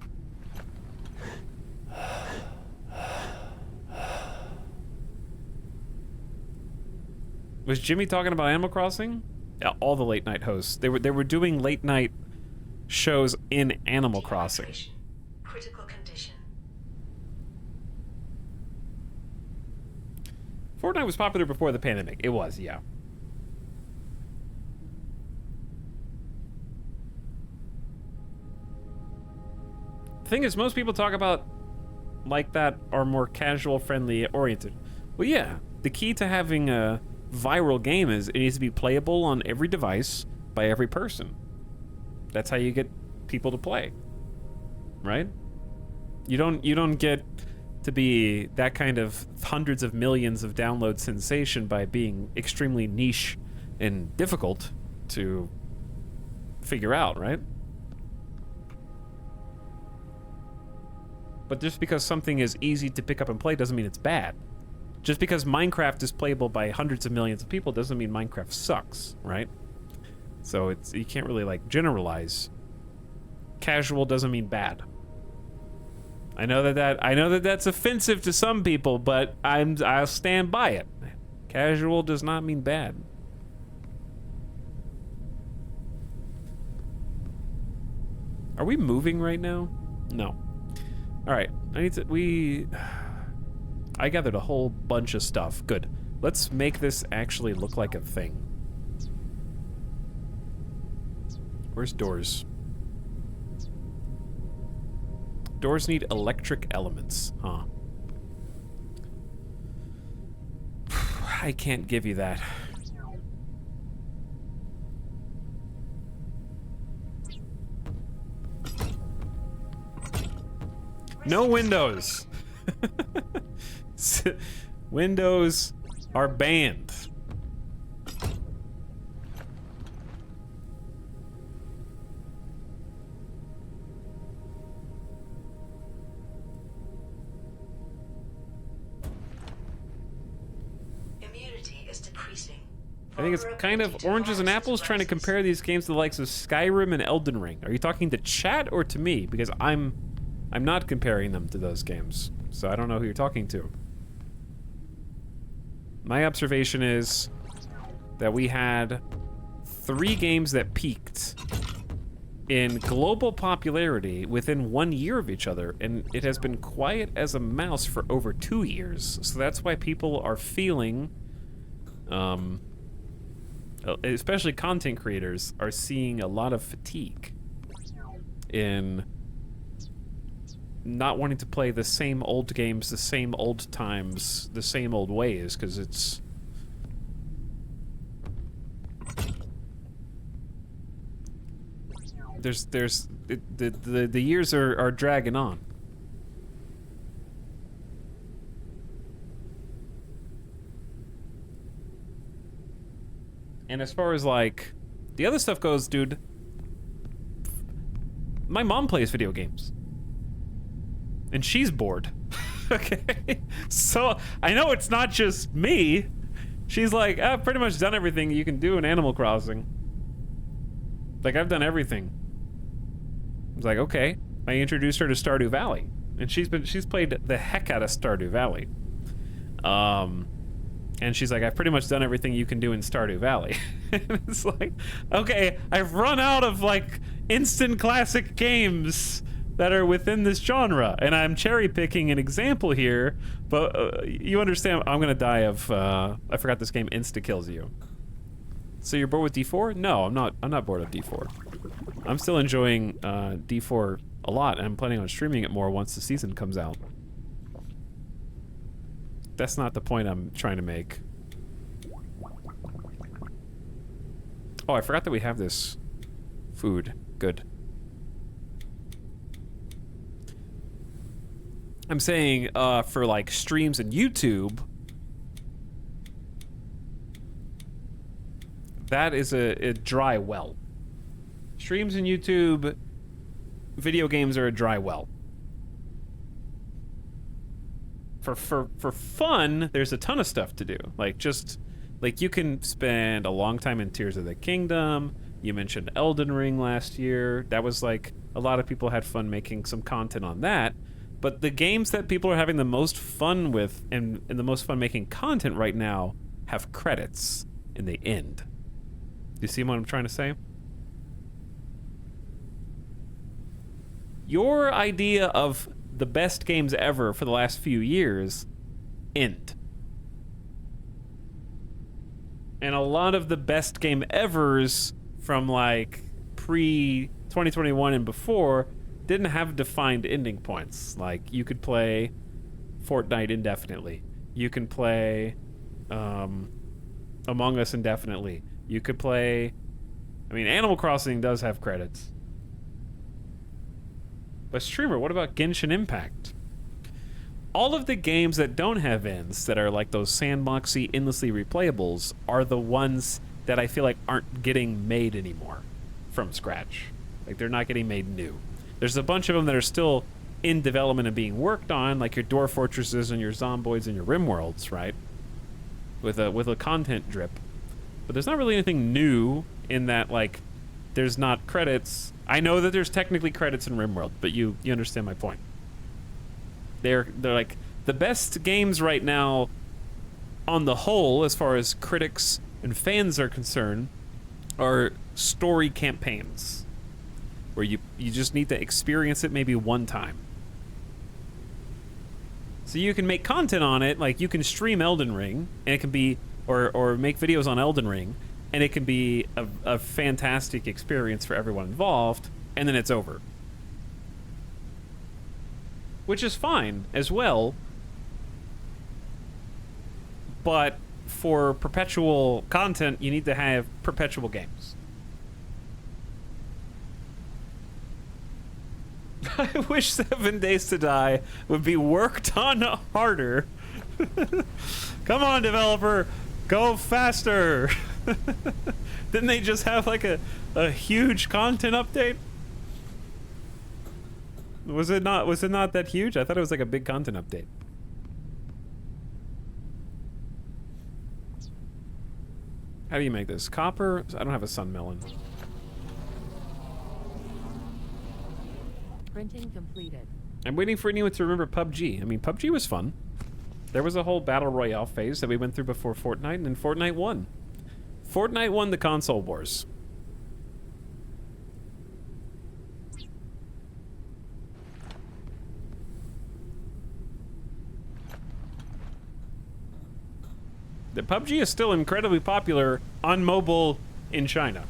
Was Jimmy talking about Animal Crossing? Yeah, all the late night hosts. They were doing late night shows in Animal Crossing. Critical condition. Fortnite was popular before the pandemic. It was, yeah. The thing is, most people talk about like that are more casual, friendly oriented. Well, yeah. The key to having a viral game is it needs to be playable on every device by every person. That's how you get people to play, right? You don't get to be that kind of hundreds of millions of download sensation by being extremely niche and difficult to figure out, right? But just because something is easy to pick up and play doesn't mean it's bad. Just because Minecraft is playable by hundreds of millions of people doesn't mean Minecraft sucks, right? So you can't really like generalize. Casual doesn't mean bad. I know that that's offensive to some people, but I'll stand by it. Casual does not mean bad. Are we moving right now? No. All right. I gathered a whole bunch of stuff. Good. Let's make this actually look like a thing. Where's doors? Doors need electric elements, huh? I can't give you that. No windows. Windows are banned. Immunity is decreasing. I think it's kind of oranges and apples trying to compare these games to the likes of Skyrim and Elden Ring. Are you talking to chat or to me? Because I'm not comparing them to those games, so I don't know who you're talking to. My observation is that we had 3 games that peaked in global popularity within 1 year of each other, and it has been quiet as a mouse for over 2 years. So that's why people are feeling, especially content creators, are seeing a lot of fatigue in not wanting to play the same old games, the same old times, the same old ways, because it's... the years are dragging on. And as far as like the other stuff goes, dude, my mom plays video games. And she's bored. Okay? So I know it's not just me. She's like, I've pretty much done everything you can do in Animal Crossing. Like, I've done everything. I was like, okay. I introduced her to Stardew Valley. And she's played the heck out of Stardew Valley. And she's like, I've pretty much done everything you can do in Stardew Valley. And it's like, okay, I've run out of like instant classic games that are within this genre, and I'm cherry picking an example here, but you understand I'm gonna die of I forgot this game insta kills you. So you're bored with D4? No, I'm not bored of D4. I'm still enjoying D4 a lot, and I'm planning on streaming it more once the season comes out. That's not the point I'm trying to make. Oh, I forgot that we have this food. Good. I'm saying for like streams and YouTube, that is a dry well. Streams and YouTube video games are a dry well. For fun, there's a ton of stuff to do. Like you can spend a long time in Tears of the Kingdom. You mentioned Elden Ring last year. That was like, a lot of people had fun making some content on that. But the games that people are having the most fun with and the most fun making content right now have credits and they end. Do you see what I'm trying to say? Your idea of the best games ever for the last few years end. And a lot of the best game evers from like pre-2021 and before didn't have defined ending points. Like, you could play Fortnite indefinitely. You can play Among Us indefinitely. You could play... I mean, Animal Crossing does have credits. But Streamer, what about Genshin Impact? All of the games that don't have ends, that are like those sandboxy, endlessly replayables, are the ones that I feel like aren't getting made anymore from scratch. Like, they're not getting made new. There's a bunch of them that are still in development and being worked on, like your Dwarf Fortresses and your Zomboids and your Rimworlds, right? With a content drip. But there's not really anything new in that, like, there's not credits. I know that there's technically credits in Rimworld, but you understand my point. They're like, the best games right now, on the whole, as far as critics and fans are concerned, are story campaigns, where you just need to experience it maybe one time. So you can make content on it, like you can stream Elden Ring, and it can be, or make videos on Elden Ring, and it can be a fantastic experience for everyone involved, and then it's over. Which is fine as well, but for perpetual content, you need to have perpetual games. I wish 7 Days to Die would be worked on harder. Come on, developer, go faster. Didn't they just have like a huge content update? Was it not that huge? I thought it was like a big content update. How do you make this? Copper? I don't have a sunmelon. Printing completed. I'm waiting for anyone to remember PUBG. I mean, PUBG was fun. There was a whole battle royale phase that we went through before Fortnite, and then Fortnite won. Fortnite won the console wars. The PUBG is still incredibly popular on mobile in China.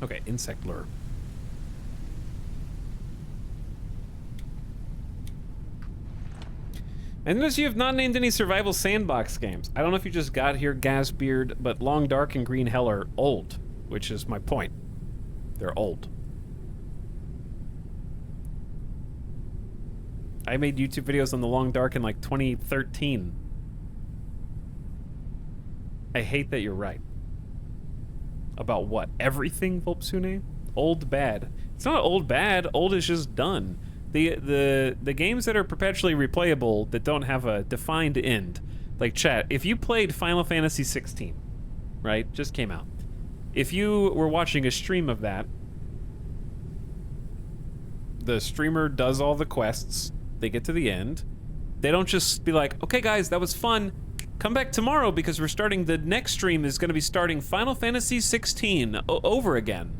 Okay, insect lure. And notice you have not named any survival sandbox games. I don't know if you just got here, Gasbeard, but Long Dark and Green Hell are old, which is my point. They're old. I made YouTube videos on the Long Dark in like 2013. I hate that you're right. About what? Everything, Volpsune? Old bad. It's not old bad. Old is just done. The games that are perpetually replayable that don't have a defined end, like chat, if you played Final Fantasy 16, right? Just came out. If you were watching a stream of that, the streamer does all the quests. They get to the end. They don't just be like, okay guys, that was fun. Come back tomorrow because we're starting, the next stream is going to be starting Final Fantasy 16 over again.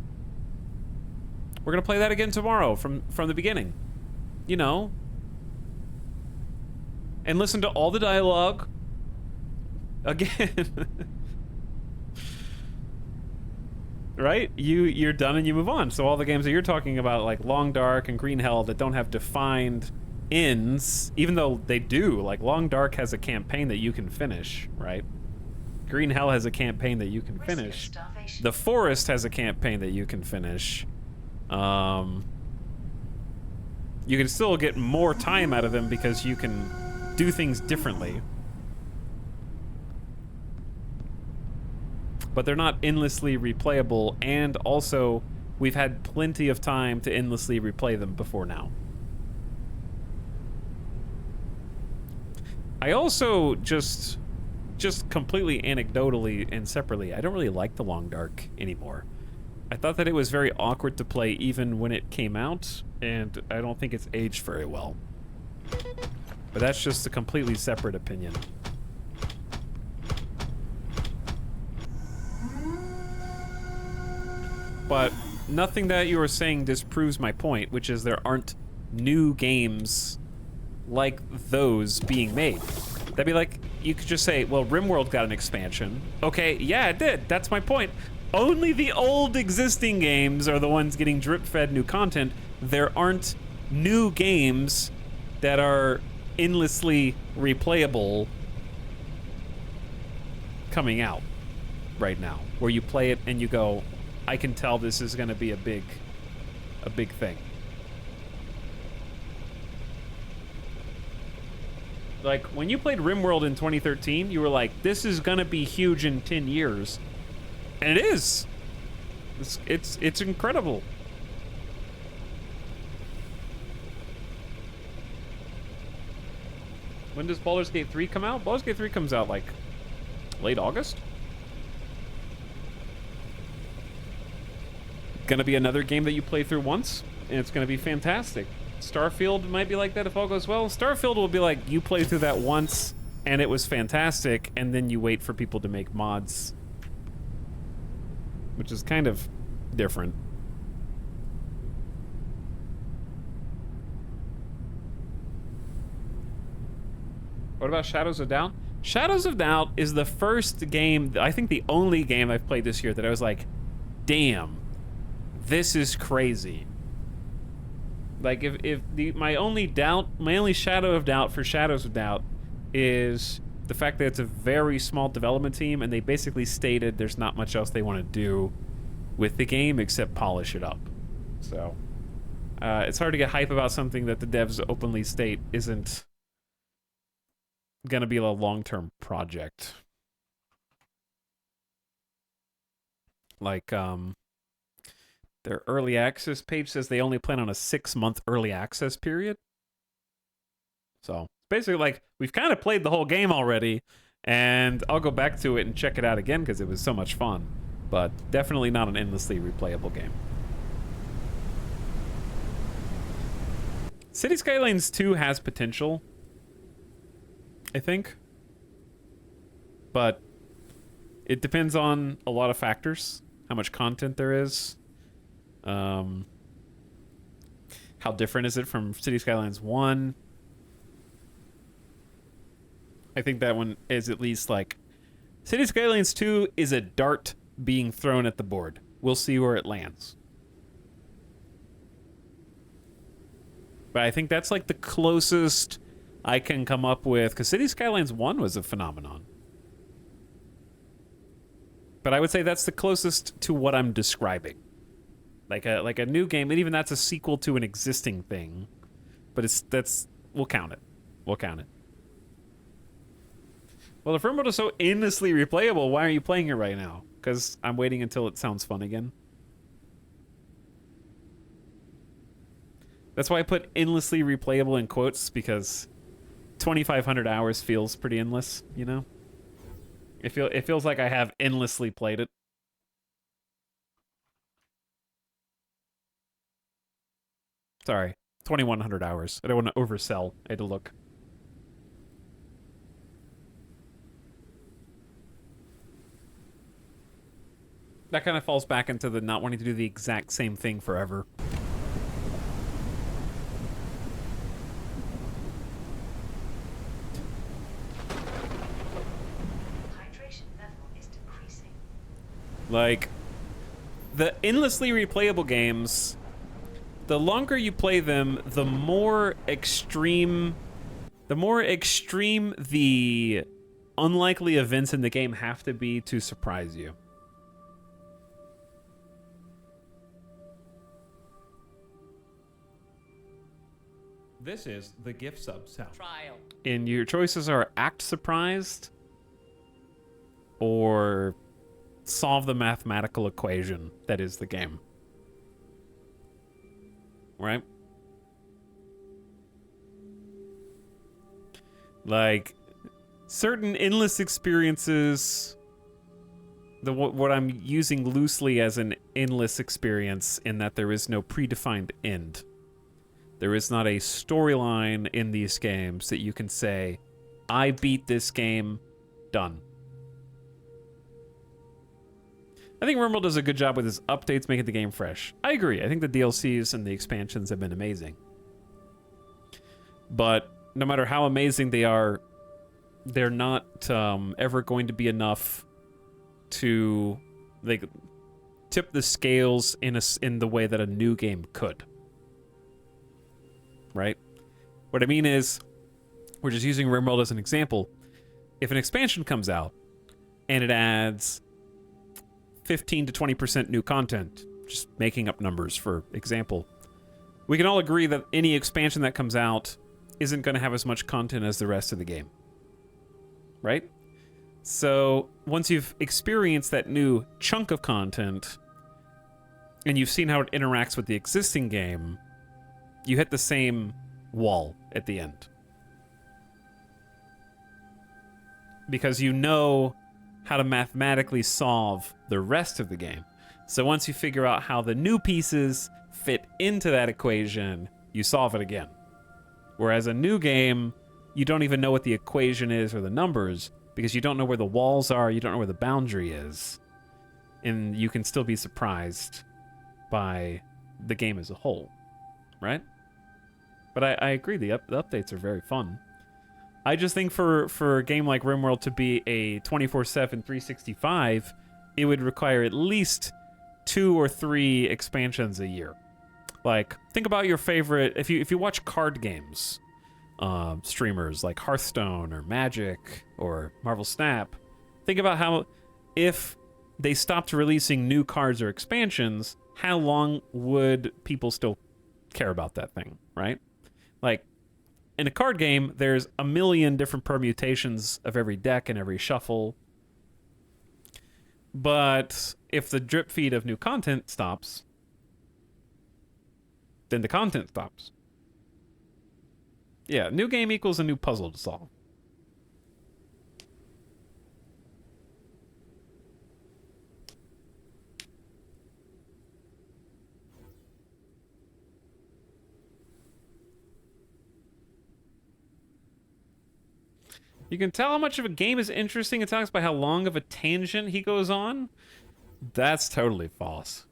We're going to play that again tomorrow from the beginning. You know. And listen to all the dialogue again. Right? You're done and you move on. So all the games that you're talking about, like Long Dark and Green Hell, that don't have defined ends, even though they do, like Long Dark has a campaign that you can finish, right? Green Hell has a campaign that you can finish. The Forest has a campaign that you can finish. You can still get more time out of them because you can do things differently. But they're not endlessly replayable, and also we've had plenty of time to endlessly replay them before now. I also just completely anecdotally and separately, I don't really like The Long Dark anymore. I thought that it was very awkward to play even when it came out, and I don't think it's aged very well. But that's just a completely separate opinion. But nothing that you were saying disproves my point, which is there aren't new games like those being made. That'd be like, you could just say, well, RimWorld got an expansion. Okay, yeah, it did. That's my point. Only the old existing games are the ones getting drip-fed new content. There aren't new games that are endlessly replayable coming out right now, where you play it and you go, I can tell this is going to be a big thing. Like, when you played RimWorld in 2013, you were like, this is going to be huge in 10 years. And it is. It's incredible. When does Baldur's Gate 3 come out? Baldur's Gate 3 comes out, like, late August? Gonna be another game that you play through once, and it's gonna be fantastic. Starfield might be like that if all goes well. Starfield will be like, you play through that once, and it was fantastic, and then you wait for people to make mods. Which is kind of different. What about Shadows of Doubt? Shadows of Doubt is the first game, I think the only game I've played this year that I was like, damn, this is crazy. Like, my only shadow of doubt for Shadows of Doubt is the fact that it's a very small development team, and they basically stated there's not much else they want to do with the game except polish it up. So, it's hard to get hype about something that the devs openly state isn't gonna be a long-term project. Like, their early access page says they only plan on a 6-month early access period. So, basically, like, we've kind of played the whole game already, and I'll go back to it and check it out again because it was so much fun. But definitely not an endlessly replayable game. City Skylines 2 has potential, I think. But it depends on a lot of factors. How much content there is. How different is it from City Skylines 1? I think that one is at least like... City Skylines 2 is a dart being thrown at the board. We'll see where it lands. But I think that's like the closest I can come up with, because City Skylines 1 was a phenomenon. But I would say that's the closest to what I'm describing. Like a new game, and even that's a sequel to an existing thing. But we'll count it. We'll count it. Well, if RimWorld is so endlessly replayable, why are you playing it right now? Because I'm waiting until it sounds fun again. That's why I put endlessly replayable in quotes, because 2,500 hours feels pretty endless, you know? It feels like I have endlessly played it. Sorry, 2,100 hours. I don't want to oversell. I had to look. That kind of falls back into the not wanting to do the exact same thing forever. Hydration level is decreasing. Like, the endlessly replayable games, the longer you play them, the more extreme the unlikely events in the game have to be to surprise you. This is the gift sub sound. Trial. And your choices are act surprised or solve the mathematical equation that is the game. right? Like, certain endless experiences, what I'm using loosely as an endless experience in that there is no predefined end. There is not a storyline in these games that you can say, I beat this game, done. I think RimWorld does a good job with its updates making the game fresh. I agree. I think the DLCs and the expansions have been amazing. But no matter how amazing they are, they're not ever going to be enough to like tip the scales in the way that a new game could. Right? What I mean is, we're just using RimWorld as an example. If an expansion comes out and it adds 15 to 20% new content, just making up numbers for example, we can all agree that any expansion that comes out isn't going to have as much content as the rest of the game. Right? So once you've experienced that new chunk of content and you've seen how it interacts with the existing game, you hit the same wall at the end. Because you know how to mathematically solve the rest of the game. So once you figure out how the new pieces fit into that equation, you solve it again. Whereas a new game, you don't even know what the equation is or the numbers, because you don't know where the walls are, you don't know where the boundary is. And you can still be surprised by the game as a whole, right? But I agree, the updates are very fun. I just think for a game like RimWorld to be a 24/7 365, it would require at least 2 or 3 expansions a year. Like, think about your favorite, if you watch card games, streamers like Hearthstone or Magic or Marvel Snap, think about how if they stopped releasing new cards or expansions, how long would people still care about that thing, right? Like, in a card game, there's a million different permutations of every deck and every shuffle. But if the drip feed of new content stops, then the content stops. Yeah, new game equals a new puzzle to solve. You can tell how much of a game is interesting and talks by how long of a tangent he goes on. That's totally false.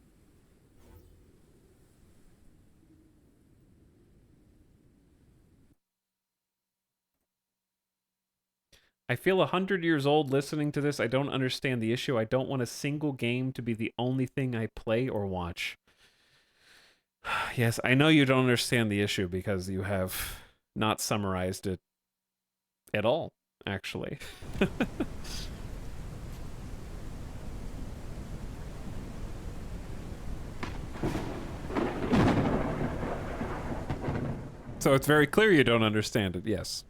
I feel 100 years old listening to this. I don't understand the issue. I don't want a single game to be the only thing I play or watch. Yes, I know you don't understand the issue because you have not summarized it at all, actually. So it's very clear you don't understand it, yes.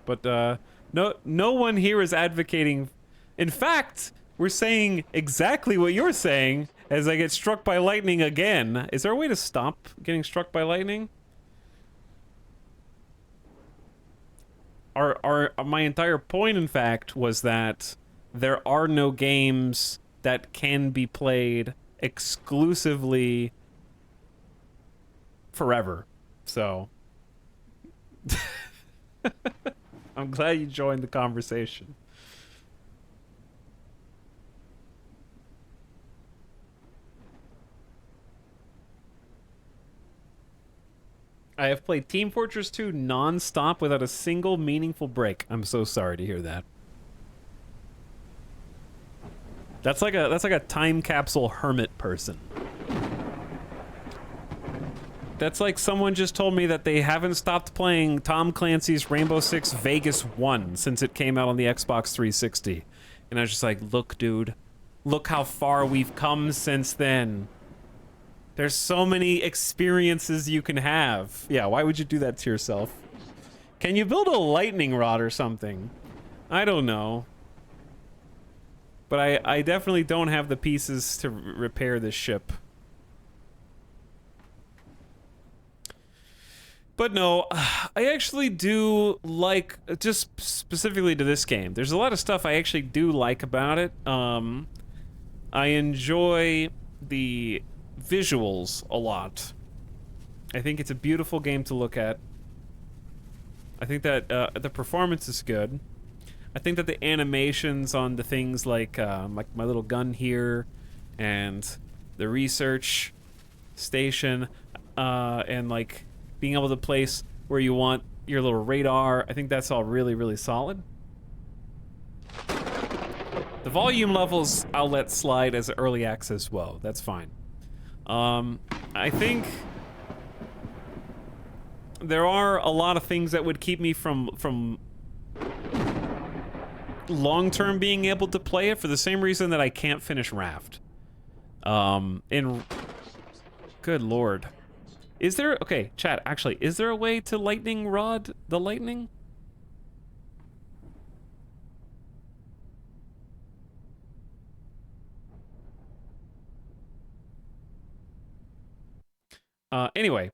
But no one here is advocating. In fact, we're saying exactly what you're saying as I get struck by lightning again. Is there a way to stop getting struck by lightning? My entire point, in fact, was that there are no games that can be played exclusively forever. So I'm glad you joined the conversation. I have played Team Fortress 2 non-stop without a single meaningful break. I'm so sorry to hear that. That's like a time capsule hermit person. That's like someone just told me that they haven't stopped playing Tom Clancy's Rainbow Six Vegas 1 since it came out on the Xbox 360. And I was just like, look, dude, look how far we've come since then. There's so many experiences you can have. Yeah, why would you do that to yourself? Can you build a lightning rod or something? I don't know. But I definitely don't have the pieces to repair this ship. But no, I actually do like, just specifically to this game, there's a lot of stuff I actually do like about it. I enjoy the visuals a lot. I think it's a beautiful game to look at. I think that the performance is good. I think that the animations on the things like my little gun here and the research station and like being able to place where you want your little radar, I think that's all really, really solid. The volume levels I'll let slide as early access WoW. That's fine. I think there are a lot of things that would keep me from long-term being able to play it for the same reason that I can't finish Raft. Good lord. Is there, okay, chat, actually, is there a way to lightning rod the lightning? Anyway,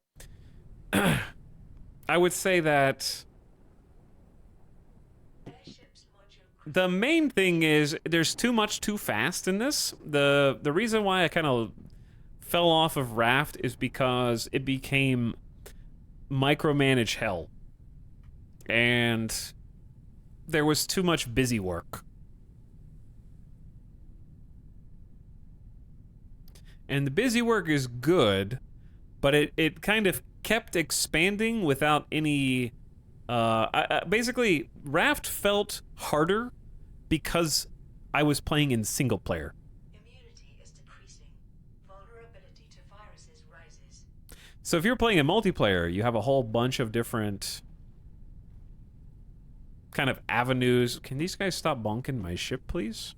I would say that the main thing is there's too much too fast in this. The reason why I kind of fell off of Raft is because it became micromanage hell. And there was too much busy work. And the busy work is good, but it kind of kept expanding without any... basically, Raft felt harder because I was playing in single player. Immunity is decreasing. Vulnerability to viruses rises. So if you're playing in multiplayer, you have a whole bunch of different kind of avenues. Can these guys stop bonking my ship, please?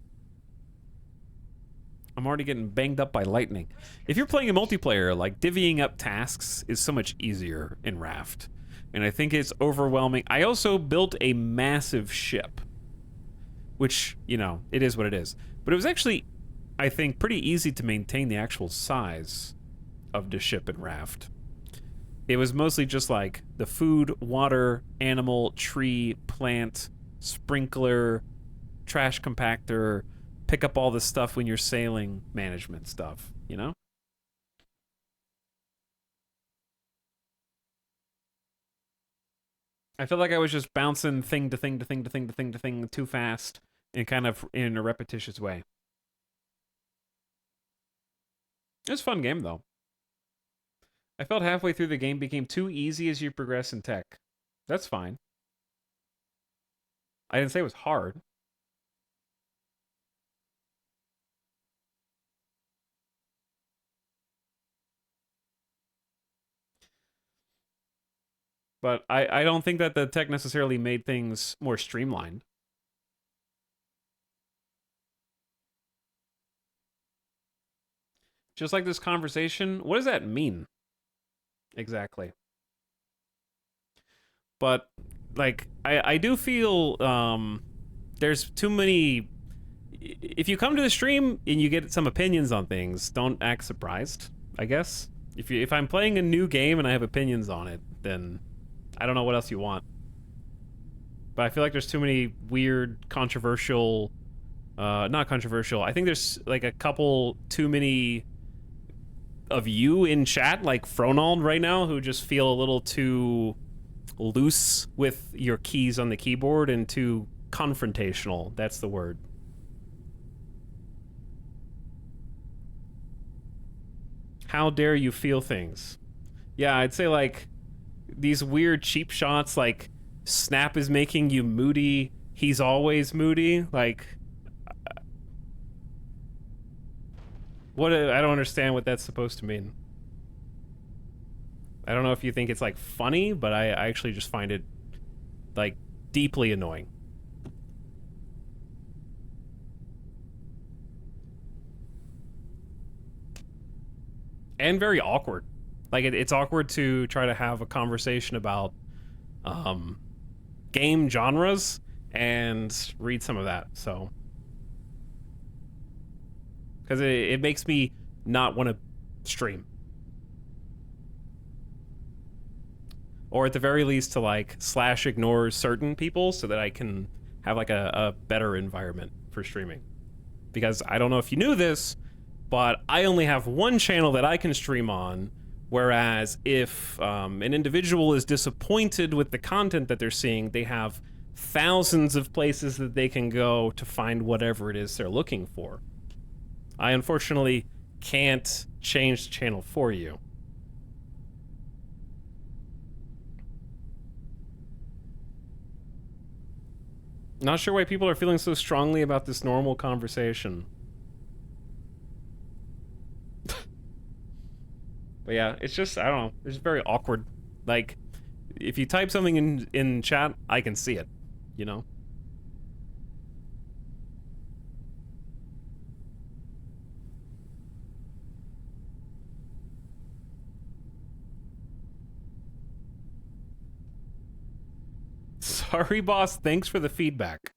I'm already getting banged up by lightning. If you're playing in multiplayer, like, divvying up tasks is so much easier in Raft. And I think it's overwhelming. I also built a massive ship. Which, you know, it is what it is. But it was actually, I think, pretty easy to maintain the actual size of the ship in Raft. It was mostly just like the food, water, animal, tree, plant, sprinkler, trash compactor, pick up all the stuff when you're sailing, management stuff, you know? I feel like I was just bouncing thing to thing to thing to thing to thing to thing too fast and kind of in a repetitious way. It was a fun game, though. I felt halfway through the game became too easy as you progress in tech. That's fine. I didn't say it was hard. But I don't think that the tech necessarily made things more streamlined. Just like this conversation, what does that mean? Exactly. But, like, I do feel there's too many... If you come to the stream and you get some opinions on things, don't act surprised, I guess. If I'm playing a new game and I have opinions on it, then I don't know what else you want. But I feel like there's too many weird, controversial... not controversial. I think there's, like, a couple too many of you in chat, like Fronald right now, who just feel a little too loose with your keys on the keyboard and too confrontational. That's the word. How dare you feel things? Yeah, I'd say, like, these weird cheap shots, like, Snap is making you moody, he's always moody, like... What I don't understand what that's supposed to mean. I don't know if you think it's, like, funny, but I actually just find it, like, deeply annoying. And very awkward. Like, it's awkward to try to have a conversation about game genres and read some of that. So, because it makes me not want to stream, or at the very least to like / ignore certain people so that I can have like a better environment for streaming. Because I don't know if you knew this, but I only have one channel that I can stream on, whereas if an individual is disappointed with the content that they're seeing, they have thousands of places that they can go to find whatever it is they're looking for. I unfortunately can't change the channel for you. Not sure why people are feeling so strongly about this normal conversation. But yeah, it's just, I don't know, it's very awkward. Like, if you type something in chat, I can see it, you know? Sorry, boss, thanks for the feedback.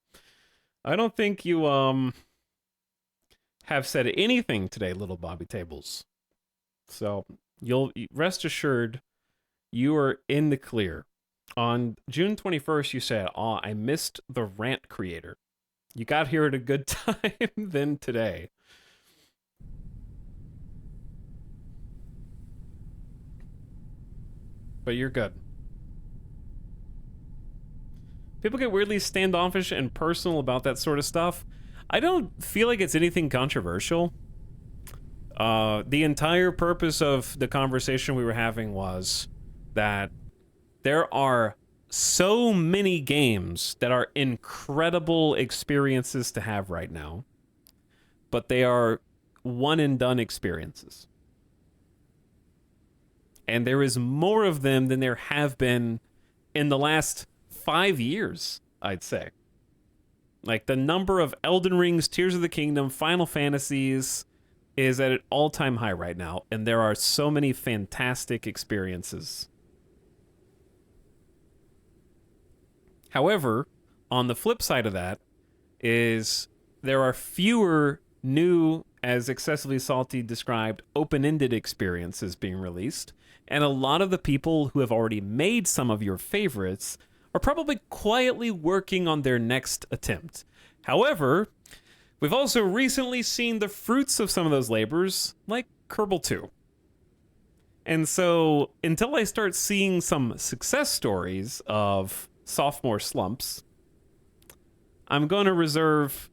I don't think you, have said anything today, little Bobby Tables. So, you'll rest assured you are in the clear. On June 21st, you said, "Oh, I missed the rant creator." You got here at a good time than today. But you're good. People get weirdly standoffish and personal about that sort of stuff. I don't feel like it's anything controversial. The entire purpose of the conversation we were having was that there are so many games that are incredible experiences to have right now, but they are one and done experiences. And there is more of them than there have been in the last 5 years, I'd say. Like, the number of Elden Rings, Tears of the Kingdom, Final Fantasies is at an all-time high right now, and there are so many fantastic experiences. However, on the flip side of that is there are fewer new, as Excessively Salty described, open-ended experiences being released, and a lot of the people who have already made some of your favorites are probably quietly working on their next attempt. However, we've also recently seen the fruits of some of those labors, like Kerbal 2. And so, until I start seeing some success stories of sophomore slumps, I'm going to reserve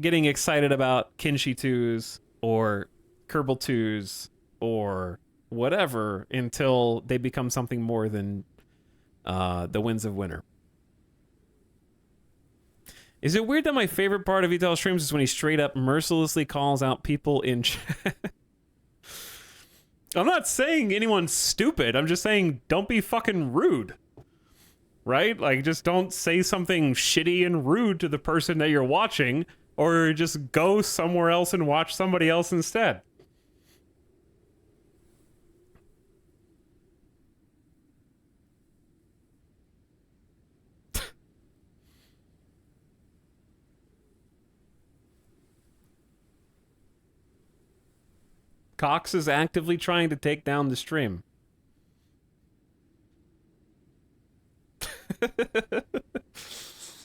getting excited about Kenshi 2s or Kerbal 2s or whatever until they become something more than the Winds of Winter. Is it weird that my favorite part of Vital streams is when he straight up mercilessly calls out people in chat? I'm not saying anyone's stupid. I'm just saying don't be fucking rude. Right? Like, just don't say something shitty and rude to the person that you're watching, or just go somewhere else and watch somebody else instead. Cox is actively trying to take down the stream.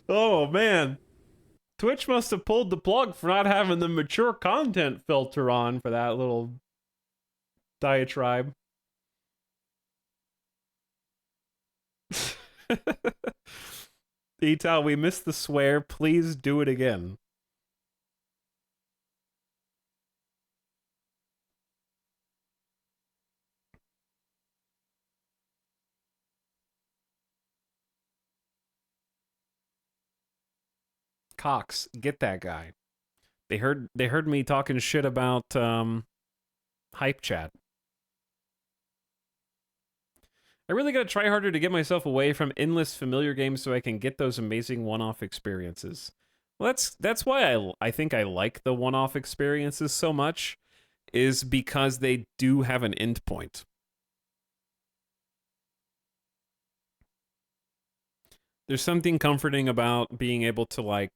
Oh, man. Twitch must have pulled the plug for not having the mature content filter on for that little diatribe. Etal, we missed the swear. Please do it again. Cox, get that guy. They heard me talking shit about hype chat. I really gotta try harder to get myself away from endless familiar games so I can get those amazing one-off experiences. Well, that's why I think I like the one-off experiences so much, is because they do have an endpoint. There's something comforting about being able to, like,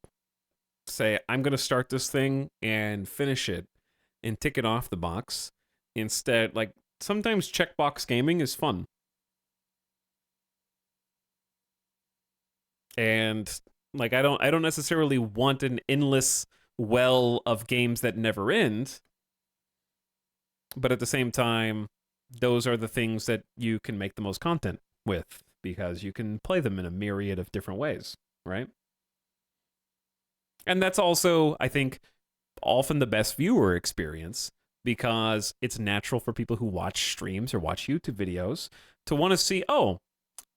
say, I'm going to start this thing and finish it and tick it off the box. Instead, like, sometimes checkbox gaming is fun. And like I don't necessarily want an endless well of games that never end, but at the same time, those are the things that you can make the most content with because you can play them in a myriad of different ways, right? And that's also, I think, often the best viewer experience because it's natural for people who watch streams or watch YouTube videos to want to see, oh,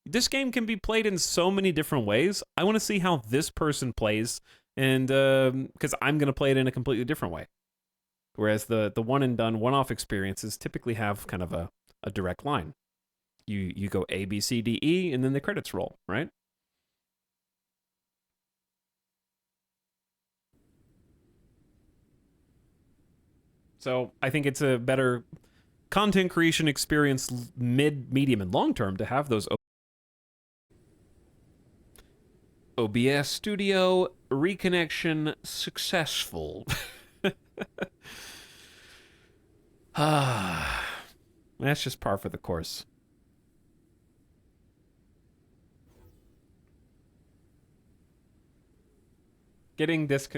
this game can be played in so many different ways. I want to see how this person plays, and because I'm going to play it in a completely different way. Whereas the one and done one-off experiences typically have kind of a direct line. You go A, B, C, D, E, and then the credits roll, right? So I think it's a better content creation experience mid, medium, and long term to have those OBS Studio reconnection successful. That's just par for the course. Getting this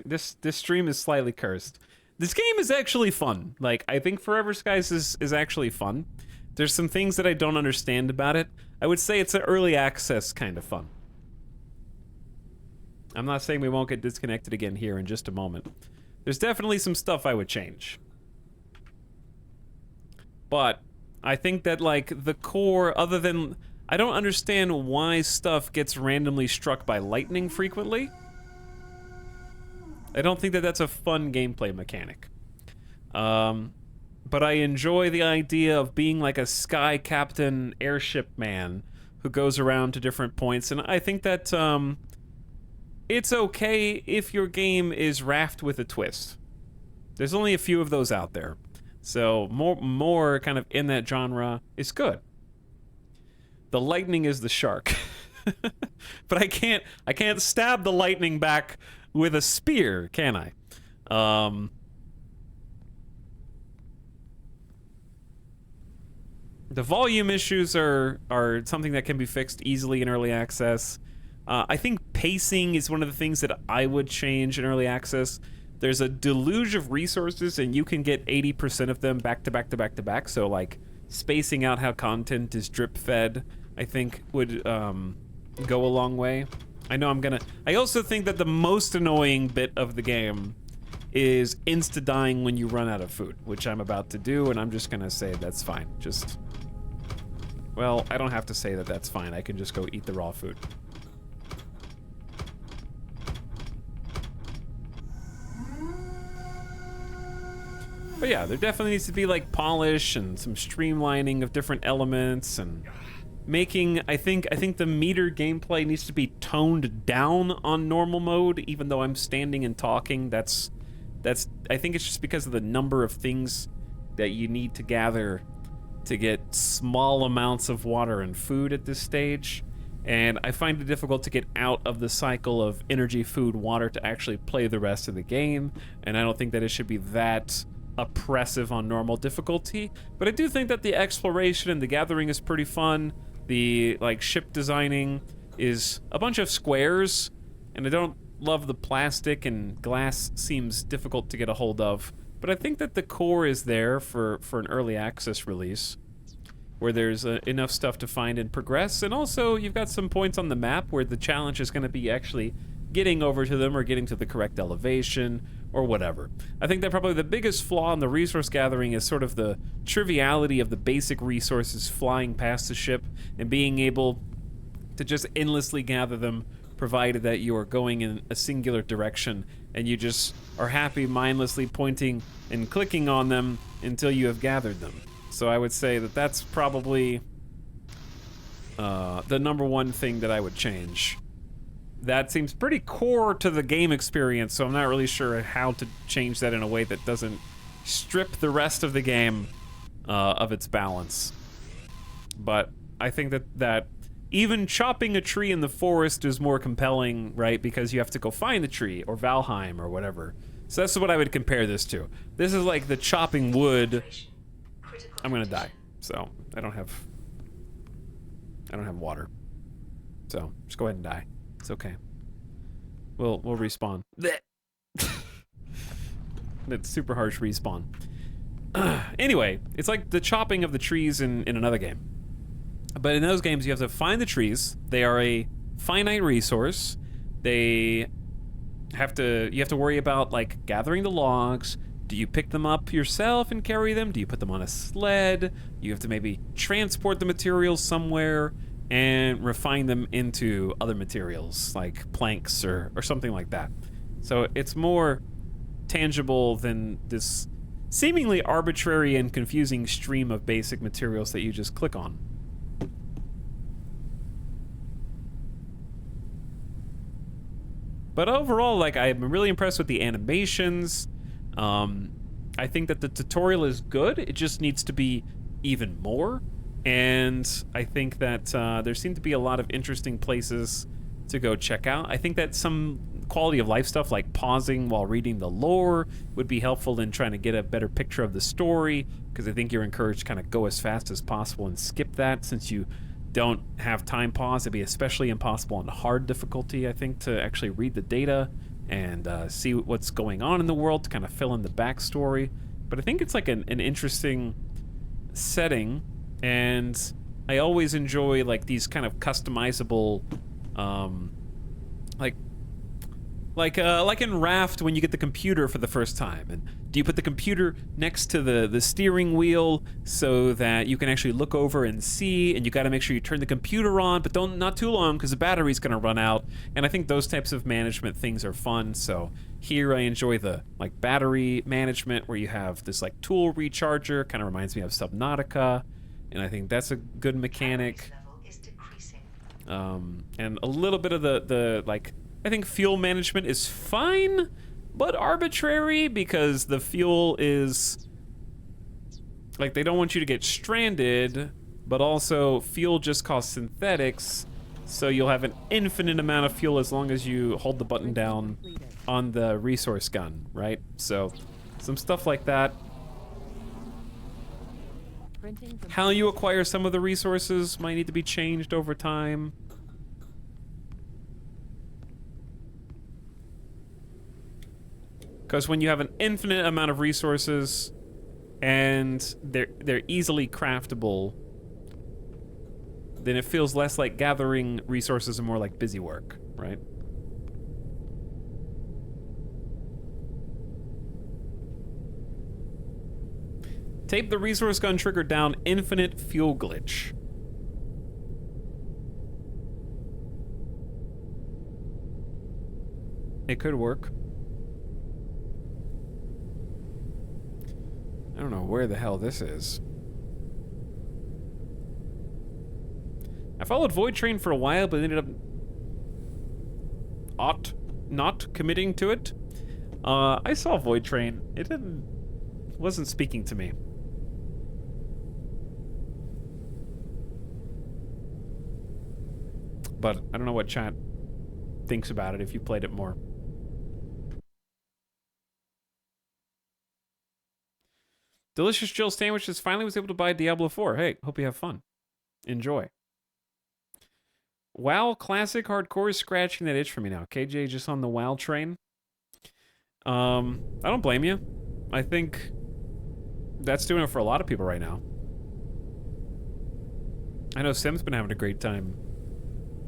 stream is slightly cursed. This game is actually fun. Like, I think Forever Skies is actually fun. There's some things that I don't understand about it. I would say it's an early access kind of fun. I'm not saying we won't get disconnected again here in just a moment. There's definitely some stuff I would change. But I think that, like, the core, other than... I don't understand why stuff gets randomly struck by lightning frequently. I don't think that that's a fun gameplay mechanic. But I enjoy the idea of being like a sky captain airship man who goes around to different points, and I think that it's okay if your game is raft with a twist. There's only a few of those out there, so more kind of in that genre is good. The lightning is the shark, but I can't stab the lightning back with a spear, can I? The volume issues are something that can be fixed easily in early access. I think pacing is one of the things that I would change in early access. There's a deluge of resources, and you can get 80% of them back to back to back to back. So, like, spacing out how content is drip fed, I think would go a long way. I also think that the most annoying bit of the game is insta-dying when you run out of food, which I'm about to do, and I'm just gonna say that's fine. Well, I don't have to say that that's fine. I can just go eat the raw food. But yeah, there definitely needs to be, like, polish and some streamlining of different elements and making, I think the meter gameplay needs to be toned down on normal mode, even though I'm standing and talking. That's I think it's just because of the number of things that you need to gather to get small amounts of water and food at this stage. And I find it difficult to get out of the cycle of energy, food, water to actually play the rest of the game. And I don't think that it should be that oppressive on normal difficulty. But I do think that the exploration and the gathering is pretty fun. The, like, ship designing is a bunch of squares, and I don't love the plastic, and glass seems difficult to get a hold of. But I think that the core is there for an early access release, where there's enough stuff to find and progress, and also you've got some points on the map where the challenge is going to be actually getting over to them or getting to the correct elevation or whatever. I think that probably the biggest flaw in the resource gathering is sort of the triviality of the basic resources flying past the ship and being able to just endlessly gather them, provided that you are going in a singular direction and you just are happy mindlessly pointing and clicking on them until you have gathered them. So I would say that that's probably the number one thing that I would change. That seems pretty core to the game experience, so I'm not really sure how to change that in a way that doesn't strip the rest of the game of its balance. But I think that even chopping a tree in the forest is more compelling, right? Because you have to go find the tree, or Valheim, or whatever. So that's what I would compare this to. This is like the chopping wood. I'm gonna die, so I don't have water. So just go ahead and die. It's okay. We'll respawn. That's super harsh respawn. Anyway, it's like the chopping of the trees in another game. But in those games, you have to find the trees. They are a finite resource. You have to worry about like gathering the logs. Do you pick them up yourself and carry them? Do you put them on a sled? You have to maybe transport the materials somewhere and refine them into other materials like planks or something like that. So it's more tangible than this seemingly arbitrary and confusing stream of basic materials that you just click on. But overall, like, I'm really impressed with the animations. I think that the tutorial is good. It just needs to be even more. And I think that there seem to be a lot of interesting places to go check out. I think that some quality of life stuff like pausing while reading the lore would be helpful in trying to get a better picture of the story, because I think you're encouraged to kind of go as fast as possible and skip that since you don't have time pause. It'd be especially impossible on hard difficulty, I think, to actually read the data and see what's going on in the world to kind of fill in the backstory. But I think it's like an interesting setting, and I always enjoy like these kind of customizable, like in Raft when you get the computer for the first time, and do you put the computer next to the steering wheel so that you can actually look over and see, and you got to make sure you turn the computer on, but not too long because the battery's going to run out. And I think those types of management things are fun. So here I enjoy the like battery management where you have this like tool recharger, kind of reminds me of Subnautica, and I think that's a good mechanic. And a little bit of the like, I think fuel management is fine, but arbitrary, because the fuel is like, they don't want you to get stranded, but also fuel just costs synthetics, so you'll have an infinite amount of fuel as long as you hold the button down on the resource gun, right? So some stuff like that. How you acquire some of the resources might need to be changed over time. Because when you have an infinite amount of resources and they're easily craftable, then it feels less like gathering resources and more like busy work, right? Tape the resource gun trigger down, infinite fuel glitch. It could work. I don't know where the hell this is. I followed Void Train for a while, but ended up not committing to it. I saw Void Train. It wasn't speaking to me. But I don't know what chat thinks about it if you played it more. Delicious Jill Sandwiches finally was able to buy Diablo 4. Hey, hope you have fun. Enjoy. WoW Classic Hardcore is scratching that itch for me now. KJ just on the WoW train. I don't blame you. I think that's doing it for a lot of people right now. I know Sim's been having a great time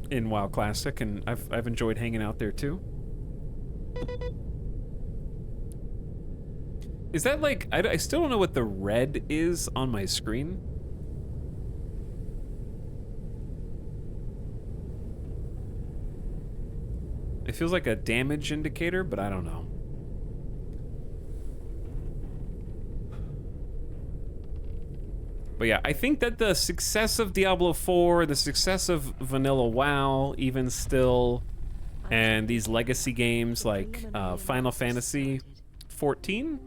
in WoW Classic, and I've enjoyed hanging out there too. Is that like, I still don't know what the red is on my screen. It feels like a damage indicator, but I don't know. But yeah, I think that the success of Diablo 4, the success of Vanilla WoW, even still, and these legacy games like Final Fantasy 14,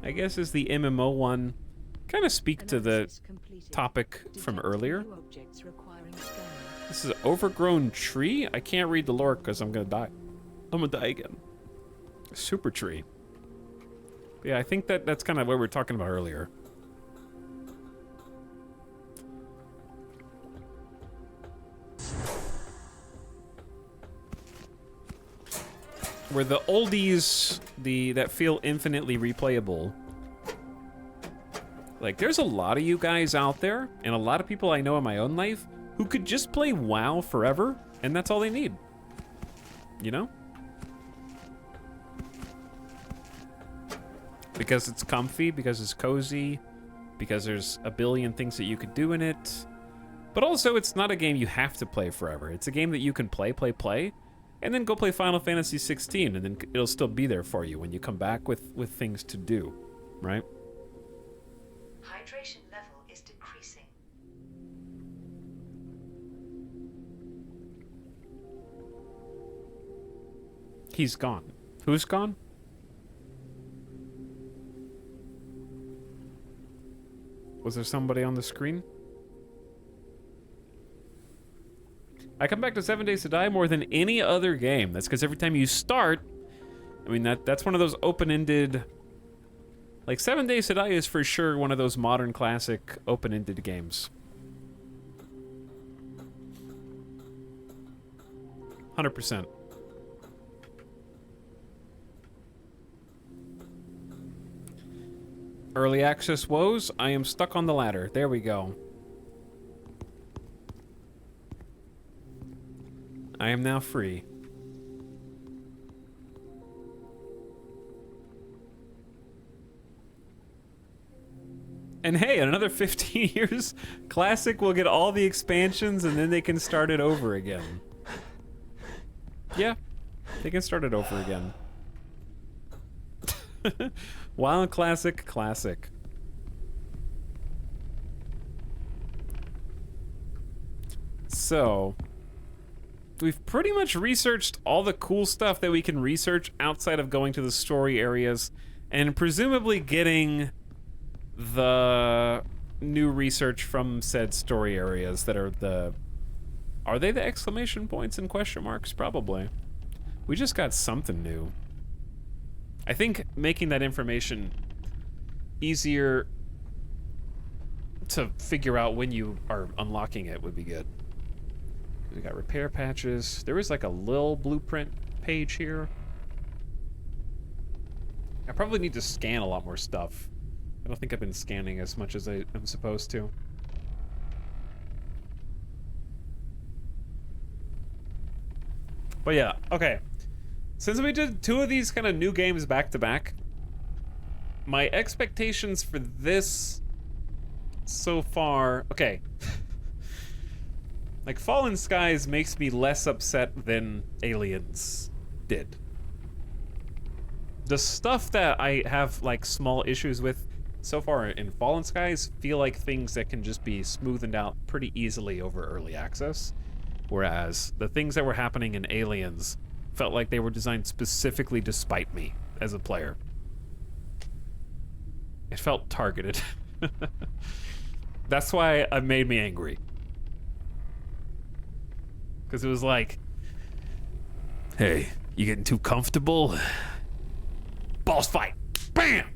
I guess is the MMO one, kind of speak to the topic from earlier. This is an overgrown tree? I can't read the lore because I'm gonna die. I'm gonna die again. Super tree. Yeah, I think that's kind of what we were talking about earlier. Where the oldies, that feel infinitely replayable. Like, there's a lot of you guys out there, and a lot of people I know in my own life, who could just play WoW forever, and that's all they need. You know? Because it's comfy, because it's cozy, because there's a billion things that you could do in it. But also, it's not a game you have to play forever. It's a game that you can play, and then go play Final Fantasy 16, and then it'll still be there for you when you come back with things to do, right? Hydration level is decreasing. He's gone. Who's gone? Was there somebody on the screen? I come back to 7 Days to Die more than any other game. That's because every time you start, I mean, that's one of those open-ended... Like, 7 Days to Die is for sure one of those modern classic open-ended games. 100%. Early access woes? I am stuck on the ladder. There we go. I am now free. And hey, in another 15 years, Classic will get all the expansions and then they can start it over again. Yeah, they can start it over again. Wild Classic. So... we've pretty much researched all the cool stuff that we can research outside of going to the story areas and presumably getting the new research from said story areas that are the... Are they the exclamation points and question marks? Probably. We just got something new. I think making that information easier to figure out when you are unlocking it would be good. We got repair patches. There is like a little blueprint page here. I probably need to scan a lot more stuff. I don't think I've been scanning as much as I am supposed to. But yeah, okay. Since we did 2 of these kind of new games back to back, my expectations for this so far... Okay. Like, Fallen Skies makes me less upset than Aliens did. The stuff that I have, like, small issues with so far in Fallen Skies feel like things that can just be smoothened out pretty easily over early access. Whereas the things that were happening in Aliens felt like they were designed specifically to spite me as a player. It felt targeted. That's why it made me angry. Because it was like, hey, you getting too comfortable? Boss fight. Bam!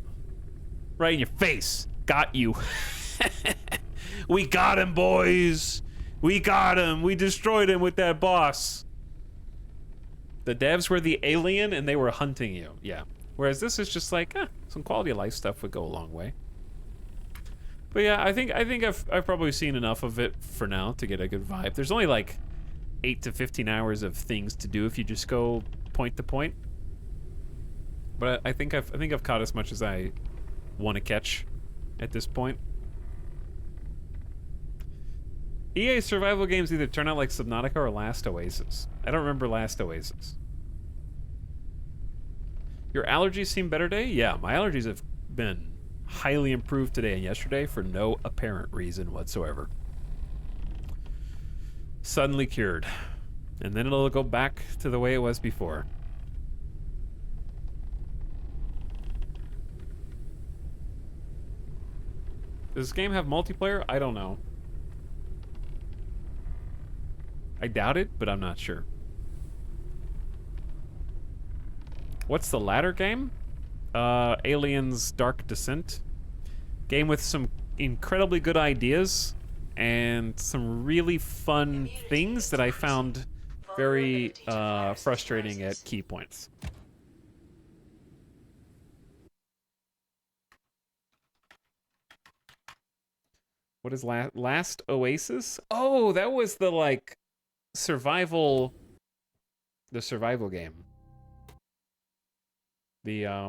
Right in your face. Got you. We got him, boys. We got him. We destroyed him with that boss. The devs were the alien and they were hunting you. Yeah. Whereas this is just like, some quality of life stuff would go a long way. But yeah, I think I've probably seen enough of it for now to get a good vibe. There's only like 8 to 15 hours of things to do if you just go point to point. But I think I've caught as much as I want to catch at this point. EA survival games either turn out like Subnautica or Last Oasis. I don't remember Last Oasis. Your allergies seem better today? Yeah, my allergies have been highly improved today and yesterday for no apparent reason whatsoever. Suddenly cured. And then it'll go back to the way it was before. Does this game have multiplayer? I don't know. I doubt it, but I'm not sure. What's the latter game? Aliens Dark Descent. Game with some incredibly good ideas and some really fun things that I found very frustrating at key points. What is Last Oasis? Oh, that was the like survival game. They're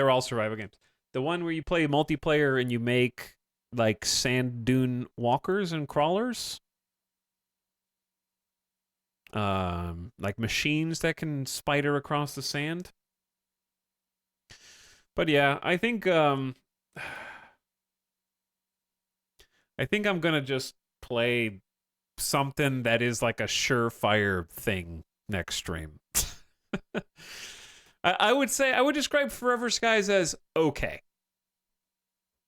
all survival games. The one where you play multiplayer and you make like sand dune walkers and crawlers. Like machines that can spider across the sand. But yeah, I think I'm gonna just play something that is like a surefire thing next stream. I would say I would describe Forever Skies as okay.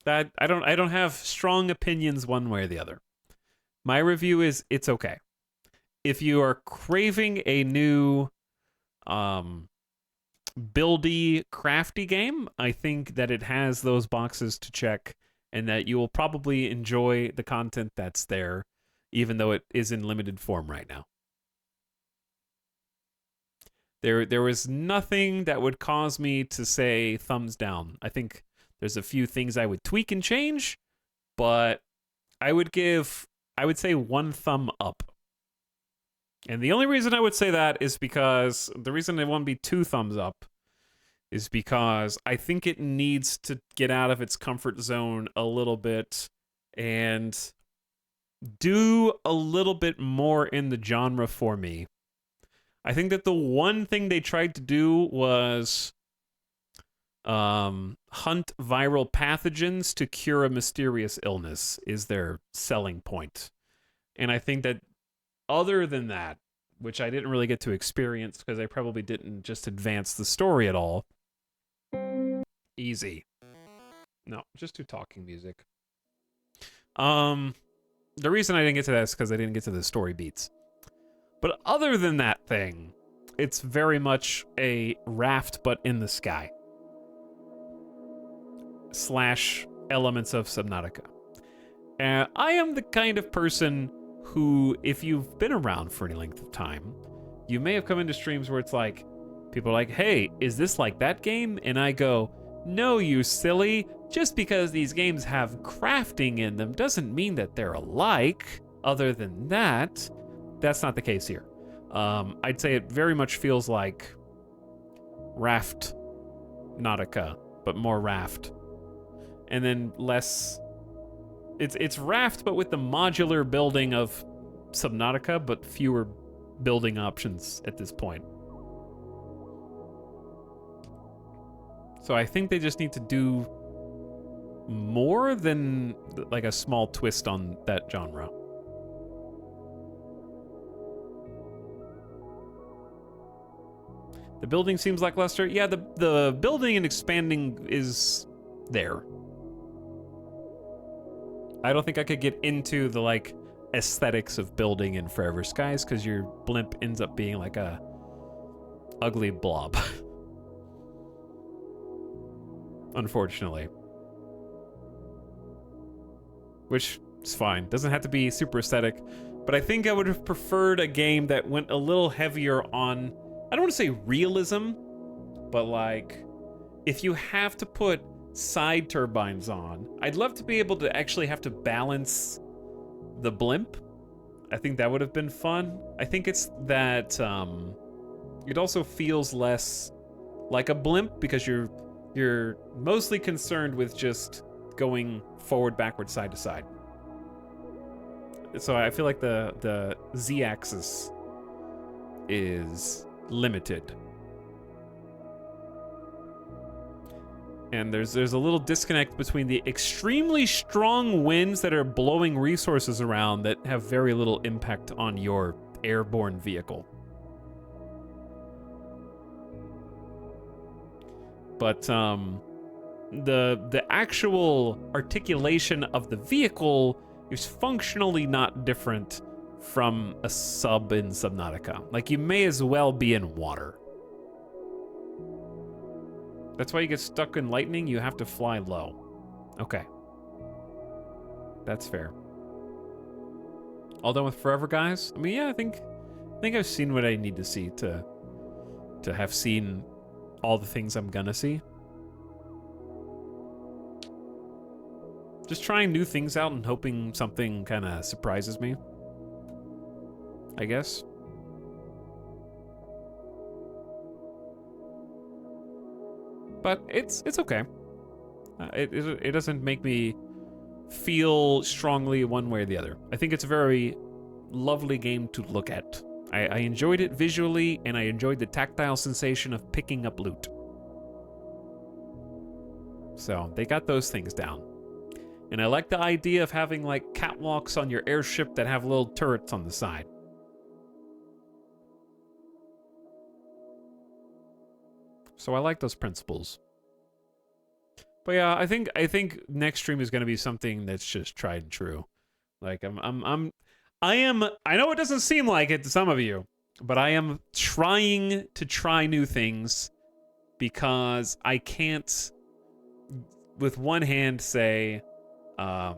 That I don't have strong opinions one way or the other. My review is it's okay. If you are craving a new buildy, crafty game, I think that it has those boxes to check and that you will probably enjoy the content that's there, even though it is in limited form right now. There was nothing that would cause me to say thumbs down. I think there's a few things I would tweak and change, but I would say 1 thumb up. And the only reason I would say that is because the reason it won't be 2 thumbs up is because I think it needs to get out of its comfort zone a little bit and do a little bit more in the genre for me. I think that the one thing they tried to do was hunt viral pathogens to cure a mysterious illness is their selling point. And I think that other than that, which I didn't really get to experience because I probably didn't just advance the story at all. Easy. No, just do talking music. The reason I didn't get to that is because I didn't get to the story beats. But other than that thing, it's very much a raft but in the sky. / elements of Subnautica. And I am the kind of person who, if you've been around for any length of time, you may have come into streams where it's like, people are like, hey, is this like that game? And I go, no, you silly. Just because these games have crafting in them doesn't mean that they're alike. Other than that, that's not the case here. I'd say it very much feels like Raft Nautica, but more Raft. And then less... It's Raft, but with the modular building of Subnautica, but fewer building options at this point. So I think they just need to do more than like a small twist on that genre. The building seems lackluster. Yeah, the building and expanding is there. I don't think I could get into the like aesthetics of building in Forever Skies because your blimp ends up being like a ugly blob. Unfortunately. Which is fine. Doesn't have to be super aesthetic. But I think I would have preferred a game that went a little heavier on, I don't want to say realism, but like, if you have to put side turbines on, I'd love to be able to actually have to balance the blimp. I think that would have been fun. I think it's that it also feels less like a blimp because you're mostly concerned with just going forward, backward, side to side. So I feel like the Z-axis is limited. And there's a little disconnect between the extremely strong winds that are blowing resources around that have very little impact on your airborne vehicle. But the actual articulation of the vehicle is functionally not different from a sub in Subnautica. Like, you may as well be in water. That's why you get stuck in lightning, you have to fly low. Okay. That's fair. All done with Forever, guys? I mean, yeah, I think I've seen what I need to see to have seen all the things I'm gonna see. Just trying new things out and hoping something kind of surprises me, I guess. But it's okay. It doesn't make me feel strongly one way or the other. I think it's a very lovely game to look at. I enjoyed it visually, and I enjoyed the tactile sensation of picking up loot. So they got those things down. And I like the idea of having like catwalks on your airship that have little turrets on the side. So I like those principles. But yeah, I think next stream is going to be something that's just tried and true. Like I know it doesn't seem like it to some of you, but I am trying to try new things because I can't with one hand say, wow,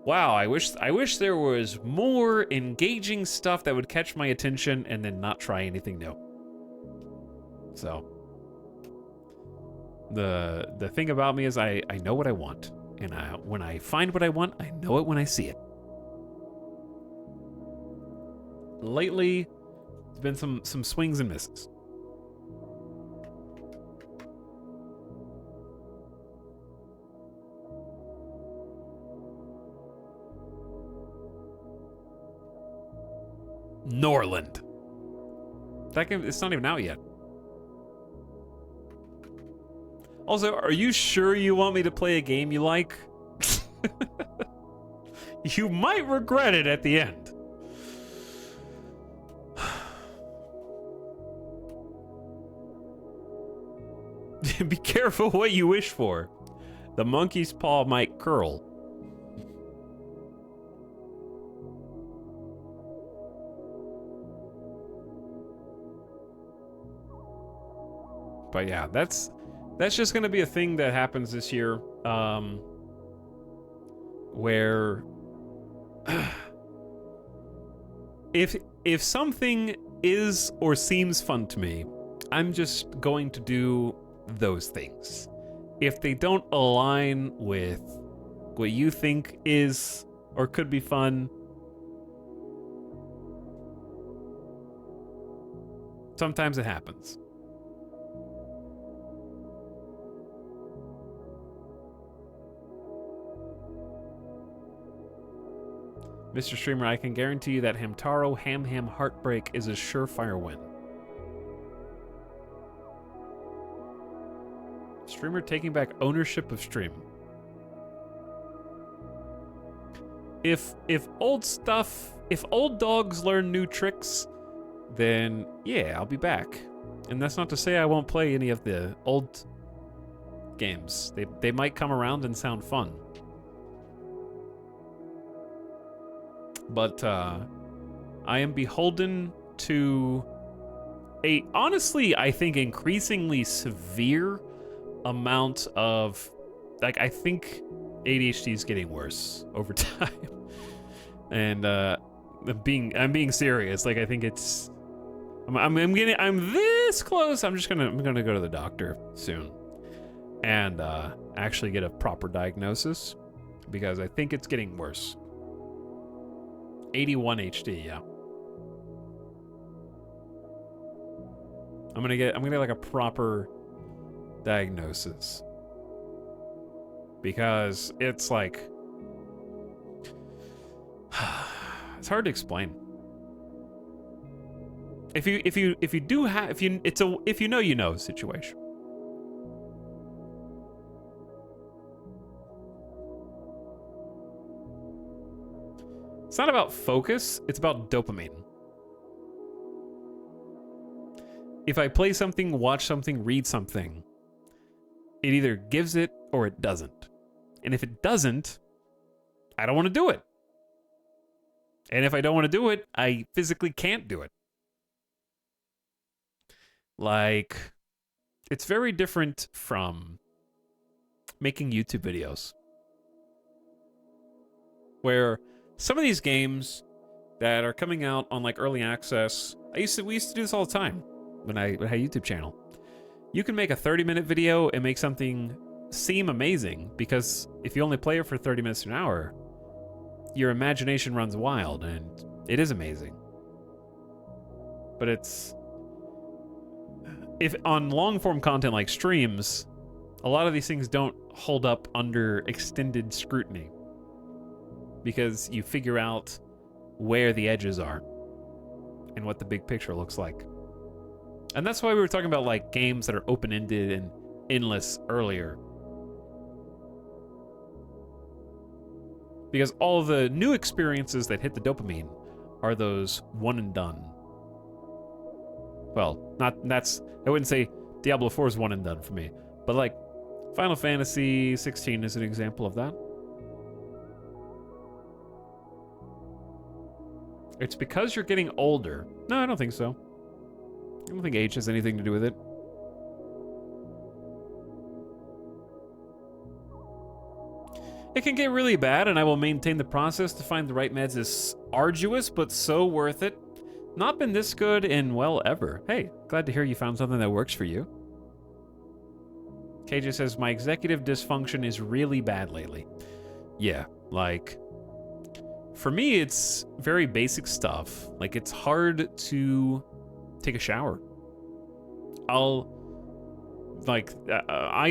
I wish there was more engaging stuff that would catch my attention, and then not try anything new. So the thing about me is I know what I want, and when I find what I want, I know it when I see it. Lately, there's been some swings and misses. Norland. That game, it's not even out yet. Also, are you sure you want me to play a game you like? You might regret it at the end. Be careful what you wish for. The monkey's paw might curl. But yeah, that's just gonna be a thing that happens this year, where if something is or seems fun to me, I'm just going to do those things. If they don't align with what you think is or could be fun, sometimes it happens. Mr. Streamer, I can guarantee you that Hamtaro Ham Heartbreak is a surefire win. Streamer taking back ownership of stream. If old dogs learn new tricks, then yeah, I'll be back. And that's not to say I won't play any of the old games. They might come around and sound fun. But I am beholden to a, honestly, I think increasingly severe amount of, like, I think ADHD is getting worse over time. And I'm being serious. Like, I think it's, I'm this close. I'm gonna go to the doctor soon and actually get a proper diagnosis, because I think it's getting worse. 81 HD, yeah. I'm gonna get like a proper diagnosis, because it's like it's hard to explain. If you know situation. It's not about focus, it's about dopamine. If I play something, watch something, read something, it either gives it or it doesn't. And if it doesn't, I don't want to do it. And if I don't want to do it, I physically can't do it. Like, it's very different from making YouTube videos. Where some of these games that are coming out on like early access, we used to do this all the time when I had a YouTube channel. You can make a 30-minute video and make something seem amazing, because if you only play it for 30 minutes to an hour, your imagination runs wild, and it is amazing. But if on long-form content like streams, a lot of these things don't hold up under extended scrutiny, because you figure out where the edges are and what the big picture looks like. And that's why we were talking about like games that are open-ended and endless earlier. Because all the new experiences that hit the dopamine are those one and done. Well, I wouldn't say Diablo 4 is one and done for me, but like Final Fantasy 16 is an example of that. It's because you're getting older. No, I don't think so. I don't think age has anything to do with it. It can get really bad, and I will maintain the process to find the right meds is arduous, but so worth it. Not been this good in, well, ever. Hey, glad to hear you found something that works for you. KJ says, my executive dysfunction is really bad lately. Yeah, like, for me, it's very basic stuff. Like, it's hard to take a shower. I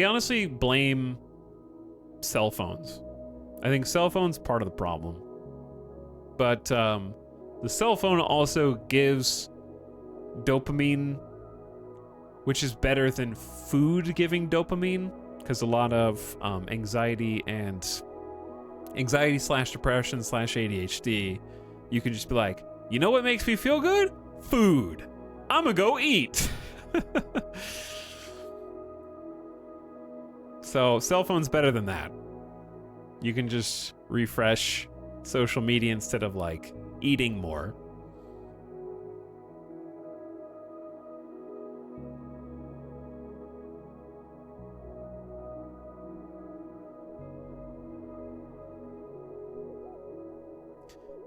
honestly blame cell phones. I think cell phone's part of the problem. But the cell phone also gives dopamine, which is better than food giving dopamine, because a lot of anxiety/depression/ADHD, you can just be like, you know what makes me feel good? Food. I'm gonna go eat. So cell phone's better than that. You can just refresh social media instead of like eating more.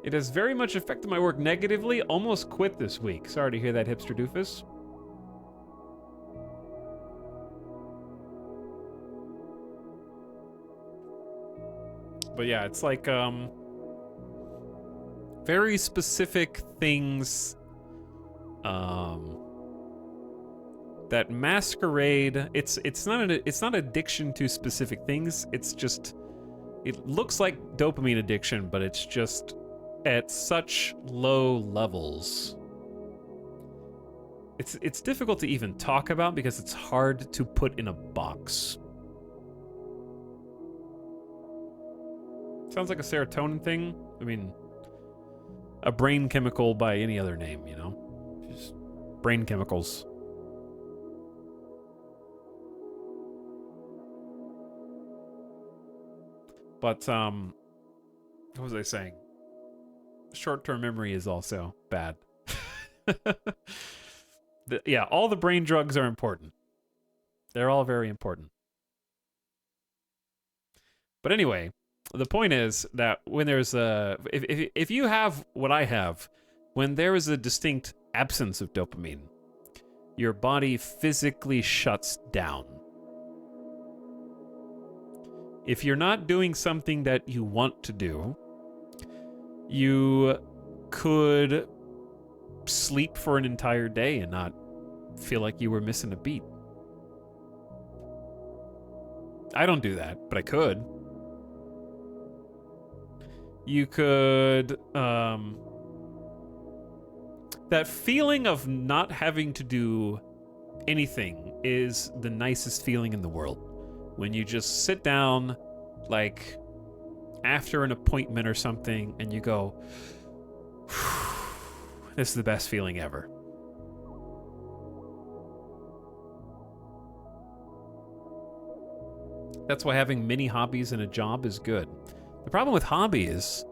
It has very much affected my work negatively. Almost quit this week. Sorry to hear that, hipster doofus. But yeah, it's like very specific things that masquerade. It's not addiction to specific things. It's just, it looks like dopamine addiction, but it's just at such low levels. It's difficult to even talk about because it's hard to put in a box. Sounds like a serotonin thing. I mean, a brain chemical by any other name, you know? Just brain chemicals. But, what was I saying? Short-term memory is also bad. Yeah, all the brain drugs are important. They're all very important. But anyway, the point is that when there's a... If you have what I have, when there is a distinct absence of dopamine, your body physically shuts down. If you're not doing something that you want to do, you could sleep for an entire day and not feel like you were missing a beat. I don't do that, but I could. You could, that feeling of not having to do anything is the nicest feeling in the world. When you just sit down, like, after an appointment or something, and you go, this is the best feeling ever. That's why having many hobbies and a job is good. The problem with hobbies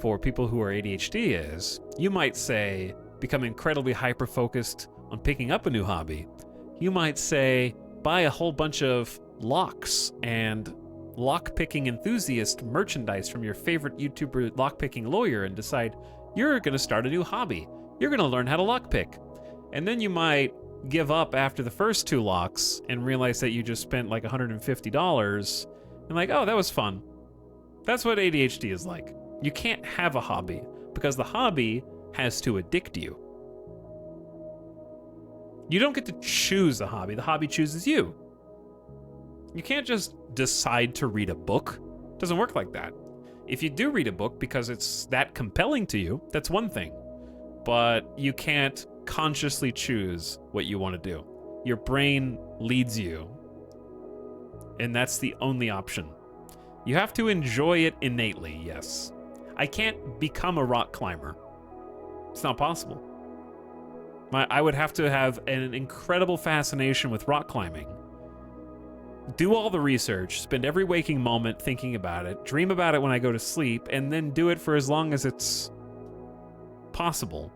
for people who are ADHD is you might say become incredibly hyper-focused on picking up a new hobby. You might say buy a whole bunch of locks and lock-picking enthusiast merchandise from your favorite YouTuber lock-picking lawyer and decide you're going to start a new hobby. You're going to learn how to lockpick. And then you might give up after the first 2 locks and realize that you just spent like $150 and like, oh, that was fun. That's what ADHD is like. You can't have a hobby because the hobby has to addict you. You don't get to choose a hobby. The hobby chooses you. You can't just decide to read a book. It doesn't work like that. If you do read a book because it's that compelling to you, that's one thing. But you can't consciously choose what you want to do. Your brain leads you. And that's the only option. You have to enjoy it innately, yes. I can't become a rock climber. It's not possible. I would have to have an incredible fascination with rock climbing. Do all the research, spend every waking moment thinking about it, dream about it when I go to sleep, and then do it for as long as it's possible.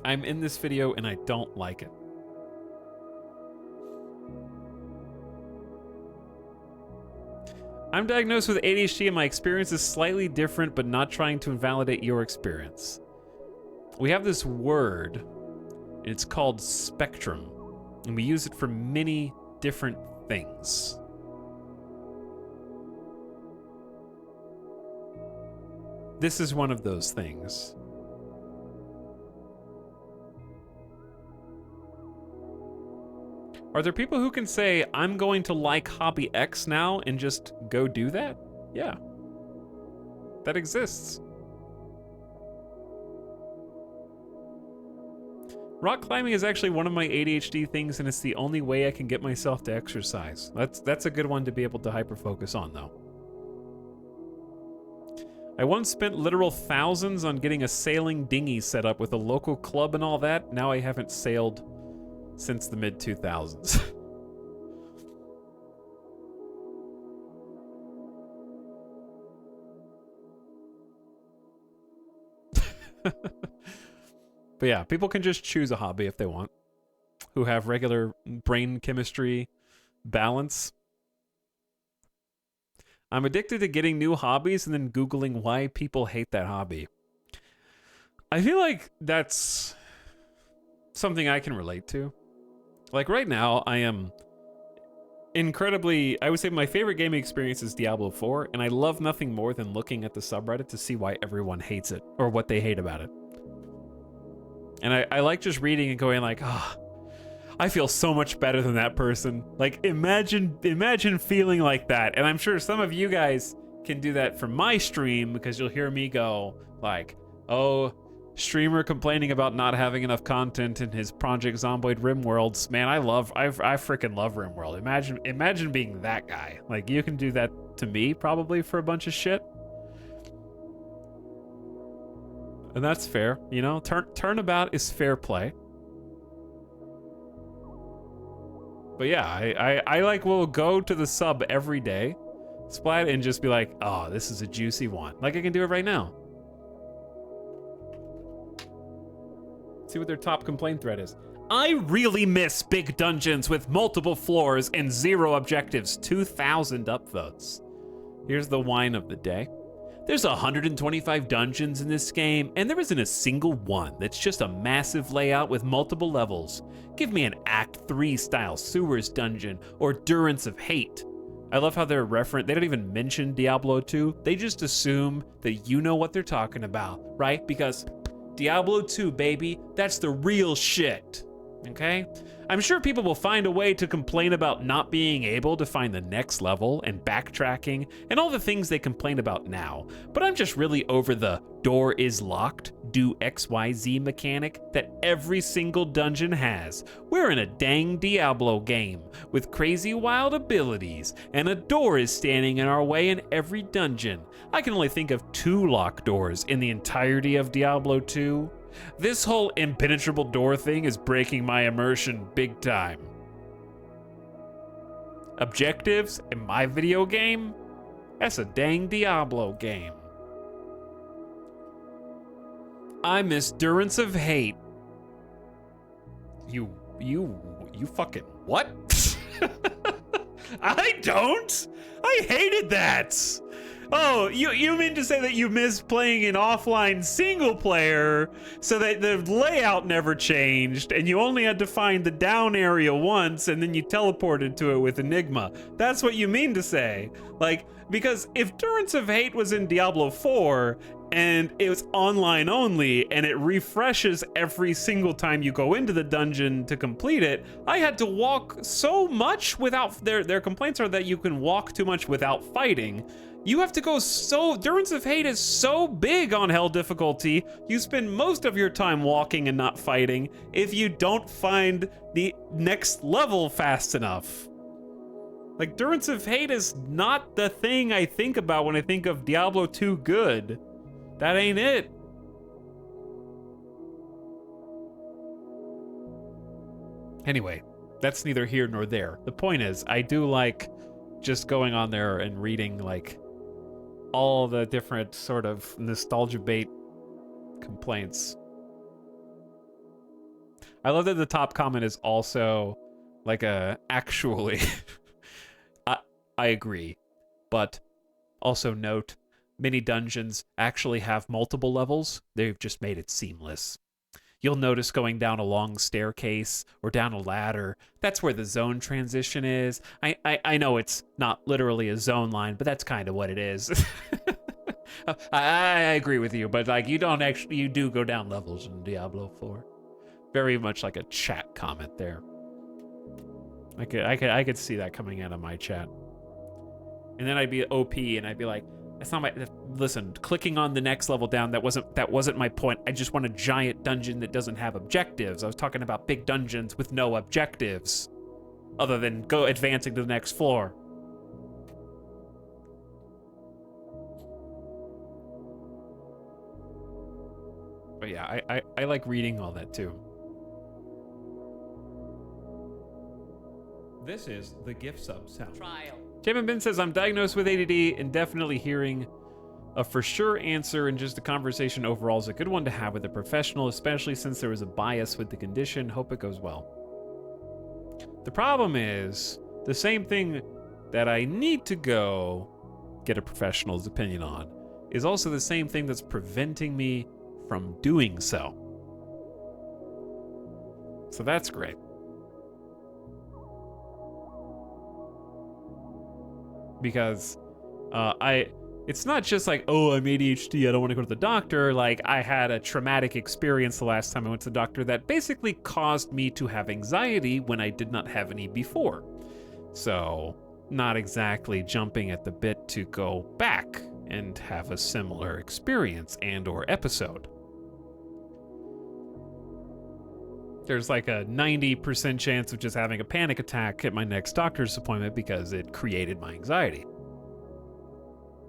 I'm in this video and I don't like it. I'm diagnosed with ADHD and my experience is slightly different, but not trying to invalidate your experience. We have this word, and it's called spectrum, and we use it for many different things. This is one of those things. Are there people who can say, I'm going to like hobby X now and just go do that? Yeah. That exists. Rock climbing is actually one of my ADHD things, and it's the only way I can get myself to exercise. That's a good one to be able to hyper-focus on, though. I once spent literal thousands on getting a sailing dinghy set up with a local club and all that. Now I haven't sailed since the mid-2000s. But yeah, people can just choose a hobby if they want, who have regular brain chemistry balance. I'm addicted to getting new hobbies and then Googling why people hate that hobby. I feel like that's something I can relate to. Like right now, I am incredibly, I would say my favorite gaming experience is Diablo 4, and I love nothing more than looking at the subreddit to see why everyone hates it, or what they hate about it. And I like just reading and going like, oh, I feel so much better than that person. Like, imagine feeling like that. And I'm sure some of you guys can do that from my stream, because you'll hear me go like, oh, streamer complaining about not having enough content in his Project Zomboid RimWorlds. Man, I freaking love RimWorld. Imagine being that guy. Like, you can do that to me probably for a bunch of shit. And that's fair, you know? Turnabout is fair play. But yeah, I like will go to the sub every day, splat, and just be like, oh, this is a juicy one. Like, I can do it right now. See what their top complaint thread is. I really miss big dungeons with multiple floors and 0 objectives. 2,000 upvotes. Here's the whine of the day. There's 125 dungeons in this game, and there isn't a single one that's just a massive layout with multiple levels. Give me an Act 3 style sewers dungeon or Durance of Hate. I love how they're they don't even mention Diablo 2. They just assume that you know what they're talking about, right? Because Diablo 2, baby, that's the real shit, okay? I'm sure people will find a way to complain about not being able to find the next level and backtracking and all the things they complain about now, but I'm just really over the door is locked, do XYZ mechanic that every single dungeon has. We're in a dang Diablo game with crazy wild abilities, and a door is standing in our way in every dungeon. I can only think of 2 locked doors in the entirety of Diablo 2. This whole impenetrable door thing is breaking my immersion big time. objectives in my video game? That's a dang Diablo game. I miss Durance of Hate. You fucking what? I don't. I hated that. Oh, you mean to say that you miss playing an offline single player so that the layout never changed and you only had to find the down area once and then you teleported to it with Enigma. That's what you mean to say. Like, because if Durance of Hate was in Diablo 4 and it was online only and it refreshes every single time you go into the dungeon to complete it, I had to walk so much without, their complaints are that you can walk too much without fighting. You have to go so, Durance of Hate is so big on hell difficulty, you spend most of your time walking and not fighting if you don't find the next level fast enough. Like, Durance of Hate is not the thing I think about when I think of Diablo 2 good. That ain't it. Anyway, that's neither here nor there. The point is, I do like just going on there and reading, like, all the different sort of nostalgia bait complaints. I love that the top comment is also like a actually I agree, but also note many dungeons actually have multiple levels. They've just made it seamless. You'll notice going down a long staircase or down a ladder, that's where the zone transition is. I know it's not literally a zone line, but that's kind of what it is. I agree with you, but like you do go down levels in Diablo 4. Very much like a chat comment there. I could see that coming out of my chat. And then I'd be OP and I'd be like, that's not my, listen, clicking on the next level down, that wasn't my point. I just want a giant dungeon that doesn't have objectives. I was talking about big dungeons with no objectives other than advancing to the next floor. But yeah, I like reading all that too. This is the gift sub sound. Trial. Jamin Bin says, I'm diagnosed with ADD and definitely hearing a for sure answer and just a conversation overall is a good one to have with a professional, especially since there is a bias with the condition. Hope it goes well. The problem is the same thing that I need to go get a professional's opinion on is also the same thing that's preventing me from doing so. So that's great. Because it's not just like, oh, I'm ADHD, I don't want to go to the doctor. Like, I had a traumatic experience the last time I went to the doctor that basically caused me to have anxiety when I did not have any before. So, not exactly jumping at the bit to go back and have a similar experience and or episode. There's like a 90% chance of just having a panic attack at my next doctor's appointment because it created my anxiety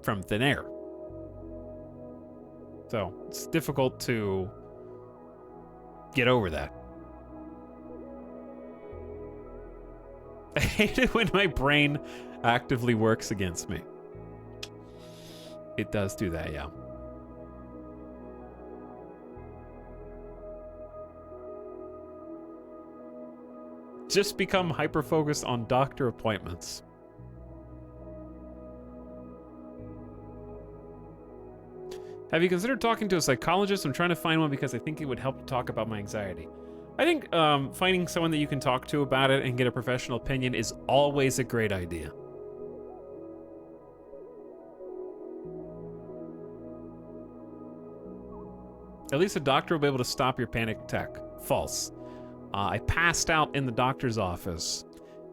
from thin air. So it's difficult to get over that. I hate it when my brain actively works against me. It does do that, yeah. Just become hyper-focused on doctor appointments. Have you considered talking to a psychologist? I'm trying to find one because I think it would help to talk about my anxiety. I think finding someone that you can talk to about it and get a professional opinion is always a great idea. At least a doctor will be able to stop your panic attack. False. I passed out in the doctor's office,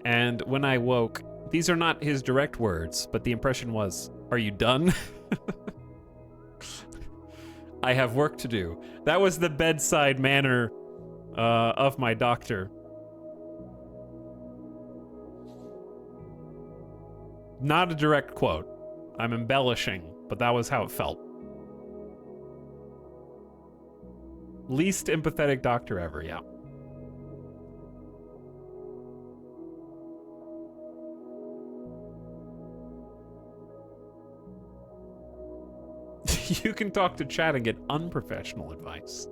and when I woke, these are not his direct words, but the impression was, "Are you done?" I have work to do. That was the bedside manner of my doctor. Not a direct quote. I'm embellishing, but that was how it felt. Least empathetic doctor ever, yeah. You can talk to chat and get unprofessional advice.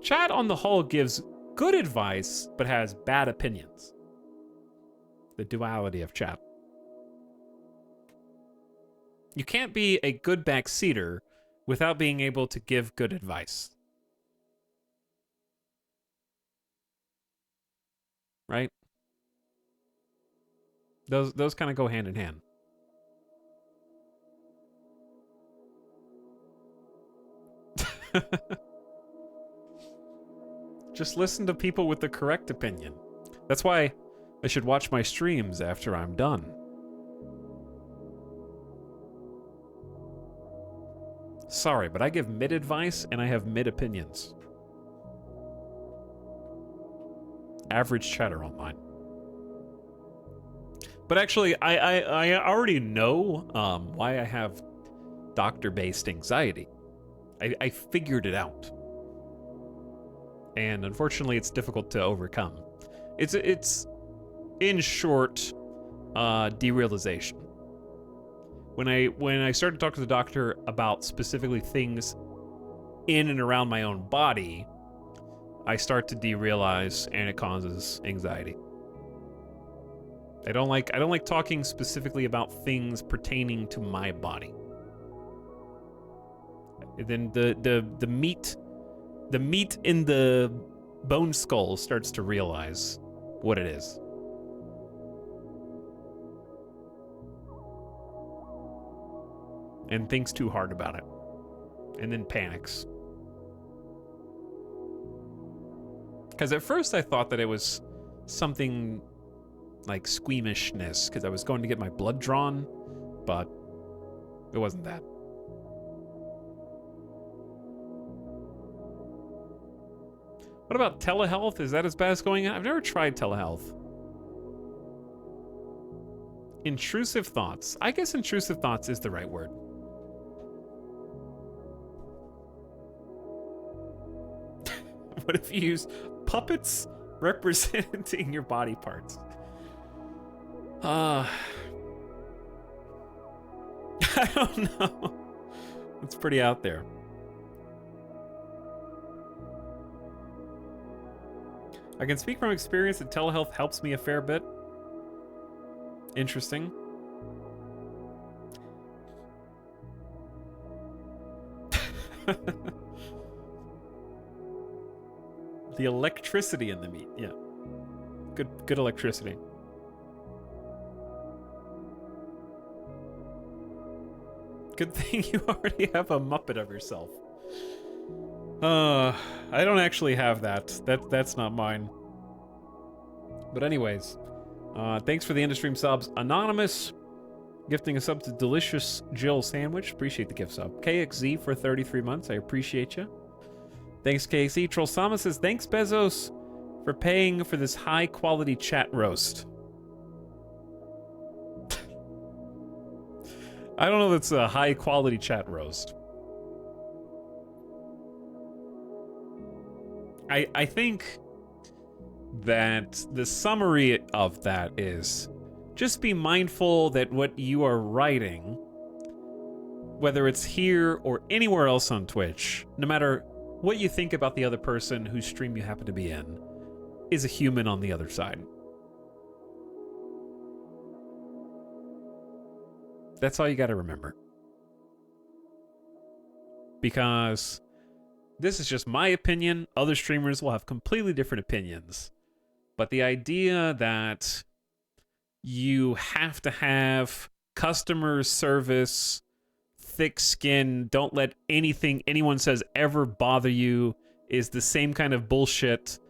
Chat on the whole gives good advice, but has bad opinions. The duality of chat. You can't be a good backseater without being able to give good advice. Right? Those kind of go hand in hand. Just listen to people with the correct opinion. That's why I should watch my streams after I'm done. Sorry, but I give mid advice and I have mid opinions. Average chatter online. But actually, I already know why I have doctor-based anxiety. I figured it out. And unfortunately, it's difficult to overcome. It's in short, derealization. When I started to talk to the doctor about specifically things in and around my own body, I start to derealize, and it causes anxiety. I don't like talking specifically about things pertaining to my body. Then the meat in the bone skull starts to realize what it is. And thinks too hard about it. And then panics. Because at first I thought that it was something like squeamishness, because I was going to get my blood drawn, but it wasn't that. What about telehealth? Is that as bad as going on? I've never tried telehealth. Intrusive thoughts. I guess intrusive thoughts is the right word. What if you use puppets representing your body parts? I don't know. It's pretty out there. I can speak from experience that telehealth helps me a fair bit. Interesting. The electricity in the meat, yeah. Good electricity. Good thing you already have a Muppet of yourself. I don't actually have that. That's not mine. But anyways, thanks for the end-of-stream subs. Anonymous, gifting a sub to Delicious Jill Sandwich. Appreciate the gift sub. KXZ for 33 months. I appreciate you. Thanks, KXZ. Troll Sama says, thanks, Bezos, for paying for this high-quality chat roast. I don't know if it's a high-quality chat roast. I think that the summary of that is just be mindful that what you are writing, whether it's here or anywhere else on Twitch, no matter what you think about the other person whose stream you happen to be in, is a human on the other side. That's all you got to remember. Because this is just my opinion. Other streamers will have completely different opinions. But the idea that you have to have customer service, thick skin, don't let anything anyone says ever bother you is the same kind of bullshit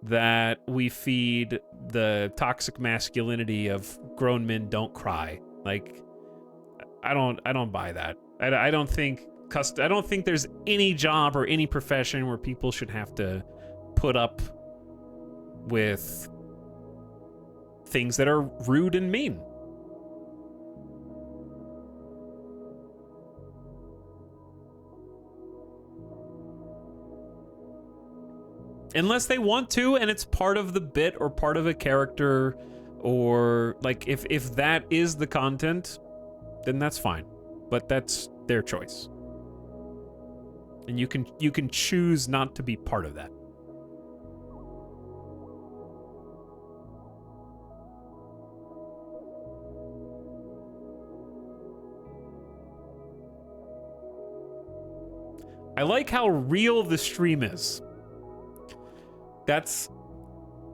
that we feed the toxic masculinity of grown men don't cry. Like, I don't buy that. I don't think there's any job or any profession where people should have to put up with things that are rude and mean. Unless they want to, and it's part of the bit or part of a character, or like if that is the content, then that's fine. but that's their choice. And you can choose not to be part of that. I like how real the stream is. That's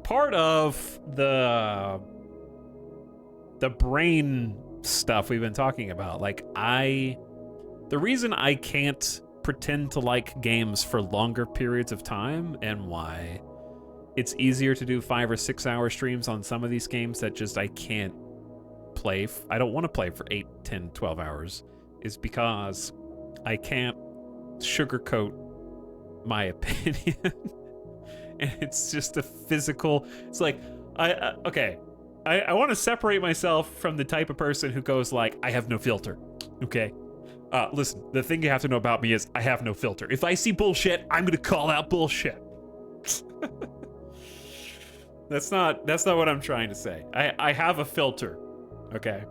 part of the brain stuff we've been talking about. Like, the reason I can't pretend to like games for longer periods of time, and why it's easier to do 5 or 6 hour streams on some of these games that just I can't play. I don't want to play for 8, 10, 12 hours, is because I can't sugarcoat my opinion. And it's just a physical, it's like, I want to separate myself from the type of person who goes like, I have no filter. Okay. Listen, the thing you have to know about me is I have no filter. If I see bullshit, I'm going to call out bullshit. That's not what I'm trying to say. I have a filter. Okay.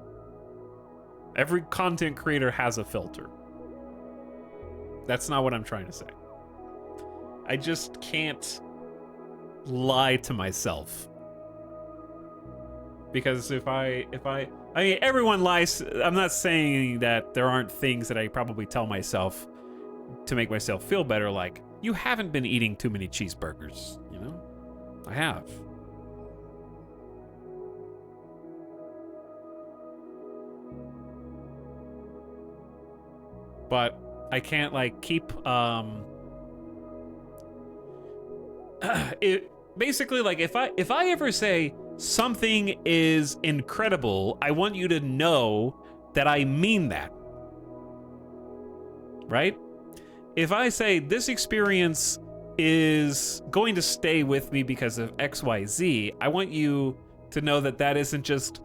Every content creator has a filter. That's not what I'm trying to say. I just can't lie to myself. Because if I mean, everyone lies. I'm not saying that there aren't things that I probably tell myself to make myself feel better, like, you haven't been eating too many cheeseburgers, you know? I have. But I can't, like, keep, it basically, like, if I ever say something is incredible, I want you to know that I mean that. Right? If I say this experience is going to stay with me because of XYZ, I want you to know that that isn't just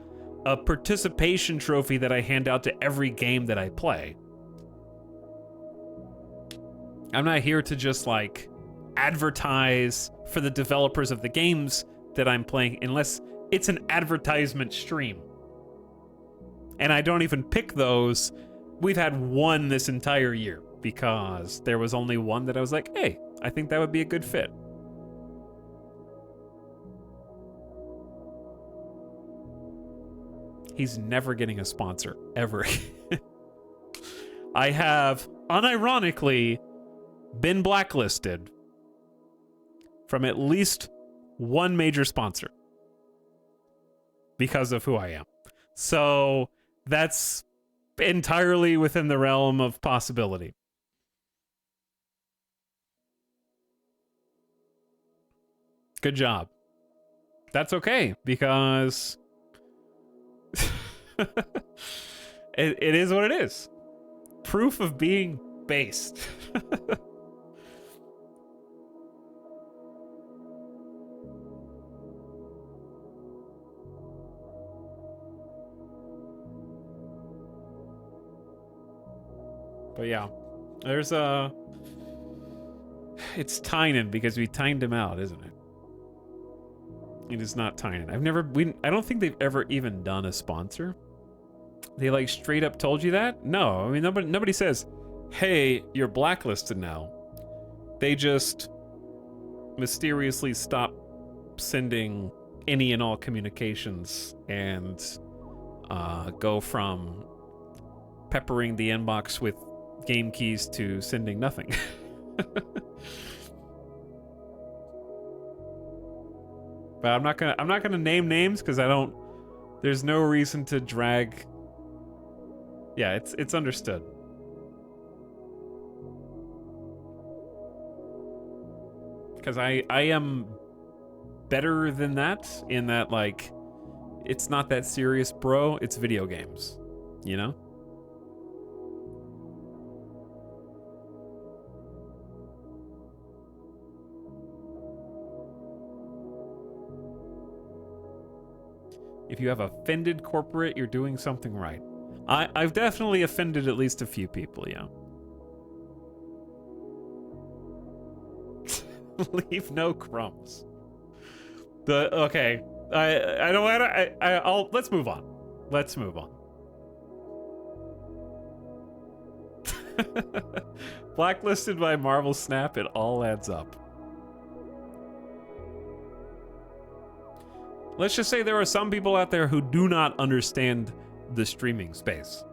a participation trophy that I hand out to every game that I play. I'm not here to just, like, advertise for the developers of the games that I'm playing, unless it's an advertisement stream. And I don't even pick those. We've had one this entire year because there was only one that I was like, hey, I think that would be a good fit. He's never getting a sponsor, ever. I have, unironically, been blacklisted from at least one major sponsor because of who I am. So that's entirely within the realm of possibility. Good job. That's okay, because it is what it is. Proof of being based. But yeah, there's it's Tynan, because we timed him out, isn't it? It is not Tynan. I don't think they've ever even done a sponsor. They, like, straight up told you that? No, I mean, nobody says, hey, you're blacklisted now. They just mysteriously stop sending any and all communications and go from peppering the inbox with game keys to sending nothing. But I'm not gonna name names, because there's no reason to drag. Yeah, it's understood. Because I am better than that, in that, like, it's not that serious, bro. It's video games, you know? If you have offended corporate, you're doing something right. I've definitely offended at least a few people, yeah. Leave no crumbs. Okay. I don't want to. Let's move on. Let's move on. Blacklisted by Marvel Snap, it all adds up. Let's just say there are some people out there who do not understand the streaming space.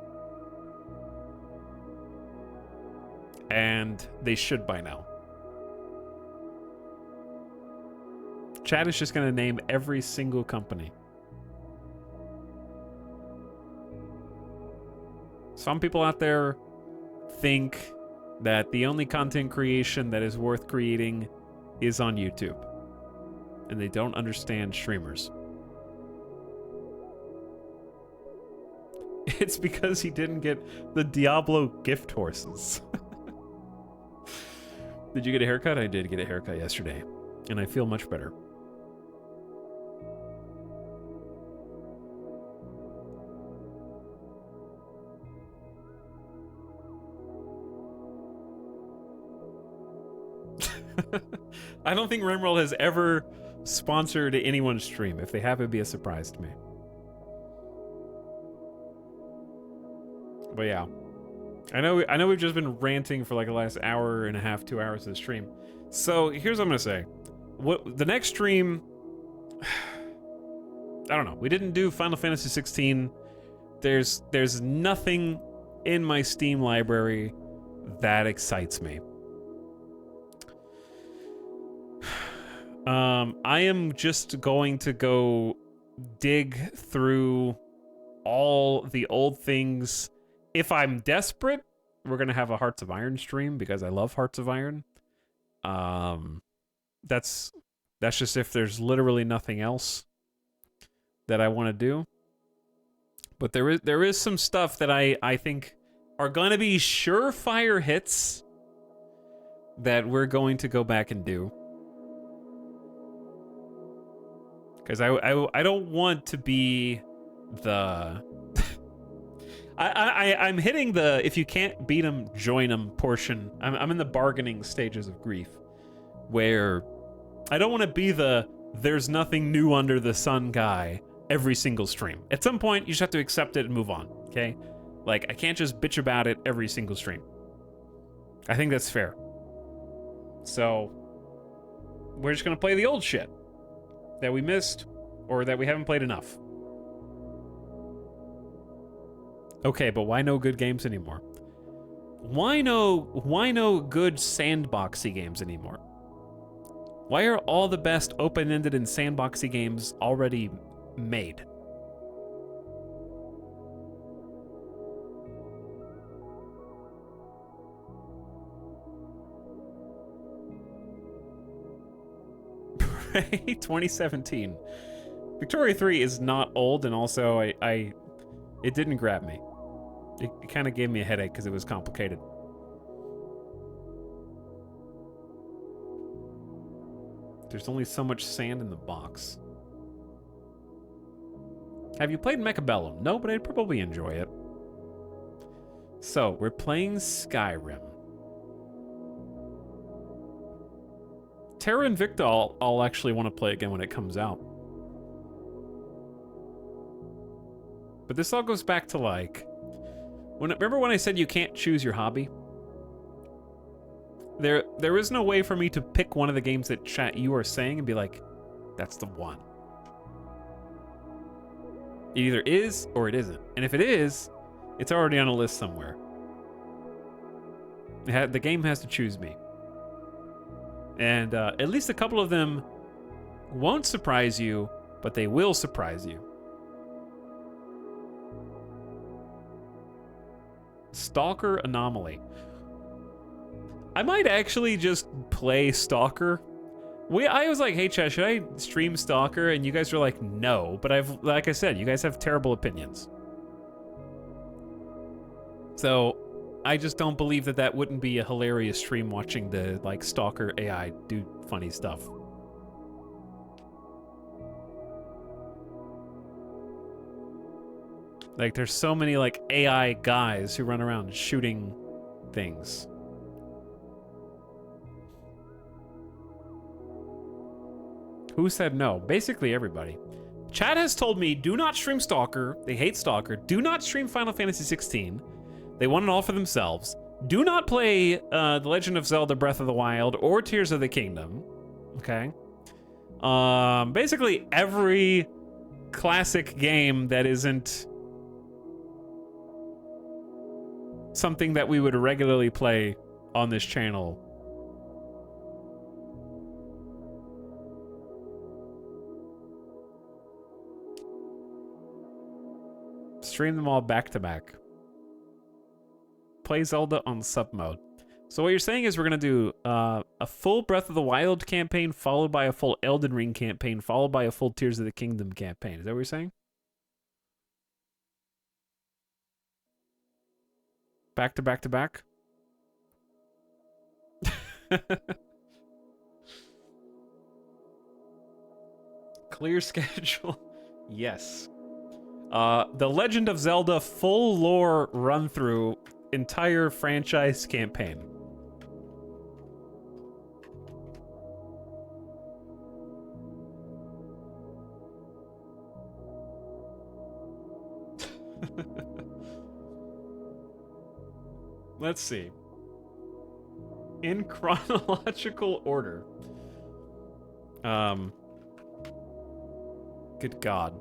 And they should by now. Chad is just going to name every single company. Some people out there think that the only content creation that is worth creating is on YouTube. And they don't understand streamers. It's because he didn't get the Diablo gift horses. Did you get a haircut? I did get a haircut yesterday, and I feel much better. I don't think Rimworld has ever sponsored anyone's stream. If they have, it'd be a surprise to me. But yeah, I know we've just been ranting for like the last hour and a half, 2 hours of the stream. So here's what I'm gonna say. What the next stream? I don't know. We didn't do Final Fantasy 16. There's nothing in my Steam library that excites me. I am just going to go dig through all the old things. If I'm desperate, we're gonna have a Hearts of Iron stream because I love Hearts of Iron. That's just if there's literally nothing else that I want to do. But there is some stuff that I think are gonna be surefire hits that we're going to go back and do. Because I don't want to be the... I'm hitting the if you can't beat them, join them portion. I'm in the bargaining stages of grief, where I don't want to be the there's nothing new under the sun guy every single stream. At some point, you just have to accept it and move on, okay? Like, I can't just bitch about it every single stream. I think that's fair. So, we're just going to play the old shit that we missed or that we haven't played enough. Okay, but why no good games anymore? Why no good sandboxy games anymore? Why are all the best open-ended and sandboxy games already made? Right? 2017. Victoria 3 is not old, and also it didn't grab me. It kind of gave me a headache because it was complicated. There's only so much sand in the box. Have you played Mechabellum? No, but I'd probably enjoy it. So, we're playing Skyrim. Terra Invicta I'll actually want to play again when it comes out. But this all goes back to like... remember when I said you can't choose your hobby? There is no way for me to pick one of the games that chat you are saying and be like, that's the one. It either is or it isn't. And if it is, it's already on a list somewhere. The game has to choose me. And at least a couple of them won't surprise you, but they will surprise you. Stalker Anomaly. I might actually just play Stalker. I was like, hey chat, should I stream Stalker? And you guys were like, no. But like I said, you guys have terrible opinions. So I just don't believe that wouldn't be a hilarious stream watching the like Stalker AI do funny stuff. Like there's so many like AI guys who run around shooting things. Who said no? Basically everybody. Chat has told me, do not stream Stalker. They hate Stalker. Do not stream Final Fantasy 16. They want it all for themselves. Do not play The Legend of Zelda Breath of the Wild or Tears of the Kingdom. Okay? Basically every classic game that isn't something that we would regularly play on this channel. Stream them all back to back. Play Zelda on sub mode. So what you're saying is we're gonna do a full Breath of the Wild campaign, followed by a full Elden Ring campaign, followed by a full Tears of the Kingdom campaign. Is that what you're saying? Back to back to back? Clear schedule. Yes. The Legend of Zelda full lore run through entire franchise campaign. Let's see. In chronological order. Good God.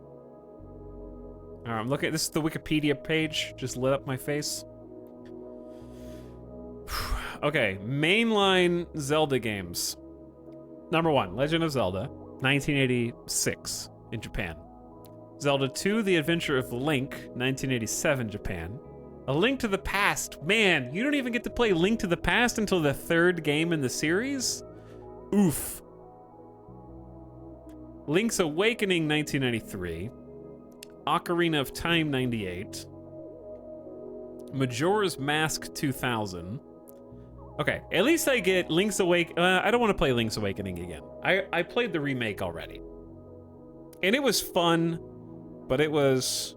I'm looking at this is the Wikipedia page. Just lit up my face. Okay, mainline Zelda games. Number 1, Legend of Zelda, 1986 in Japan. Zelda 2, The Adventure of Link, 1987 Japan. A Link to the Past. Man, you don't even get to play Link to the Past until the 3rd game in the series? Oof. Link's Awakening, 1993. Ocarina of Time, 98. Majora's Mask, 2000. Okay, at least I get Link's Awakening. I don't want to play Link's Awakening again. I played the remake already. And it was fun, but it was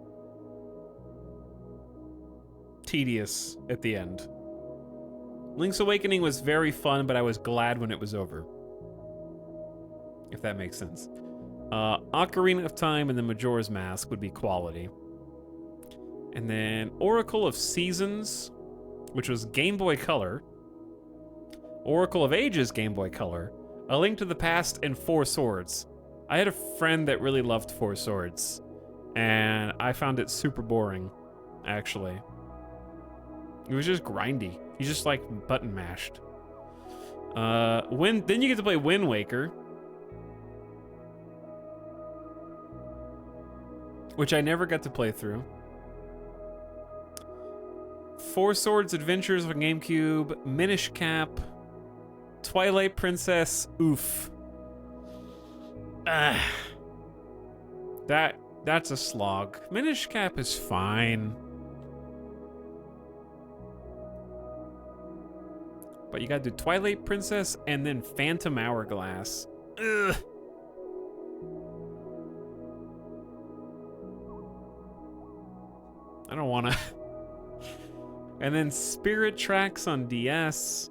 tedious at the end. Link's Awakening was very fun, but I was glad when it was over. If that makes sense. Ocarina of Time and then Majora's Mask would be quality. And then Oracle of Seasons, which was Game Boy Color. Oracle of Ages Game Boy Color. A Link to the Past and Four Swords. I had a friend that really loved Four Swords, and I found it super boring, actually. It was just grindy. You just like button mashed. Then you get to play Wind Waker, which I never got to play through. Four Swords Adventures on GameCube, Minish Cap, Twilight Princess, oof. That's a slog. Minish Cap is fine. But you gotta do Twilight Princess and then Phantom Hourglass. Ugh. I don't wanna. And then Spirit Tracks on DS.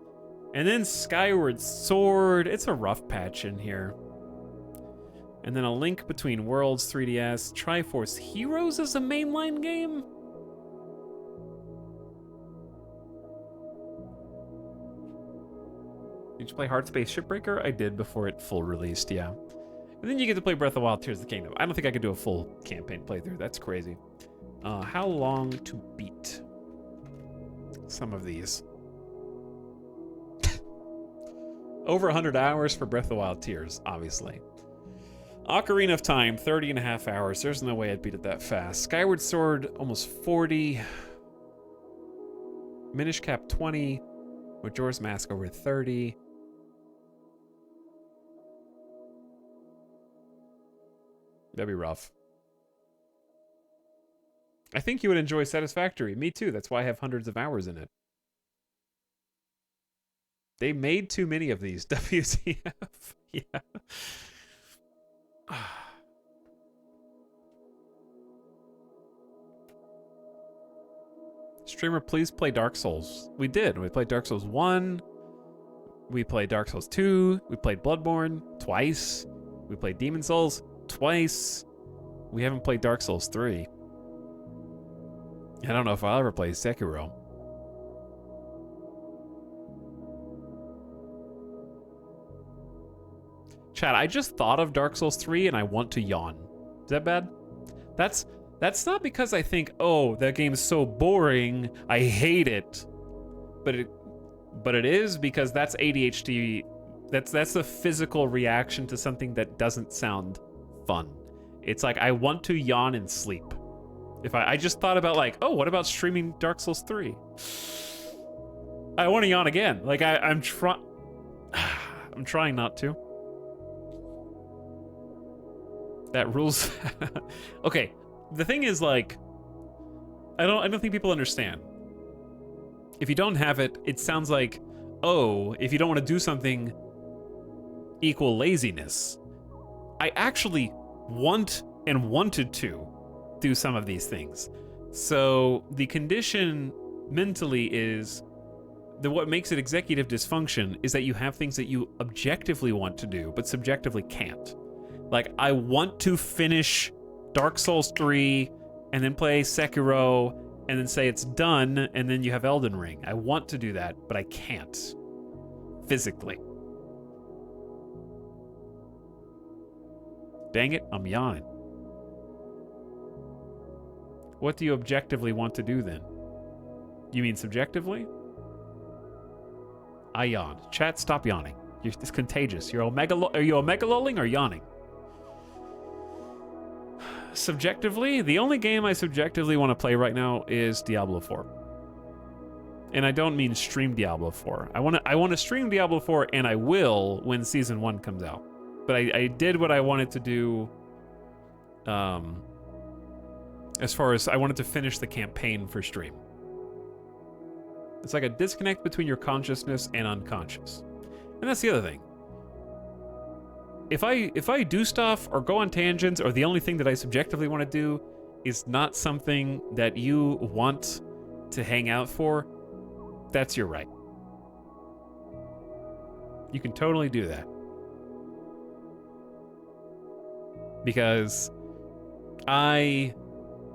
And then Skyward Sword. It's a rough patch in here. And then A Link Between Worlds 3DS. Triforce Heroes is a mainline game? Did you play Hard Space Shipbreaker? I did before it full released, yeah. And then you get to play Breath of the Wild, Tears of the Kingdom. I don't think I could do a full campaign playthrough. That's crazy. How long to beat some of these? Over 100 hours for Breath of the Wild Tears, obviously. Ocarina of Time, 30 and a half hours. There's no way I'd beat it that fast. Skyward Sword, almost 40. Minish Cap, 20. Majora's Mask, over 30. That'd be rough. I think you would enjoy Satisfactory. Me too. That's why I have hundreds of hours in it. They made too many of these. WTF. Yeah. Streamer, please play Dark Souls. We did. We played Dark Souls 1. We played Dark Souls 2. We played Bloodborne twice. We played Demon Souls twice. We haven't played Dark Souls 3. I don't know if I'll ever play Sekiro. Chat, I just thought of Dark Souls 3 and I want to yawn. Is that bad? That's not because I think, oh, that game's so boring, I hate it. But it is because that's ADHD. That's a physical reaction to something that doesn't sound fun. It's like I want to yawn and sleep. If I just thought about like, oh, what about streaming Dark Souls 3? I want to yawn again. Like I'm trying not to. That rules. Okay, the thing is like, I don't think people understand. If you don't have it, it sounds like, oh, if you don't want to do something, equal laziness. I actually want and wanted to do some of these things. So the condition mentally is what makes it executive dysfunction is that you have things that you objectively want to do, but subjectively can't. Like, I want to finish Dark Souls 3 and then play Sekiro and then say it's done, and then you have Elden Ring. I want to do that, but I can't. Physically. Dang it, I'm yawning. What do you objectively want to do then? You mean subjectively? I yawned. Chat, stop yawning. It's contagious. Are you omega-lolling or yawning? Subjectively, the only game I subjectively want to play right now is Diablo 4. And I don't mean stream Diablo 4. I want to stream Diablo 4, and I will when Season 1 comes out. But I did what I wanted to do, as far as I wanted to finish the campaign for stream. It's like a disconnect between your consciousness and unconscious. And that's the other thing. If I do stuff or go on tangents, or the only thing that I subjectively want to do is not something that you want to hang out for, that's your right. You can totally do that. Because I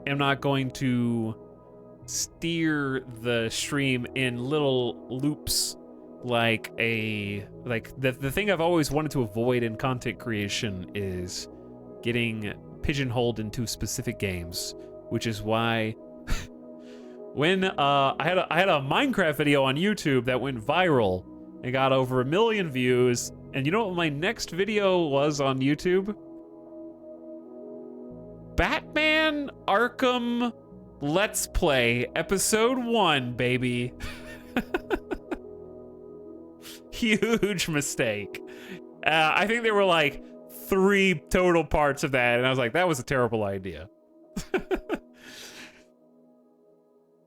am not going to steer the stream in little loops like the thing I've always wanted to avoid in content creation is getting pigeonholed into specific games, which is why when I had a Minecraft video on YouTube that went viral and got over 1 million views, and you know what my next video was on YouTube? Batman Arkham Let's Play Episode 1, baby. Huge mistake. I think there were like 3 total parts of that, and I was like, that was a terrible idea.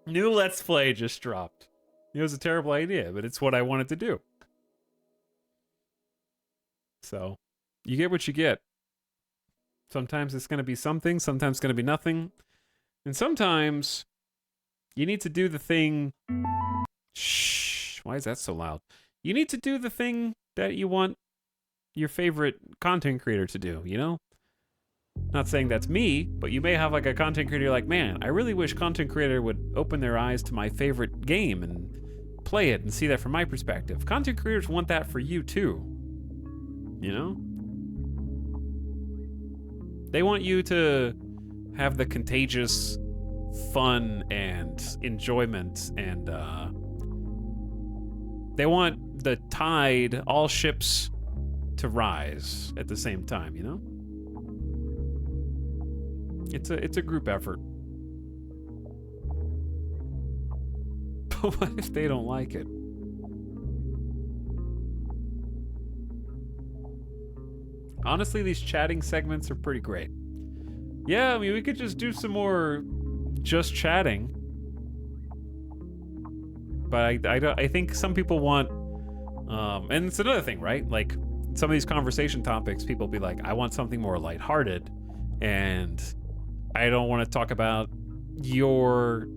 New Let's Play just dropped. It was a terrible idea, but it's what I wanted to do. So, you get what you get. Sometimes it's going to be something, sometimes it's going to be nothing. And sometimes you need to do the thing. Shh, why is that so loud? You need to do the thing that you want your favorite content creator to do, you know? Not saying that's me, but you may have like a content creator you're like, man, I really wish content creator would open their eyes to my favorite game and play it and see that from my perspective. Content creators want that for you too, you know? They want you to have the contagious fun and enjoyment, and they want the tide, all ships to rise at the same time, you know? It's a group effort. But what if they don't like it? Honestly, these chatting segments are pretty great. Yeah, I mean, we could just do some more just chatting. But I think some people want, and it's another thing, right? Like, some of these conversation topics, people be like, I want something more lighthearted, and I don't want to talk about your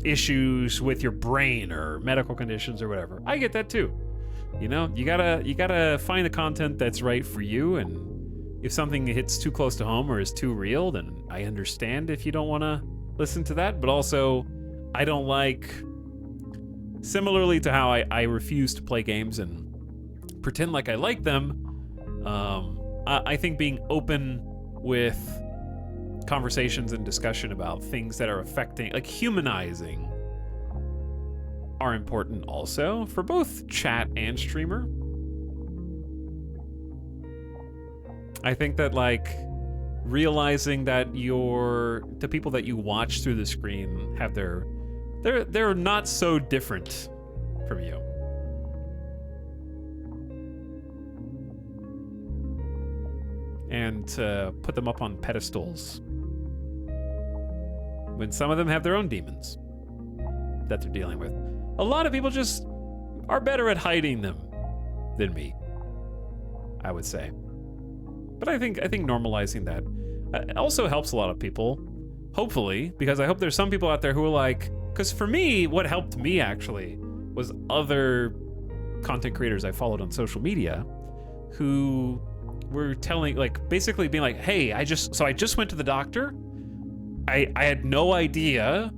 issues with your brain or medical conditions or whatever. I get that too. You know, you gotta find the content that's right for you, and if something hits too close to home or is too real, then I understand if you don't want to listen to that. But also, I don't like, similarly to how I refuse to play games and pretend like I like them, I think being open with conversations and discussion about things that are affecting, like humanizing, are important also for both chat and streamer. I think that like realizing that the people that you watch through the screen have they're not so different from you. And to put them up on pedestals when some of them have their own demons that they're dealing with. A lot of people just are better at hiding them than me, I would say. But I think normalizing that also helps a lot of people, hopefully, because I hope there's some people out there who are like, because for me, what helped me actually was other content creators I followed on social media who were telling, like, basically being like, hey, I just went to the doctor. I had no idea,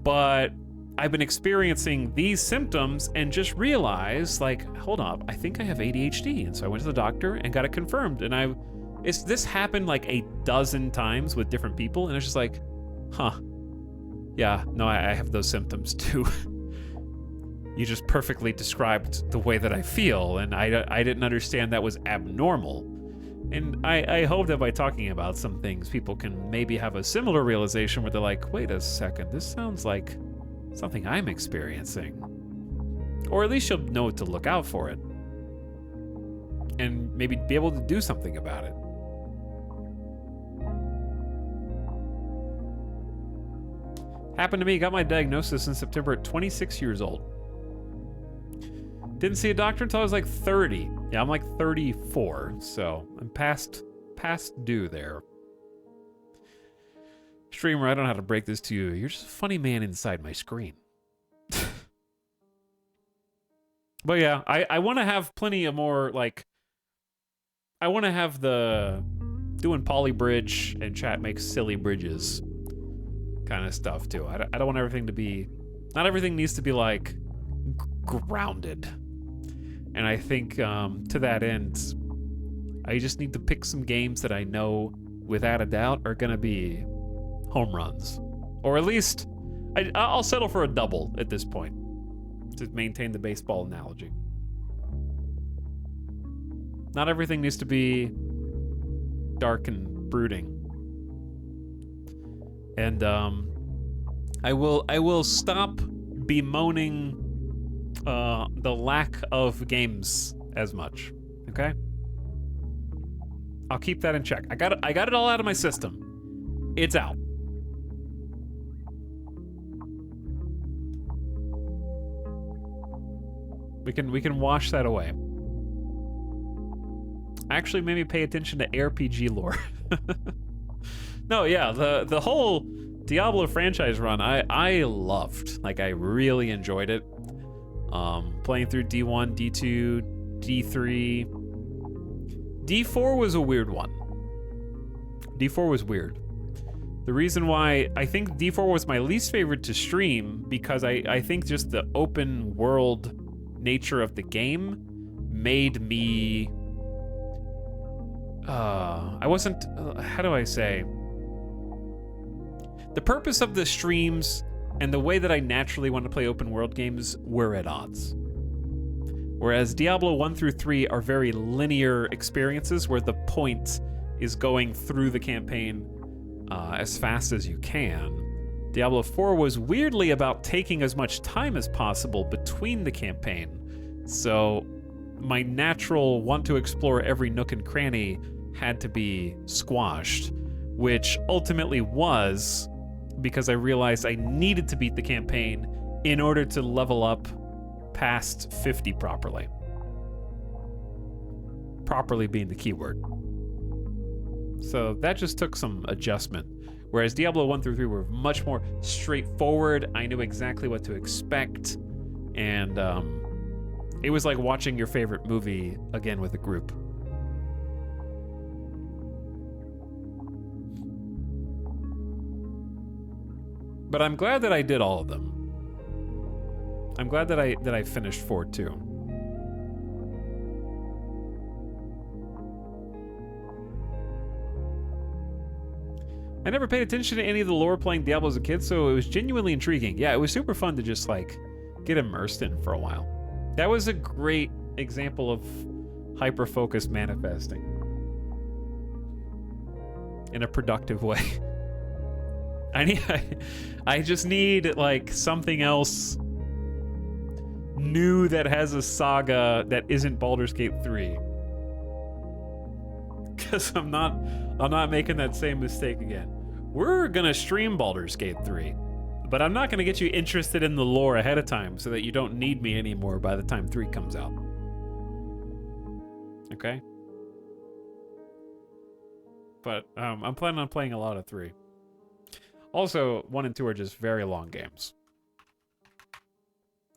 but I've been experiencing these symptoms and just realized, like, hold up, I think I have ADHD. And so I went to the doctor and got it confirmed. And this happened like a dozen times with different people. And it's just like, huh, yeah, no, I have those symptoms too. You just perfectly described the way that I feel. And I didn't understand that was abnormal. And I hope that by talking about some things, people can maybe have a similar realization where they're like, wait a second, this sounds like something I'm experiencing. Or at least you'll know what to look out for it. And maybe be able to do something about it. Happened to me, got my diagnosis in September at 26 years old. Didn't see a doctor until I was like 30. Yeah, I'm like 34, so I'm past due there. Streamer, I don't know how to break this to you. You're just a funny man inside my screen. But yeah, I want to have plenty of more, like, I want to have the doing polybridge and chat makes silly bridges kind of stuff too. I don't want everything to be, not everything needs to be like grounded. And I think to that end, I just need to pick some games that I know without a doubt are gonna be home runs. Or at least, I'll settle for a double at this point to maintain the baseball analogy. Not everything needs to be dark and brooding. And I will stop bemoaning the lack of games as much. Okay? I'll keep that in check. I got it all out of my system. It's out. We can wash that away. Actually, maybe pay attention to RPG lore. No, yeah, the whole Diablo franchise run, I loved. Like, I really enjoyed it. Playing through D1, D2, D3. D4 was a weird one. D4 was weird. The reason why I think D4 was my least favorite to stream, because I think just the open world nature of the game made me... I wasn't... how do I say... The purpose of the streams and the way that I naturally want to play open world games were at odds. Whereas Diablo 1 through 3 are very linear experiences where the point is going through the campaign as fast as you can. Diablo 4 was weirdly about taking as much time as possible between the campaign. So my natural want to explore every nook and cranny had to be squashed, which ultimately was because I realized I needed to beat the campaign in order to level up past 50 properly. Properly being the keyword. So that just took some adjustment. Whereas Diablo 1 through 3 were much more straightforward. I knew exactly what to expect. And it was like watching your favorite movie again with a group. But I'm glad that I did all of them. I'm glad that I finished 4 too. I never paid attention to any of the lore playing Diablo as a kid, so it was genuinely intriguing. Yeah, it was super fun to just, like, get immersed in for a while. That was a great example of hyper-focused manifesting. In a productive way. I just need, like, something else new that has a saga that isn't Baldur's Gate 3. Because I'm not making that same mistake again. We're gonna stream Baldur's Gate 3, but I'm not gonna get you interested in the lore ahead of time so that you don't need me anymore by the time 3 comes out. Okay? But I'm planning on playing a lot of 3. Also, 1 and 2 are just very long games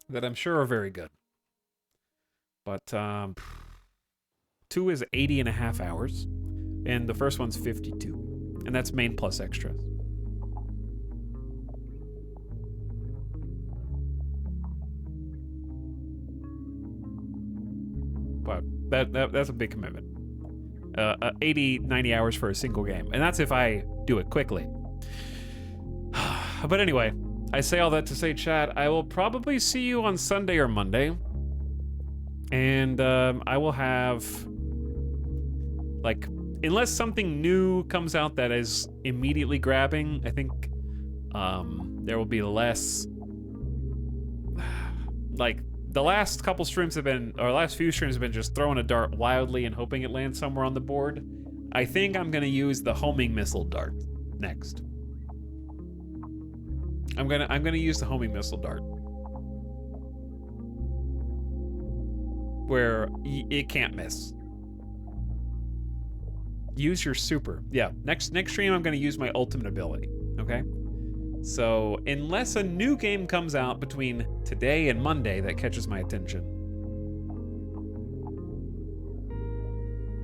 that I'm sure are very good. But 2 is 80.5 hours, and the first one's 52. And that's main plus extras. But that's a big commitment. 80, 90 hours for a single game. And that's if I do it quickly. But anyway, I say all that to say, chat, I will probably see you on Sunday or Monday. And I will have, like, unless something new comes out that is immediately grabbing, I think there will be less, like, the last couple streams have been, or last few streams have been just throwing a dart wildly and hoping it lands somewhere on the board. I think I'm gonna use the homing missile dart next. I'm gonna use the homing missile dart. Where it can't miss. Use your super. Yeah, next stream I'm gonna use my ultimate ability, okay? So, unless a new game comes out between today and Monday that catches my attention,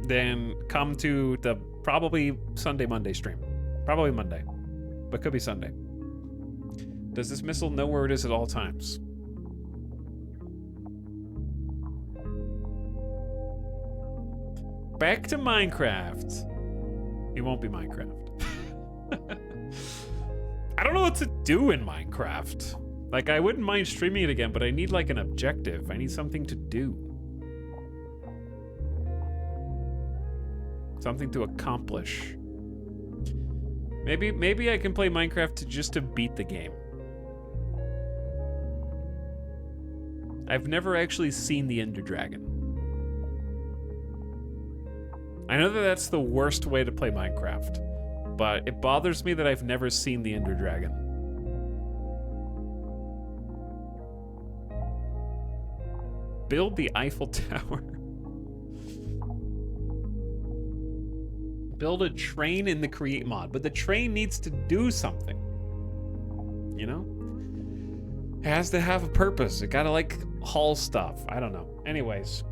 then come to the probably Sunday, Monday stream. Probably Monday, but could be Sunday. Does this missile know where it is at all times? Back to Minecraft. It won't be Minecraft. I don't know what to do in Minecraft. Like, I wouldn't mind streaming it again, but I need, like, an objective. I need something to do. Something to accomplish. Maybe I can play Minecraft just to beat the game. I've never actually seen the Ender Dragon. I know that that's the worst way to play Minecraft, but it bothers me that I've never seen the Ender Dragon. Build the Eiffel Tower. Build a train in the Create mod, but the train needs to do something. You know? It has to have a purpose. It gotta, like, haul stuff. I don't know. Anyways.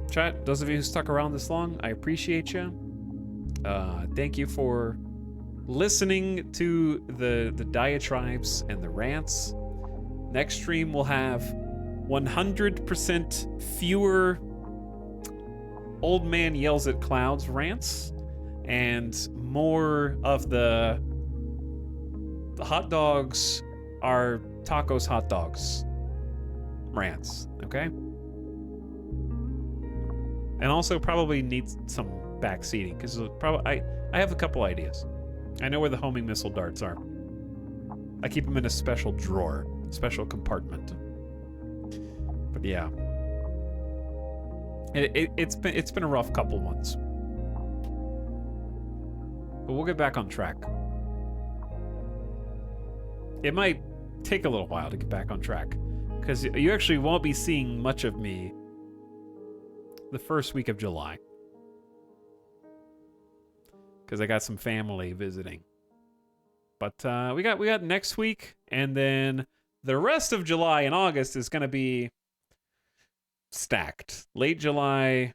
Chat, those of you who stuck around this long, I appreciate you. Thank you for listening to the diatribes and the rants. Next stream will have 100% fewer old man yells at clouds rants and more of the hot dogs are tacos hot dogs rants, okay? And also probably needs some back seating because probably I have a couple ideas. I know where the homing missile darts are. I keep them in a special drawer, special compartment. But yeah, it's been a rough couple months, but we'll get back on track. It might take a little while to get back on track because you actually won't be seeing much of me the first week of July because I got some family visiting. But we got next week, and then the rest of July and August is going to be stacked. Late July,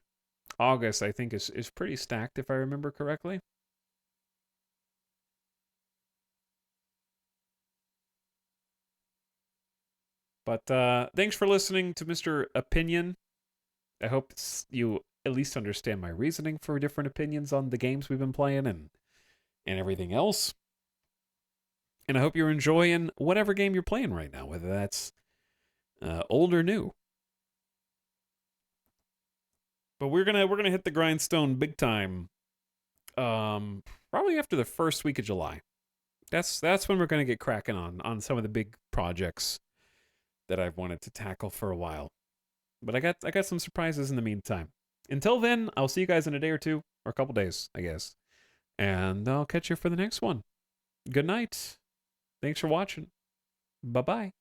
August, I think is pretty stacked if I remember correctly. But thanks for listening to Mr. Opinion. I hope you at least understand my reasoning for different opinions on the games we've been playing, and and everything else. And I hope you're enjoying whatever game you're playing right now, whether that's old or new. But we're gonna hit the grindstone big time. Probably after the first week of July. That's when we're gonna get cracking on some of the big projects that I've wanted to tackle for a while. But I got some surprises in the meantime. Until then, I'll see you guys in a day or two, or a couple days, I guess. And I'll catch you for the next one. Good night. Thanks for watching. Bye-bye.